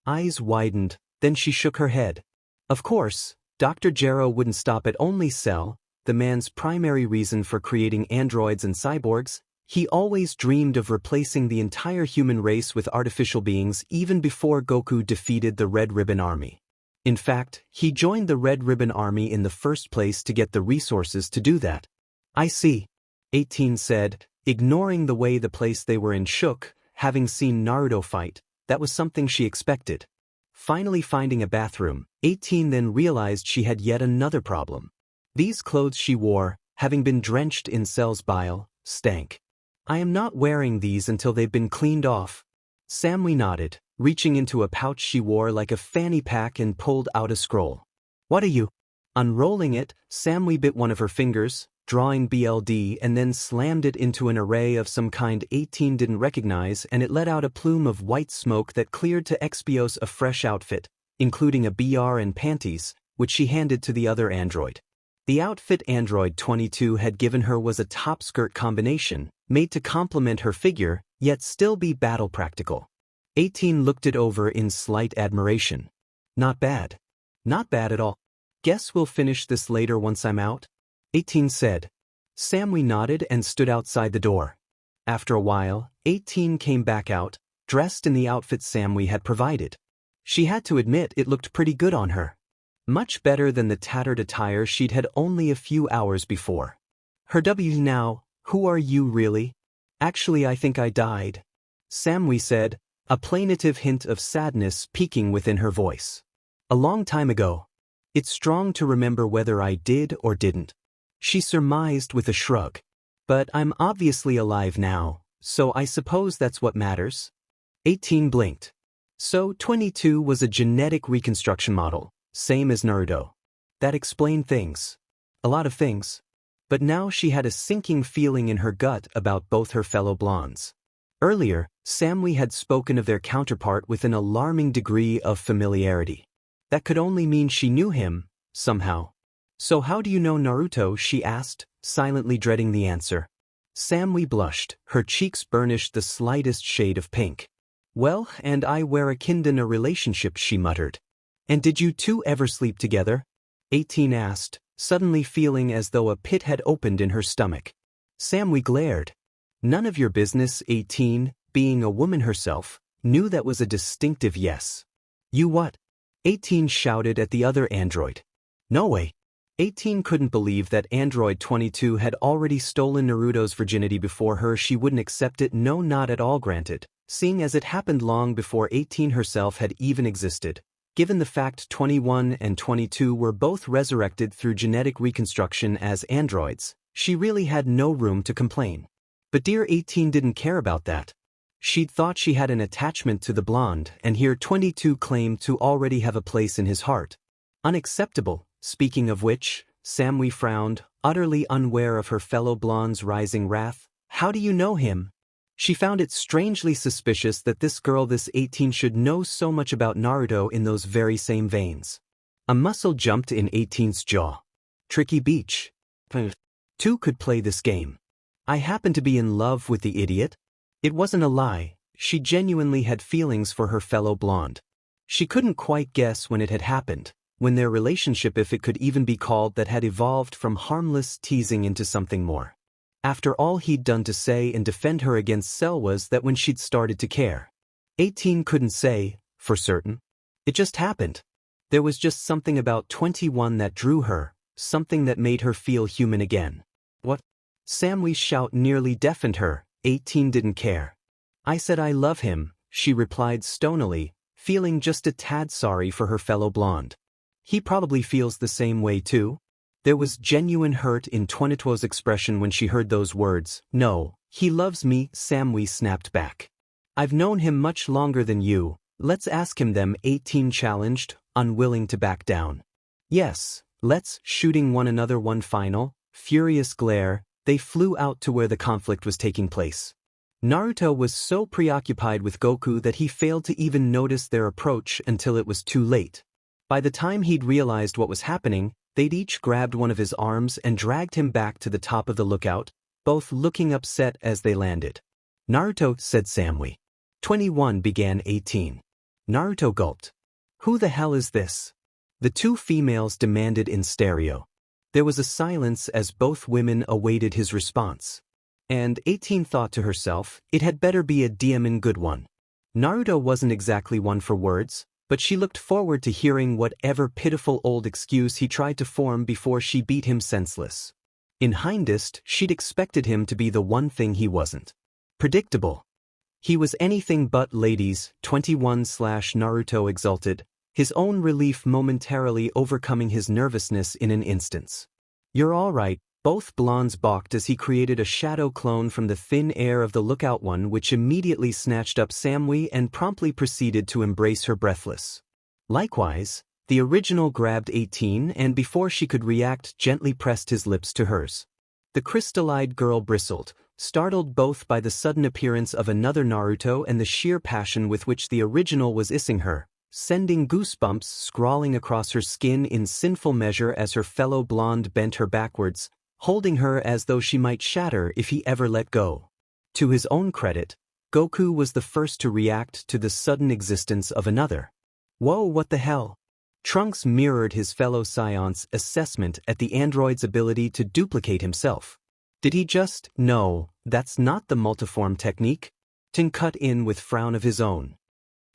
Eyes widened, then she shook her head. Of course, Dr. Gero wouldn't stop at only Cell, the man's primary reason for creating androids and cyborgs. He always dreamed of replacing the entire human race with artificial beings even before Goku defeated the Red Ribbon Army. In fact, he joined the Red Ribbon Army in the first place to get the resources to do that. I see, 18 said, ignoring the way the place they were in shook. Having seen Naruto fight, that was something she expected. Finally finding a bathroom, 18 then realized she had yet another problem. These clothes she wore, having been drenched in Cell's bile, stank. I am not wearing these until they've been cleaned off. Samui nodded, reaching into a pouch she wore like a fanny pack and pulled out a scroll. What are you? Unrolling it, Samui bit one of her fingers, drawing BLD, and then slammed it into an array of some kind 18 didn't recognize, and it let out a plume of white smoke that cleared to Expios a fresh outfit, including a BR and panties, which she handed to the other android. The outfit Android 22 had given her was a top-skirt combination, made to complement her figure, yet still be battle practical. 18 looked it over in slight admiration. Not bad. Not bad at all. Guess we'll finish this later once I'm out, 18 said. Samui nodded and stood outside the door. After a while, 18 came back out, dressed in the outfit Samui had provided. She had to admit it looked pretty good on her. Much better than the tattered attire she'd had only a few hours before. Her W now, who are you really? Actually I think I died, Samui said, a plaintive hint of sadness peeking within her voice. A long time ago. It's strong to remember whether I did or didn't, she surmised with a shrug. But I'm obviously alive now, so I suppose that's what matters. 18 blinked. So 22 was a genetic reconstruction model, same as Naruto. That explained things. A lot of things. But now she had a sinking feeling in her gut about both her fellow blondes. Earlier, Samui had spoken of their counterpart with an alarming degree of familiarity. That could only mean she knew him, somehow. So how do you know Naruto? She asked, silently dreading the answer. Samui blushed, her cheeks burnished the slightest shade of pink. Well, and I were a kind in a relationship, she muttered. And did you two ever sleep together? 18 asked, suddenly feeling as though a pit had opened in her stomach. Samui glared. None of your business. 18, being a woman herself, knew that was a distinctive yes. You what? 18 shouted at the other android. No way. 18 couldn't believe that Android 22 had already stolen Naruto's virginity before her. She wouldn't accept it. No, not at all. Granted, seeing as it happened long before 18 herself had even existed. Given the fact 21 and 22 were both resurrected through genetic reconstruction as androids, she really had no room to complain. But dear 18 didn't care about that. She'd thought she had an attachment to the blonde, and here 22 claimed to already have a place in his heart. Unacceptable. Speaking of which, Samui frowned, utterly unaware of her fellow blonde's rising wrath. How do you know him? She found it strangely suspicious that this girl, this 18, should know so much about Naruto in those very same veins. A muscle jumped in 18's jaw. Tricky beach. 2 could play this game. I happen to be in love with the idiot. It wasn't a lie. She genuinely had feelings for her fellow blonde. She couldn't quite guess when it had happened, when their relationship, if it could even be called that, had evolved from harmless teasing into something more. After all he'd done to say and defend her against Cell, was that when she'd started to care? 18 couldn't say, for certain. It just happened. There was just something about 21 that drew her, something that made her feel human again. What? Samui's shout nearly deafened her. 18 didn't care. I said I love him, she replied stonily, feeling just a tad sorry for her fellow blonde. He probably feels the same way too. There was genuine hurt in 22's expression when she heard those words. No, he loves me, Samui snapped back. I've known him much longer than you. Let's ask him them, 18 challenged, unwilling to back down. Yes, let's. Shooting one another one final, furious glare, they flew out to where the conflict was taking place. Naruto was so preoccupied with Goku that he failed to even notice their approach until it was too late. By the time he'd realized what was happening, they'd each grabbed one of his arms and dragged him back to the top of the lookout, both looking upset as they landed. Naruto, said Samui. 21, began 18. Naruto gulped. Who the hell is this? The two females demanded in stereo. There was a silence as both women awaited his response. And 18 thought to herself, it had better be a demon good one. Naruto wasn't exactly one for words, but she looked forward to hearing whatever pitiful old excuse he tried to form before she beat him senseless. In hindsight, she'd expected him to be the one thing he wasn't. Predictable. He was anything but. Ladies, 21/Naruto exulted, his own relief momentarily overcoming his nervousness in an instant. You're all right. Both blondes balked as he created a shadow clone from the thin air of the lookout one, which immediately snatched up Samui and promptly proceeded to embrace her breathless. Likewise, the original grabbed 18 and before she could react gently pressed his lips to hers. The crystal-eyed girl bristled, startled both by the sudden appearance of another Naruto and the sheer passion with which the original was kissing her, sending goosebumps scrawling across her skin in sinful measure as her fellow blonde bent her backwards, holding her as though she might shatter if he ever let go. To his own credit, Goku was the first to react to the sudden existence of another. Whoa, what the hell? Trunks mirrored his fellow Scion's assessment at the android's ability to duplicate himself. Did he just? No, that's not the multiform technique. Tin cut in with frown of his own.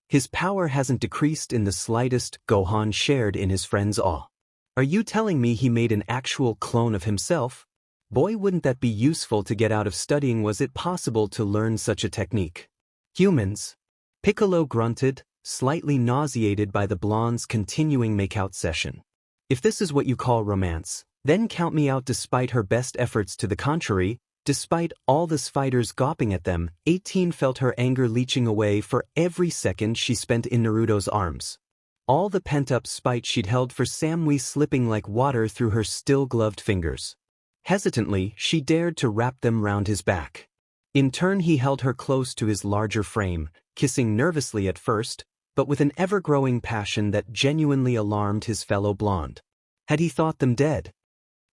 His power hasn't decreased in the slightest, Gohan shared in his friend's awe. Are you telling me he made an actual clone of himself? Boy, wouldn't that be useful to get out of studying. Was it possible to learn such a technique? Humans? Piccolo grunted, slightly nauseated by the blonde's continuing makeout session. If this is what you call romance, then count me out. Despite her best efforts to the contrary, despite all the fighters gawping at them, 18 felt her anger leaching away for every second she spent in Naruto's arms. All the pent-up spite she'd held for Samui slipping like water through her still-gloved fingers. Hesitantly, she dared to wrap them round his back. In turn he held her close to his larger frame, kissing nervously at first, but with an ever-growing passion that genuinely alarmed his fellow blonde. Had he thought them dead?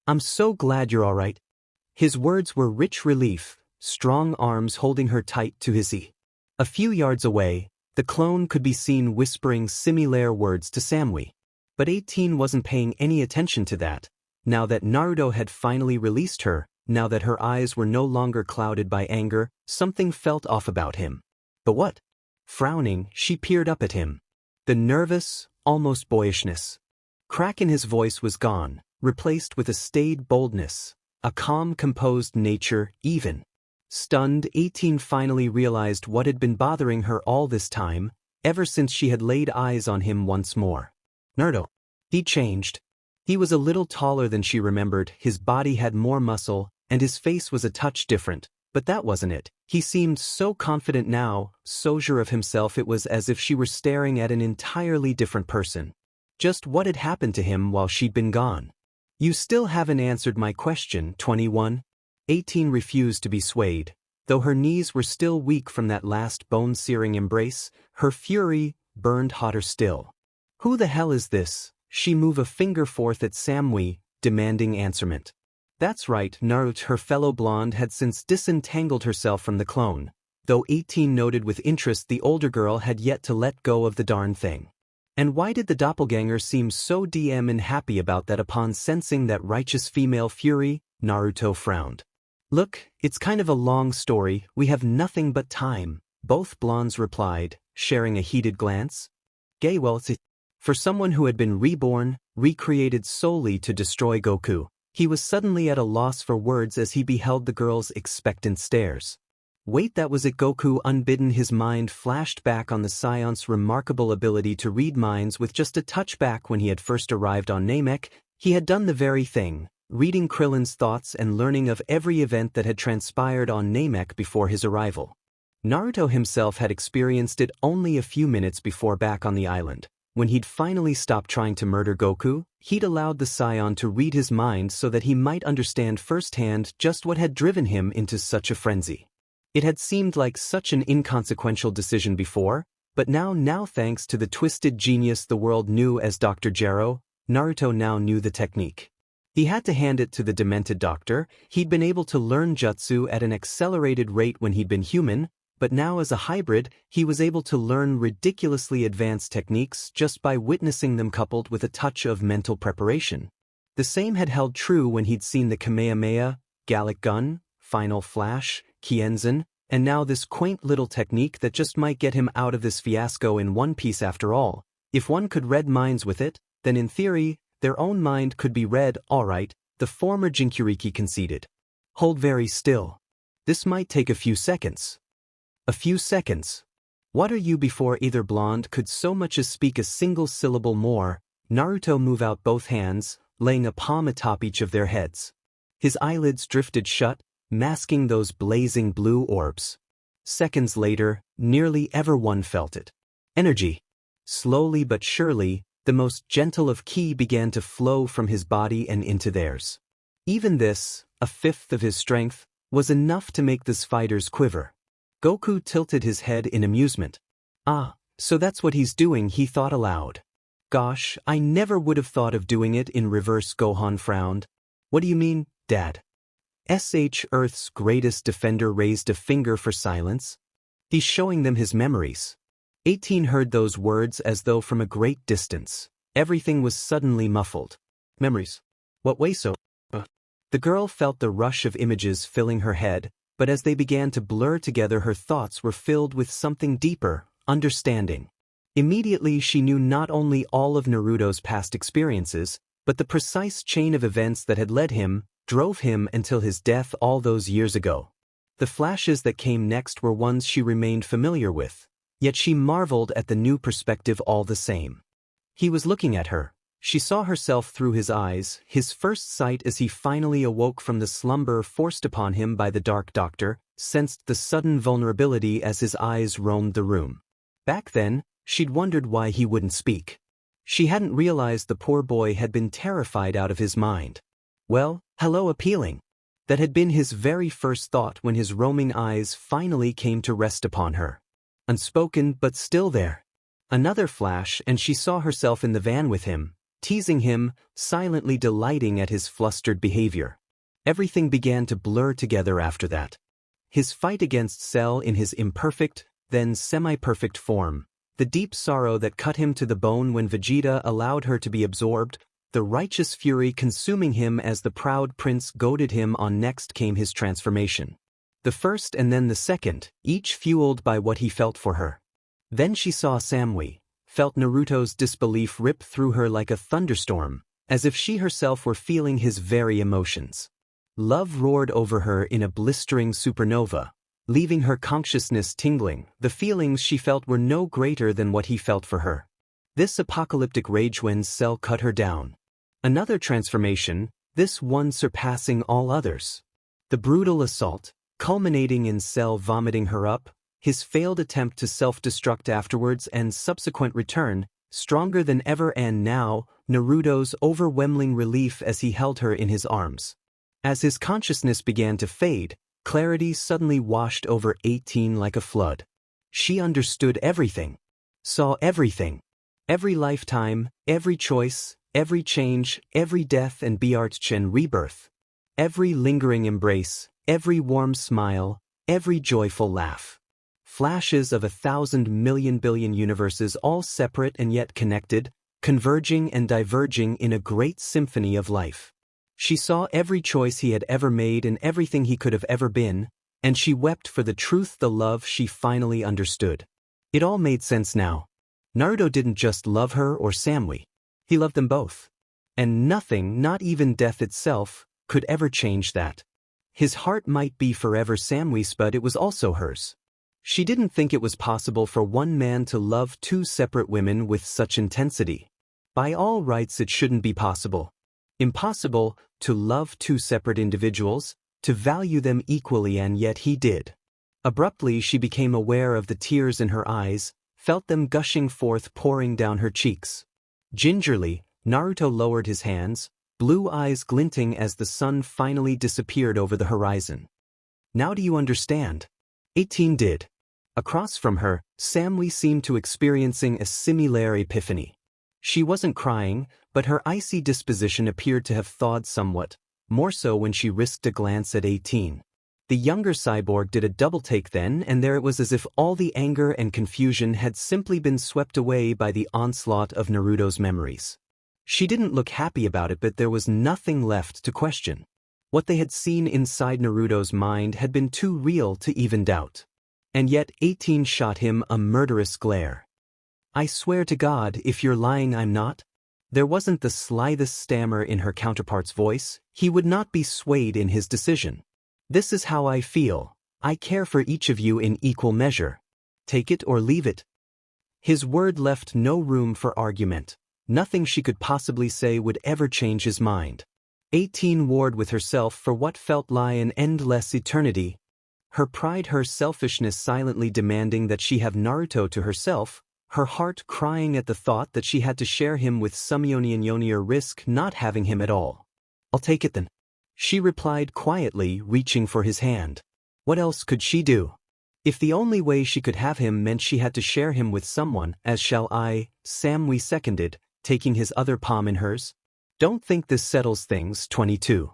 I'm so glad you're all right. His words were rich relief, strong arms holding her tight to his knee. A few yards away, the clone could be seen whispering similar words to Samui. But 18 wasn't paying any attention to that. Now that Naruto had finally released her, now that her eyes were no longer clouded by anger, something felt off about him. But what? Frowning, she peered up at him. The nervous, almost boyishness. Crack in his voice was gone, replaced with a staid boldness, a calm, composed nature, even. Stunned, 18 finally realized what had been bothering her all this time, ever since she had laid eyes on him once more. Naruto. He changed. He was a little taller than she remembered, his body had more muscle, and his face was a touch different, but that wasn't it. He seemed so confident now, so sure of himself it was as if she were staring at an entirely different person. Just what had happened to him while she'd been gone? You still haven't answered my question, 21. 18 refused to be swayed. Though her knees were still weak from that last bone-searing embrace, her fury burned hotter still. Who the hell is this? She moved a finger forth at Samui, demanding answerment. That's right, Naruto, her fellow blonde, had since disentangled herself from the clone, though 18 noted with interest the older girl had yet to let go of the darn thing. And why did the doppelganger seem so and happy about that upon sensing that righteous female fury? Naruto frowned. Look, it's kind of a long story, we have nothing but time, both blondes replied, sharing a heated glance. Gay, well, it's for someone who had been reborn, recreated solely to destroy Goku. He was suddenly at a loss for words as he beheld the girl's expectant stares. Wait, that was it. Goku, unbidden, his mind flashed back on the Scion's remarkable ability to read minds with just a touch. Back when he had first arrived on Namek, he had done the very thing, reading Krillin's thoughts and learning of every event that had transpired on Namek before his arrival. Naruto himself had experienced it only a few minutes before back on the island. When he'd finally stopped trying to murder Goku, he'd allowed the Scion to read his mind so that he might understand firsthand just what had driven him into such a frenzy. It had seemed like such an inconsequential decision before, but now thanks to the twisted genius the world knew as Dr. Gero, Naruto now knew the technique. He had to hand it to the demented doctor. He'd been able to learn jutsu at an accelerated rate when he'd been human, but now as a hybrid, he was able to learn ridiculously advanced techniques just by witnessing them coupled with a touch of mental preparation. The same had held true when he'd seen the Kamehameha, Gallic Gun, Final Flash, Kienzan, and now this quaint little technique that just might get him out of this fiasco in one piece after all. If one could read minds with it, then in theory, their own mind could be read. Alright, the former Jinkyuriki conceded. Hold very still. This might take a few seconds. A few seconds. What are you? Before either blonde could so much as speak a single syllable more, Naruto moved out both hands, laying a palm atop each of their heads. His eyelids drifted shut, masking those blazing blue orbs. Seconds later, nearly everyone felt it. Energy. Slowly but surely, the most gentle of ki began to flow from his body and into theirs. Even this, a fifth of his strength, was enough to make the fighters quiver. Goku tilted his head in amusement. Ah, so that's what he's doing, he thought aloud. Gosh, I never would have thought of doing it in reverse. Gohan frowned. What do you mean, Dad? Earth's greatest defender raised a finger for silence. He's showing them his memories. 18 heard those words as though from a great distance. Everything was suddenly muffled. Memories? What way so? The girl felt the rush of images filling her head, but as they began to blur together her thoughts were filled with something deeper, understanding. Immediately she knew not only all of Naruto's past experiences, but the precise chain of events that had led him, drove him until his death all those years ago. The flashes that came next were ones she remained familiar with, yet she marveled at the new perspective all the same. He was looking at her. She saw herself through his eyes, his first sight as he finally awoke from the slumber forced upon him by the Dark Doctor, sensed the sudden vulnerability as his eyes roamed the room. Back then, she'd wondered why he wouldn't speak. She hadn't realized the poor boy had been terrified out of his mind. Well, hello, appealing. That had been his very first thought when his roaming eyes finally came to rest upon her. Unspoken but still there. Another flash and she saw herself in the van with him, teasing him, silently delighting at his flustered behavior. Everything began to blur together after that. His fight against Cell in his imperfect, then semi-perfect form, the deep sorrow that cut him to the bone when Vegeta allowed her to be absorbed, the righteous fury consuming him as the proud prince goaded him on. Next came his transformation. The first and then the second, each fueled by what he felt for her. Then she saw Samui, felt Naruto's disbelief rip through her like a thunderstorm, as if she herself were feeling his very emotions. Love roared over her in a blistering supernova, leaving her consciousness tingling. The feelings she felt were no greater than what he felt for her. This apocalyptic rage when Cell cut her down. Another transformation, this one surpassing all others. The brutal assault, culminating in Cell vomiting her up, his failed attempt to self-destruct afterwards and subsequent return, stronger than ever, and now, Naruto's overwhelming relief as he held her in his arms. As his consciousness began to fade, clarity suddenly washed over 18 like a flood. She understood everything. Saw everything. Every lifetime, every choice, every change, every death and Bjartchen rebirth. Every lingering embrace, every warm smile, every joyful laugh. Flashes of 1,000 million billion universes, all separate and yet connected, converging and diverging in a great symphony of life. She saw every choice he had ever made and everything he could have ever been, and she wept for the truth, the love she finally understood. It all made sense now. Naruto didn't just love her or Samui. He loved them both. And nothing, not even death itself, could ever change that. His heart might be forever Samui's, but it was also hers. She didn't think it was possible for one man to love two separate women with such intensity. By all rights, it shouldn't be possible. Impossible to love two separate individuals, to value them equally, and yet he did. Abruptly, she became aware of the tears in her eyes, felt them gushing forth, pouring down her cheeks. Gingerly, Naruto lowered his hands, blue eyes glinting as the sun finally disappeared over the horizon. Now do you understand? 18 did. Across from her, Samui seemed to experiencing a similar epiphany. She wasn't crying, but her icy disposition appeared to have thawed somewhat, more so when she risked a glance at 18. The younger cyborg did a double-take then, and there it was, as if all the anger and confusion had simply been swept away by the onslaught of Naruto's memories. She didn't look happy about it, but there was nothing left to question. What they had seen inside Naruto's mind had been too real to even doubt. And yet 18 shot him a murderous glare. "I swear to God, if you're lying, I'm not." There wasn't the slightest stammer in her counterpart's voice. He would not be swayed in his decision. "This is how I feel. I care for each of you in equal measure. Take it or leave it." His word left no room for argument. Nothing she could possibly say would ever change his mind. 18 warred with herself for what felt like an endless eternity. Her pride, her selfishness silently demanding that she have Naruto to herself, her heart crying at the thought that she had to share him with Sumyoni or risk not having him at all. "I'll take it then," she replied quietly, reaching for his hand. What else could she do? If the only way she could have him meant she had to share him with someone, as shall I, Samui seconded, taking his other palm in hers. "Don't think this settles things." 22.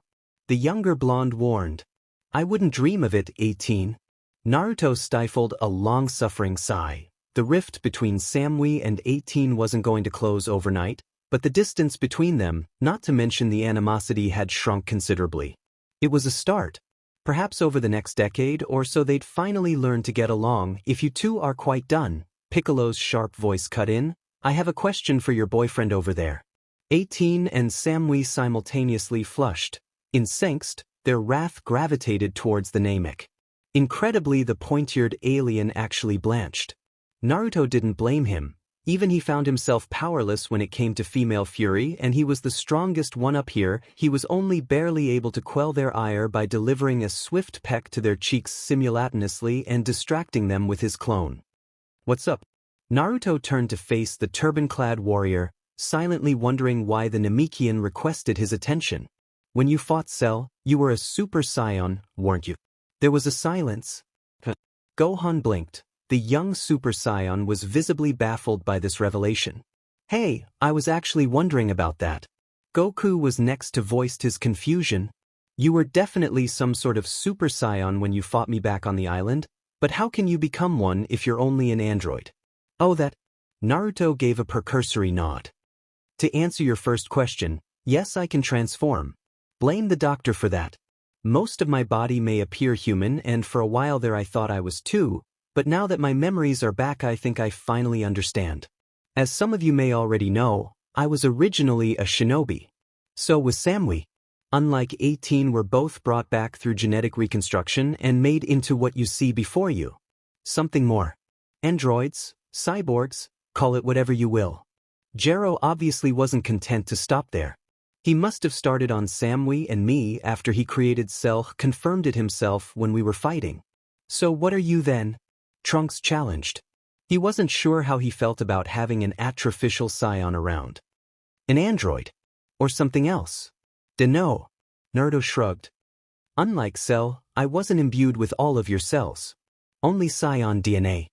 The younger blonde warned. "I wouldn't dream of it." 18. Naruto stifled a long-suffering sigh. The rift between Samui and 18 wasn't going to close overnight, but the distance between them, not to mention the animosity, had shrunk considerably. It was a start. Perhaps over the next decade or so they'd finally learn to get along. "If you two are quite done," Piccolo's sharp voice cut in, "I have a question for your boyfriend over there." 18 and Samui simultaneously flushed. Incensed, their wrath gravitated towards the Namek. Incredibly, the pointy-eared alien actually blanched. Naruto didn't blame him. Even he found himself powerless when it came to female fury, and he was the strongest one up here. He was only barely able to quell their ire by delivering a swift peck to their cheeks simultaneously and distracting them with his clone. "What's up?" Naruto turned to face the turban-clad warrior, silently wondering why the Namekian requested his attention. "When you fought Cell, you were a Super Saiyan, weren't you?" There was a silence. Gohan blinked. The young Super Saiyan was visibly baffled by this revelation. "Hey, I was actually wondering about that." Goku was next to voice his confusion. "You were definitely some sort of Super Saiyan when you fought me back on the island, but how can you become one if you're only an android?" "Oh, that..." Naruto gave a precursory nod. "To answer your first question, Yes, I can transform. Blame the doctor for that. Most of my body may appear human, and for a while there I thought I was too, but now that my memories are back I think I finally understand. As some of you may already know, I was originally a shinobi. So was Samui. Unlike 18, we're both brought back through genetic reconstruction and made into what you see before you. Something more. Androids, cyborgs, call it whatever you will. Gero obviously wasn't content to stop there. He must have started on Samui and me after he created Cell, confirmed it himself when we were fighting. So what are you then? Trunks challenged. He wasn't sure how he felt about having an artificial scion around. An android? Or something else? Dunno. Naruto shrugged. Unlike Cell, I wasn't imbued with all of your cells. Only scion DNA.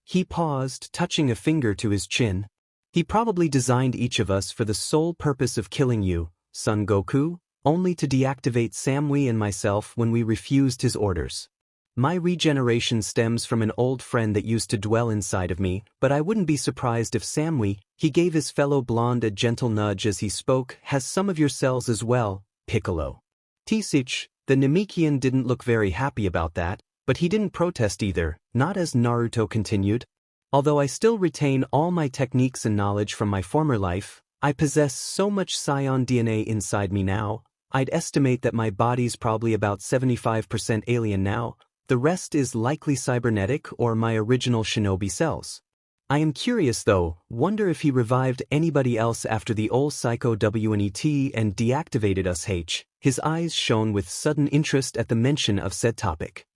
He paused, touching a finger to his chin. He probably designed each of us for the sole purpose of killing you, Son Goku, only to deactivate Samui and myself when we refused his orders. My regeneration stems from an old friend that used to dwell inside of me, but I wouldn't be surprised if Samui, he gave his fellow blonde a gentle nudge as he spoke, has some of your cells as well, Piccolo. Tisich, the Namekian didn't look very happy about that, but he didn't protest either, not as Naruto continued. Although I still retain all my techniques and knowledge from my former life, I possess so much scion DNA inside me now, I'd estimate that my body's probably about 75% alien now, the rest is likely cybernetic or my original shinobi cells. I am curious though, wonder if he revived anybody else after the old Psycho WNET and deactivated us. His eyes shone with sudden interest at the mention of said topic.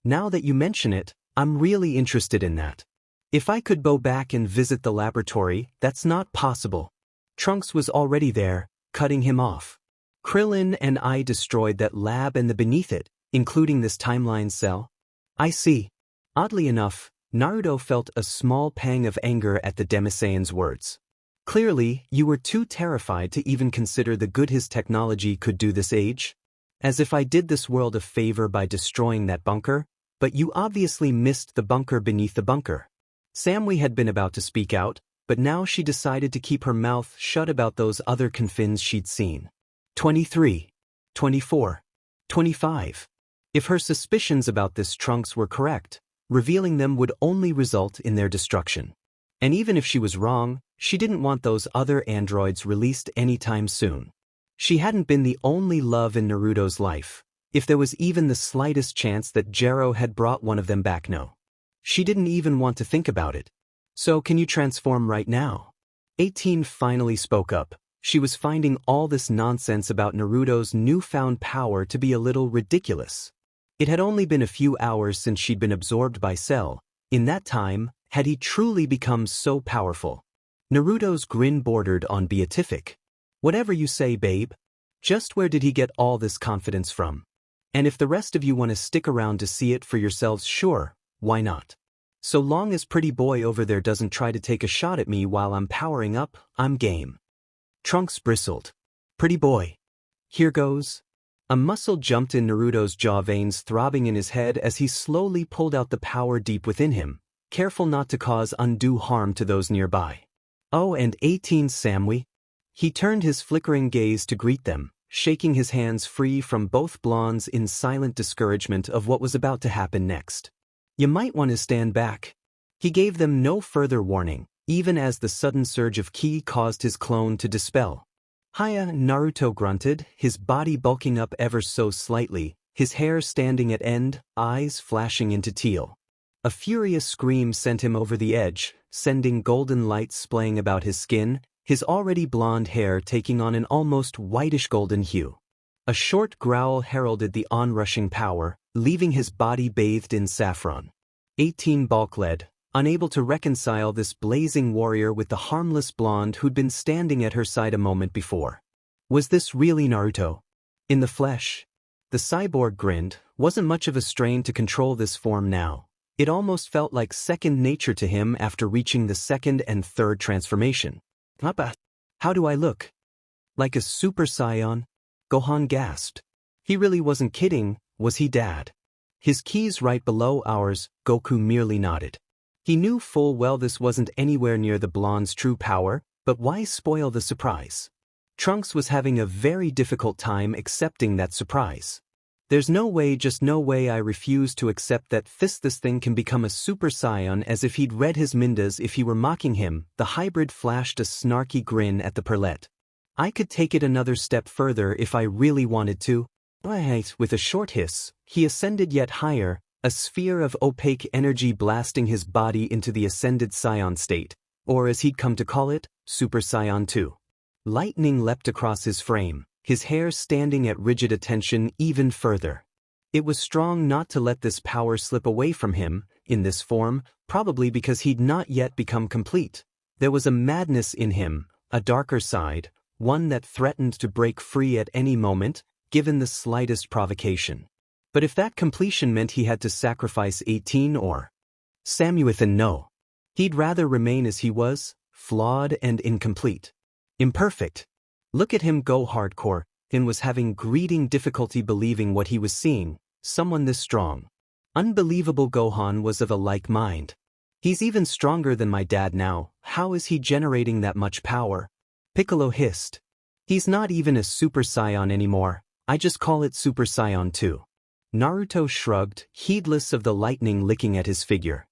Now that you mention it, I'm really interested in that. If I could go back and visit the laboratory, that's not possible. Trunks was already there, cutting him off. Krillin and I destroyed that lab and the beneath it, including this timeline cell. I see. Oddly enough, Naruto felt a small pang of anger at the Demisaiyan's words. Clearly, you were too terrified to even consider the good his technology could do this age. As if I did this world a favor by destroying that bunker, but you obviously missed the bunker beneath the bunker. Samui had been about to speak out, but now she decided to keep her mouth shut about those other confins she'd seen. 23, 24, 25. If her suspicions about this Trunks were correct, revealing them would only result in their destruction. And even if she was wrong, she didn't want those other androids released anytime soon. She hadn't been the only love in Naruto's life. If there was even the slightest chance that Gero had brought one of them back, no. She didn't even want to think about it. So can you transform right now? 18 finally spoke up. She was finding all this nonsense about Naruto's newfound power to be a little ridiculous. It had only been a few hours since she'd been absorbed by Cell. In that time, had he truly become so powerful? Naruto's grin bordered on beatific. Whatever you say, babe. Just where did he get all this confidence from? And if the rest of you want to stick around to see it for yourselves, sure, why not? So long as pretty boy over there doesn't try to take a shot at me while I'm powering up, I'm game. Trunks bristled. Pretty boy. Here goes. A muscle jumped in Naruto's jaw, veins throbbing in his head as he slowly pulled out the power deep within him, careful not to cause undue harm to those nearby. Oh, and 18 Samui. He turned his flickering gaze to greet them, shaking his hands free from both blondes in silent discouragement of what was about to happen next. You might want to stand back. He gave them no further warning, even as the sudden surge of ki caused his clone to dispel. Hiya, Naruto grunted, his body bulking up ever so slightly, his hair standing at end, eyes flashing into teal. A furious scream sent him over the edge, sending golden light splaying about his skin, his already blonde hair taking on an almost whitish golden hue. A short growl heralded the onrushing power, leaving his body bathed in saffron. 18 balk-led, unable to reconcile this blazing warrior with the harmless blonde who'd been standing at her side a moment before. Was this really Naruto? In the flesh? The cyborg grinned. Wasn't much of a strain to control this form now. It almost felt like second nature to him after reaching the second and third transformation. Papa, how do I look? Like a super scion? Gohan gasped. He really wasn't kidding, was he, Dad? His keys right below ours, Goku merely nodded. He knew full well this wasn't anywhere near the blonde's true power, but why spoil the surprise? Trunks was having a very difficult time accepting that surprise. There's no way, just no way, I refuse to accept that this thing can become a Super Saiyan. As if he'd read his mindas if he were mocking him, the hybrid flashed a snarky grin at the perlet. I could take it another step further if I really wanted to. With a short hiss, he ascended yet higher, a sphere of opaque energy blasting his body into the ascended Saiyan state, or as he'd come to call it, Super Saiyan 2. Lightning leapt across his frame, his hair standing at rigid attention even further. It was strong not to let this power slip away from him, in this form, probably because he'd not yet become complete. There was a madness in him, a darker side, one that threatened to break free at any moment, given the slightest provocation. But if that completion meant he had to sacrifice 18 or Samuethan, no. He'd rather remain as he was, flawed and incomplete. Imperfect. Look at him go hardcore, and was having greeting difficulty believing what he was seeing, someone this strong. Unbelievable. Gohan was of a like mind. He's even stronger than my dad now, how is he generating that much power? Piccolo hissed. He's not even a Super Saiyan anymore, I just call it Super Saiyan 2. Naruto shrugged, heedless of the lightning licking at his figure.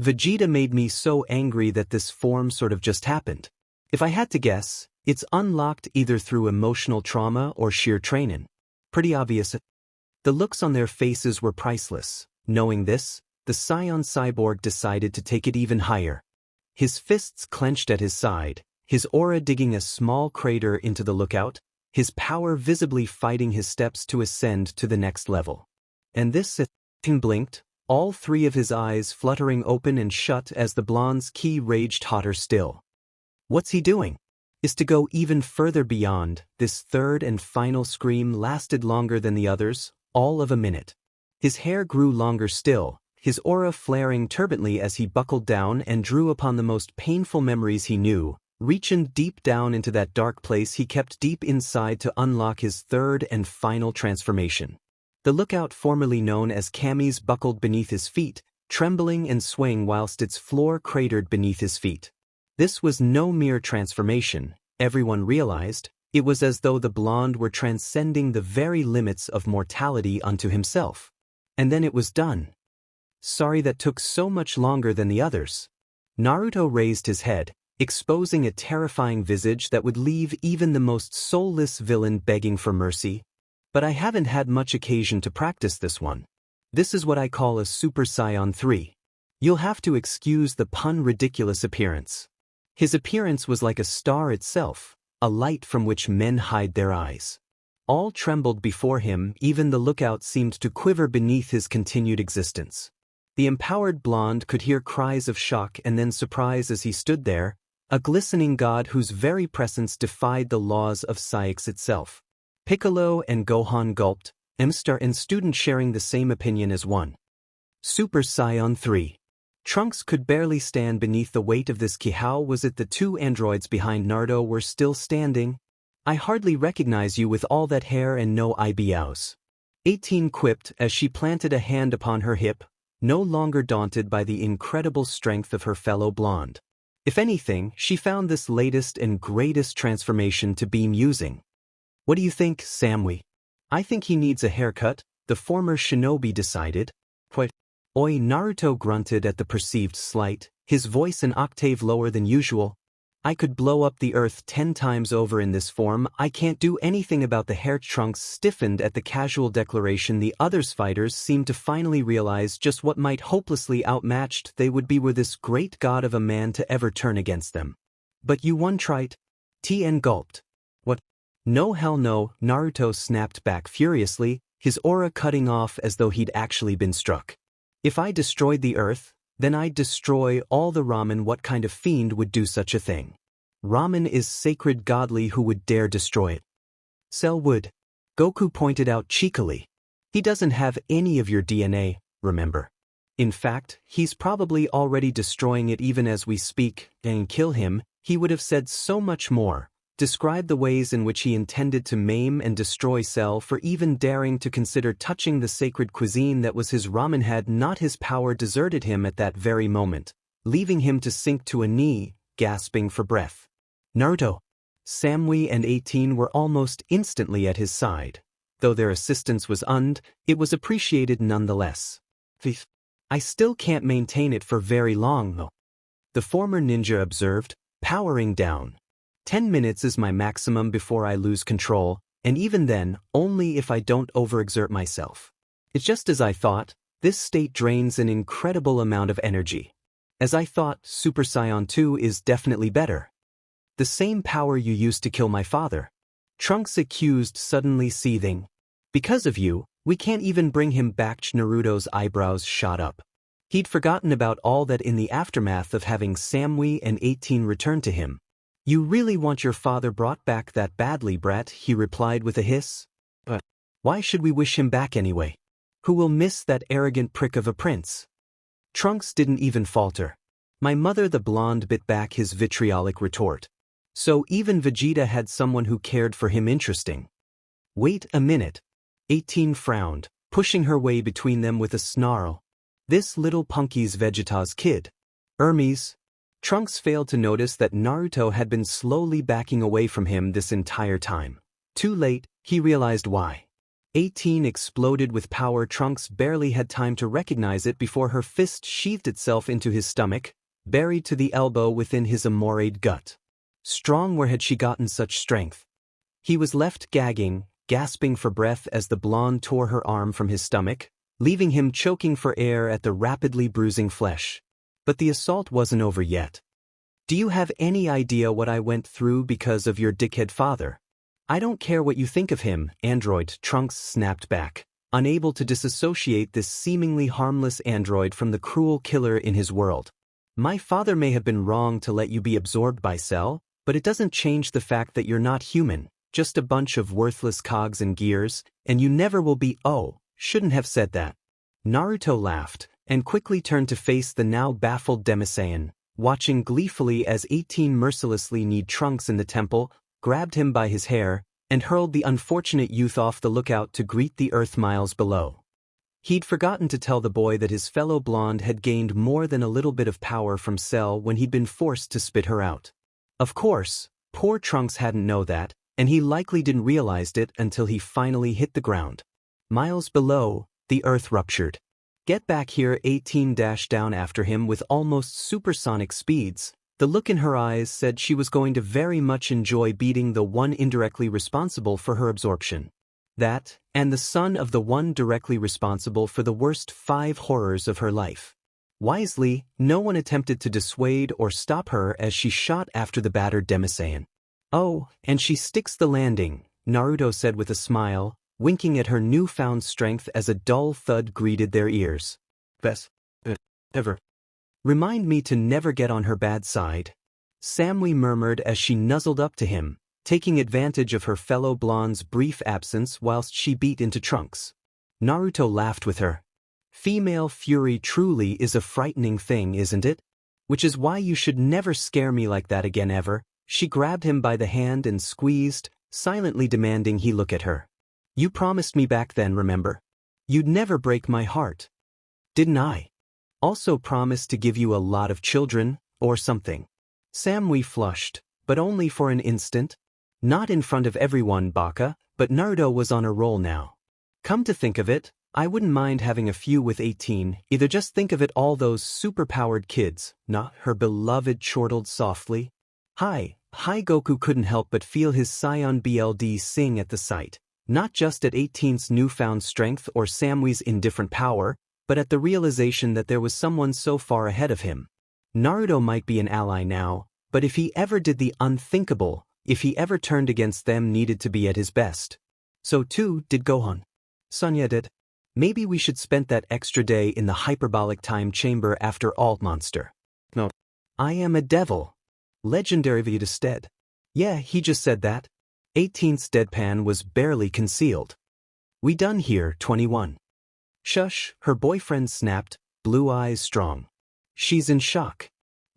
Vegeta made me so angry that this form sort of just happened. If I had to guess, it's unlocked either through emotional trauma or sheer trainin'. Pretty obvious. The looks on their faces were priceless. Knowing this, the Saiyan cyborg decided to take it even higher. His fists clenched at his side, his aura digging a small crater into the lookout, his power visibly fighting his steps to ascend to the next level. And this thing blinked, all three of his eyes fluttering open and shut as the blonde's ki raged hotter still. What's he doing? Is to go even further beyond. This third and final scream lasted longer than the others, all of a minute. His hair grew longer still, his aura flaring turbulently as he buckled down and drew upon the most painful memories he knew, reaching deep down into that dark place he kept deep inside to unlock his third and final transformation. The lookout formerly known as Kami's buckled beneath his feet, trembling and swaying whilst its floor cratered beneath his feet. This was no mere transformation, everyone realized. It was as though the blonde were transcending the very limits of mortality unto himself. And then it was done. Sorry that took so much longer than the others. Naruto raised his head, exposing a terrifying visage that would leave even the most soulless villain begging for mercy. But I haven't had much occasion to practice this one. This is what I call a Super Saiyan 3. You'll have to excuse the pun ridiculous appearance. His appearance was like a star itself, a light from which men hide their eyes. All trembled before him, even the lookout seemed to quiver beneath his continued existence. The empowered blonde could hear cries of shock and then surprise as he stood there, a glistening god whose very presence defied the laws of Psyche itself. Piccolo and Gohan gulped, Emstar and student sharing the same opinion as one. Super Saiyan 3. Trunks could barely stand beneath the weight of this ki. How was it the two androids behind Naruto were still standing? I hardly recognize you with all that hair and no eyebrows. 18 quipped as she planted a hand upon her hip, no longer daunted by the incredible strength of her fellow blonde. If anything, she found this latest and greatest transformation to be amusing. What do you think, Samui? I think he needs a haircut, the former shinobi decided. What? Oi, Naruto grunted at the perceived slight, his voice an octave lower than usual. I could blow up the earth 10 times over in this form. I can't do anything about the hair. Trunks stiffened at the casual declaration. The others fighters seemed to finally realize just what might hopelessly outmatched they would be were this great god of a man to ever turn against them. But you won, trite. Tien gulped. What? No, hell no, Naruto snapped back furiously, his aura cutting off as though he'd actually been struck. If I destroyed the earth, then I'd destroy all the ramen. What kind of fiend would do such a thing? Ramen is sacred. Godly who would dare destroy it? Cell would. Goku pointed out cheekily. He doesn't have any of your DNA, remember? In fact, he's probably already destroying it even as we speak. And kill him, he would have said so much more. Describe the ways in which he intended to maim and destroy Cell for even daring to consider touching the sacred cuisine that was his ramen. Had not his power deserted him at that very moment, leaving him to sink to a knee, gasping for breath. Naruto. Samui and 18 were almost instantly at his side. Though their assistance was it was appreciated nonetheless. I still can't maintain it for very long though, the former ninja observed, powering down. 10 minutes is my maximum before I lose control, and even then, only if I don't overexert myself. It's just as I thought, this state drains an incredible amount of energy. As I thought, Super Saiyan 2 is definitely better. The same power you used to kill my father. Trunks accused, suddenly seething. Because of you, we can't even bring him back. Naruto's eyebrows shot up. He'd forgotten about all that in the aftermath of having Samui and 18 return to him. You really want your father brought back that badly, brat, he replied with a hiss. But why should we wish him back anyway? Who will miss that arrogant prick of a prince? Trunks didn't even falter. My mother, the blonde, bit back his vitriolic retort. So even Vegeta had someone who cared for him. Interesting. Wait a minute. 18 frowned, pushing her way between them with a snarl. This little punky's Vegeta's kid. Hermes. Trunks failed to notice that Naruto had been slowly backing away from him this entire time. Too late, he realized why. 18 exploded with power. Trunks barely had time to recognize it before her fist sheathed itself into his stomach, buried to the elbow within his amorate gut. Strong, where had she gotten such strength? He was left gagging, gasping for breath as the blonde tore her arm from his stomach, leaving him choking for air at the rapidly bruising flesh. But the assault wasn't over yet. Do you have any idea what I went through because of your dickhead father? I don't care what you think of him, android, Trunks snapped back, unable to disassociate this seemingly harmless android from the cruel killer in his world. My father may have been wrong to let you be absorbed by Cell, but it doesn't change the fact that you're not human, just a bunch of worthless cogs and gears, and you never will be. Oh, shouldn't have said that. Naruto laughed, and quickly turned to face the now baffled Demisaiyan, watching gleefully as 18 mercilessly kneed Trunks in the temple, grabbed him by his hair, and hurled the unfortunate youth off the lookout to greet the earth miles below. He'd forgotten to tell the boy that his fellow blonde had gained more than a little bit of power from Cell when he'd been forced to spit her out. Of course, poor Trunks hadn't known that, and he likely didn't realize it until he finally hit the ground. Miles below, the earth ruptured. Get back here, 18 dashed down after him with almost supersonic speeds. The look in her eyes said she was going to very much enjoy beating the one indirectly responsible for her absorption. That, and the son of the one directly responsible for the worst 5 horrors of her life. Wisely, no one attempted to dissuade or stop her as she shot after the battered Demisaiyan. Oh, and she sticks the landing, Naruto said with a smile, winking at her newfound strength as a dull thud greeted their ears. Best ever. Remind me to never get on her bad side. Samui murmured as she nuzzled up to him, taking advantage of her fellow blonde's brief absence whilst she beat into Trunks. Naruto laughed with her. Female fury truly is a frightening thing, isn't it? Which is why you should never scare me like that again ever. She grabbed him by the hand and squeezed, silently demanding he look at her. You promised me back then, remember? You'd never break my heart. Didn't I? Also promised to give you a lot of children, or something. Samui flushed, but only for an instant. Not in front of everyone, Baka, but Naruto was on a roll now. Come to think of it, I wouldn't mind having a few with 18, either. Just think of it, all those super-powered kids. Not her beloved, chortled softly. Hi, Goku couldn't help but feel his Saiyan BLD sing at the sight, not just at 18's newfound strength or Samui's indifferent power, but at the realization that there was someone so far ahead of him. Naruto might be an ally now, but if he ever did the unthinkable, if he ever turned against them, needed to be at his best. So too did Gohan. Sonya did. Maybe we should spend that extra day in the hyperbolic time chamber after Alt Monster. No. I am a devil. Legendary Vegeta stead. Yeah, he just said that. 18's deadpan was barely concealed. We done here, 21. Shush, her boyfriend snapped, blue eyes strong. She's in shock.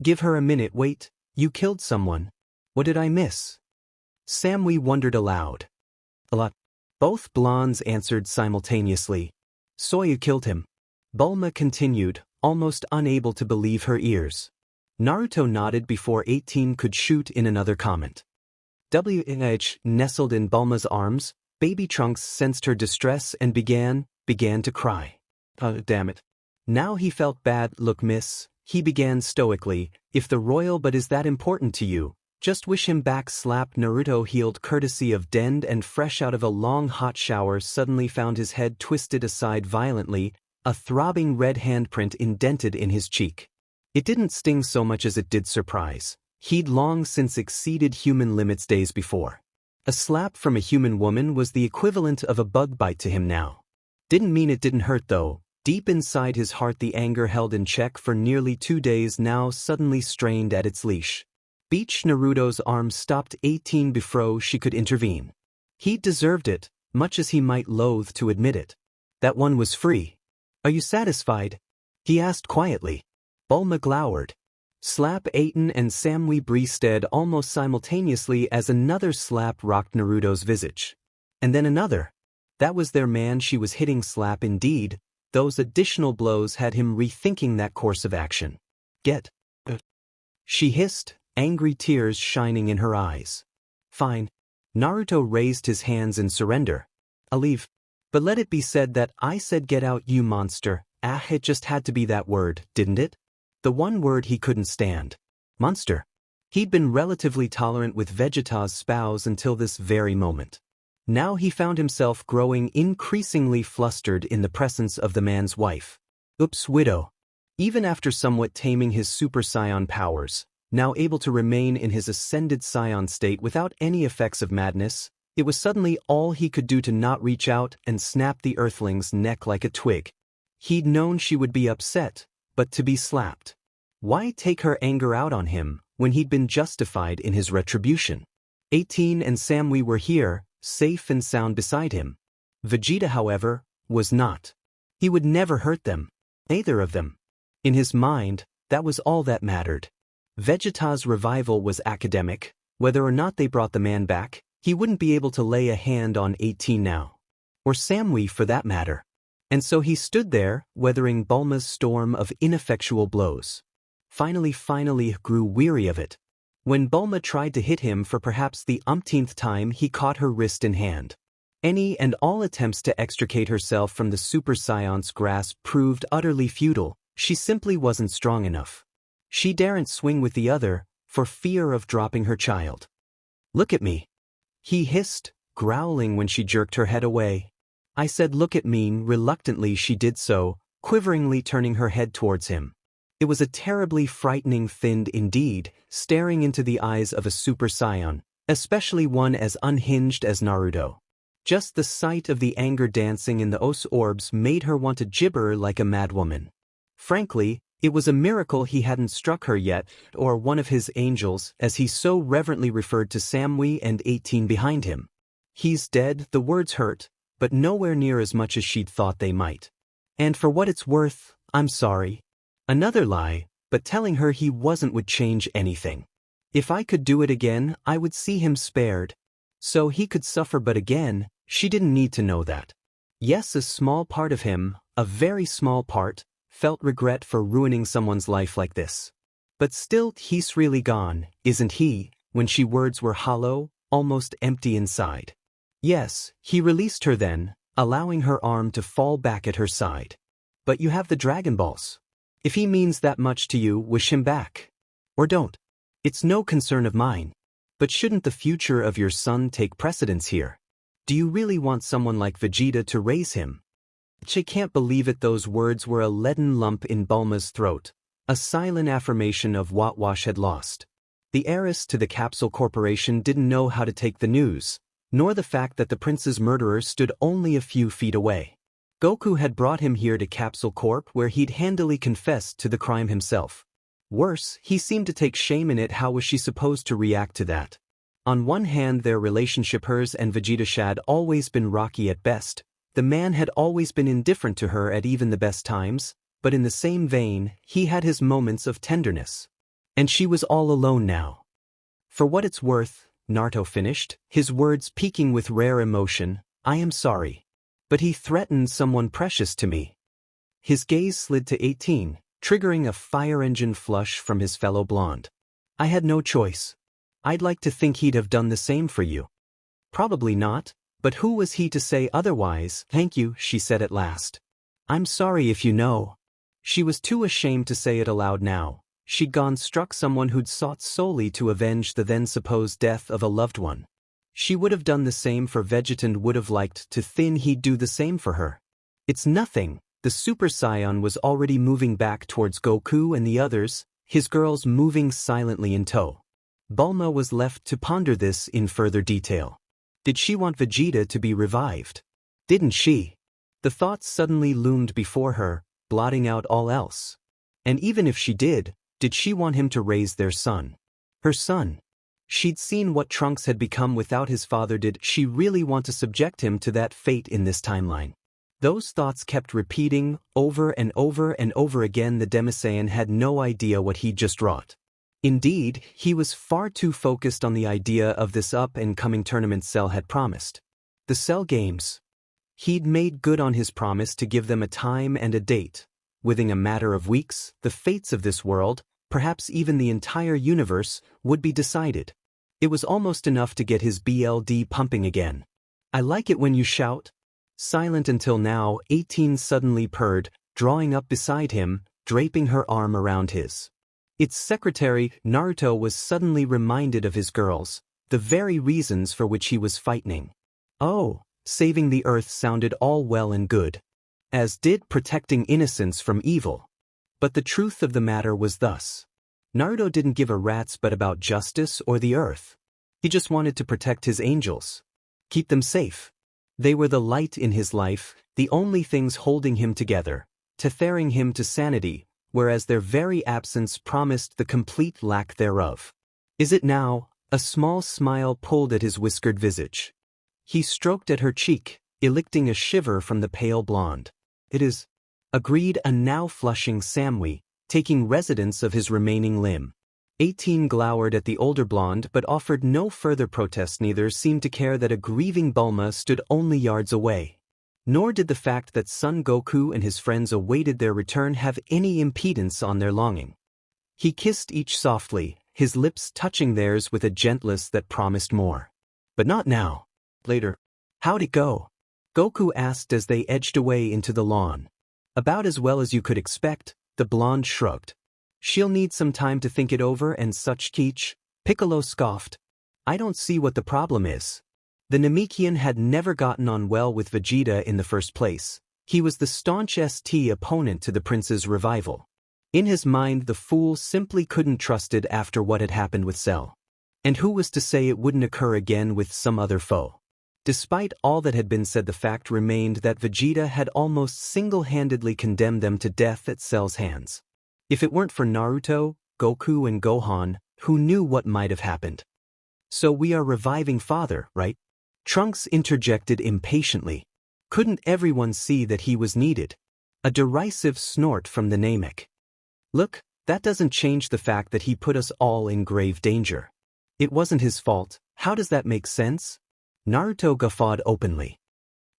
Give her a minute. Wait, you killed someone. What did I miss? Samui wondered aloud. A lot. Both blondes answered simultaneously. Soya killed him. Bulma continued, almost unable to believe her ears. Naruto nodded before 18 could shoot in another comment. Nestled in Bulma's arms, baby Trunks sensed her distress and began to cry. Oh, damn it. Now he felt bad. Look, miss, he began stoically, if the royal but is that important to you, just wish him back. Slap. Naruto, healed courtesy of Dend and fresh out of a long hot shower, suddenly found his head twisted aside violently, a throbbing red handprint indented in his cheek. It didn't sting so much as it did surprise. He'd long since exceeded human limits days before. A slap from a human woman was the equivalent of a bug bite to him now. Didn't mean it didn't hurt though. Deep inside his heart the anger held in check for nearly 2 days now suddenly strained at its leash. Beach. Naruto's arm stopped 18 before she could intervene. He deserved it, much as he might loathe to admit it. That one was free. Are you satisfied? He asked quietly. Bulma glowered. Slap. Aiton and Samui breathed almost simultaneously as another slap rocked Naruto's visage. And then another. That was their man she was hitting. Slap indeed. Those additional blows had him rethinking that course of action. Get. She hissed, angry tears shining in her eyes. Fine. Naruto raised his hands in surrender. I'll leave. But let it be said that I said get out, you monster. It just had to be that word, didn't it? The one word he couldn't stand. Monster. He'd been relatively tolerant with Vegeta's spouse until this very moment. Now he found himself growing increasingly flustered in the presence of the man's wife. Oops, widow. Even after somewhat taming his Super Saiyan powers, now able to remain in his ascended Saiyan state without any effects of madness, it was suddenly all he could do to not reach out and snap the Earthling's neck like a twig. He'd known she would be upset, but to be slapped. Why take her anger out on him when he'd been justified in his retribution? 18 and Samui were here, safe and sound beside him. Vegeta, however, was not. He would never hurt them. Either of them. In his mind, that was all that mattered. Vegeta's revival was academic. Whether or not they brought the man back, he wouldn't be able to lay a hand on 18 now. Or Samui for that matter. And so he stood there, weathering Bulma's storm of ineffectual blows. Finally grew weary of it. When Bulma tried to hit him for perhaps the umpteenth time, he caught her wrist in hand. Any and all attempts to extricate herself from the Super Saiyan's grasp proved utterly futile. She simply wasn't strong enough. She daren't swing with the other, for fear of dropping her child. Look at me. He hissed, growling when she jerked her head away. I said look at me. Reluctantly she did so, quiveringly turning her head towards him. It was a terribly frightening thing indeed, staring into the eyes of a Super Saiyan, especially one as unhinged as Naruto. Just the sight of the anger dancing in those orbs made her want to gibber like a madwoman. Frankly, it was a miracle he hadn't struck her yet, or one of his angels, as he so reverently referred to Samui and 18 behind him. He's dead. The words hurt, but nowhere near as much as she'd thought they might. And for what it's worth, I'm sorry. Another lie, but telling her he wasn't would change anything. If I could do it again, I would see him spared. So he could suffer, but again, she didn't need to know that. Yes, a small part of him, a very small part, felt regret for ruining someone's life like this. But still, he's really gone, isn't he? When she words were hollow, almost empty inside. Yes, he released her then, allowing her arm to fall back at her side. But you have the Dragon Balls. If he means that much to you, wish him back. Or don't. It's no concern of mine. But shouldn't the future of your son take precedence here? Do you really want someone like Vegeta to raise him? She can't believe it. Those words were a leaden lump in Bulma's throat, a silent affirmation of what Wash had lost. The heiress to the Capsule Corporation didn't know how to take the news, nor the fact that the prince's murderer stood only a few feet away. Goku had brought him here to Capsule Corp, where he'd handily confessed to the crime himself. Worse, he seemed to take shame in it. How was she supposed to react to that? On one hand, their relationship, hers and Vegeta, had always been rocky at best. The man had always been indifferent to her at even the best times, but in the same vein, he had his moments of tenderness. And she was all alone now. For what it's worth, Naruto finished, his words peaking with rare emotion, I am sorry. But he threatened someone precious to me. His gaze slid to 18, triggering a fire engine flush from his fellow blonde. I had no choice. I'd like to think he'd have done the same for you. Probably not, but who was he to say otherwise? Thank you, she said at last. I'm sorry if you know. She was too ashamed to say it aloud now. She'd struck someone who'd sought solely to avenge the then supposed death of a loved one. She would have done the same for Vegeta and would have liked to think he'd do the same for her. It's nothing. The Super Saiyan was already moving back towards Goku and the others, his girls moving silently in tow. Bulma was left to ponder this in further detail. Did she want Vegeta to be revived? Didn't she? The thought suddenly loomed before her, blotting out all else. And even if she did she want him to raise their son? Her son. She'd seen what Trunks had become without his father. Did she really want to subject him to that fate in this timeline? Those thoughts kept repeating, over and over and over again. The Demisaiyan had no idea what he'd just wrought. Indeed, he was far too focused on the idea of this up-and-coming tournament Cell had promised. The Cell Games. He'd made good on his promise to give them a time and a date. Within a matter of weeks, the fates of this world, perhaps even the entire universe, would be decided. It was almost enough to get his blood pumping again. I like it when you shout. Silent until now, 18 suddenly purred, drawing up beside him, draping her arm around his. Its secretary, Naruto, was suddenly reminded of his girls, the very reasons for which he was fighting. Oh, saving the earth sounded all well and good. As did protecting innocence from evil. But the truth of the matter was thus. Naruto didn't give a rat's butt about justice or the earth. He just wanted to protect his angels. Keep them safe. They were the light in his life, the only things holding him together, tethering him to sanity, whereas their very absence promised the complete lack thereof. Is it now? A small smile pulled at his whiskered visage. He stroked at her cheek, eliciting a shiver from the pale blonde. It is, agreed a now flushing Samui, taking residence of his remaining limb. 18 glowered at the older blonde but offered no further protest. Neither seemed to care that a grieving Bulma stood only yards away. Nor did the fact that Son Goku and his friends awaited their return have any impedance on their longing. He kissed each softly, his lips touching theirs with a gentleness that promised more. But not now. Later. How'd it go? Goku asked as they edged away into the lawn. About as well as you could expect, the blonde shrugged. She'll need some time to think it over and such. Keech, Piccolo scoffed. I don't see what the problem is. The Namekian had never gotten on well with Vegeta in the first place. He was the staunch ST opponent to the prince's revival. In his mind, the fool simply couldn't trust it after what had happened with Cell. And who was to say it wouldn't occur again with some other foe? Despite all that had been said, the fact remained that Vegeta had almost single-handedly condemned them to death at Cell's hands. If it weren't for Naruto, Goku and Gohan, who knew what might have happened? So we are reviving father, right? Trunks interjected impatiently. Couldn't everyone see that he was needed? A derisive snort from the Namek. Look, that doesn't change the fact that he put us all in grave danger. It wasn't his fault. How does that make sense? Naruto guffawed openly.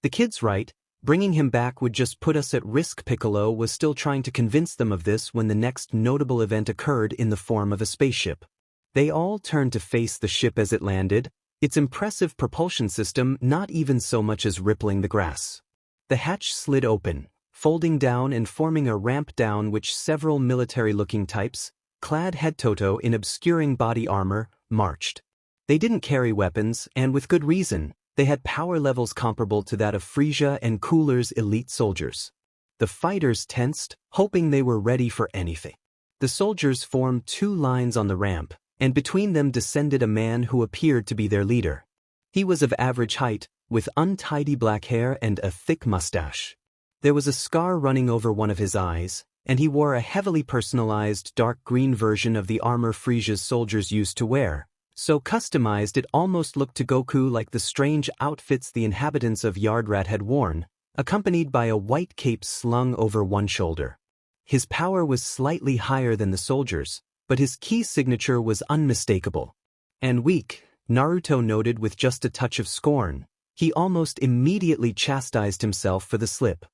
The kid's right, bringing him back would just put us at risk. Piccolo was still trying to convince them of this when the next notable event occurred in the form of a spaceship. They all turned to face the ship as it landed, its impressive propulsion system not even so much as rippling the grass. The hatch slid open, folding down and forming a ramp down which several military-looking types, clad head-to-toe in obscuring body armor, marched. They didn't carry weapons, and with good reason. They had power levels comparable to that of Frieza and Cooler's elite soldiers. The fighters tensed, hoping they were ready for anything. The soldiers formed two lines on the ramp, and between them descended a man who appeared to be their leader. He was of average height, with untidy black hair and a thick mustache. There was a scar running over one of his eyes, and he wore a heavily personalized dark green version of the armor Frieza's soldiers used to wear. So customized it almost looked to Goku like the strange outfits the inhabitants of Yardrat had worn, accompanied by a white cape slung over one shoulder. His power was slightly higher than the soldiers, but his key signature was unmistakable. And weak, Naruto noted with just a touch of scorn. He almost immediately chastised himself for the slip.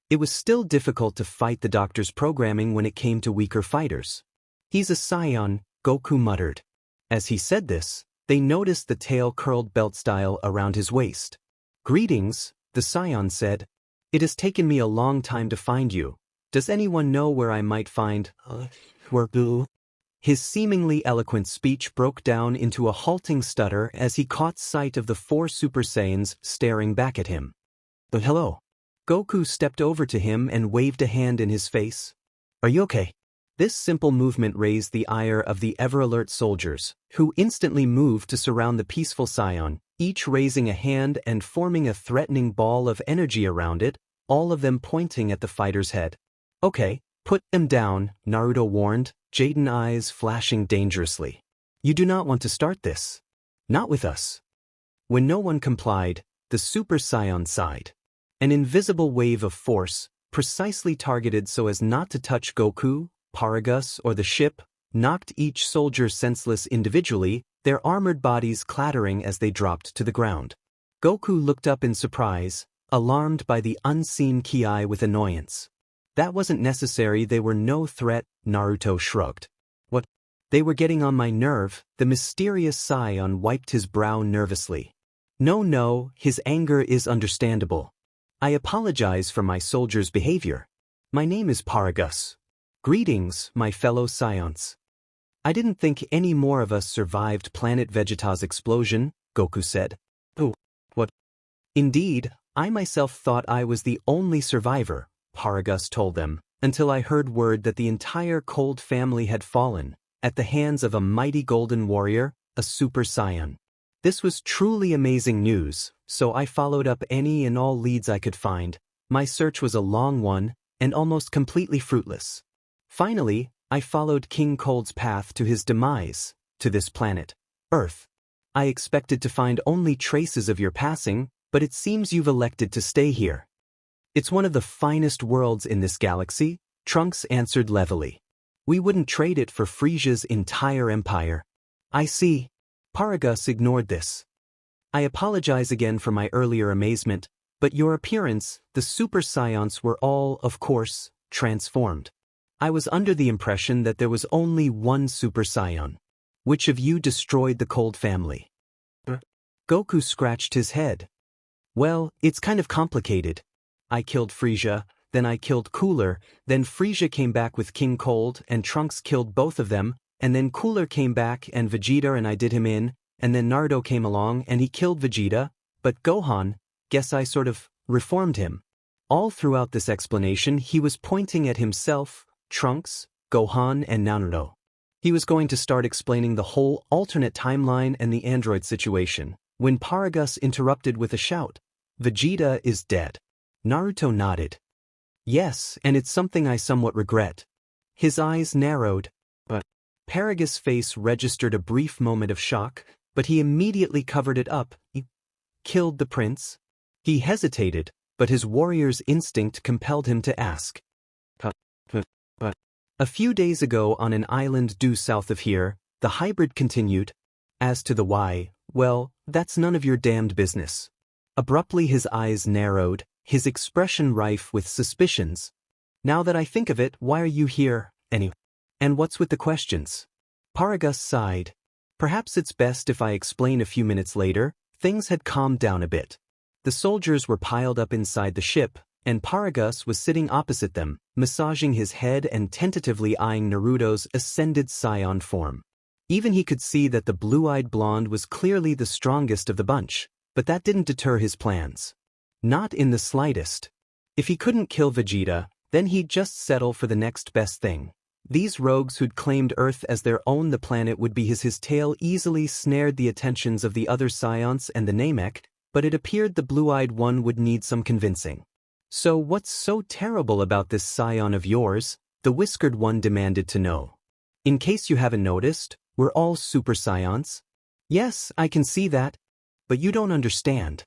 It was still difficult to fight the doctor's programming when it came to weaker fighters. He's a Saiyan, Goku muttered. As he said this, They noticed the tail curled belt style around his waist. "Greetings," the scion said. "It has taken me a long time to find you. Does anyone know where I might find Goku?" His seemingly eloquent speech broke down into a halting stutter as he caught sight of the 4 Super Saiyans staring back at him. "Hello." Goku stepped over to him and waved a hand in his face. "Are you okay?" This simple movement raised the ire of the ever-alert soldiers, who instantly moved to surround the peaceful scion, each raising a hand and forming a threatening ball of energy around it, all of them pointing at the fighter's head. "Okay, put them down," Naruto warned, Jaden eyes flashing dangerously. "You do not want to start this. Not with us." When no one complied, the Super Saiyan sighed. An invisible wave of force, precisely targeted so as not to touch Goku, Arrogance, or the ship, knocked each soldier senseless individually, their armored bodies clattering as they dropped to the ground. Goku looked up in surprise, alarmed by the unseen ki with annoyance. "That wasn't necessary, they were no threat," Naruto shrugged. "What? They were getting on my nerve," the mysterious scion wiped his brow nervously. No, his anger is understandable. "I apologize for my soldier's behavior. My name is Arrogance. Greetings, my fellow scions." "I didn't think any more of us survived planet Vegeta's explosion," Goku said. "Oh, what?" "Indeed, I myself thought I was the only survivor," Arrogance told them, "until I heard word that the entire Cold family had fallen, at the hands of a mighty golden warrior, a Super Saiyan. This was truly amazing news, so I followed up any and all leads I could find. My search was a long one, and almost completely fruitless. Finally, I followed King Cold's path to his demise, to this planet, Earth. I expected to find only traces of your passing, but it seems you've elected to stay here." "It's one of the finest worlds in this galaxy," Trunks answered levelly. "We wouldn't trade it for Frisia's entire empire." "I see." Arrogance ignored this. "I apologize again for my earlier amazement, but your appearance, the Super Scions were all, of course, transformed. I was under the impression that there was only one Super Saiyan. Which of you destroyed the Cold family?" Goku scratched his head. "Well, it's kind of complicated. I killed Frisia, then I killed Cooler, then Frisia came back with King Cold and Trunks killed both of them, and then Cooler came back and Vegeta and I did him in, and then Naruto came along and he killed Vegeta, but Gohan, guess I sort of reformed him." All throughout this explanation he was pointing at himself, Trunks, Gohan, and Naruto. He was going to start explaining the whole alternate timeline and the android situation, when Arrogance interrupted with a shout. "Vegeta is dead." Naruto nodded. "Yes, and it's something I somewhat regret." His eyes narrowed. But Arrogance's face registered a brief moment of shock, but he immediately covered it up. "He killed the prince?" He hesitated, but his warrior's instinct compelled him to ask. But a few days ago on an island due south of here, the hybrid continued. As to the why, well, that's none of your damned business." Abruptly his eyes narrowed, his expression rife with suspicions. "Now that I think of it, why are you here, anyway? And what's with the questions?" Arrogance sighed. "Perhaps it's best if I explain a few minutes later." Things had calmed down a bit. The soldiers were piled up inside the ship, and Arrogance was sitting opposite them, massaging his head and tentatively eyeing Naruto's ascended scion form. Even he could see that the blue-eyed blonde was clearly the strongest of the bunch, but that didn't deter his plans. Not in the slightest. If he couldn't kill Vegeta, then he'd just settle for the next best thing. These rogues who'd claimed Earth as their own, the planet would be his tail easily snared the attentions of the other scions and the Namek, but it appeared the blue-eyed one would need some convincing. "So what's so terrible about this scion of yours?" the whiskered one demanded to know. "In case you haven't noticed, we're all Super Scions." "Yes, I can see that. But you don't understand."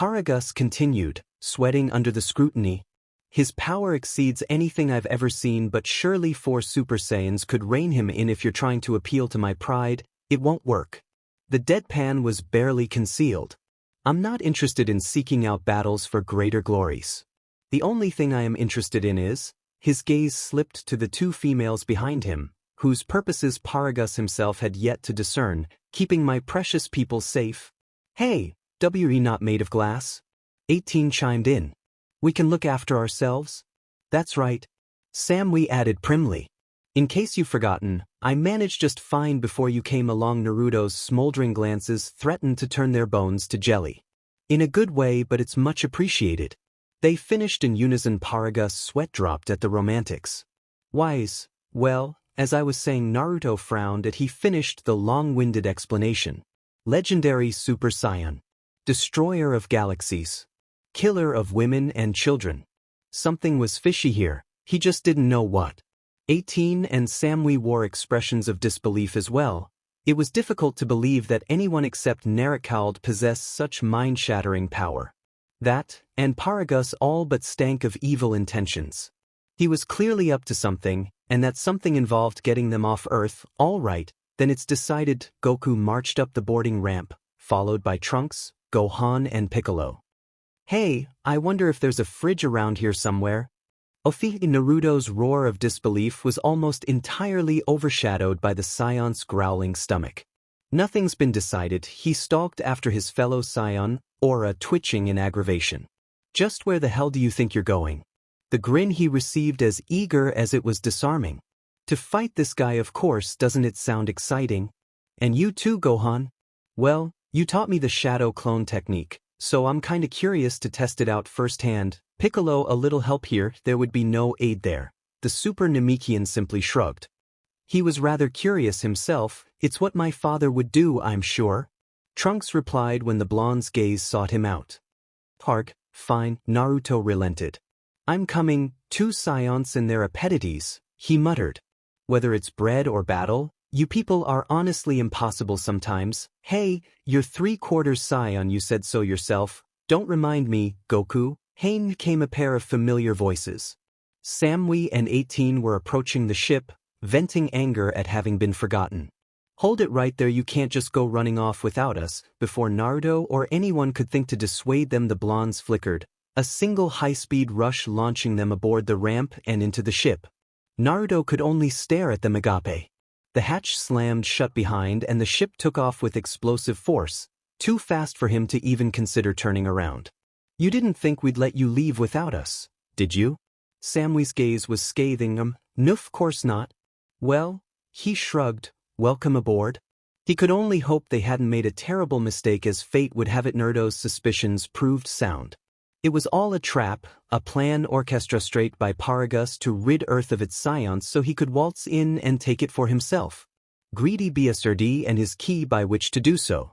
Arrogance continued, sweating under the scrutiny. "His power exceeds anything I've ever seen, but surely 4 Super Saiyans could rein him in. If you're trying to appeal to my pride, it won't work." The deadpan was barely concealed. "I'm not interested in seeking out battles for greater glories. The only thing I am interested in is," his gaze slipped to the 2 females behind him, whose purposes Arrogance himself had yet to discern, keeping my precious people safe. Hey, WE not made of glass? 18 chimed in. We can look after ourselves? That's right. Samui added primly. In case you've forgotten, I managed just fine before you came along. Naruto's smoldering glances threatened to turn their bones to jelly. In a good way, but it's much appreciated. They finished in unison. Paraga's sweat dropped at the romantics. Wise, well, as I was saying, Naruto frowned as he finished the long-winded explanation. Legendary Super Saiyan. Destroyer of galaxies. Killer of women and children. Something was fishy here, he just didn't know what. 18 and Samui wore expressions of disbelief as well. It was difficult to believe that anyone except Naruto possessed such mind-shattering power. That, and Paragus all but stank of evil intentions. He was clearly up to something, and that something involved getting them off Earth. All right, then it's decided. Goku marched up the boarding ramp, followed by Trunks, Gohan and Piccolo. Hey, I wonder if there's a fridge around here somewhere. Naruto's roar of disbelief was almost entirely overshadowed by the Scion's growling stomach. Nothing's been decided. He stalked after his fellow Scion, aura twitching in aggravation. Just where the hell do you think you're going? The grin he received as eager as it was disarming. To fight this guy, of course. Doesn't it sound exciting? And you too, Gohan? Well, you taught me the shadow clone technique, so I'm kinda curious to test it out firsthand. Piccolo, a little help here. There would be no aid there. The Super Namekian simply shrugged. He was rather curious himself. It's what my father would do, I'm sure. Trunks replied when the blonde's gaze sought him out. Park, fine. Naruto relented. I'm coming. 2 Scions and their appetites, he muttered. Whether it's bread or battle, you people are honestly impossible sometimes. Hey, you're 3/4 Scion, you said so yourself. Don't remind me, Goku. Hain came a pair of familiar voices. Samui and 18 were approaching the ship, venting anger at having been forgotten. Hold it right there, you can't just go running off without us. Before Naruto or anyone could think to dissuade them, the blondes flickered, a single high-speed rush launching them aboard the ramp and into the ship. Naruto could only stare at them agape. The hatch slammed shut behind and the ship took off with explosive force, too fast for him to even consider turning around. You didn't think we'd let you leave without us, did you? Samui's gaze was scathing. Noof, course not. Well, he shrugged. Welcome aboard. He could only hope they hadn't made a terrible mistake, as fate would have it. Naruto's suspicions proved sound. It was all a trap, a plan orchestrated by Paragus to rid Earth of its scions so he could waltz in and take it for himself. Greedy BSRD and his key by which to do so.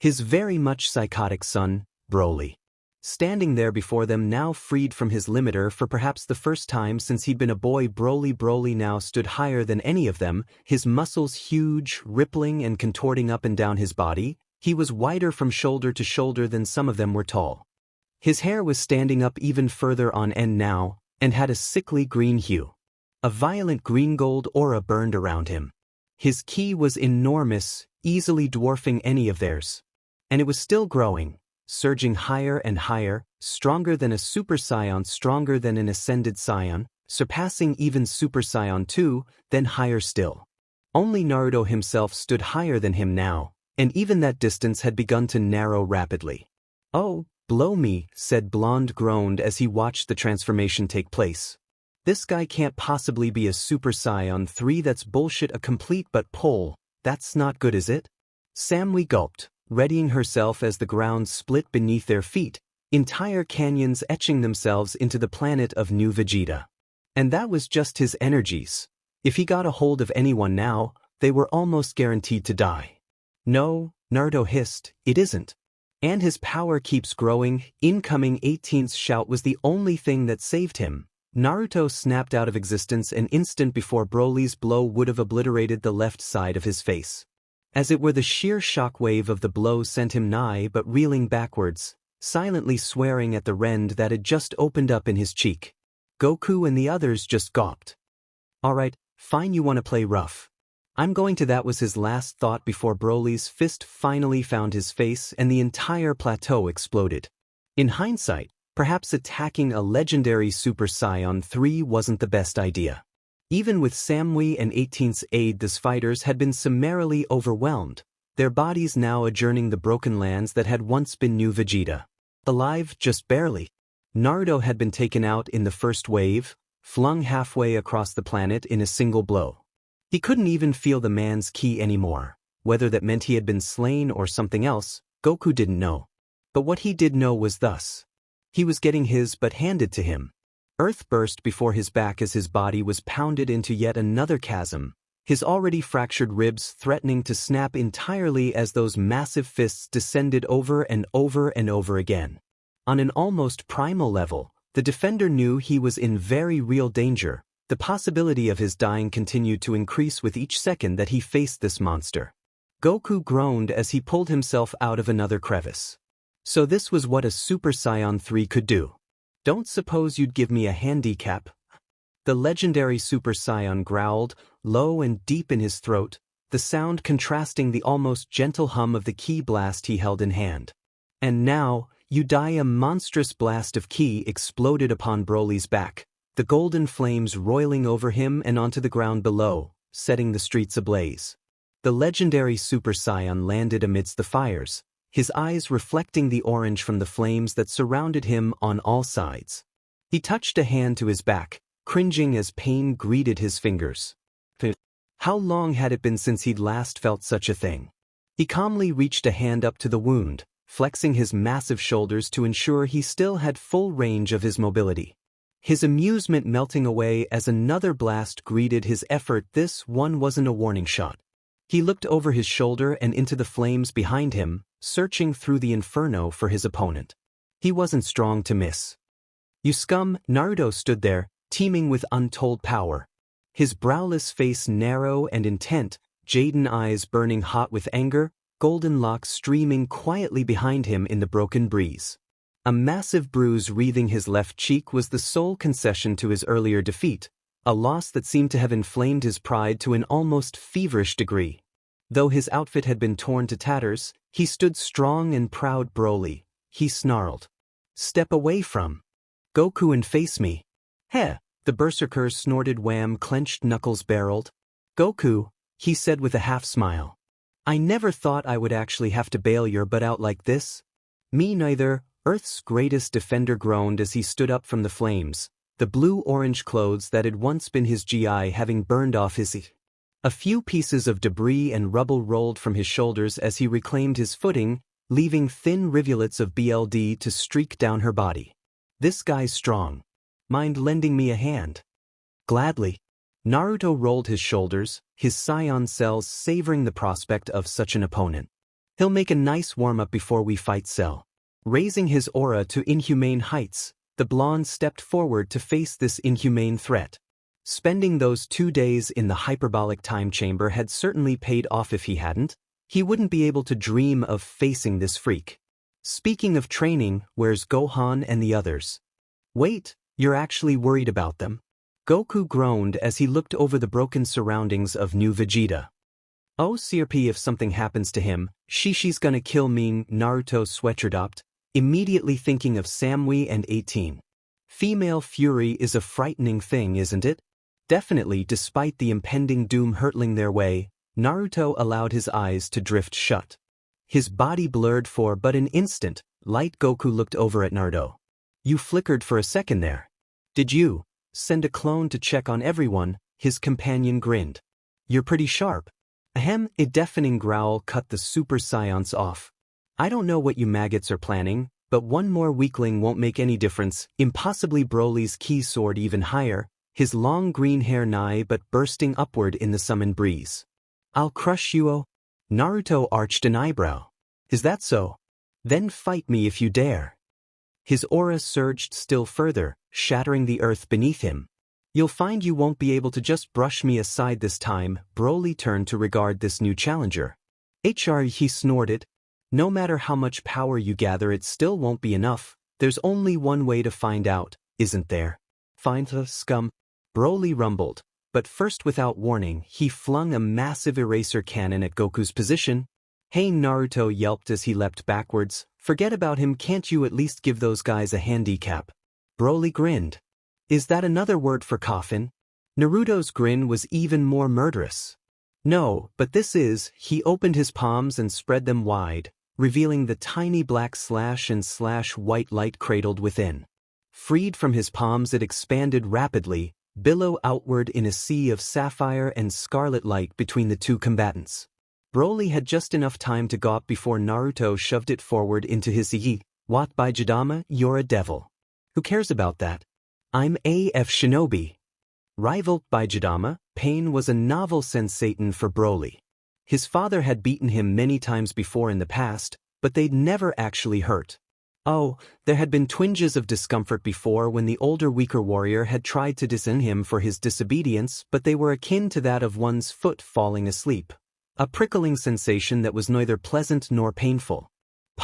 His very much psychotic son, Broly. Standing there before them, now freed from his limiter for perhaps the first time since he'd been a boy. Broly now stood higher than any of them, his muscles huge, rippling and contorting up and down his body. He was wider from shoulder to shoulder than some of them were tall. His hair was standing up even further on end now, and had a sickly green hue. A violent green-gold aura burned around him. His ki was enormous, easily dwarfing any of theirs. And it was still growing, surging higher and higher, stronger than a Super Saiyan, stronger than an Ascended Saiyan, surpassing even Super Saiyan 2, then higher still. Only Naruto himself stood higher than him now, and even that distance had begun to narrow rapidly. Oh, blow me, said Blonde groaned as he watched the transformation take place. This guy can't possibly be a Super Saiyan 3, that's bullshit, a complete but pole, that's not good, is it? Samui gulped, readying herself as the ground split beneath their feet, entire canyons etching themselves into the planet of New Vegeta. And that was just his energies. If he got a hold of anyone now, they were almost guaranteed to die. No, Naruto hissed, it isn't. And his power keeps growing. Incoming 18's shout was the only thing that saved him. Naruto snapped out of existence an instant before Broly's blow would have obliterated the left side of his face. As it were, the sheer shockwave of the blow sent him nigh but reeling backwards, silently swearing at the rend that had just opened up in his cheek. Goku and the others just gawped. Alright, fine, you want to play rough. I'm going to. That was his last thought before Broly's fist finally found his face and the entire plateau exploded. In hindsight, perhaps attacking a legendary Super Saiyan 3 wasn't the best idea. Even with Samui and 18's aid, the fighters had been summarily overwhelmed. their bodies now adjourning the broken lands that had once been New Vegeta. Alive, just barely. Naruto had been taken out in the first wave, flung halfway across the planet in a single blow. He couldn't even feel the man's ki anymore. Whether that meant he had been slain or something else, Goku didn't know. But what he did know was thus. He was getting his butt handed to him. Earth burst before his back as his body was pounded into yet another chasm, his already fractured ribs threatening to snap entirely as those massive fists descended over and over and over again. On an almost primal level, the defender knew he was in very real danger. The possibility of his dying continued to increase with each second that he faced this monster. Goku groaned as he pulled himself out of another crevice. So this was what a Super Saiyan 3 could do. Don't suppose you'd give me a handicap? The legendary Super Saiyan growled, low and deep in his throat, the sound contrasting the almost gentle hum of the ki blast he held in hand. And now, you die. A monstrous blast of ki exploded upon Broly's back, the golden flames roiling over him and onto the ground below, setting the streets ablaze. The legendary Super Saiyan landed amidst the fires, his eyes reflecting the orange from the flames that surrounded him on all sides. He touched a hand to his back, cringing as pain greeted his fingers. How long had it been since he'd last felt such a thing? He calmly reached a hand up to the wound, flexing his massive shoulders to ensure he still had full range of his mobility. His amusement melting away as another blast greeted his effort. This one wasn't a warning shot. He looked over his shoulder and into the flames behind him, searching through the inferno for his opponent. He wasn't strong to miss. You scum! Naruto stood there, teeming with untold power. His browless face narrow and intent, Jaden eyes burning hot with anger, golden locks streaming quietly behind him in the broken breeze. A massive bruise wreathing his left cheek was the sole concession to his earlier defeat, a loss that seemed to have inflamed his pride to an almost feverish degree. Though his outfit had been torn to tatters, he stood strong and proud. Broly, he snarled. Step away from Goku and face me. Heh, the berserker snorted. Wham, clenched knuckles barreled. Goku, he said with a half-smile. I never thought I would actually have to bail your butt out like this. Me neither, Earth's greatest defender groaned as he stood up from the flames, the blue-orange clothes that had once been his GI having burned off his A few pieces of debris and rubble rolled from his shoulders as he reclaimed his footing, leaving thin rivulets of BLD to streak down her body. This guy's strong. Mind lending me a hand? Gladly. Naruto rolled his shoulders, his Saiyan cells savoring the prospect of such an opponent. He'll make a nice warm-up before we fight Cell. Raising his aura to inhumane heights, the blonde stepped forward to face this inhumane threat. Spending those 2 days in the hyperbolic time chamber had certainly paid off. If he hadn't, he wouldn't be able to dream of facing this freak. Speaking of training, where's Gohan and the others? Wait, you're actually worried about them? Goku groaned as he looked over the broken surroundings of New Vegeta. Oh CRP, if something happens to him, Shishi's gonna kill me. Naruto sweatshirt, immediately thinking of Samui and 18. Female fury is a frightening thing, isn't it? Definitely. Despite the impending doom hurtling their way, Naruto allowed his eyes to drift shut. His body blurred for but an instant. Light Goku looked over at Naruto. You flickered for a second there. Did you send a clone to check on everyone? His companion grinned. You're pretty sharp. Ahem. A deafening growl cut the Super Saiyans off. I don't know what you maggots are planning, but one more weakling won't make any difference. Impossibly. Broly's ki soared even higher, his long green hair nigh but bursting upward in the summoned breeze. I'll crush you. Oh. Naruto arched an eyebrow. Is that so? Then fight me if you dare. His aura surged still further, shattering the earth beneath him. You'll find you won't be able to just brush me aside this time. Broly turned to regard this new challenger. He snorted. No matter how much power you gather, it still won't be enough. There's only one way to find out, isn't there? Find the scum? Broly rumbled, but first without warning, he flung a massive eraser cannon at Goku's position. Hey, Naruto yelped as he leapt backwards. Forget about him, can't you at least give those guys a handicap? Broly grinned. Is that another word for coffin? Naruto's grin was even more murderous. No, but this is, he opened his palms and spread them wide, revealing the tiny black slash and slash white light cradled within. Freed from his palms it expanded rapidly, billow outward in a sea of sapphire and scarlet light between the two combatants. Broly had just enough time to gawp before Naruto shoved it forward into his yi. What by Jidama, you're a devil. Who cares about that? I'm AF Shinobi. Rivaled by Jidama, pain was a novel sensation for Broly. His father had beaten him many times before in the past, but they'd never actually hurt. Oh, there had been twinges of discomfort before when the older weaker warrior had tried to disown him for his disobedience, but they were akin to that of one's foot falling asleep. A prickling sensation that was neither pleasant nor painful.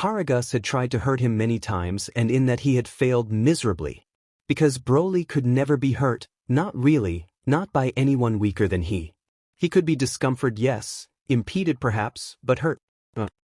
Arrogance had tried to hurt him many times, and in that he had failed miserably. Because Broly could never be hurt, not really, not by anyone weaker than he. He could be discomforted, yes, impeded perhaps, but hurt.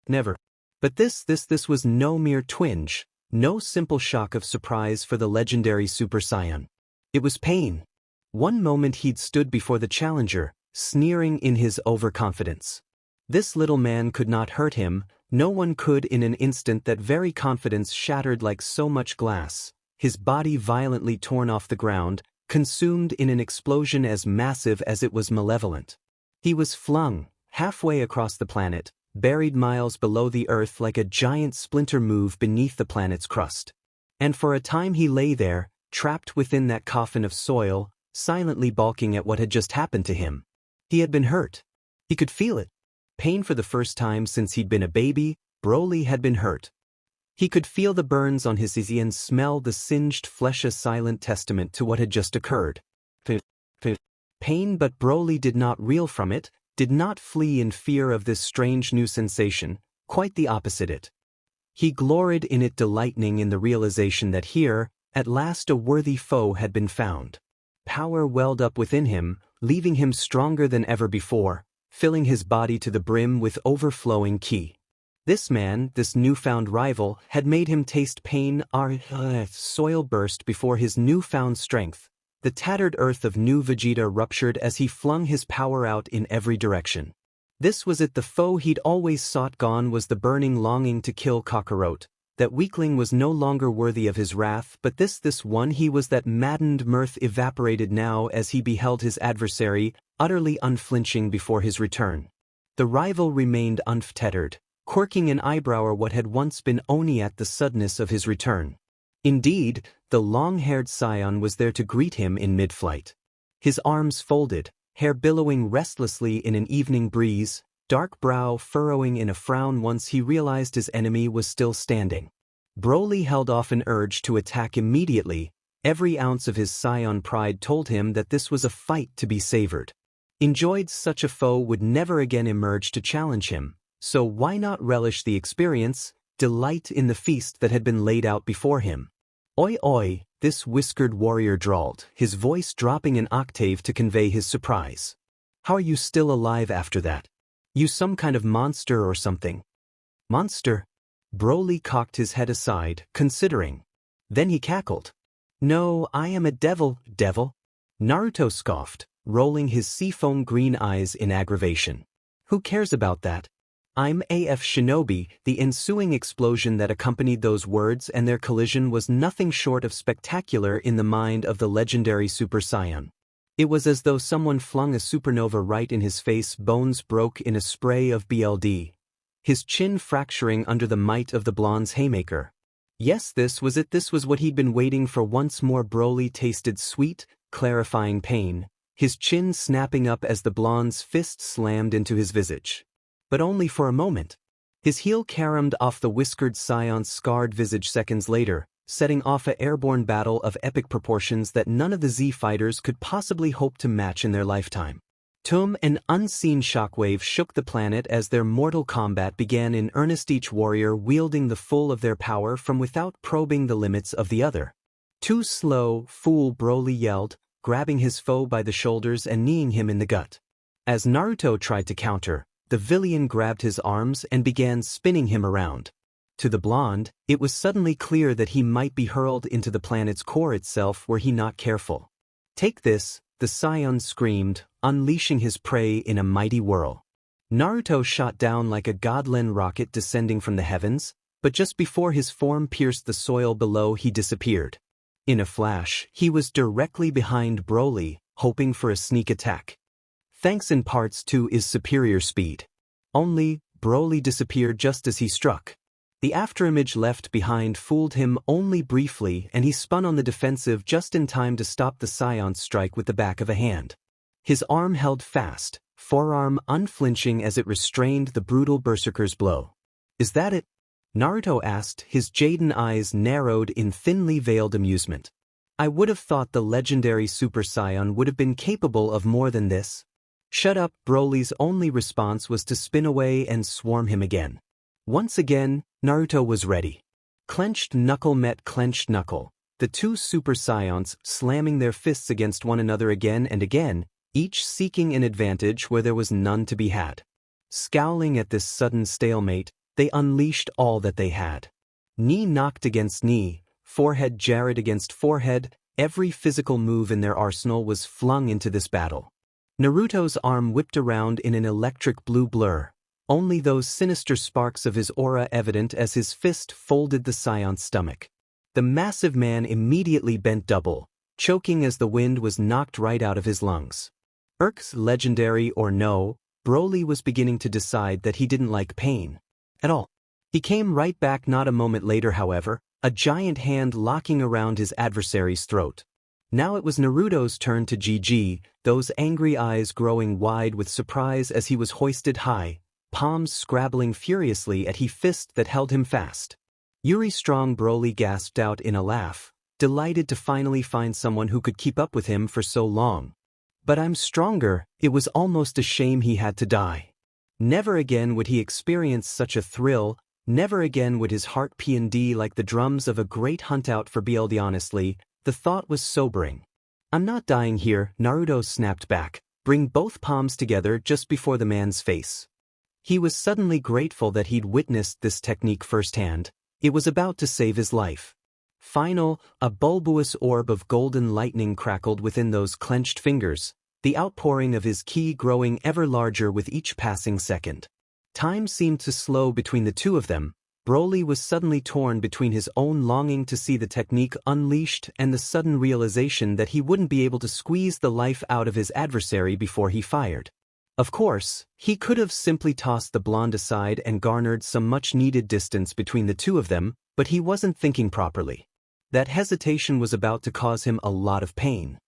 Never. But this was no mere twinge, no simple shock of surprise for the legendary Super Saiyan. It was pain. One moment he'd stood before the challenger, sneering in his overconfidence. This little man could not hurt him, no one could. In an instant that very confidence shattered like so much glass, his body violently torn off the ground, consumed in an explosion as massive as it was malevolent. He was flung, halfway across the planet, buried miles below the earth like a giant splinter move beneath the planet's crust. And for a time he lay there, trapped within that coffin of soil, silently balking at what had just happened to him. He had been hurt. He could feel it. Pain for the first time since he'd been a baby, Broly had been hurt. He could feel the burns on his izzy and smell the singed flesh, a silent testament to what had just occurred. Pain, but Broly did not reel from it, did not flee in fear of this strange new sensation, quite the opposite it. He gloried in it, delighting in the realization that here, at last a worthy foe had been found. Power welled up within him, leaving him stronger than ever before, filling his body to the brim with overflowing ki. This man, this newfound rival, had made him taste pain. Soil burst before his newfound strength. The tattered earth of new Vegeta ruptured as he flung his power out in every direction. This was it, the foe he'd always sought. Gone was the burning longing to kill Kakarot. That weakling was no longer worthy of his wrath, but this one he was. That maddened mirth evaporated now as he beheld his adversary, utterly unflinching before his return. The rival remained unfettered, quirking an eyebrow at what had once been Oni at the suddenness of his return. Indeed, the long-haired scion was there to greet him in mid-flight. His arms folded, hair billowing restlessly in an evening breeze, dark brow furrowing in a frown once he realized his enemy was still standing. Broly held off an urge to attack immediately. Every ounce of his scion pride told him that this was a fight to be savored. Enjoyed such a foe would never again emerge to challenge him, so why not relish the experience, delight in the feast that had been laid out before him? Oi oi, this whiskered warrior drawled, his voice dropping an octave to convey his surprise. How are you still alive after that? You some kind of monster or something? Monster? Broly cocked his head aside, considering. Then he cackled. No, I am a devil, devil. Naruto scoffed, rolling his seafoam green eyes in aggravation. Who cares about that? I'm AF Shinobi. The ensuing explosion that accompanied those words and their collision was nothing short of spectacular in the mind of the legendary Super Saiyan. It was as though someone flung a supernova right in his face. Bones broke in a spray of BLD. His chin fracturing under the might of the blonde's haymaker. Yes, this was it. This was what he'd been waiting for. Once more Broly tasted sweet, clarifying pain, his chin snapping up as the blonde's fist slammed into his visage. But only for a moment. His heel caromed off the whiskered scion's scarred visage seconds later, setting off an airborne battle of epic proportions that none of the Z fighters could possibly hope to match in their lifetime. An unseen shockwave shook the planet as their mortal combat began in earnest, each warrior wielding the full of their power from without probing the limits of the other. Too slow, fool, Broly yelled, grabbing his foe by the shoulders and kneeing him in the gut. As Naruto tried to counter, the villain grabbed his arms and began spinning him around. To the blonde, it was suddenly clear that he might be hurled into the planet's core itself were he not careful. Take this, the scion screamed, unleashing his prey in a mighty whirl. Naruto shot down like a godland rocket descending from the heavens, but just before his form pierced the soil below, he disappeared. In a flash, he was directly behind Broly, hoping for a sneak attack. Thanks in parts to his superior speed. Only, Broly disappeared just as he struck. The afterimage left behind fooled him only briefly, and he spun on the defensive just in time to stop the scion's strike with the back of a hand. His arm held fast, forearm unflinching as it restrained the brutal berserker's blow. "Is that it?" Naruto asked, his Jaden eyes narrowed in thinly veiled amusement. "I would have thought the legendary Super Saiyan would have been capable of more than this." "Shut up." Broly's only response was to spin away and swarm him again. Once again, Naruto was ready. Clenched knuckle met clenched knuckle, the two Super Saions slamming their fists against one another again and again, each seeking an advantage where there was none to be had. Scowling at this sudden stalemate, they unleashed all that they had. Knee knocked against knee, forehead jarred against forehead, every physical move in their arsenal was flung into this battle. Naruto's arm whipped around in an electric blue blur, only those sinister sparks of his aura evident as his fist folded the scion's stomach. The massive man immediately bent double, choking as the wind was knocked right out of his lungs. Legendary or no, Broly was beginning to decide that he didn't like pain at all. He came right back not a moment later, however, a giant hand locking around his adversary's throat. Now it was Naruto's turn to GG, those angry eyes growing wide with surprise as he was hoisted high, palms scrabbling furiously at his fist that held him fast. "Yuri strong," Broly gasped out in a laugh, delighted to finally find someone who could keep up with him for so long. "But I'm stronger." It was almost a shame he had to die. Never again would he experience such a thrill, never again would his heart P&D like the drums of a great hunt-out for BLD. Honestly, the thought was sobering. "I'm not dying here," Naruto snapped back, bring both palms together just before the man's face. He was suddenly grateful that he'd witnessed this technique firsthand. It was about to save his life. A bulbous orb of golden lightning crackled within those clenched fingers, the outpouring of his ki growing ever larger with each passing second. Time seemed to slow between the two of them. Broly was suddenly torn between his own longing to see the technique unleashed and the sudden realization that he wouldn't be able to squeeze the life out of his adversary before he fired. Of course, he could have simply tossed the blonde aside and garnered some much-needed distance between the two of them, but he wasn't thinking properly. That hesitation was about to cause him a lot of pain.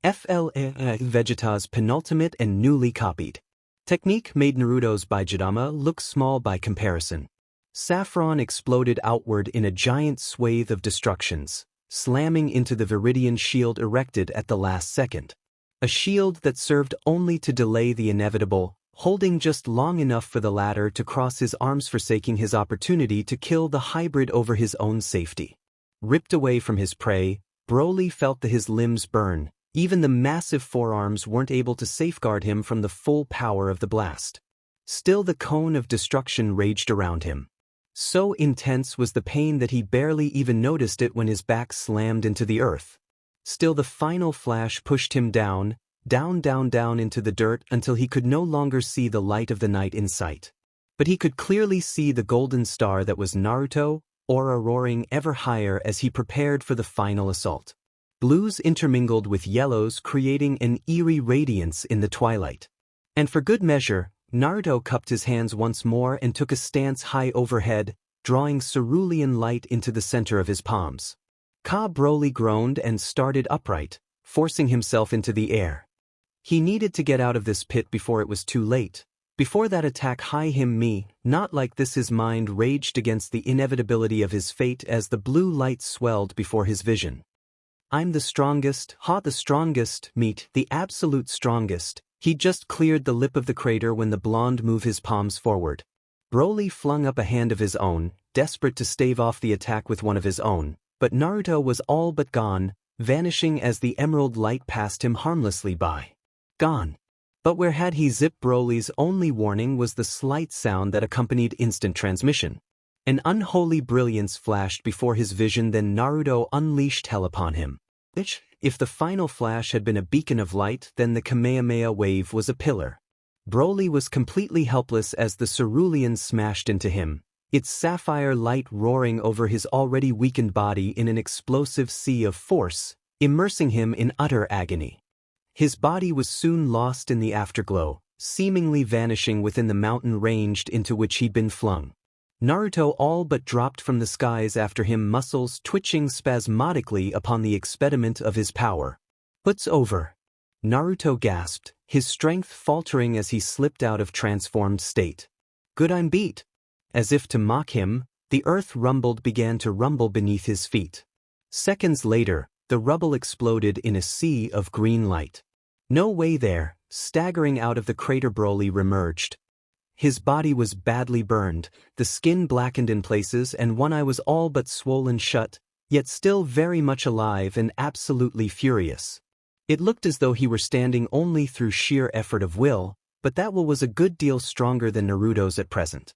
Vegeta's penultimate and newly copied technique made Naruto's Bijidama look small by comparison. Saffron exploded outward in a giant swathe of destructions, slamming into the Viridian shield erected at the last second. A shield that served only to delay the inevitable, holding just long enough for the latter to cross his arms, forsaking his opportunity to kill the hybrid over his own safety. Ripped away from his prey, Broly felt his limbs burn. Even the massive forearms weren't able to safeguard him from the full power of the blast. Still, the cone of destruction raged around him. So intense was the pain that he barely even noticed it when his back slammed into the earth. Still, the final flash pushed him down into the dirt until he could no longer see the light of the night in sight. But he could clearly see the golden star that was Naruto, aura roaring ever higher as he prepared for the final assault. Blues intermingled with yellows, creating an eerie radiance in the twilight. And for good measure, Naruto cupped his hands once more and took a stance high overhead, drawing cerulean light into the center of his palms. Broly groaned and started upright, forcing himself into the air. He needed to get out of this pit before it was too late. Before that attack not like this. His mind raged against the inevitability of his fate as the blue light swelled before his vision. "I'm the strongest, the strongest, the absolute strongest." He just cleared the lip of the crater when the blonde moved his palms forward. Broly flung up a hand of his own, desperate to stave off the attack with one of his own, but Naruto was all but gone, vanishing as the emerald light passed him harmlessly by. Gone. But where had he zipped? Broly's only warning was the slight sound that accompanied instant transmission. An unholy brilliance flashed before his vision, then Naruto unleashed hell upon him. If the final flash had been a beacon of light, then the Kamehameha wave was a pillar. Broly was completely helpless as the cerulean smashed into him, its sapphire light roaring over his already weakened body in an explosive sea of force, immersing him in utter agony. His body was soon lost in the afterglow, seemingly vanishing within the mountain range into which he'd been flung. Naruto all but dropped from the skies after him, muscles twitching spasmodically upon the expediment of his power. "It's over," Naruto gasped, his strength faltering as he slipped out of transformed state. "Good, I'm beat." As if to mock him, the earth began to rumble beneath his feet. Seconds later, the rubble exploded in a sea of green light. "No way there," staggering out of the crater Broly reemerged. His body was badly burned, the skin blackened in places and one eye was all but swollen shut, yet still very much alive and absolutely furious. It looked as though he were standing only through sheer effort of will, but that will was a good deal stronger than Naruto's at present.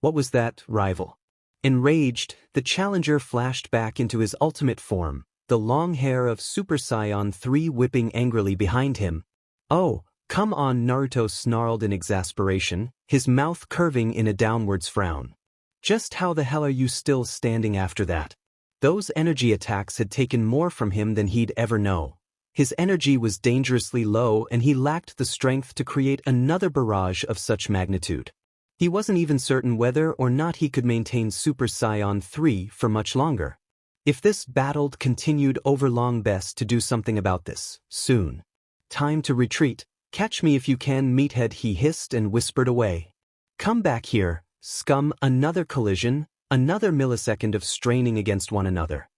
What was that, rival? Enraged, the challenger flashed back into his ultimate form, the long hair of Super Saiyan 3 whipping angrily behind him. "Oh, come on," Naruto snarled in exasperation, his mouth curving in a downwards frown. "Just how the hell are you still standing after that?" Those energy attacks had taken more from him than he'd ever know. His energy was dangerously low and he lacked the strength to create another barrage of such magnitude. He wasn't even certain whether or not he could maintain Super Saiyan 3 for much longer. If this battle continued over long, best to do something about this, soon. "Time to retreat. Catch me if you can, meathead," he hissed and whispered away. "Come back here, scum." Another collision, another millisecond of straining against one another.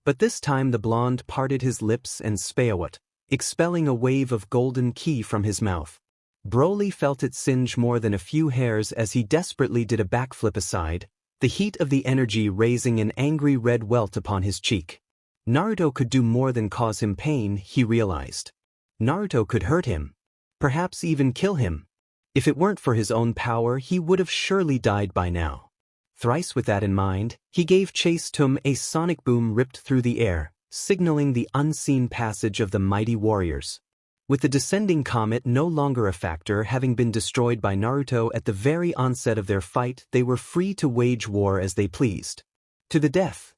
But this time the blonde parted his lips and spewed, expelling a wave of golden ki from his mouth. Broly felt it singe more than a few hairs as he desperately did a backflip aside, the heat of the energy raising an angry red welt upon his cheek. Naruto could do more than cause him pain, he realized. Naruto could hurt him. Perhaps even kill him. If it weren't for his own power, he would have surely died by now. Thrice with that in mind, he gave chase to him. A sonic boom ripped through the air, signaling the unseen passage of the mighty warriors. With the descending comet no longer a factor, having been destroyed by Naruto at the very onset of their fight, they were free to wage war as they pleased. To the death.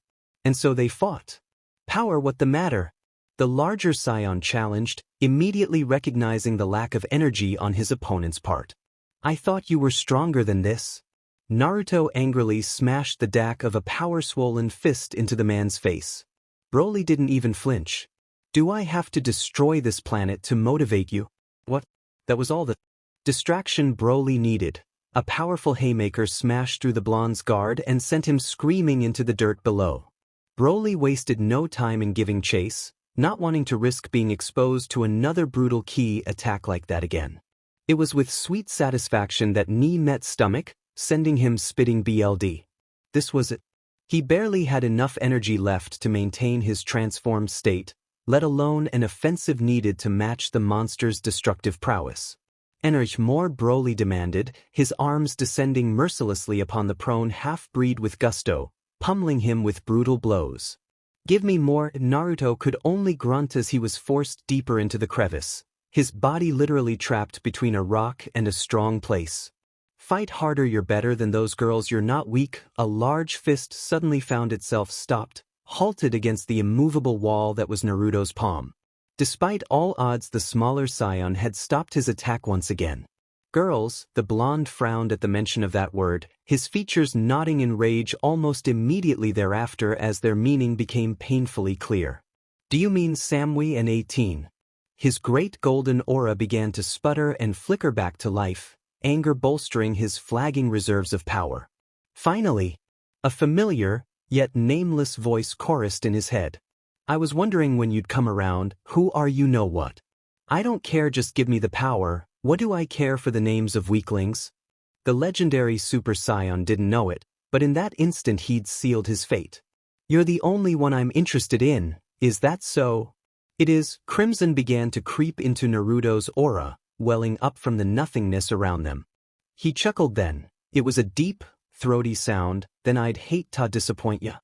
And so they fought. "Power, what the matter?" The larger Saiyan challenged, immediately recognizing the lack of energy on his opponent's part. "I thought you were stronger than this." Naruto angrily smashed the dack of a power-swollen fist into the man's face. Broly didn't even flinch. "Do I have to destroy this planet to motivate you?" What? That was all the distraction Broly needed. A powerful haymaker smashed through the blonde's guard and sent him screaming into the dirt below. Broly wasted no time in giving chase, not wanting to risk being exposed to another brutal ki attack like that again. It was with sweet satisfaction that knee met stomach, sending him spitting BLD. This was it. He barely had enough energy left to maintain his transformed state, let alone an offensive needed to match the monster's destructive prowess. "Energy more," Broly demanded, his arms descending mercilessly upon the prone half-breed with gusto, pummeling him with brutal blows. "Give me more." Naruto could only grunt as he was forced deeper into the crevice, his body literally trapped between a rock and a strong place. "Fight harder, you're better than those girls, you're not weak." A large fist suddenly found itself stopped, halted against the immovable wall that was Naruto's palm. Despite all odds, the smaller Saiyan had stopped his attack once again. "Girls," the blonde frowned at the mention of that word, his features nodding in rage almost immediately thereafter as their meaning became painfully clear. "Do you mean Samui and 18? His great golden aura began to sputter and flicker back to life, anger bolstering his flagging reserves of power. Finally, a familiar, yet nameless voice chorused in his head. "I was wondering when you'd come around. Who are you? Know what? I don't care, just give me the power. What do I care for the names of weaklings?" The legendary Super Saiyan didn't know it, but in that instant he'd sealed his fate. "You're the only one I'm interested in, is that so?" "It is." Crimson began to creep into Naruto's aura, welling up from the nothingness around them. He chuckled then. It was a deep, throaty sound. "Then I'd hate to disappoint ya."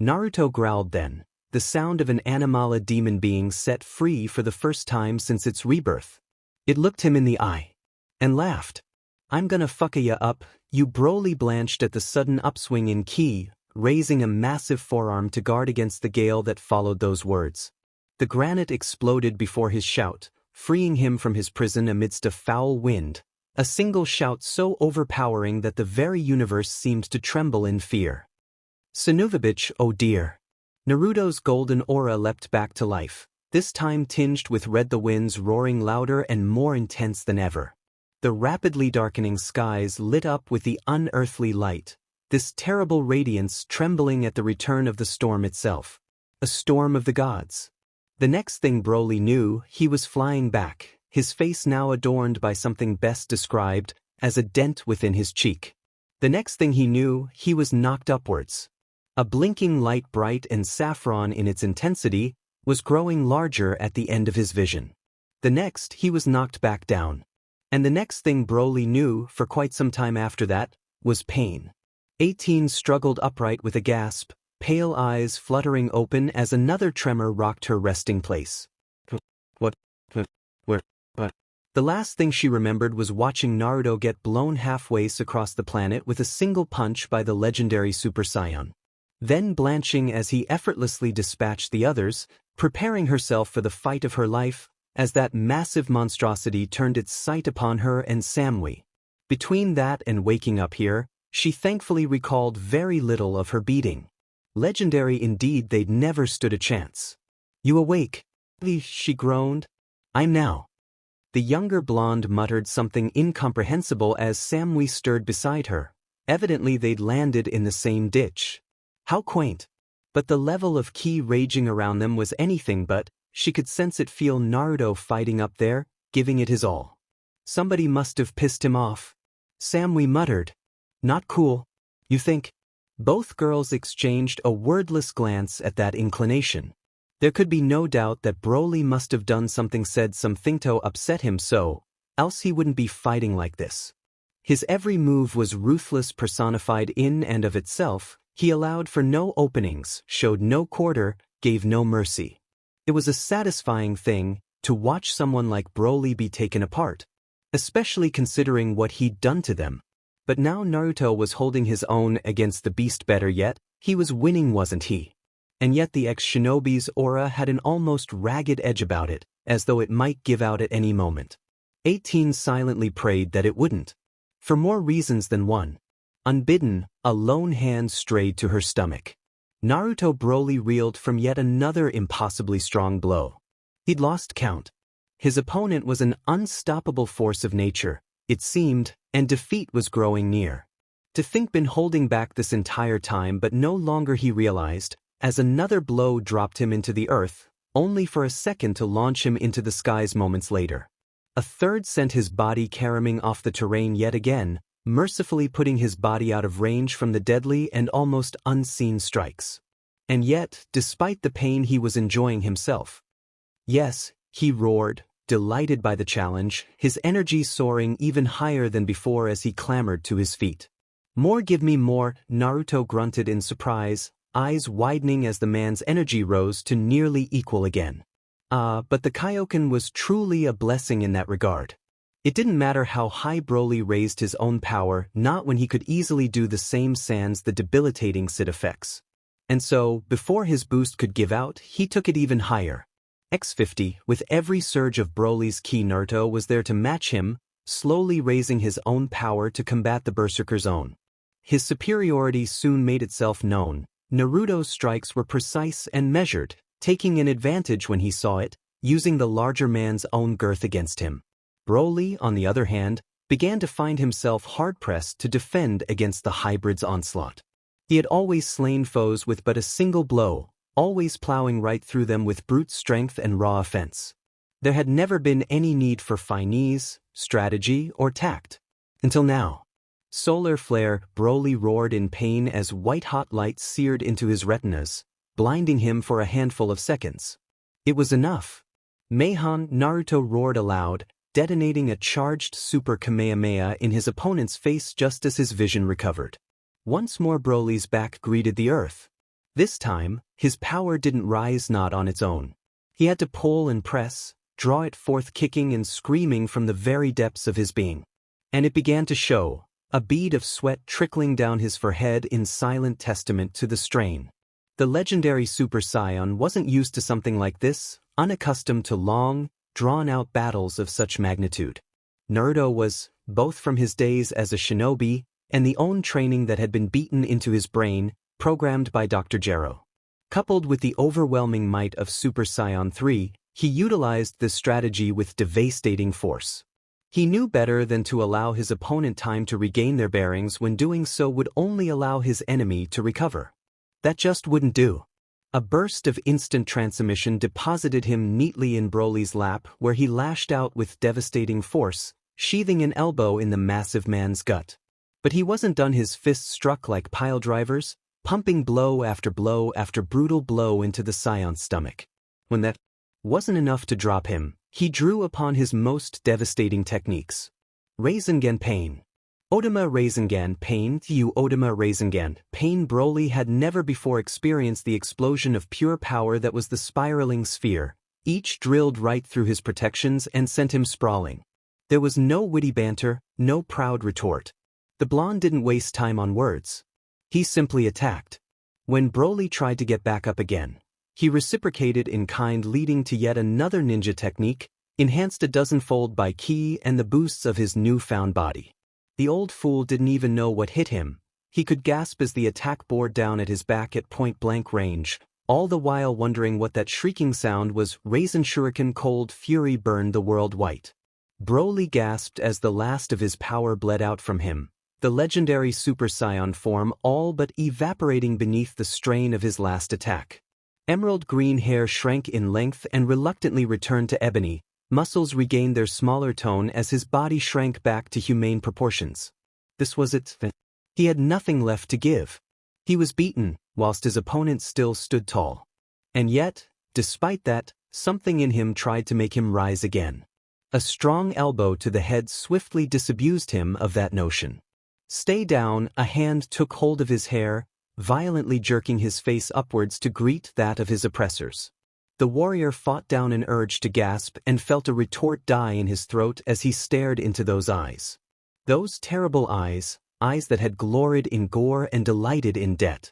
Naruto growled then, the sound of an Animala demon being set free for the first time since its rebirth. It looked him in the eye and laughed. "I'm gonna fucka ya up, you." Broly blanched at the sudden upswing in ki, raising a massive forearm to guard against the gale that followed those words. The granite exploded before his shout, freeing him from his prison amidst a foul wind, a single shout so overpowering that the very universe seemed to tremble in fear. Sanuvabich, oh dear. Naruto's golden aura leapt back to life, this time tinged with red, the winds roaring louder and more intense than ever. The rapidly darkening skies lit up with the unearthly light, this terrible radiance trembling at the return of the storm itself. A storm of the gods. The next thing Broly knew, he was flying back, his face now adorned by something best described as a dent within his cheek. The next thing he knew, he was knocked upwards. A blinking light, bright and saffron in its intensity, was growing larger at the end of his vision. The next, he was knocked back down. And the next thing Broly knew, for quite some time after that, was pain. 18 struggled upright with a gasp, pale eyes fluttering open as another tremor rocked her resting place. Where? The last thing she remembered was watching Naruto get blown halfway across the planet with a single punch by the legendary Super Saiyan. Then blanching as he effortlessly dispatched the others, preparing herself for the fight of her life, as that massive monstrosity turned its sight upon her and Samui. Between that and waking up here, she thankfully recalled very little of her beating. Legendary indeed, they'd never stood a chance. "You awake?" she groaned. "I'm now." The younger blonde muttered something incomprehensible as Samui stirred beside her. Evidently they'd landed in the same ditch. How quaint. But the level of ki raging around them was anything but. She could sense it, feel Naruto fighting up there, giving it his all. Somebody must have pissed him off. Samui muttered. "Not cool, you think?" Both girls exchanged a wordless glance at that inclination. There could be no doubt that Broly must have done something, said something to upset him so, else he wouldn't be fighting like this. His every move was ruthless personified in and of itself. He allowed for no openings, showed no quarter, gave no mercy. It was a satisfying thing to watch someone like Broly be taken apart, especially considering what he'd done to them. But now Naruto was holding his own against the beast. Better yet, he was winning, wasn't he? And yet the ex-shinobi's aura had an almost ragged edge about it, as though it might give out at any moment. 18 silently prayed that it wouldn't. For more reasons than one. Unbidden, a lone hand strayed to her stomach. Naruto Broly reeled from yet another impossibly strong blow. He'd lost count. His opponent was an unstoppable force of nature, it seemed, and defeat was growing near. To think been holding back this entire time, but no longer, he realized, as another blow dropped him into the earth, only for a second to launch him into the skies moments later. A third sent his body caroming off the terrain yet again, mercifully putting his body out of range from the deadly and almost unseen strikes. And yet, despite the pain, he was enjoying himself. Yes, he roared, delighted by the challenge, his energy soaring even higher than before as he clambered to his feet. "More, give me more," Naruto grunted in surprise, eyes widening as the man's energy rose to nearly equal again. But the Kaioken was truly a blessing in that regard. It didn't matter how high Broly raised his own power, not when he could easily do the same sans the debilitating sit effects. And so, before his boost could give out, he took it even higher. X50, with every surge of Broly's ki, Naruto was there to match him, slowly raising his own power to combat the Berserker's own. His superiority soon made itself known. Naruto's strikes were precise and measured, taking an advantage when he saw it, using the larger man's own girth against him. Broly, on the other hand, began to find himself hard-pressed to defend against the hybrid's onslaught. He had always slain foes with but a single blow, always plowing right through them with brute strength and raw offense. There had never been any need for finesse, strategy, or tact. Until now. Solar flare, Broly roared in pain as white-hot light seared into his retinas, blinding him for a handful of seconds. It was enough. Meihan, Naruto roared aloud, detonating a charged Super Kamehameha in his opponent's face just as his vision recovered. Once more Broly's back greeted the earth. This time, his power didn't rise not on its own. He had to pull and press, draw it forth kicking and screaming from the very depths of his being. And it began to show, a bead of sweat trickling down his forehead in silent testament to the strain. The legendary Super Saiyan wasn't used to something like this, unaccustomed to long, drawn-out battles of such magnitude. Naruto was, both from his days as a shinobi and the own training that had been beaten into his brain, programmed by Dr. Gero. Coupled with the overwhelming might of Super Saiyan 3, he utilized this strategy with devastating force. He knew better than to allow his opponent time to regain their bearings when doing so would only allow his enemy to recover. That just wouldn't do. A burst of instant transmission deposited him neatly in Broly's lap where he lashed out with devastating force, sheathing an elbow in the massive man's gut. But he wasn't done. His fists struck like pile drivers, pumping blow after brutal blow into the Scion's stomach. When that wasn't enough to drop him, he drew upon his most devastating techniques. Rasengan Pain. Odama Rasengan Pain. Odama Rasengan Pain. Broly had never before experienced the explosion of pure power that was the spiraling sphere, each drilled right through his protections and sent him sprawling. There was no witty banter, no proud retort. The blonde didn't waste time on words. He simply attacked. When Broly tried to get back up again, he reciprocated in kind, leading to yet another ninja technique, enhanced a dozenfold by ki and the boosts of his newfound body. The old fool didn't even know what hit him. He could gasp as the attack bore down at his back at point-blank range, all the while wondering what that shrieking sound was. Raisin Shuriken Cold Fury burned the world white. Broly gasped as the last of his power bled out from him, the legendary Super Saiyan form all but evaporating beneath the strain of his last attack. Emerald green hair shrank in length and reluctantly returned to ebony. Muscles regained their smaller tone as his body shrank back to humane proportions. This was it. He had nothing left to give. He was beaten, whilst his opponent still stood tall. And yet, despite that, something in him tried to make him rise again. A strong elbow to the head swiftly disabused him of that notion. Stay down. A hand took hold of his hair, violently jerking his face upwards to greet that of his oppressors. The warrior fought down an urge to gasp and felt a retort die in his throat as he stared into those eyes. Those terrible eyes, eyes that had gloried in gore and delighted in debt.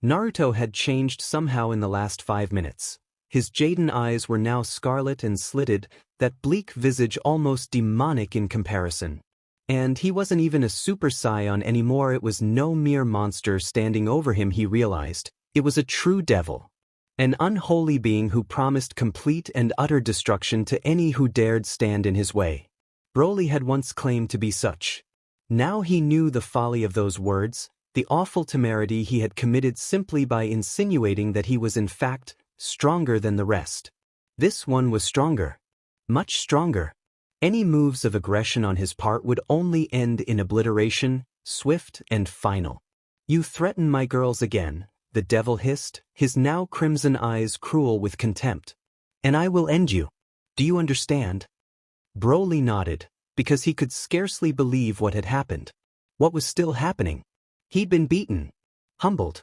Naruto had changed somehow in the last 5 minutes. His Jaden eyes were now scarlet and slitted, that bleak visage almost demonic in comparison. And he wasn't even a Super Saiyan anymore. It was no mere monster standing over him, he realized. It was a true devil. An unholy being who promised complete and utter destruction to any who dared stand in his way. Broly had once claimed to be such. Now he knew the folly of those words, the awful temerity he had committed simply by insinuating that he was in fact stronger than the rest. This one was stronger. Much stronger. Any moves of aggression on his part would only end in obliteration, swift and final. You threaten my girls again, the devil hissed, his now crimson eyes cruel with contempt. And I will end you. Do you understand? Broly nodded, because he could scarcely believe what had happened. What was still happening? He'd been beaten. Humbled.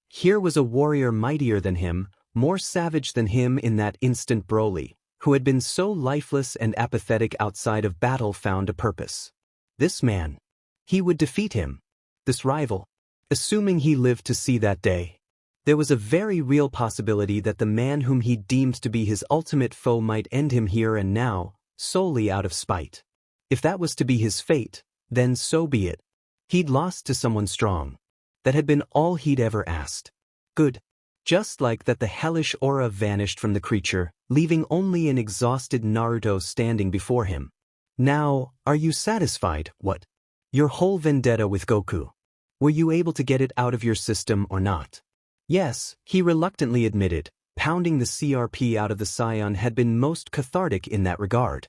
Here was a warrior mightier than him, more savage than him in that instant. Broly, who had been so lifeless and apathetic outside of battle, found a purpose. This man. He would defeat him. This rival. Assuming he lived to see that day. There was a very real possibility that the man whom he deemed to be his ultimate foe might end him here and now, solely out of spite. If that was to be his fate, then so be it. He'd lost to someone strong. That had been all he'd ever asked. Good. Just like that, the hellish aura vanished from the creature, leaving only an exhausted Naruto standing before him. Now, are you satisfied? What? Your whole vendetta with Goku. Were you able to get it out of your system or not? Yes, he reluctantly admitted. Pounding the CRP out of the Scion had been most cathartic in that regard.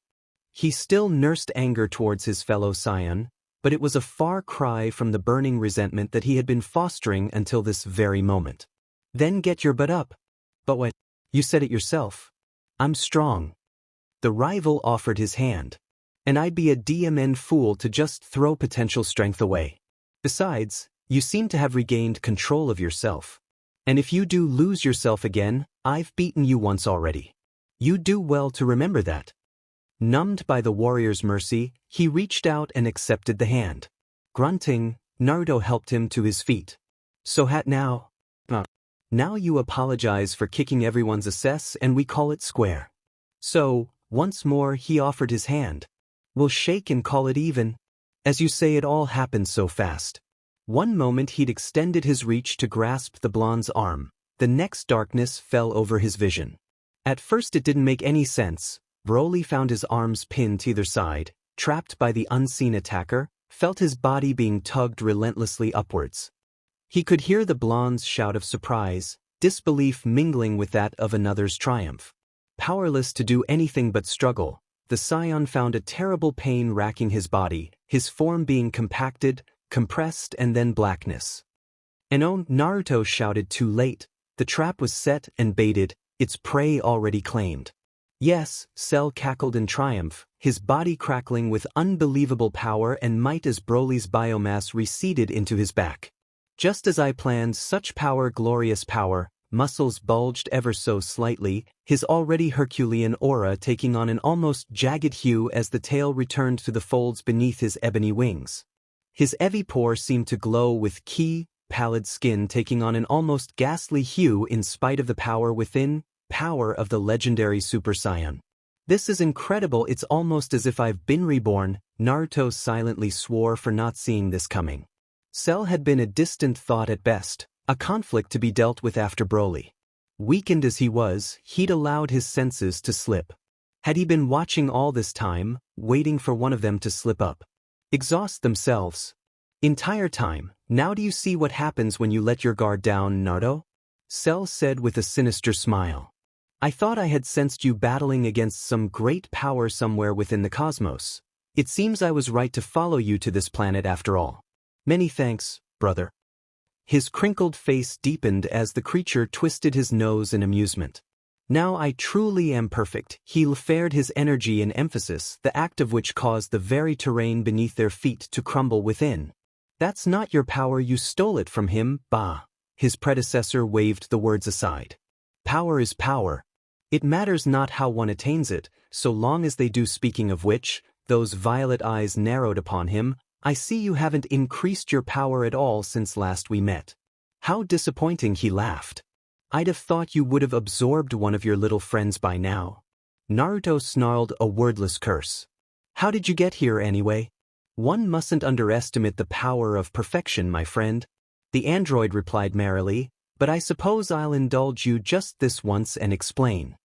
He still nursed anger towards his fellow Scion, but it was a far cry from the burning resentment that he had been fostering until this very moment. Then get your butt up. But what? You said it yourself. I'm strong. The rival offered his hand. And I'd be a DMN fool to just throw potential strength away. Besides, you seem to have regained control of yourself. And if you do lose yourself again, I've beaten you once already. You do well to remember that. Numbed by the warrior's mercy, he reached out and accepted the hand. Grunting, Naruto helped him to his feet. So now? Now you apologize for kicking everyone's assess and we call it square. So, once more he offered his hand. We'll shake and call it even. As you say, it all happened so fast. One moment he'd extended his reach to grasp the blonde's arm, the next darkness fell over his vision. At first it didn't make any sense. Broly found his arms pinned to either side, trapped by the unseen attacker, felt his body being tugged relentlessly upwards. He could hear the blonde's shout of surprise, disbelief mingling with that of another's triumph. Powerless to do anything but struggle, the scion found a terrible pain racking his body, his form being compacted, compressed and then blackness. And oh, Naruto shouted too late. The trap was set and baited, its prey already claimed. Yes, Cell cackled in triumph, his body crackling with unbelievable power and might as Broly's biomass receded into his back. Just as I planned, such power, glorious power, muscles bulged ever so slightly, his already Herculean aura taking on an almost jagged hue as the tail returned to the folds beneath his ebony wings. His heavy pore seemed to glow with pallid skin taking on an almost ghastly hue in spite of the power within, power of the legendary Super Saiyan. This is incredible, it's almost as if I've been reborn, Naruto silently swore for not seeing this coming. Cell had been a distant thought at best, a conflict to be dealt with after Broly. Weakened as he was, he'd allowed his senses to slip. Had he been watching all this time, waiting for one of them to slip up? Exhaust themselves. Entire time, now do you see what happens when you let your guard down, Naruto? Cell said with a sinister smile. I thought I had sensed you battling against some great power somewhere within the cosmos. It seems I was right to follow you to this planet after all. Many thanks, brother. His crinkled face deepened as the creature twisted his nose in amusement. Now I truly am perfect, he flared his energy and emphasis, the act of which caused the very terrain beneath their feet to crumble within. That's not your power, you stole it from him, bah. His predecessor waved the words aside. Power is power. It matters not how one attains it, so long as they do. Speaking of which, those violet eyes narrowed upon him. I see you haven't increased your power at all since last we met. How disappointing, he laughed. I'd have thought you would have absorbed one of your little friends by now. Naruto snarled a wordless curse. How did you get here anyway? One mustn't underestimate the power of perfection, my friend. The android replied merrily, but I suppose I'll indulge you just this once and explain.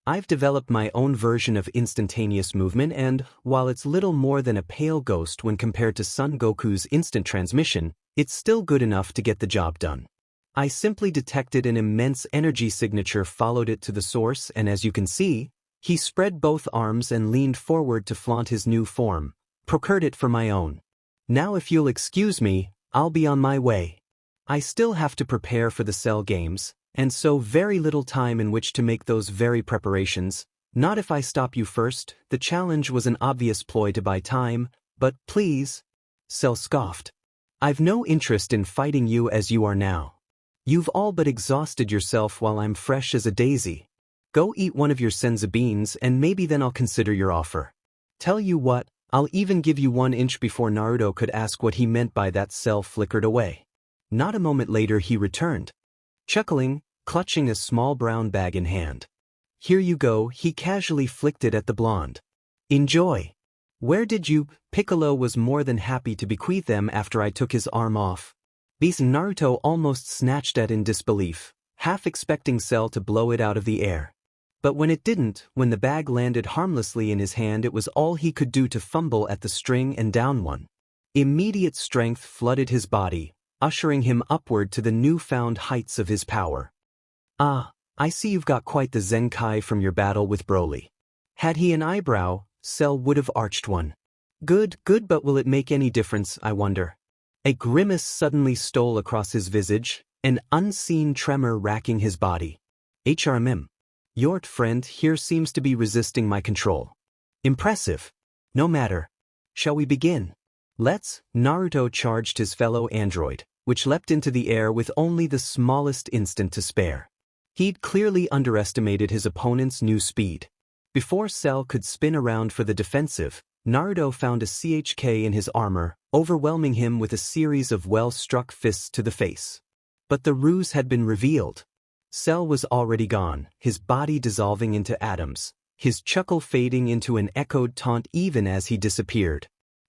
I've developed my own version of instantaneous movement and, while it's little more than a pale ghost when compared to Son Goku's instant transmission, it's still good enough to get the job done. I simply detected an immense energy signature, followed it to the source, and as you can see, he spread both arms and leaned forward to flaunt his new form, procured it for my own. Now if you'll excuse me, I'll be on my way. I still have to prepare for the Cell Games, and so very little time in which to make those very preparations. Not if I stop you first. The challenge was an obvious ploy to buy time, but please. Cell scoffed. I've no interest in fighting you as you are now. You've all but exhausted yourself while I'm fresh as a daisy. Go eat one of your senzu beans and maybe then I'll consider your offer. Tell you what, I'll even give you 1 inch. Before Naruto could ask what he meant by that, Cell flickered away. Not a moment later he returned. Chuckling, clutching a small brown bag in hand. Here you go, he casually flicked it at the blonde. Enjoy. Where did you? Piccolo was more than happy to bequeath them after I took his arm off. These Naruto almost snatched at in disbelief, half expecting Cell to blow it out of the air. But when it didn't, when the bag landed harmlessly in his hand, it was all he could do to fumble at the string and down one. Immediate strength flooded his body, ushering him upward to the newfound heights of his power. Ah, I see you've got quite the Zenkai from your battle with Broly. Had he an eyebrow, Cell would have arched one. Good, but will it make any difference, I wonder? A grimace suddenly stole across his visage, an unseen tremor racking his body. Harem. Your friend here seems to be resisting my control. Impressive. No matter. Shall we begin? Let's. Naruto charged his fellow android. which leapt into the air with only the smallest instant to spare. He'd clearly underestimated his opponent's new speed. Before Cell could spin around for the defensive, Naruto found a CHK in his armor, overwhelming him with a series of well-struck fists to the face. But the ruse had been revealed. Cell was already gone, his body dissolving into atoms, his chuckle fading into an echoed taunt even as he disappeared.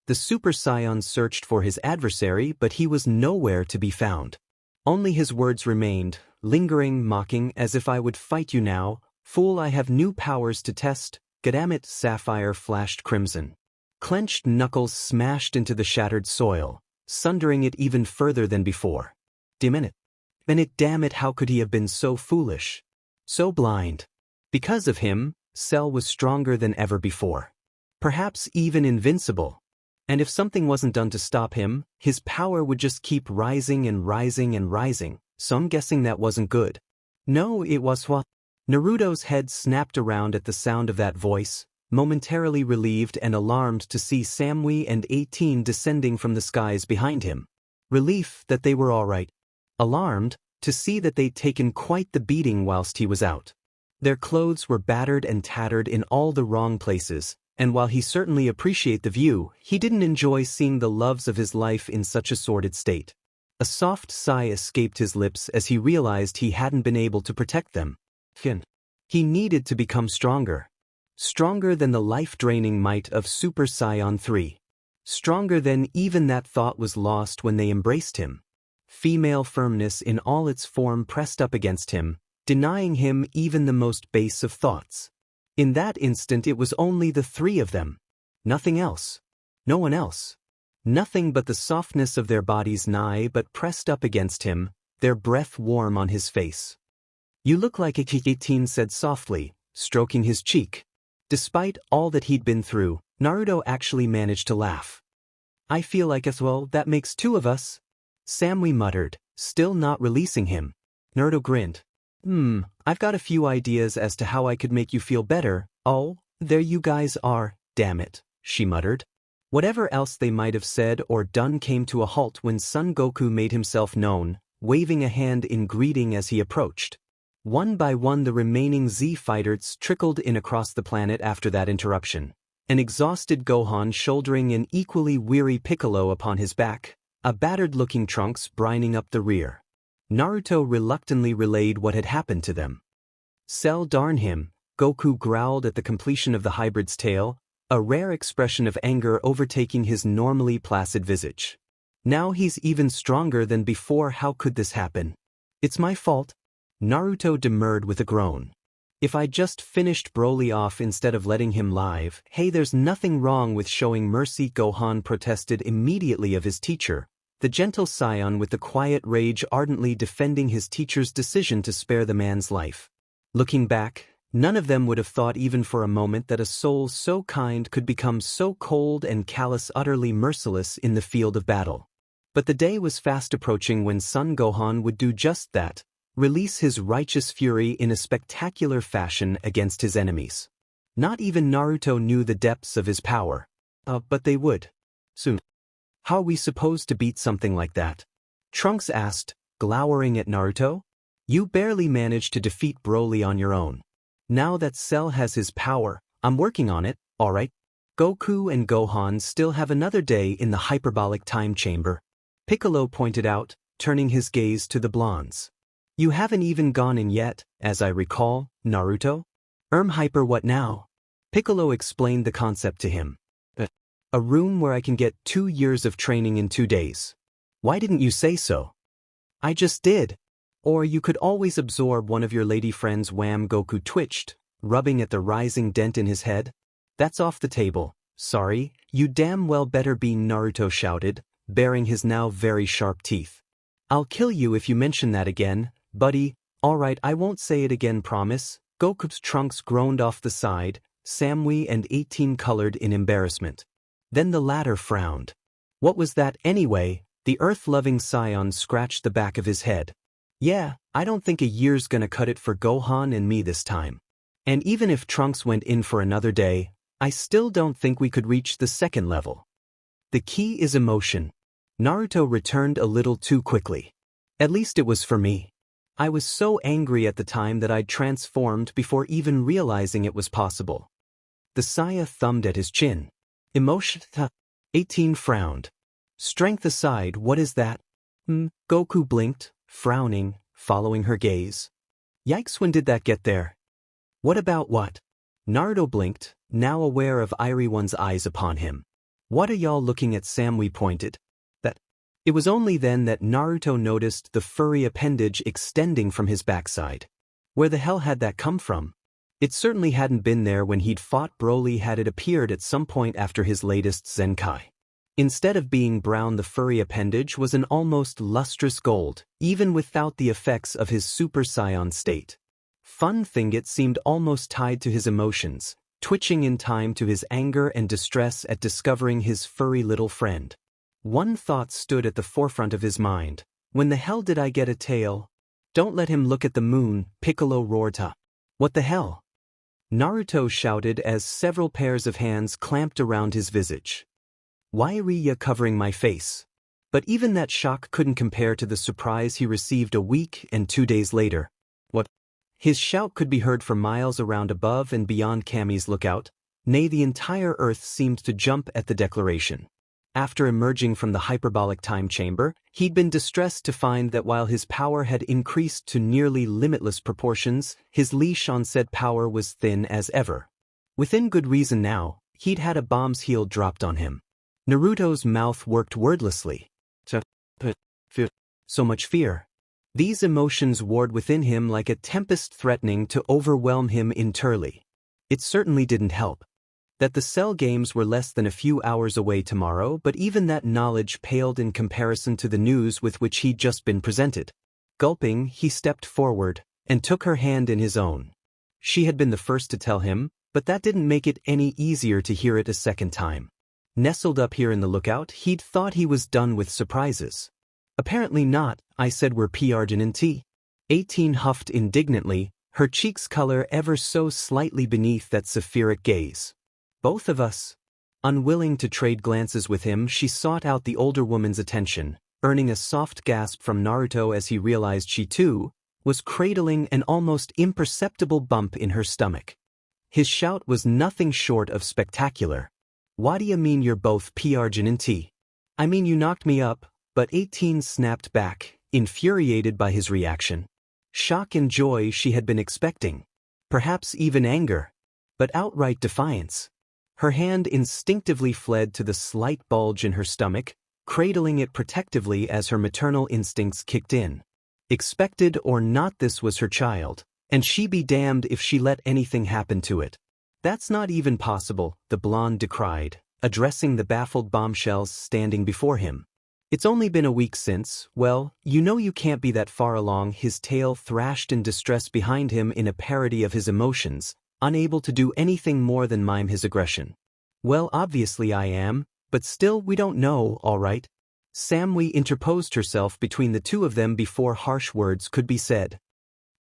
The Super Saiyan searched for his adversary, but he was nowhere to be found. Only his words remained, lingering, mocking, as if I would fight you now. Fool, I have new powers to test. Goddammit, Sapphire flashed crimson. Clenched knuckles smashed into the shattered soil, sundering it even further than before. Damn it, how could he have been so foolish? So blind. Because of him, Cell was stronger than ever before. Perhaps even invincible. And if something wasn't done to stop him, his power would just keep rising and rising and rising, so I'm guessing that wasn't good. No, it was what? Naruto's head snapped around at the sound of that voice, momentarily relieved and alarmed to see Samui and 18 descending from the skies behind him. Relief that they were all right. Alarmed to see that they'd taken quite the beating whilst he was out. Their clothes were battered and tattered in all the wrong places, and while he certainly appreciated the view, he didn't enjoy seeing the loves of his life in such a sordid state. A soft sigh escaped his lips as he realized he hadn't been able to protect them. He needed to become stronger. Stronger than the life-draining might of Super Saiyan 3. Stronger than even that thought was lost when they embraced him. Female firmness in all its form pressed up against him, denying him even the most base of thoughts. In that instant it was only the three of them. Nothing else. No one else. Nothing but the softness of their bodies nigh but pressed up against him, their breath warm on his face. You look like a 18 said softly, stroking his cheek. Despite all that he'd been through, Naruto actually managed to laugh. I feel like well, that makes two of us. Samui muttered, still not releasing him. Naruto grinned. I've got a few ideas as to how I could make you feel better. Oh, there you guys are, damn it, she muttered. Whatever else they might have said or done came to a halt when Son Goku made himself known, waving a hand in greeting as he approached. One by one the remaining Z fighters trickled in across the planet after that interruption. An exhausted Gohan shouldering an equally weary Piccolo upon his back, a battered-looking Trunks brining up the rear. Naruto reluctantly relayed what had happened to them. Cell darn him, Goku growled at the completion of the hybrid's tale, a rare expression of anger overtaking his normally placid visage. Now he's even stronger than before. How could this happen? It's my fault. Naruto demurred with a groan. If I just finished Broly off instead of letting him live, hey, there's nothing wrong with showing mercy. Gohan protested immediately of his teacher, the gentle scion with the quiet rage ardently defending his teacher's decision to spare the man's life. Looking back, none of them would have thought even for a moment that a soul so kind could become so cold and callous, utterly merciless in the field of battle. But the day was fast approaching when Son Gohan would do just that, release his righteous fury in a spectacular fashion against his enemies. Not even Naruto knew the depths of his power. But they would. Soon. How are we supposed to beat something like that? Trunks asked, glowering at Naruto. You barely managed to defeat Broly on your own. Now that Cell has his power, I'm working on it, alright? Goku and Gohan still have another day in the hyperbolic time chamber. Piccolo pointed out, turning his gaze to the blondes. You haven't even gone in yet, as I recall, Naruto? Hyper what now? Piccolo explained the concept to him. A room where I can get 2 years of training in 2 days. Why didn't you say so? I just did. Or you could always absorb one of your lady friends. Wham! Goku twitched, rubbing at the rising dent in his head. That's off the table. Sorry, you damn well better be, Naruto shouted, baring his now very sharp teeth. I'll kill you if you mention that again, buddy. Alright, I won't say it again, promise. Goku's Trunks groaned off the side, Samui and 18 colored in embarrassment. Then the latter frowned. What was that anyway? The earth-loving scion scratched the back of his head. Yeah, I don't think a year's gonna cut it for Gohan and me this time. And even if Trunks went in for another day, I still don't think we could reach the second level. The key is emotion. Naruto returned a little too quickly. At least it was for me. I was so angry at the time that I'd transformed before even realizing it was possible. The Saya thumbed at his chin. Emotion. 18 frowned. Strength aside, what is that? Goku blinked, frowning, following her gaze. Yikes, when did that get there? What about what? Naruto blinked, now aware of everyone's eyes upon him. What are y'all looking at? Samui pointed. That. It was only then that Naruto noticed the furry appendage extending from his backside. Where the hell had that come from? It certainly hadn't been there when he'd fought Broly. Had it appeared at some point after his latest Zenkai. Instead of being brown, the furry appendage was an almost lustrous gold, even without the effects of his Super Saiyan state. Fun thing, it seemed almost tied to his emotions, twitching in time to his anger and distress at discovering his furry little friend. One thought stood at the forefront of his mind. When the hell did I get a tail? Don't let him look at the moon, Piccolo roared. What the hell? Naruto shouted as several pairs of hands clamped around his visage. Why are you covering my face? But even that shock couldn't compare to the surprise he received a week and 2 days later. What? His shout could be heard for miles around above and beyond Kami's lookout. Nay, the entire earth seemed to jump at the declaration. After emerging from the hyperbolic time chamber, he'd been distressed to find that while his power had increased to nearly limitless proportions, his leash on said power was thin as ever. Within good reason now, he'd had a bomb's heel dropped on him. Naruto's mouth worked wordlessly. So much fear. These emotions warred within him like a tempest threatening to overwhelm him internally. It certainly didn't help that the Cell Games were less than a few hours away tomorrow, but even that knowledge paled in comparison to the news with which he'd just been presented. Gulping, he stepped forward and took her hand in his own. She had been the first to tell him, but that didn't make it any easier to hear it a second time. Nestled up here in the lookout, he'd thought he was done with surprises. Apparently not, I said. We're Arrogance. 18 huffed indignantly, her cheeks' color ever so slightly beneath that sapphiric gaze. Both of us. Unwilling to trade glances with him, she sought out the older woman's attention, earning a soft gasp from Naruto as he realized she too was cradling an almost imperceptible bump in her stomach. His shout was nothing short of spectacular. What do you mean you're both Arrogance? I mean you knocked me up, but 18 snapped back, infuriated by his reaction. Shock and joy she had been expecting. Perhaps even anger. But outright defiance. Her hand instinctively fled to the slight bulge in her stomach, cradling it protectively as her maternal instincts kicked in. Expected or not, this was her child, and she be damned if she let anything happen to it. That's not even possible, the blonde decried, addressing the baffled bombshells standing before him. It's only been a week since, well, you know you can't be that far along. His tail thrashed in distress behind him in a parody of his emotions, unable to do anything more than mime his aggression. Well, obviously I am, but still we don't know, all right? Samui interposed herself between the two of them before harsh words could be said.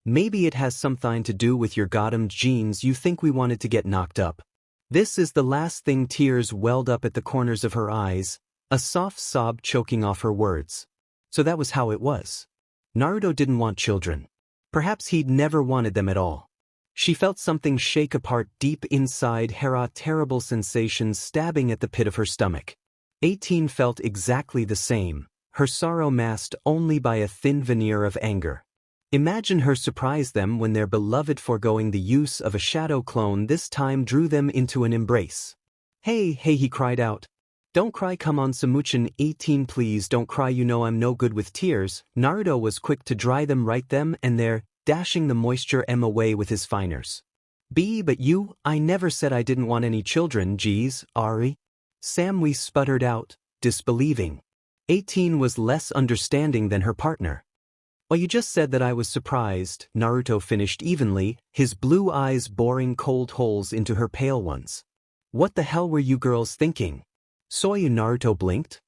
Maybe it has something to do with your goddamned genes. You think we wanted to get knocked up. This is the last thing. Tears welled up at the corners of her eyes, a soft sob choking off her words. So that was how it was. Naruto didn't want children. Perhaps he'd never wanted them at all. She felt something shake apart deep inside her, a terrible sensation stabbing at the pit of her stomach. 18 felt exactly the same, her sorrow masked only by a thin veneer of anger. Imagine her surprise them when their beloved, foregoing the use of a shadow clone this time, drew them into an embrace. Hey, he cried out. Don't cry, come on Samuchin. 18 please don't cry, you know I'm no good with tears. Naruto was quick to dry them right then and there, dashing the moisture away with his finers. But you, I never said I didn't want any children, geez, Ari. Samui sputtered out, disbelieving. 18 was less understanding than her partner. Well, you just said that I was surprised, Naruto finished evenly, his blue eyes boring cold holes into her pale ones. What the hell were you girls thinking? Saw you. Naruto blinked.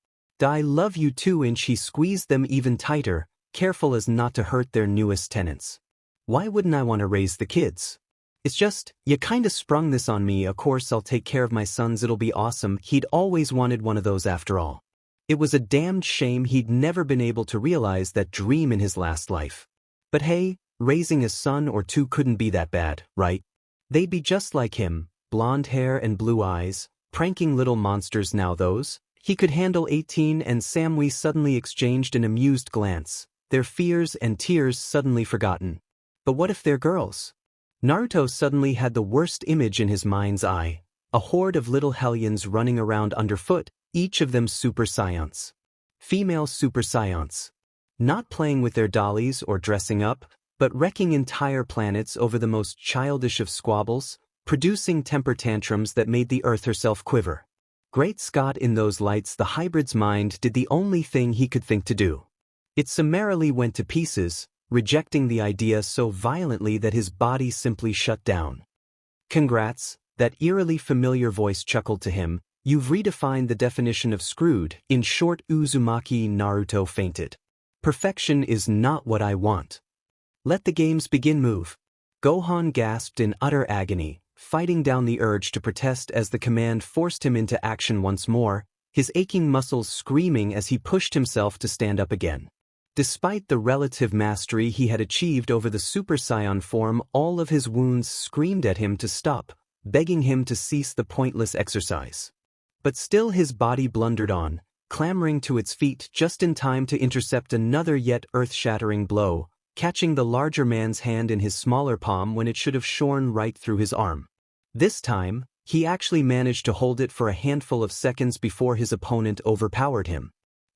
I love you too. And she squeezed them even tighter, careful as not to hurt their newest tenants. Why wouldn't I want to raise the kids? It's just, you kinda sprung this on me. Of course I'll take care of my sons, it'll be awesome. He'd always wanted one of those after all. It was a damned shame he'd never been able to realize that dream in his last life. But hey, raising a son or two couldn't be that bad, right? They'd be just like him, blonde hair and blue eyes, pranking little monsters now those. He could handle 18 and Samui suddenly exchanged an amused glance, their fears and tears suddenly forgotten. But what if they're girls? Naruto suddenly had the worst image in his mind's eye, a horde of little hellions running around underfoot, each of them Super Saiyans. Female Super Saiyans. Not playing with their dollies or dressing up, but wrecking entire planets over the most childish of squabbles, producing temper tantrums that made the earth herself quiver. Great Scott, in those lights the hybrid's mind did the only thing he could think to do. It summarily went to pieces, rejecting the idea so violently that his body simply shut down. Congrats, that eerily familiar voice chuckled to him, you've redefined the definition of screwed. In short, Uzumaki Naruto fainted. Perfection is not what I want. Let the games begin. Move. Gohan gasped in utter agony, fighting down the urge to protest as the command forced him into action once more, his aching muscles screaming as he pushed himself to stand up again. Despite the relative mastery he had achieved over the Super Saiyan form, all of his wounds screamed at him to stop, begging him to cease the pointless exercise. But still his body blundered on, clambering to its feet just in time to intercept another yet earth-shattering blow, catching the larger man's hand in his smaller palm when it should have shorn right through his arm. This time, he actually managed to hold it for a handful of seconds before his opponent overpowered him.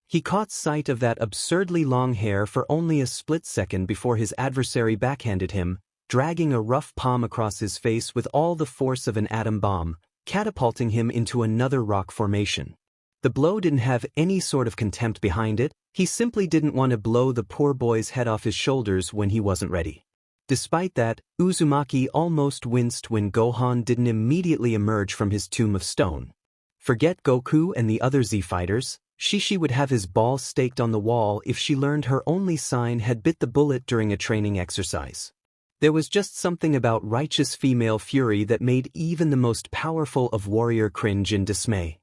He caught sight of that absurdly long hair for only a split second before his adversary backhanded him, dragging a rough palm across his face with all the force of an atom bomb, catapulting him into another rock formation. The blow didn't have any sort of contempt behind it, he simply didn't want to blow the poor boy's head off his shoulders when he wasn't ready. Despite that, Uzumaki almost winced when Gohan didn't immediately emerge from his tomb of stone. Forget Goku and the other Z fighters, Shishi would have his balls staked on the wall if she learned her only sign had bit the bullet during a training exercise. There was just something about righteous female fury that made even the most powerful of warrior cringe in dismay.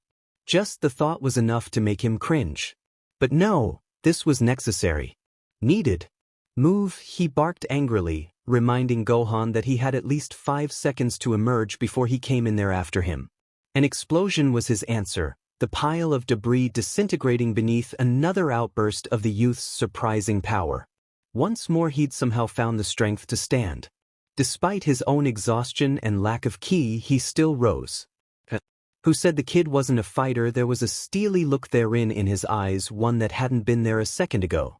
Just the thought was enough to make him cringe. But no, this was necessary. Needed. Move, he barked angrily, reminding Gohan that he had at least 5 seconds to emerge before he came in there after him. An explosion was his answer, the pile of debris disintegrating beneath another outburst of the youth's surprising power. Once more he'd somehow found the strength to stand. Despite his own exhaustion and lack of ki, he still rose. Who said the kid wasn't a fighter? There was a steely look therein in his eyes, one that hadn't been there a second ago.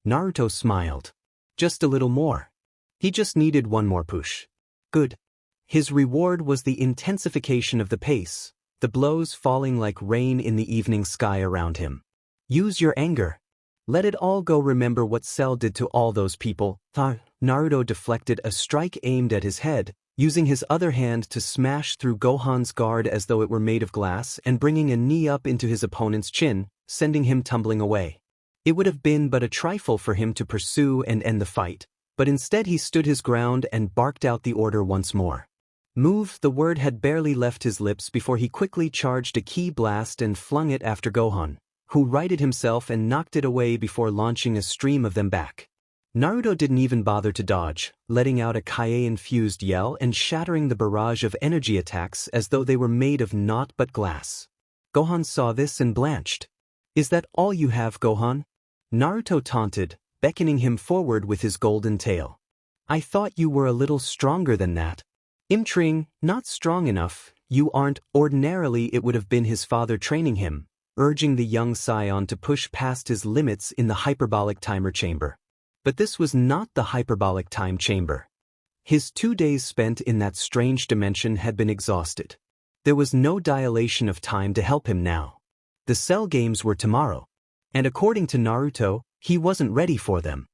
Naruto smiled. Just a little more. He just needed one more push. Good. His reward was the intensification of the pace, the blows falling like rain in the evening sky around him. Use your anger. Let it all go. Remember what Cell did to all those people. Naruto deflected a strike aimed at his head, using his other hand to smash through Gohan's guard as though it were made of glass and bringing a knee up into his opponent's chin, sending him tumbling away. It would have been but a trifle for him to pursue and end the fight, but instead he stood his ground and barked out the order once more. Move. The word had barely left his lips before he quickly charged a ki blast and flung it after Gohan, who righted himself and knocked it away before launching a stream of them back. Naruto didn't even bother to dodge, letting out a Kaie-infused yell and shattering the barrage of energy attacks as though they were made of naught but glass. Gohan saw this and blanched. Is that all you have, Gohan? Naruto taunted, beckoning him forward with his golden tail. I thought you were a little stronger than that. Imtring, not strong enough, you aren't. Ordinarily it would have been his father training him, urging the young scion to push past his limits in the hyperbolic timer chamber. But this was not the hyperbolic time chamber. His 2 days spent in that strange dimension had been exhausted. There was no dilation of time to help him now. The Cell games were tomorrow. And according to Naruto, he wasn't ready for them.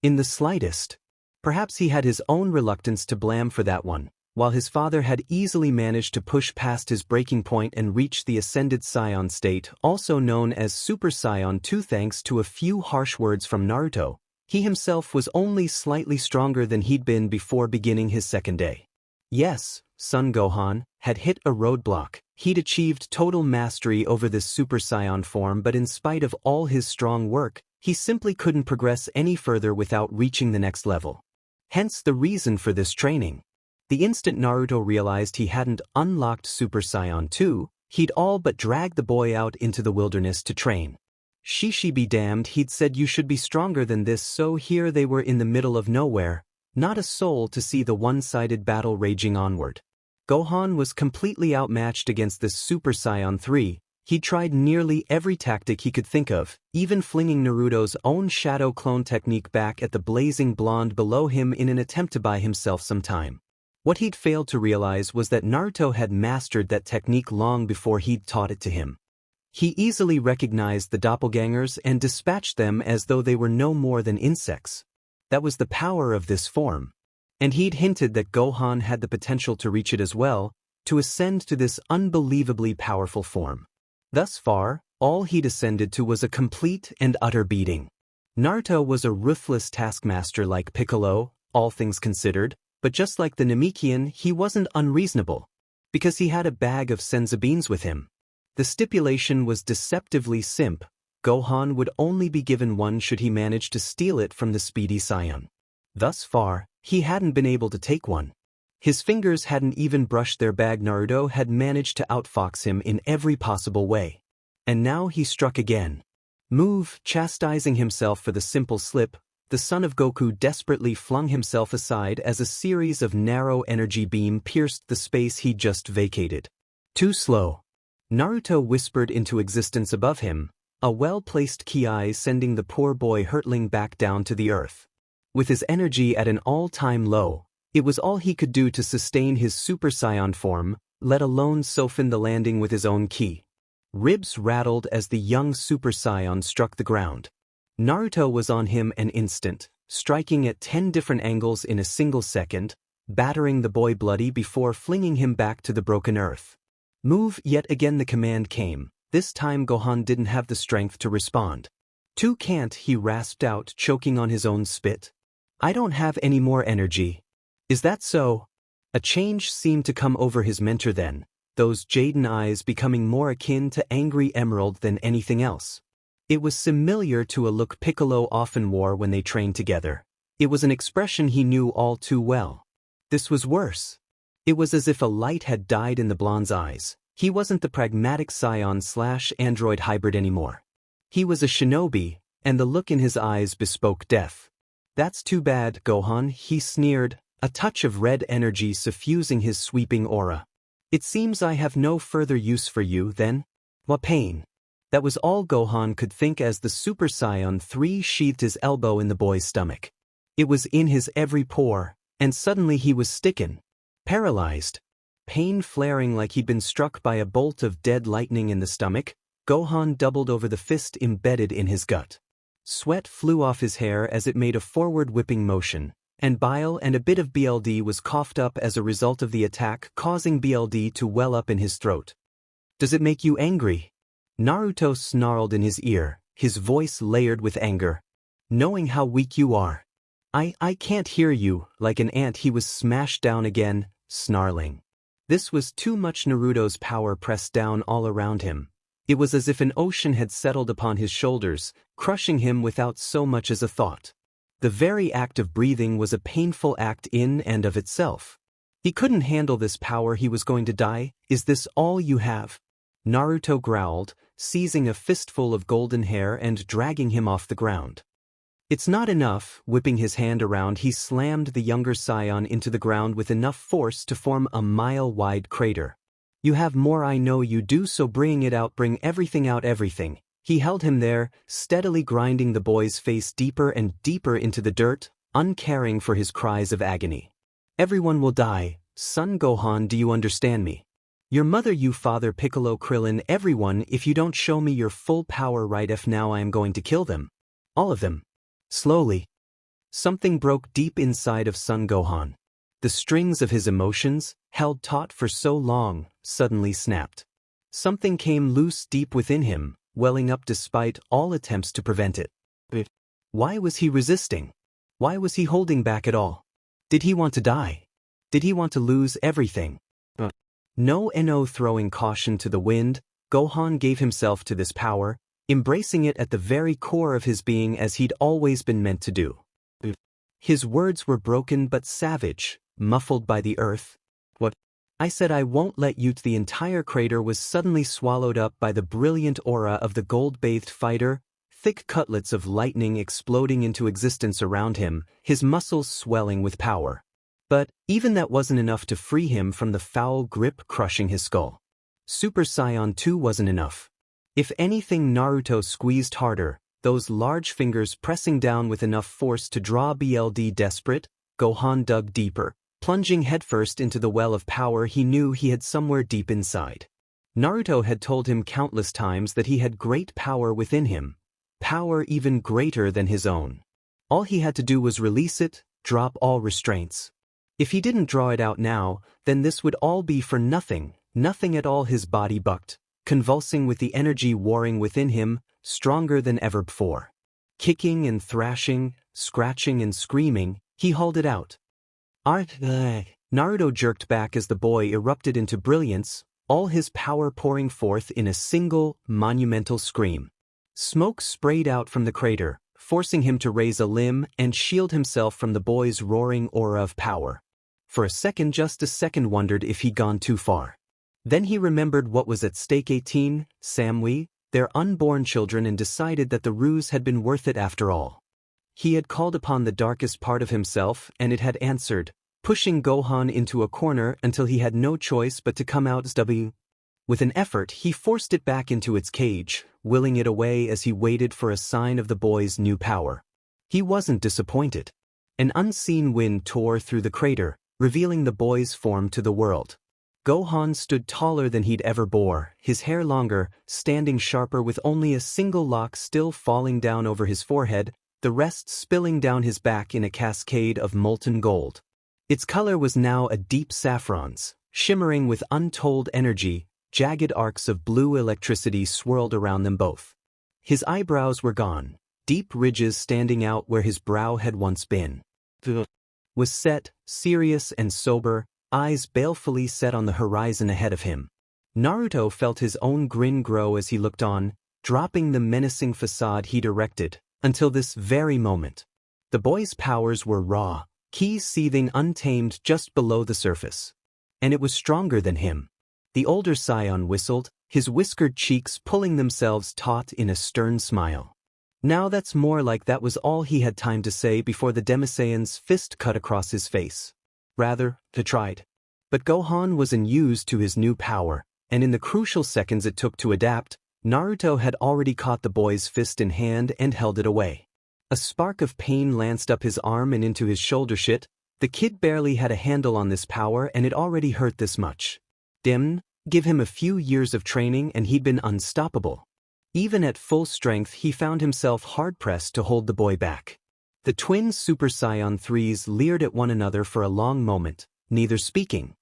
In the slightest. Perhaps he had his own reluctance to blame for that one, while his father had easily managed to push past his breaking point and reach the Ascended Saiyan state, also known as Super Saiyan 2, thanks to a few harsh words from Naruto. He himself was only slightly stronger than he'd been before beginning his second day. Yes, Son Gohan had hit a roadblock. He'd achieved total mastery over this Super Saiyan form, but in spite of all his strong work, he simply couldn't progress any further without reaching the next level. Hence the reason for this training. The instant Naruto realized he hadn't unlocked Super Saiyan 2, he'd all but dragged the boy out into the wilderness to train. Shishi be damned, he'd said you should be stronger than this, so here they were in the middle of nowhere, not a soul to see the one-sided battle raging onward. Gohan was completely outmatched against this Super Saiyan 3. He tried nearly every tactic he could think of, even flinging Naruto's own shadow clone technique back at the blazing blonde below him in an attempt to buy himself some time. What he'd failed to realize was that Naruto had mastered that technique long before he'd taught it to him. He easily recognized the doppelgangers and dispatched them as though they were no more than insects. That was the power of this form. And he'd hinted that Gohan had the potential to reach it as well, to ascend to this unbelievably powerful form. Thus far, all he'd ascended to was a complete and utter beating. Naruto was a ruthless taskmaster like Piccolo, all things considered, but just like the Namekian, he wasn't unreasonable, because he had a bag of senzu beans with him. The stipulation was deceptively simple: Gohan would only be given one should he manage to steal it from the speedy Saiyan. Thus far, he hadn't been able to take one. His fingers hadn't even brushed their bag. Naruto had managed to outfox him in every possible way. And now he struck again. Move, chastising himself for the simple slip, the son of Goku desperately flung himself aside as a series of narrow energy beam pierced the space he'd just vacated. Too slow. Naruto whispered into existence above him, a well-placed ki sending the poor boy hurtling back down to the earth. With his energy at an all-time low, it was all he could do to sustain his Super Saiyan form, let alone soften the landing with his own ki. Ribs rattled as the young Super Saiyan struck the ground. Naruto was on him an instant, striking at 10 different angles in a single second, battering the boy bloody before flinging him back to the broken earth. Move. Yet again the command came. This time Gohan didn't have the strength to respond. "Two can't," he rasped out, choking on his own spit. "I don't have any more energy." "Is that so?" A change seemed to come over his mentor then, those Jaden eyes becoming more akin to angry emerald than anything else. It was similar to a look Piccolo often wore when they trained together. It was an expression he knew all too well. This was worse. It was as if a light had died in the blonde's eyes. He wasn't the pragmatic Saiyan/android hybrid anymore. He was a shinobi, and the look in his eyes bespoke death. "That's too bad, Gohan," he sneered, a touch of red energy suffusing his sweeping aura. "It seems I have no further use for you, then? What pain." That was all Gohan could think as the Super Saiyan 3 sheathed his elbow in the boy's stomach. It was in his every pore, and suddenly he was sticken. Paralyzed. Pain flaring like he'd been struck by a bolt of dead lightning in the stomach, Gohan doubled over the fist embedded in his gut. Sweat flew off his hair as it made a forward whipping motion, and bile and a bit of BLD was coughed up as a result of the attack, causing BLD to well up in his throat. "Does it make you angry?" Naruto snarled in his ear, his voice layered with anger. "Knowing how weak you are. I can't hear you." Like an ant he was smashed down again, snarling. This was too much. Naruto's power pressed down all around him. It was as if an ocean had settled upon his shoulders, crushing him without so much as a thought. The very act of breathing was a painful act in and of itself. He couldn't handle this power. He was going to die. "Is this all you have?" Naruto growled, seizing a fistful of golden hair and dragging him off the ground. "It's not enough." Whipping his hand around, he slammed the younger Saiyan into the ground with enough force to form a mile-wide crater. "You have more, I know you do, so bring it out, bring everything out, everything." He held him there, steadily grinding the boy's face deeper and deeper into the dirt, uncaring for his cries of agony. "Everyone will die, son Gohan, do you understand me? Your mother, you father, Piccolo, Krillin, everyone, if you don't show me your full power right if now I am going to kill them. All of them." Slowly, something broke deep inside of Son Gohan. The strings of his emotions, held taut for so long, suddenly snapped. Something came loose deep within him, welling up despite all attempts to prevent it. Why was he resisting? Why was he holding back at all? Did he want to die? Did he want to lose everything? No throwing caution to the wind, Gohan gave himself to this power, embracing it at the very core of his being as he'd always been meant to do. His words were broken but savage, muffled by the earth. What? I said I won't let you. The entire crater was suddenly swallowed up by the brilliant aura of the gold-bathed fighter, thick cutlets of lightning exploding into existence around him, his muscles swelling with power. But even that wasn't enough to free him from the foul grip crushing his skull. Super Saiyan 2 wasn't enough. If anything, Naruto squeezed harder, those large fingers pressing down with enough force to draw BLD. Desperate, Gohan dug deeper, plunging headfirst into the well of power he knew he had somewhere deep inside. Naruto had told him countless times that he had great power within him, power even greater than his own. All he had to do was release it, drop all restraints. If he didn't draw it out now, then this would all be for nothing, nothing at all. His body bucked, convulsing with the energy warring within him, stronger than ever before. Kicking and thrashing, scratching and screaming, he hauled it out. Naruto jerked back as the boy erupted into brilliance, all his power pouring forth in a single, monumental scream. Smoke sprayed out from the crater, forcing him to raise a limb and shield himself from the boy's roaring aura of power. For a second, just a second, wondered if he'd gone too far. Then he remembered what was at stake: 18, Samui, their unborn children, and decided that the ruse had been worth it after all. He had called upon the darkest part of himself, and it had answered, pushing Gohan into a corner until he had no choice but to come out SW. With an effort, he forced it back into its cage, willing it away as he waited for a sign of the boy's new power. He wasn't disappointed. An unseen wind tore through the crater, revealing the boy's form to the world. Gohan stood taller than he'd ever bore, his hair longer, standing sharper with only a single lock still falling down over his forehead, the rest spilling down his back in a cascade of molten gold. Its color was now a deep saffron's, shimmering with untold energy. Jagged arcs of blue electricity swirled around them both. His eyebrows were gone, deep ridges standing out where his brow had once been. Was set, serious and sober, eyes balefully set on the horizon ahead of him. Naruto felt his own grin grow as he looked on, dropping the menacing facade he'd erected, until this very moment. The boy's powers were raw, ki seething untamed just below the surface. And it was stronger than him. The older Saiyan whistled, his whiskered cheeks pulling themselves taut in a stern smile. Now that's more like that was all he had time to say before the Demisaiyan's fist cut across his face. Rather, he tried. But Gohan was unused to his new power, and in the crucial seconds it took to adapt, Naruto had already caught the boy's fist in hand and held it away. A spark of pain lanced up his arm and into his shoulder. Shit, the kid barely had a handle on this power and it already hurt this much. Give him a few years of training and he'd been unstoppable. Even at full strength, he found himself hard-pressed to hold the boy back. The twin Super Saiyan 3s leered at one another for a long moment, neither speaking.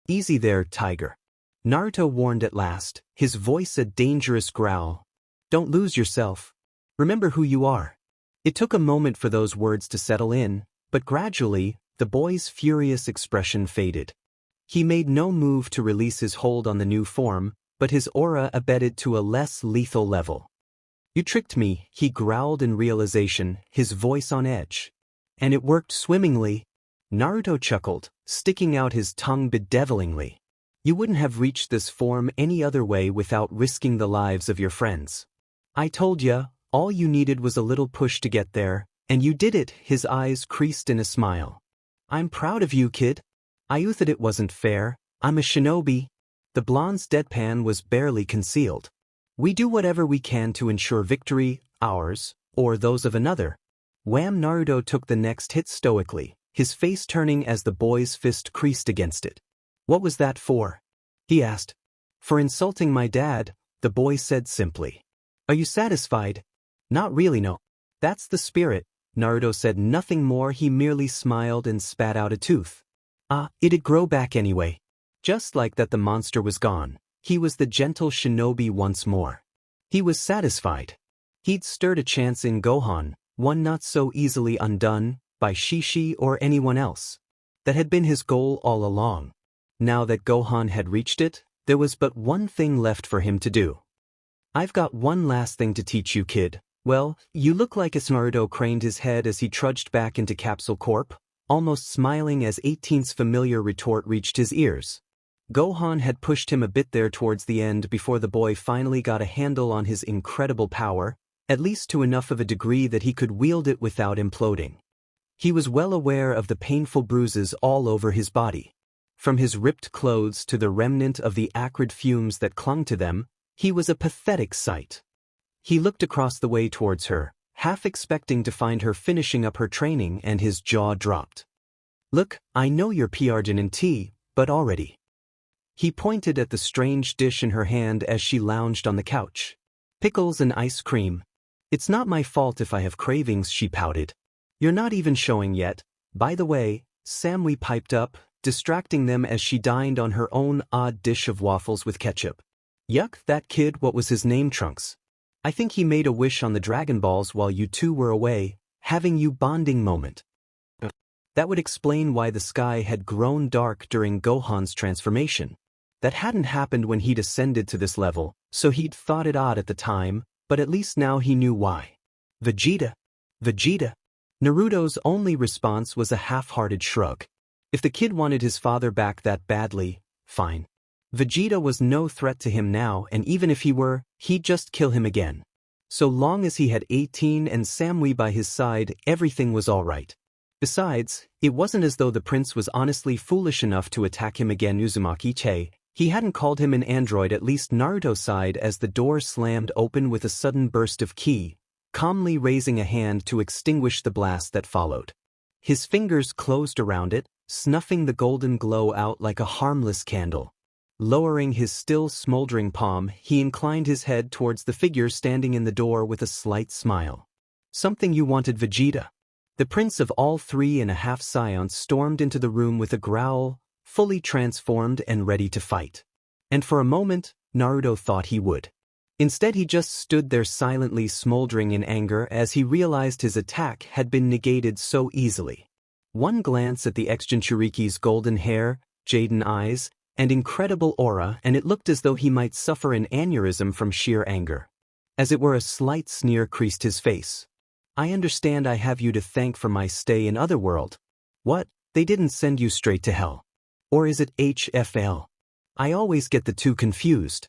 Easy there, Tiger. Naruto warned at last, his voice a dangerous growl. Don't lose yourself. Remember who you are. It took a moment for those words to settle in, but gradually, the boy's furious expression faded. He made no move to release his hold on the new form, but his aura abated to a less lethal level. You tricked me, he growled in realization, his voice on edge. And it worked swimmingly. Naruto chuckled, sticking out his tongue bedevilingly. You wouldn't have reached this form any other way without risking the lives of your friends. I told ya, all you needed was a little push to get there, and you did it. His eyes creased in a smile. I'm proud of you, kid. I thought it wasn't fair. I'm a shinobi. The blonde's deadpan was barely concealed. We do whatever we can to ensure victory, ours, or those of another. Wham! Naruto took the next hit stoically, his face turning as the boy's fist creased against it. What was that for? He asked. For insulting my dad, the boy said simply. Are you satisfied? Not really, no. That's the spirit. Naruto said nothing more. He merely smiled and spat out a tooth. It'd grow back anyway. Just like that, the monster was gone. He was the gentle shinobi once more. He was satisfied. He'd stirred a chance in Gohan, one not so easily undone by Shishi or anyone else. That had been his goal all along. Now that Gohan had reached it, there was but one thing left for him to do. "I've got one last thing to teach you, kid." "Well, you look like a..." Naruto craned his head as he trudged back into Capsule Corp, almost smiling as 18's familiar retort reached his ears. Gohan had pushed him a bit there towards the end before the boy finally got a handle on his incredible power, at least to enough of a degree that he could wield it without imploding. He was well aware of the painful bruises all over his body. From his ripped clothes to the remnant of the acrid fumes that clung to them, he was a pathetic sight. He looked across the way towards her, half expecting to find her finishing up her training, and his jaw dropped. "Look, I know you're Arjun and tea, but already." He pointed at the strange dish in her hand as she lounged on the couch. "Pickles and ice cream. It's not my fault if I have cravings," she pouted. "You're not even showing yet. By the way," Samui piped up, distracting them as she dined on her own odd dish of waffles with ketchup. "Yuck, that kid, what was his name, Trunks? I think he made a wish on the Dragon Balls while you two were away, having you bonding moment." That would explain why the sky had grown dark during Gohan's transformation. That hadn't happened when he'd ascended to this level, so he'd thought it odd at the time, but at least now he knew why. "Vegeta? Vegeta?" Naruto's only response was a half-hearted shrug. If the kid wanted his father back that badly, fine. Vegeta was no threat to him now, and even if he were, he'd just kill him again. So long as he had 18 and Samui by his side, everything was all right. Besides, it wasn't as though the prince was honestly foolish enough to attack him again. Uzumaki-che, he hadn't called him an android. At least Naruto sighed as the door slammed open with a sudden burst of ki, calmly raising a hand to extinguish the blast that followed. His fingers closed around it, snuffing the golden glow out like a harmless candle. Lowering his still smoldering palm, he inclined his head towards the figure standing in the door with a slight smile. "Something you wanted, Vegeta?" The prince of all 3.5 scions stormed into the room with a growl, fully transformed and ready to fight. And for a moment, Naruto thought he would. Instead, he just stood there silently smoldering in anger as he realized his attack had been negated so easily. One glance at the ex-Jinchuriki's golden hair, jaden eyes, and incredible aura, and it looked as though he might suffer an aneurysm from sheer anger. As it were, a slight sneer creased his face. "I understand I have you to thank for my stay in Otherworld. What, they didn't send you straight to hell? Or is it HFL? I always get the two confused."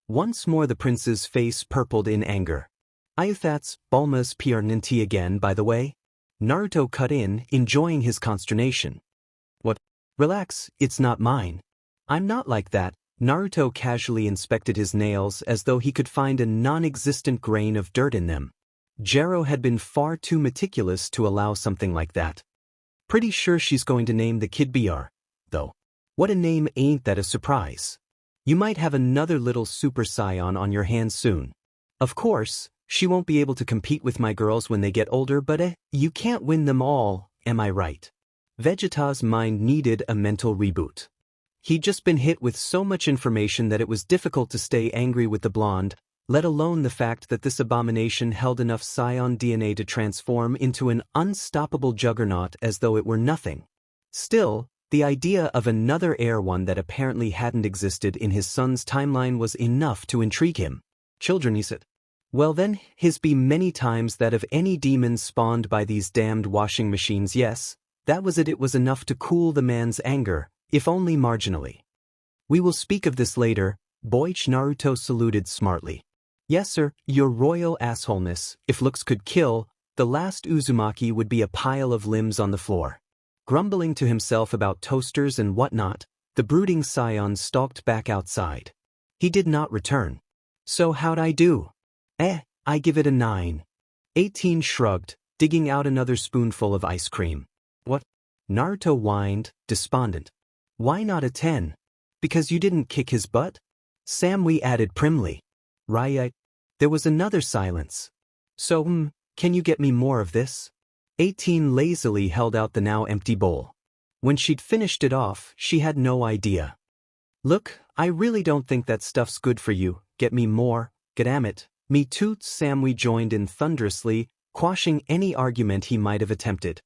Once more the prince's face purpled in anger. "That's Bulma's Piernanti again, by the way." Naruto cut in, enjoying his consternation. "What? Relax, it's not mine. I'm not like that." Naruto casually inspected his nails as though he could find a non-existent grain of dirt in them. Gero had been far too meticulous to allow something like that. "Pretty sure she's going to name the kid BR, though. What a name, ain't that a surprise? You might have another little super scion on your hands soon. Of course, she won't be able to compete with my girls when they get older, but you can't win them all, am I right?" Vegeta's mind needed a mental reboot. He'd just been hit with so much information that it was difficult to stay angry with the blonde, let alone the fact that this abomination held enough scion DNA to transform into an unstoppable juggernaut as though it were nothing. Still, the idea of another Air One that apparently hadn't existed in his son's timeline was enough to intrigue him. "Children," he said. "Well then, his be many times that of any demon spawned by these damned washing machines. Yes, that was it. It was enough to cool the man's anger, if only marginally." "We will speak of this later." Boich Naruto saluted smartly. "Yes sir, your royal assholeness. If looks could kill, the last Uzumaki would be a pile of limbs on the floor." Grumbling to himself about toasters and whatnot, the brooding scion stalked back outside. He did not return. "So how'd I do?" I give it a 9. 18 shrugged, digging out another spoonful of ice cream. "What?" Naruto whined, despondent. "Why not a 10? Because you didn't kick his butt?" Samui added primly. "Right." There was another silence. "So, can you get me more of this?" 18 lazily held out the now empty bowl. When she'd finished it off, she had no idea. "Look, I really don't think that stuff's good for you. Get me more, goddammit." "Me too." Samui joined in thunderously, quashing any argument he might have attempted.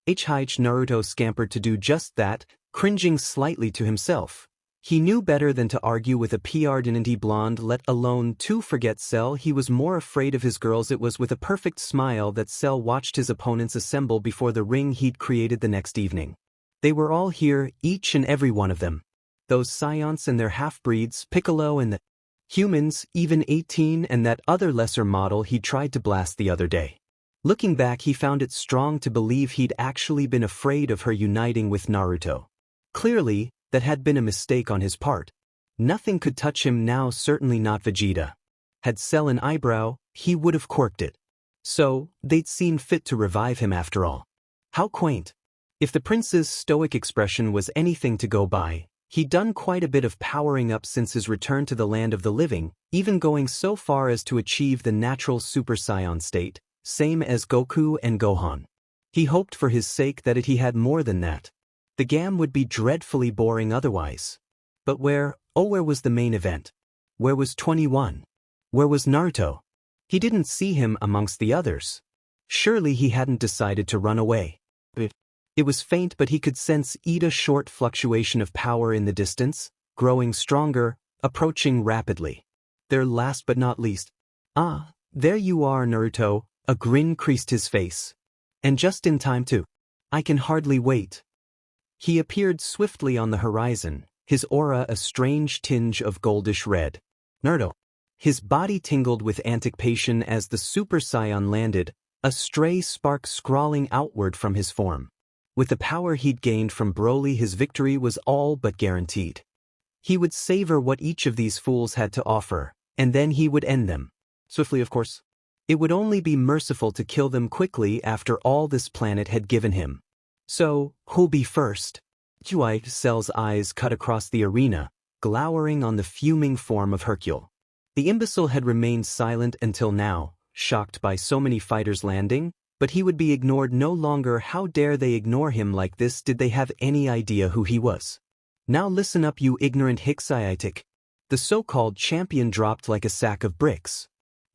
Naruto scampered to do just that, cringing slightly to himself. He knew better than to argue with a PR blonde, let alone to forget Cell. He was more afraid of his girls. It was with a perfect smile that Cell watched his opponents assemble before the ring he'd created the next evening. They were all here, each and every one of them. Those Scions and their half-breeds, Piccolo and the humans, even 18 and that other lesser model he tried to blast the other day. Looking back, he found it strong to believe he'd actually been afraid of her uniting with Naruto. Clearly, that had been a mistake on his part. Nothing could touch him now, certainly not Vegeta. Had Cell an eyebrow, he would have corked it. So, they'd seen fit to revive him after all. How quaint. If the prince's stoic expression was anything to go by, he'd done quite a bit of powering up since his return to the land of the living, even going so far as to achieve the natural Super Saiyan state, same as Goku and Gohan. He hoped for his sake that he had more than that. The game would be dreadfully boring otherwise. But where was the main event? Where was 21? Where was Naruto? He didn't see him amongst the others. Surely he hadn't decided to run away. It was faint, but he could sense a short fluctuation of power in the distance, growing stronger, approaching rapidly. There, last but not least. Ah, there you are, Naruto. A grin creased his face. And just in time too. I can hardly wait. He appeared swiftly on the horizon, his aura a strange tinge of goldish red. Naruto. His body tingled with anticipation as the Super Saiyan landed, a stray spark scrawling outward from his form. With the power he'd gained from Broly, his victory was all but guaranteed. He would savor what each of these fools had to offer, and then he would end them. Swiftly, of course. It would only be merciful to kill them quickly after all this planet had given him. So, who'll be first? Cell's eyes cut across the arena, glowering on the fuming form of Hercule. The imbecile had remained silent until now, shocked by so many fighters landing, but he would be ignored no longer. How dare they ignore him like this? Did they have any idea who he was? Now listen up, you ignorant Hicksaitic. The so-called champion dropped like a sack of bricks.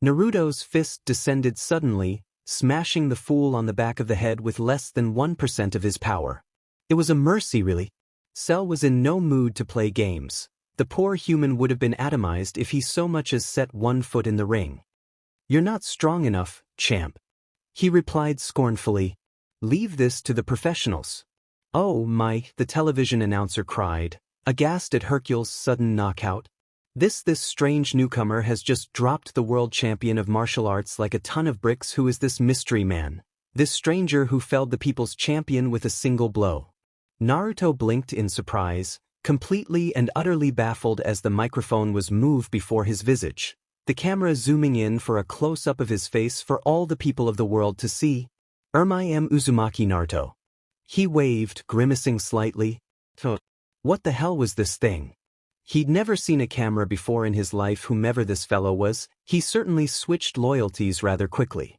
Naruto's fist descended suddenly, smashing the fool on the back of the head with less than 1% of his power. It was a mercy, really. Cell was in no mood to play games. The poor human would have been atomized if he so much as set one foot in the ring. You're not strong enough, champ. He replied scornfully. Leave this to the professionals. Oh my, the television announcer cried, aghast at Hercule's sudden knockout. This strange newcomer has just dropped the world champion of martial arts like a ton of bricks. Who is this mystery man? This stranger who felled the people's champion with a single blow. Naruto blinked in surprise, completely and utterly baffled as the microphone was moved before his visage, the camera zooming in for a close-up of his face for all the people of the world to see. I am Uzumaki Naruto. He waved, grimacing slightly. What the hell was this thing? He'd never seen a camera before in his life. Whomever this fellow was, he certainly switched loyalties rather quickly.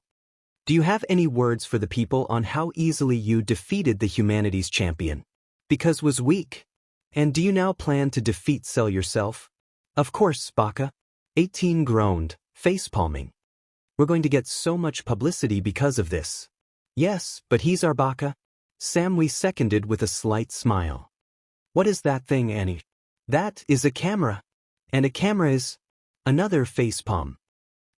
Do you have any words for the people on how easily you defeated the humanities champion? Because was weak. And do you now plan to defeat Cell yourself? Of course, Baka. 18 groaned, face-palming. We're going to get so much publicity because of this. Yes, but he's our Baka. Samui seconded with a slight smile. What is that thing, Annie? That is a camera. And a camera is... Another facepalm.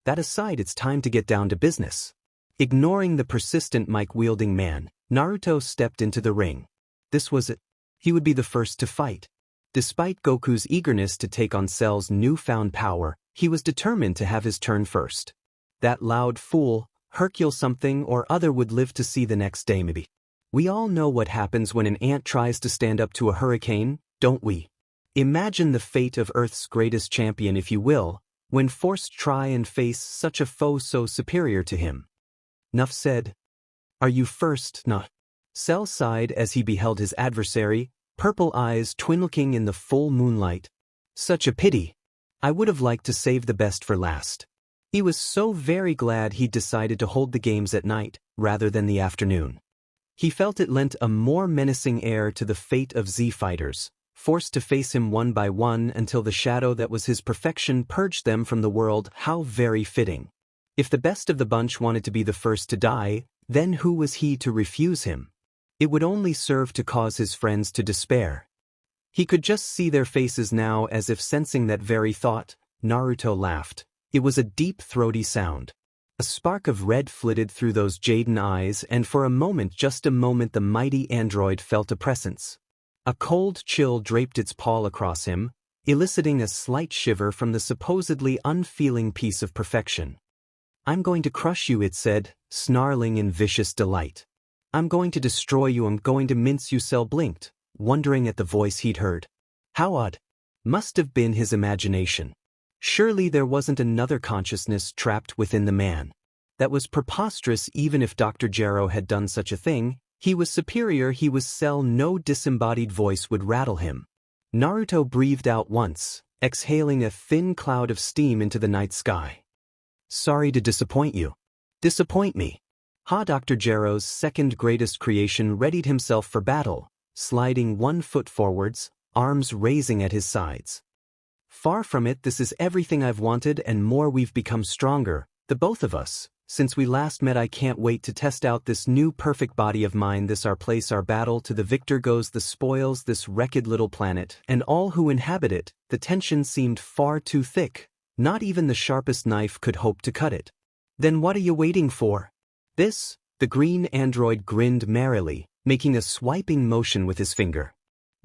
That aside, it's time to get down to business. Ignoring the persistent mic-wielding man, Naruto stepped into the ring. This was it. He would be the first to fight. Despite Goku's eagerness to take on Cell's newfound power, he was determined to have his turn first. That loud fool, Hercule something or other, would live to see the next day maybe. We all know what happens when an ant tries to stand up to a hurricane, don't we? Imagine the fate of Earth's greatest champion, if you will, when forced to try and face such a foe so superior to him. Nuff said. Are you first, Nah? Cell sighed as he beheld his adversary, purple eyes twinkling in the full moonlight. Such a pity. I would have liked to save the best for last. He was so very glad he'd decided to hold the games at night, rather than the afternoon. He felt it lent a more menacing air to the fate of Z fighters, forced to face him one by one until the shadow that was his perfection purged them from the world. How very fitting. If the best of the bunch wanted to be the first to die, then who was he to refuse him? It would only serve to cause his friends to despair. He could just see their faces now, as if sensing that very thought. Naruto laughed. It was a deep, throaty sound. A spark of red flitted through those jaden eyes, and for a moment, just a moment, the mighty android felt a presence. A cold chill draped its pall across him, eliciting a slight shiver from the supposedly unfeeling piece of perfection. "I'm going to crush you," it said, snarling in vicious delight. "I'm going to destroy you, I'm going to mince you." Cell blinked, wondering at the voice he'd heard. How odd. Must have been his imagination. Surely there wasn't another consciousness trapped within the man. That was preposterous. Even if Dr. Gero had done such a thing, he was superior, he was Cell. No disembodied voice would rattle him. Naruto breathed out once, exhaling a thin cloud of steam into the night sky. "Sorry to disappoint you." "Disappoint me?" Dr. Gero's second greatest creation readied himself for battle, sliding one foot forwards, arms raising at his sides. "Far from it, this is everything I've wanted and more. We've become stronger, the both of us, since we last met. I can't wait to test out this new perfect body of mine. This our place, our battle. To the victor goes the spoils, this wrecked little planet, and all who inhabit it." The tension seemed far too thick. Not even the sharpest knife could hope to cut it. "Then what are you waiting for?" "This?" The green android grinned merrily, making a swiping motion with his finger.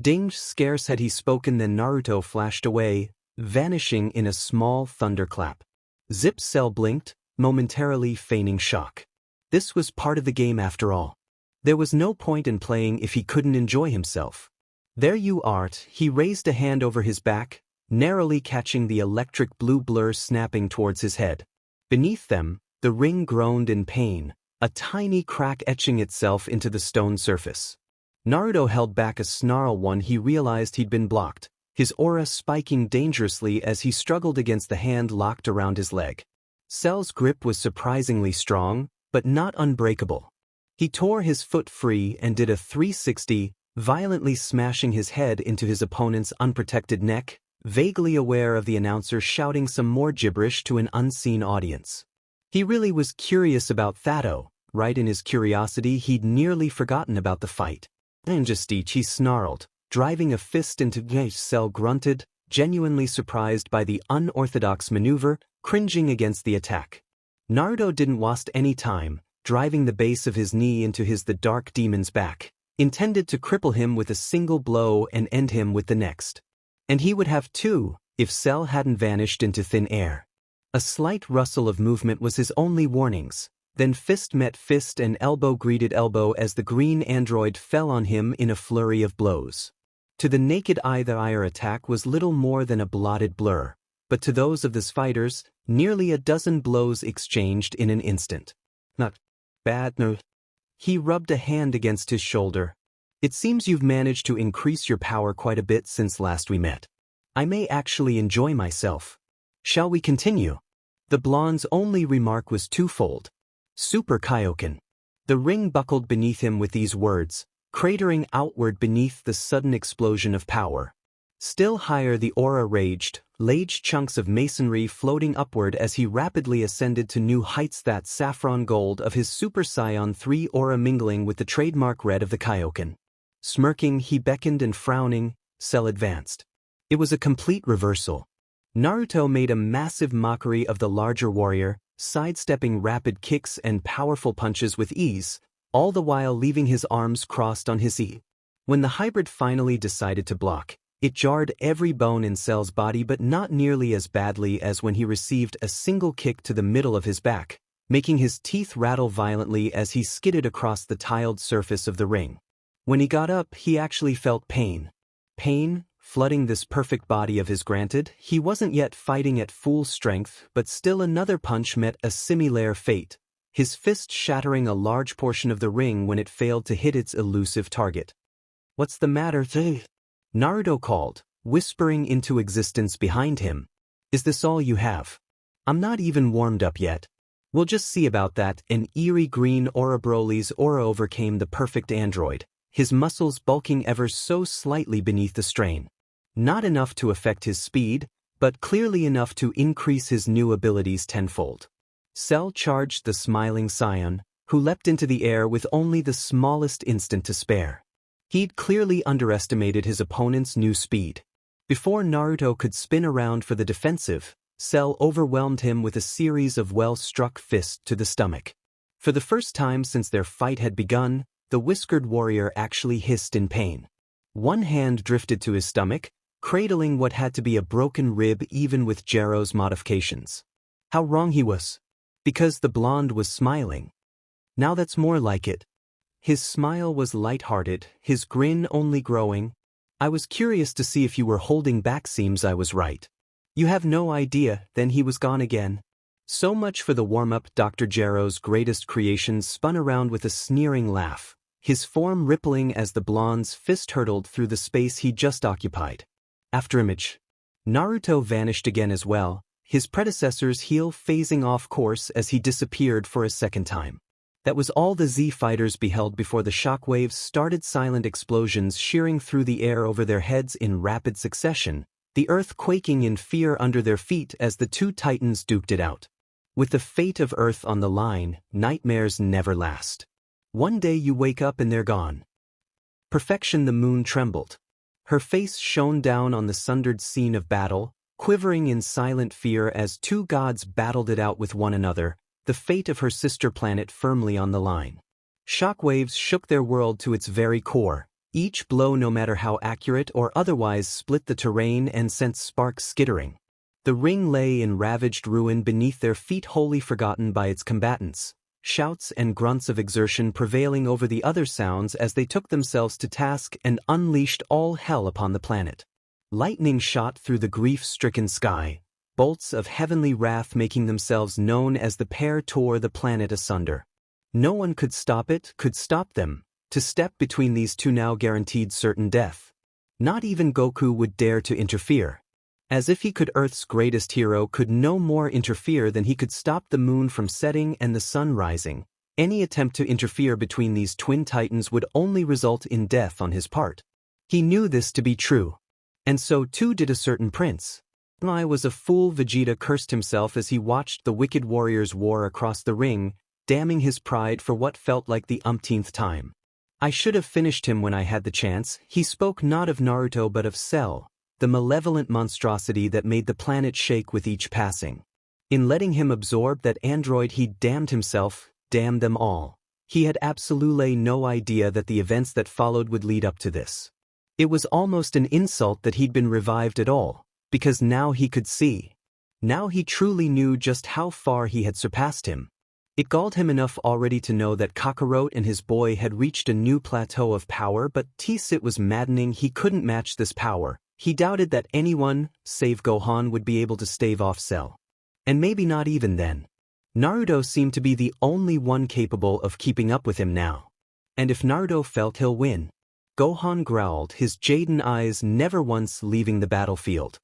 Ding! Scarce had he spoken than Naruto flashed away, vanishing in a small thunderclap. Zip! Cell blinked, momentarily feigning shock. This was part of the game after all. There was no point in playing if he couldn't enjoy himself. "There you art." He raised a hand over his back, narrowly catching the electric blue blur snapping towards his head. Beneath them, the ring groaned in pain, a tiny crack etching itself into the stone surface. Naruto held back a snarl when he realized he'd been blocked, his aura spiking dangerously as he struggled against the hand locked around his leg. Cell's grip was surprisingly strong, but not unbreakable. He tore his foot free and did a 360, violently smashing his head into his opponent's unprotected neck, vaguely aware of the announcer shouting some more gibberish to an unseen audience. He really was curious about Thato. Right in his curiosity, he'd nearly forgotten about the fight. "Injustice," he snarled, driving a fist into Gage. Cell grunted, genuinely surprised by the unorthodox maneuver, cringing against the attack. Naruto didn't waste any time, driving the base of his knee into the dark demon's back, intended to cripple him with a single blow and end him with the next. And he would have too, if Cell hadn't vanished into thin air. A slight rustle of movement was his only warnings, then fist met fist and elbow greeted elbow as the green android fell on him in a flurry of blows. To the naked eye, the ire attack was little more than a blotted blur, but to those of the fighters, nearly a dozen blows exchanged in an instant. "Not bad, no." He rubbed a hand against his shoulder. "It seems you've managed to increase your power quite a bit since last we met. I may actually enjoy myself. Shall we continue?" The blonde's only remark was twofold. "Super Kaioken." The ring buckled beneath him with these words, cratering outward beneath the sudden explosion of power. Still higher the aura raged, large chunks of masonry floating upward as he rapidly ascended to new heights. That saffron gold of his Super Saiyan 3 aura mingling with the trademark red of the Kaioken. Smirking, he beckoned, and frowning, Cell advanced. It was a complete reversal. Naruto made a massive mockery of the larger warrior, sidestepping rapid kicks and powerful punches with ease, all the while leaving his arms crossed on his knee. When the hybrid finally decided to block, it jarred every bone in Cell's body, but not nearly as badly as when he received a single kick to the middle of his back, making his teeth rattle violently as he skidded across the tiled surface of the ring. When he got up, he actually felt pain. Pain, flooding this perfect body of his. Granted, he wasn't yet fighting at full strength, but still another punch met a similar fate, his fist shattering a large portion of the ring when it failed to hit its elusive target. "What's the matter, Naruto called, whispering into existence behind him. "Is this all you have? I'm not even warmed up yet." "We'll just see about that." An eerie green aura. Broly's aura overcame the perfect android, his muscles bulking ever so slightly beneath the strain. Not enough to affect his speed, but clearly enough to increase his new abilities tenfold. Cell charged the smiling scion, who leapt into the air with only the smallest instant to spare. He'd clearly underestimated his opponent's new speed. Before Naruto could spin around for the defensive, Cell overwhelmed him with a series of well-struck fists to the stomach. For the first time since their fight had begun, the whiskered warrior actually hissed in pain. One hand drifted to his stomach, cradling what had to be a broken rib even with Gero's modifications. How wrong he was. Because the blonde was smiling. Now that's more like it. His smile was light-hearted, his grin only growing. I was curious to see if you were holding back. Seems I was right. You have no idea. Then he was gone again. So much for the warm-up. Dr. Gero's greatest creation spun around with a sneering laugh, his form rippling as the blonde's fist hurtled through the space he just occupied. Afterimage. Naruto vanished again as well, his predecessor's heel phasing off course as he disappeared for a second time. That was all the Z fighters beheld before the shockwaves started, silent explosions shearing through the air over their heads in rapid succession, the earth quaking in fear under their feet as the two titans duked it out. With the fate of Earth on the line, nightmares never last. One day you wake up and they're gone. Perfection. The moon trembled. Her face shone down on the sundered scene of battle, quivering in silent fear as two gods battled it out with one another, the fate of her sister planet firmly on the line. Shockwaves shook their world to its very core. Each blow, no matter how accurate or otherwise, split the terrain and sent sparks skittering. The ring lay in ravaged ruin beneath their feet, wholly forgotten by its combatants, shouts and grunts of exertion prevailing over the other sounds as they took themselves to task and unleashed all hell upon the planet. Lightning shot through the grief-stricken sky, bolts of heavenly wrath making themselves known as the pair tore the planet asunder. No one could stop it, could stop them. To step between these two now guaranteed certain death. Not even Goku would dare to interfere. As if he could, Earth's greatest hero could no more interfere than he could stop the moon from setting and the sun rising. Any attempt to interfere between these twin titans would only result in death on his part. He knew this to be true. And so too did a certain prince. I was a fool. Vegeta cursed himself as he watched the wicked warriors war across the ring, damning his pride for what felt like the umpteenth time. I should have finished him when I had the chance. He spoke not of Naruto but of Cell, the malevolent monstrosity that made the planet shake with each passing. In letting him absorb that android, he damned himself, damned them all. He had absolutely no idea that the events that followed would lead up to this. It was almost an insult that he'd been revived at all, because now he could see. Now he truly knew just how far he had surpassed him. It galled him enough already to know that Kakarot and his boy had reached a new plateau of power, but it was maddening he couldn't match this power. He doubted that anyone, save Gohan, would be able to stave off Cell. And maybe not even then. Naruto seemed to be the only one capable of keeping up with him now. And if Naruto felt he'll win. Gohan growled, his Jaden eyes never once leaving the battlefield.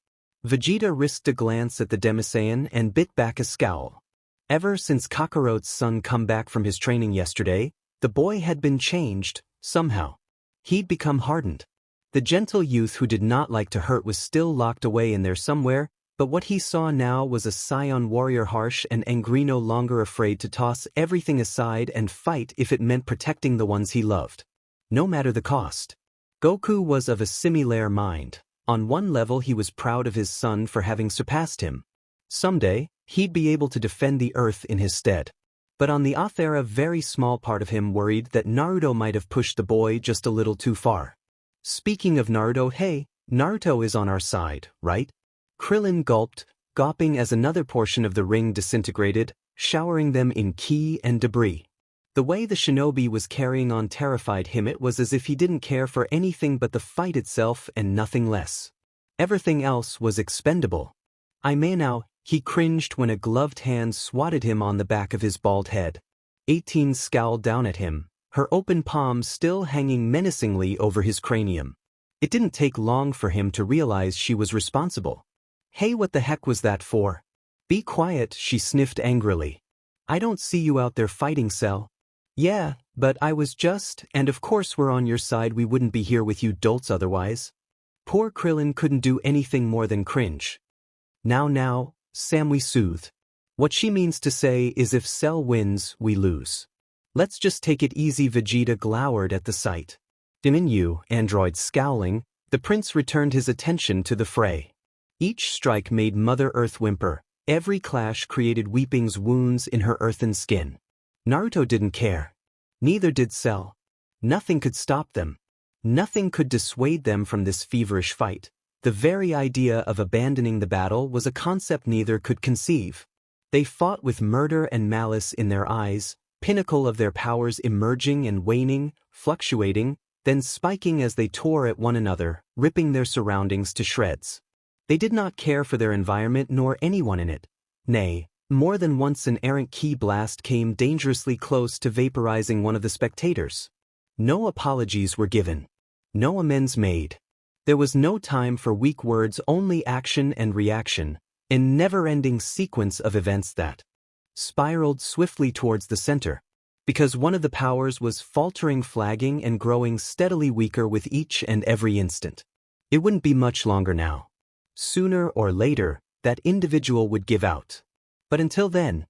Vegeta risked a glance at the Demisaiyan and bit back a scowl. Ever since Kakarot's son come back from his training yesterday, the boy had been changed, somehow. He'd become hardened. The gentle youth who did not like to hurt was still locked away in there somewhere, but what he saw now was a scion warrior, harsh and angry, no longer afraid to toss everything aside and fight if it meant protecting the ones he loved. No matter the cost. Goku was of a similar mind. On one level he was proud of his son for having surpassed him. Someday, he'd be able to defend the Earth in his stead. But on the other, a very small part of him worried that Naruto might have pushed the boy just a little too far. Speaking of Naruto, hey, Naruto is on our side, right? Krillin gulped, gawping as another portion of the ring disintegrated, showering them in ki and debris. The way the shinobi was carrying on terrified him. It was as if he didn't care for anything but the fight itself and nothing less. Everything else was expendable. I may now, he cringed when a gloved hand swatted him on the back of his bald head. 18 scowled down at him, her open palms still hanging menacingly over his cranium. It didn't take long for him to realize she was responsible. Hey, what the heck was that for? Be quiet, she sniffed angrily. I don't see you out there fighting, Cell. Yeah, but I was just, and of course we're on your side, we wouldn't be here with you dolts otherwise. Poor Krillin couldn't do anything more than cringe. Now, Sam, we soothed. What she means to say is if Cell wins, we lose. Let's just take it easy. Vegeta glowered at the sight. Diminu, android scowling, the prince returned his attention to the fray. Each strike made Mother Earth whimper, every clash created Weeping's wounds in her earthen skin. Naruto didn't care. Neither did Cell. Nothing could stop them. Nothing could dissuade them from this feverish fight. The very idea of abandoning the battle was a concept neither could conceive. They fought with murder and malice in their eyes, pinnacle of their powers emerging and waning, fluctuating, then spiking as they tore at one another, ripping their surroundings to shreds. They did not care for their environment nor anyone in it. Nay, more than once an errant ki blast came dangerously close to vaporizing one of the spectators. No apologies were given. No amends made. There was no time for weak words, only action and reaction, a never-ending sequence of events that spiraled swiftly towards the center. Because one of the powers was faltering, flagging, and growing steadily weaker with each and every instant. It wouldn't be much longer now. Sooner or later, that individual would give out. But until then,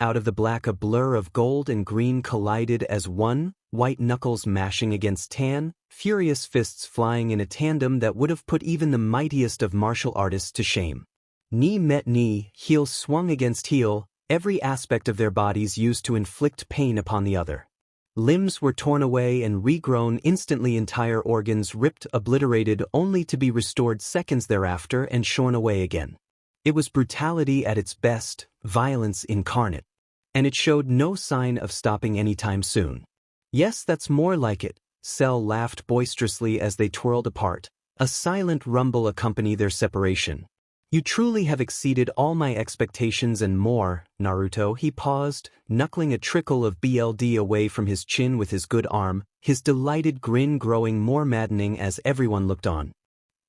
out of the black a blur of gold and green collided as one, white knuckles mashing against tan, furious fists flying in a tandem that would have put even the mightiest of martial artists to shame. Knee met knee, heel swung against heel, every aspect of their bodies used to inflict pain upon the other. Limbs were torn away and regrown instantly, entire organs ripped, obliterated, only to be restored seconds thereafter and shorn away again. It was brutality at its best, violence incarnate. And it showed no sign of stopping anytime soon. Yes, that's more like it, Cell laughed boisterously as they twirled apart. A silent rumble accompanied their separation. You truly have exceeded all my expectations and more, Naruto. He paused, knuckling a trickle of blood away from his chin with his good arm, his delighted grin growing more maddening as everyone looked on.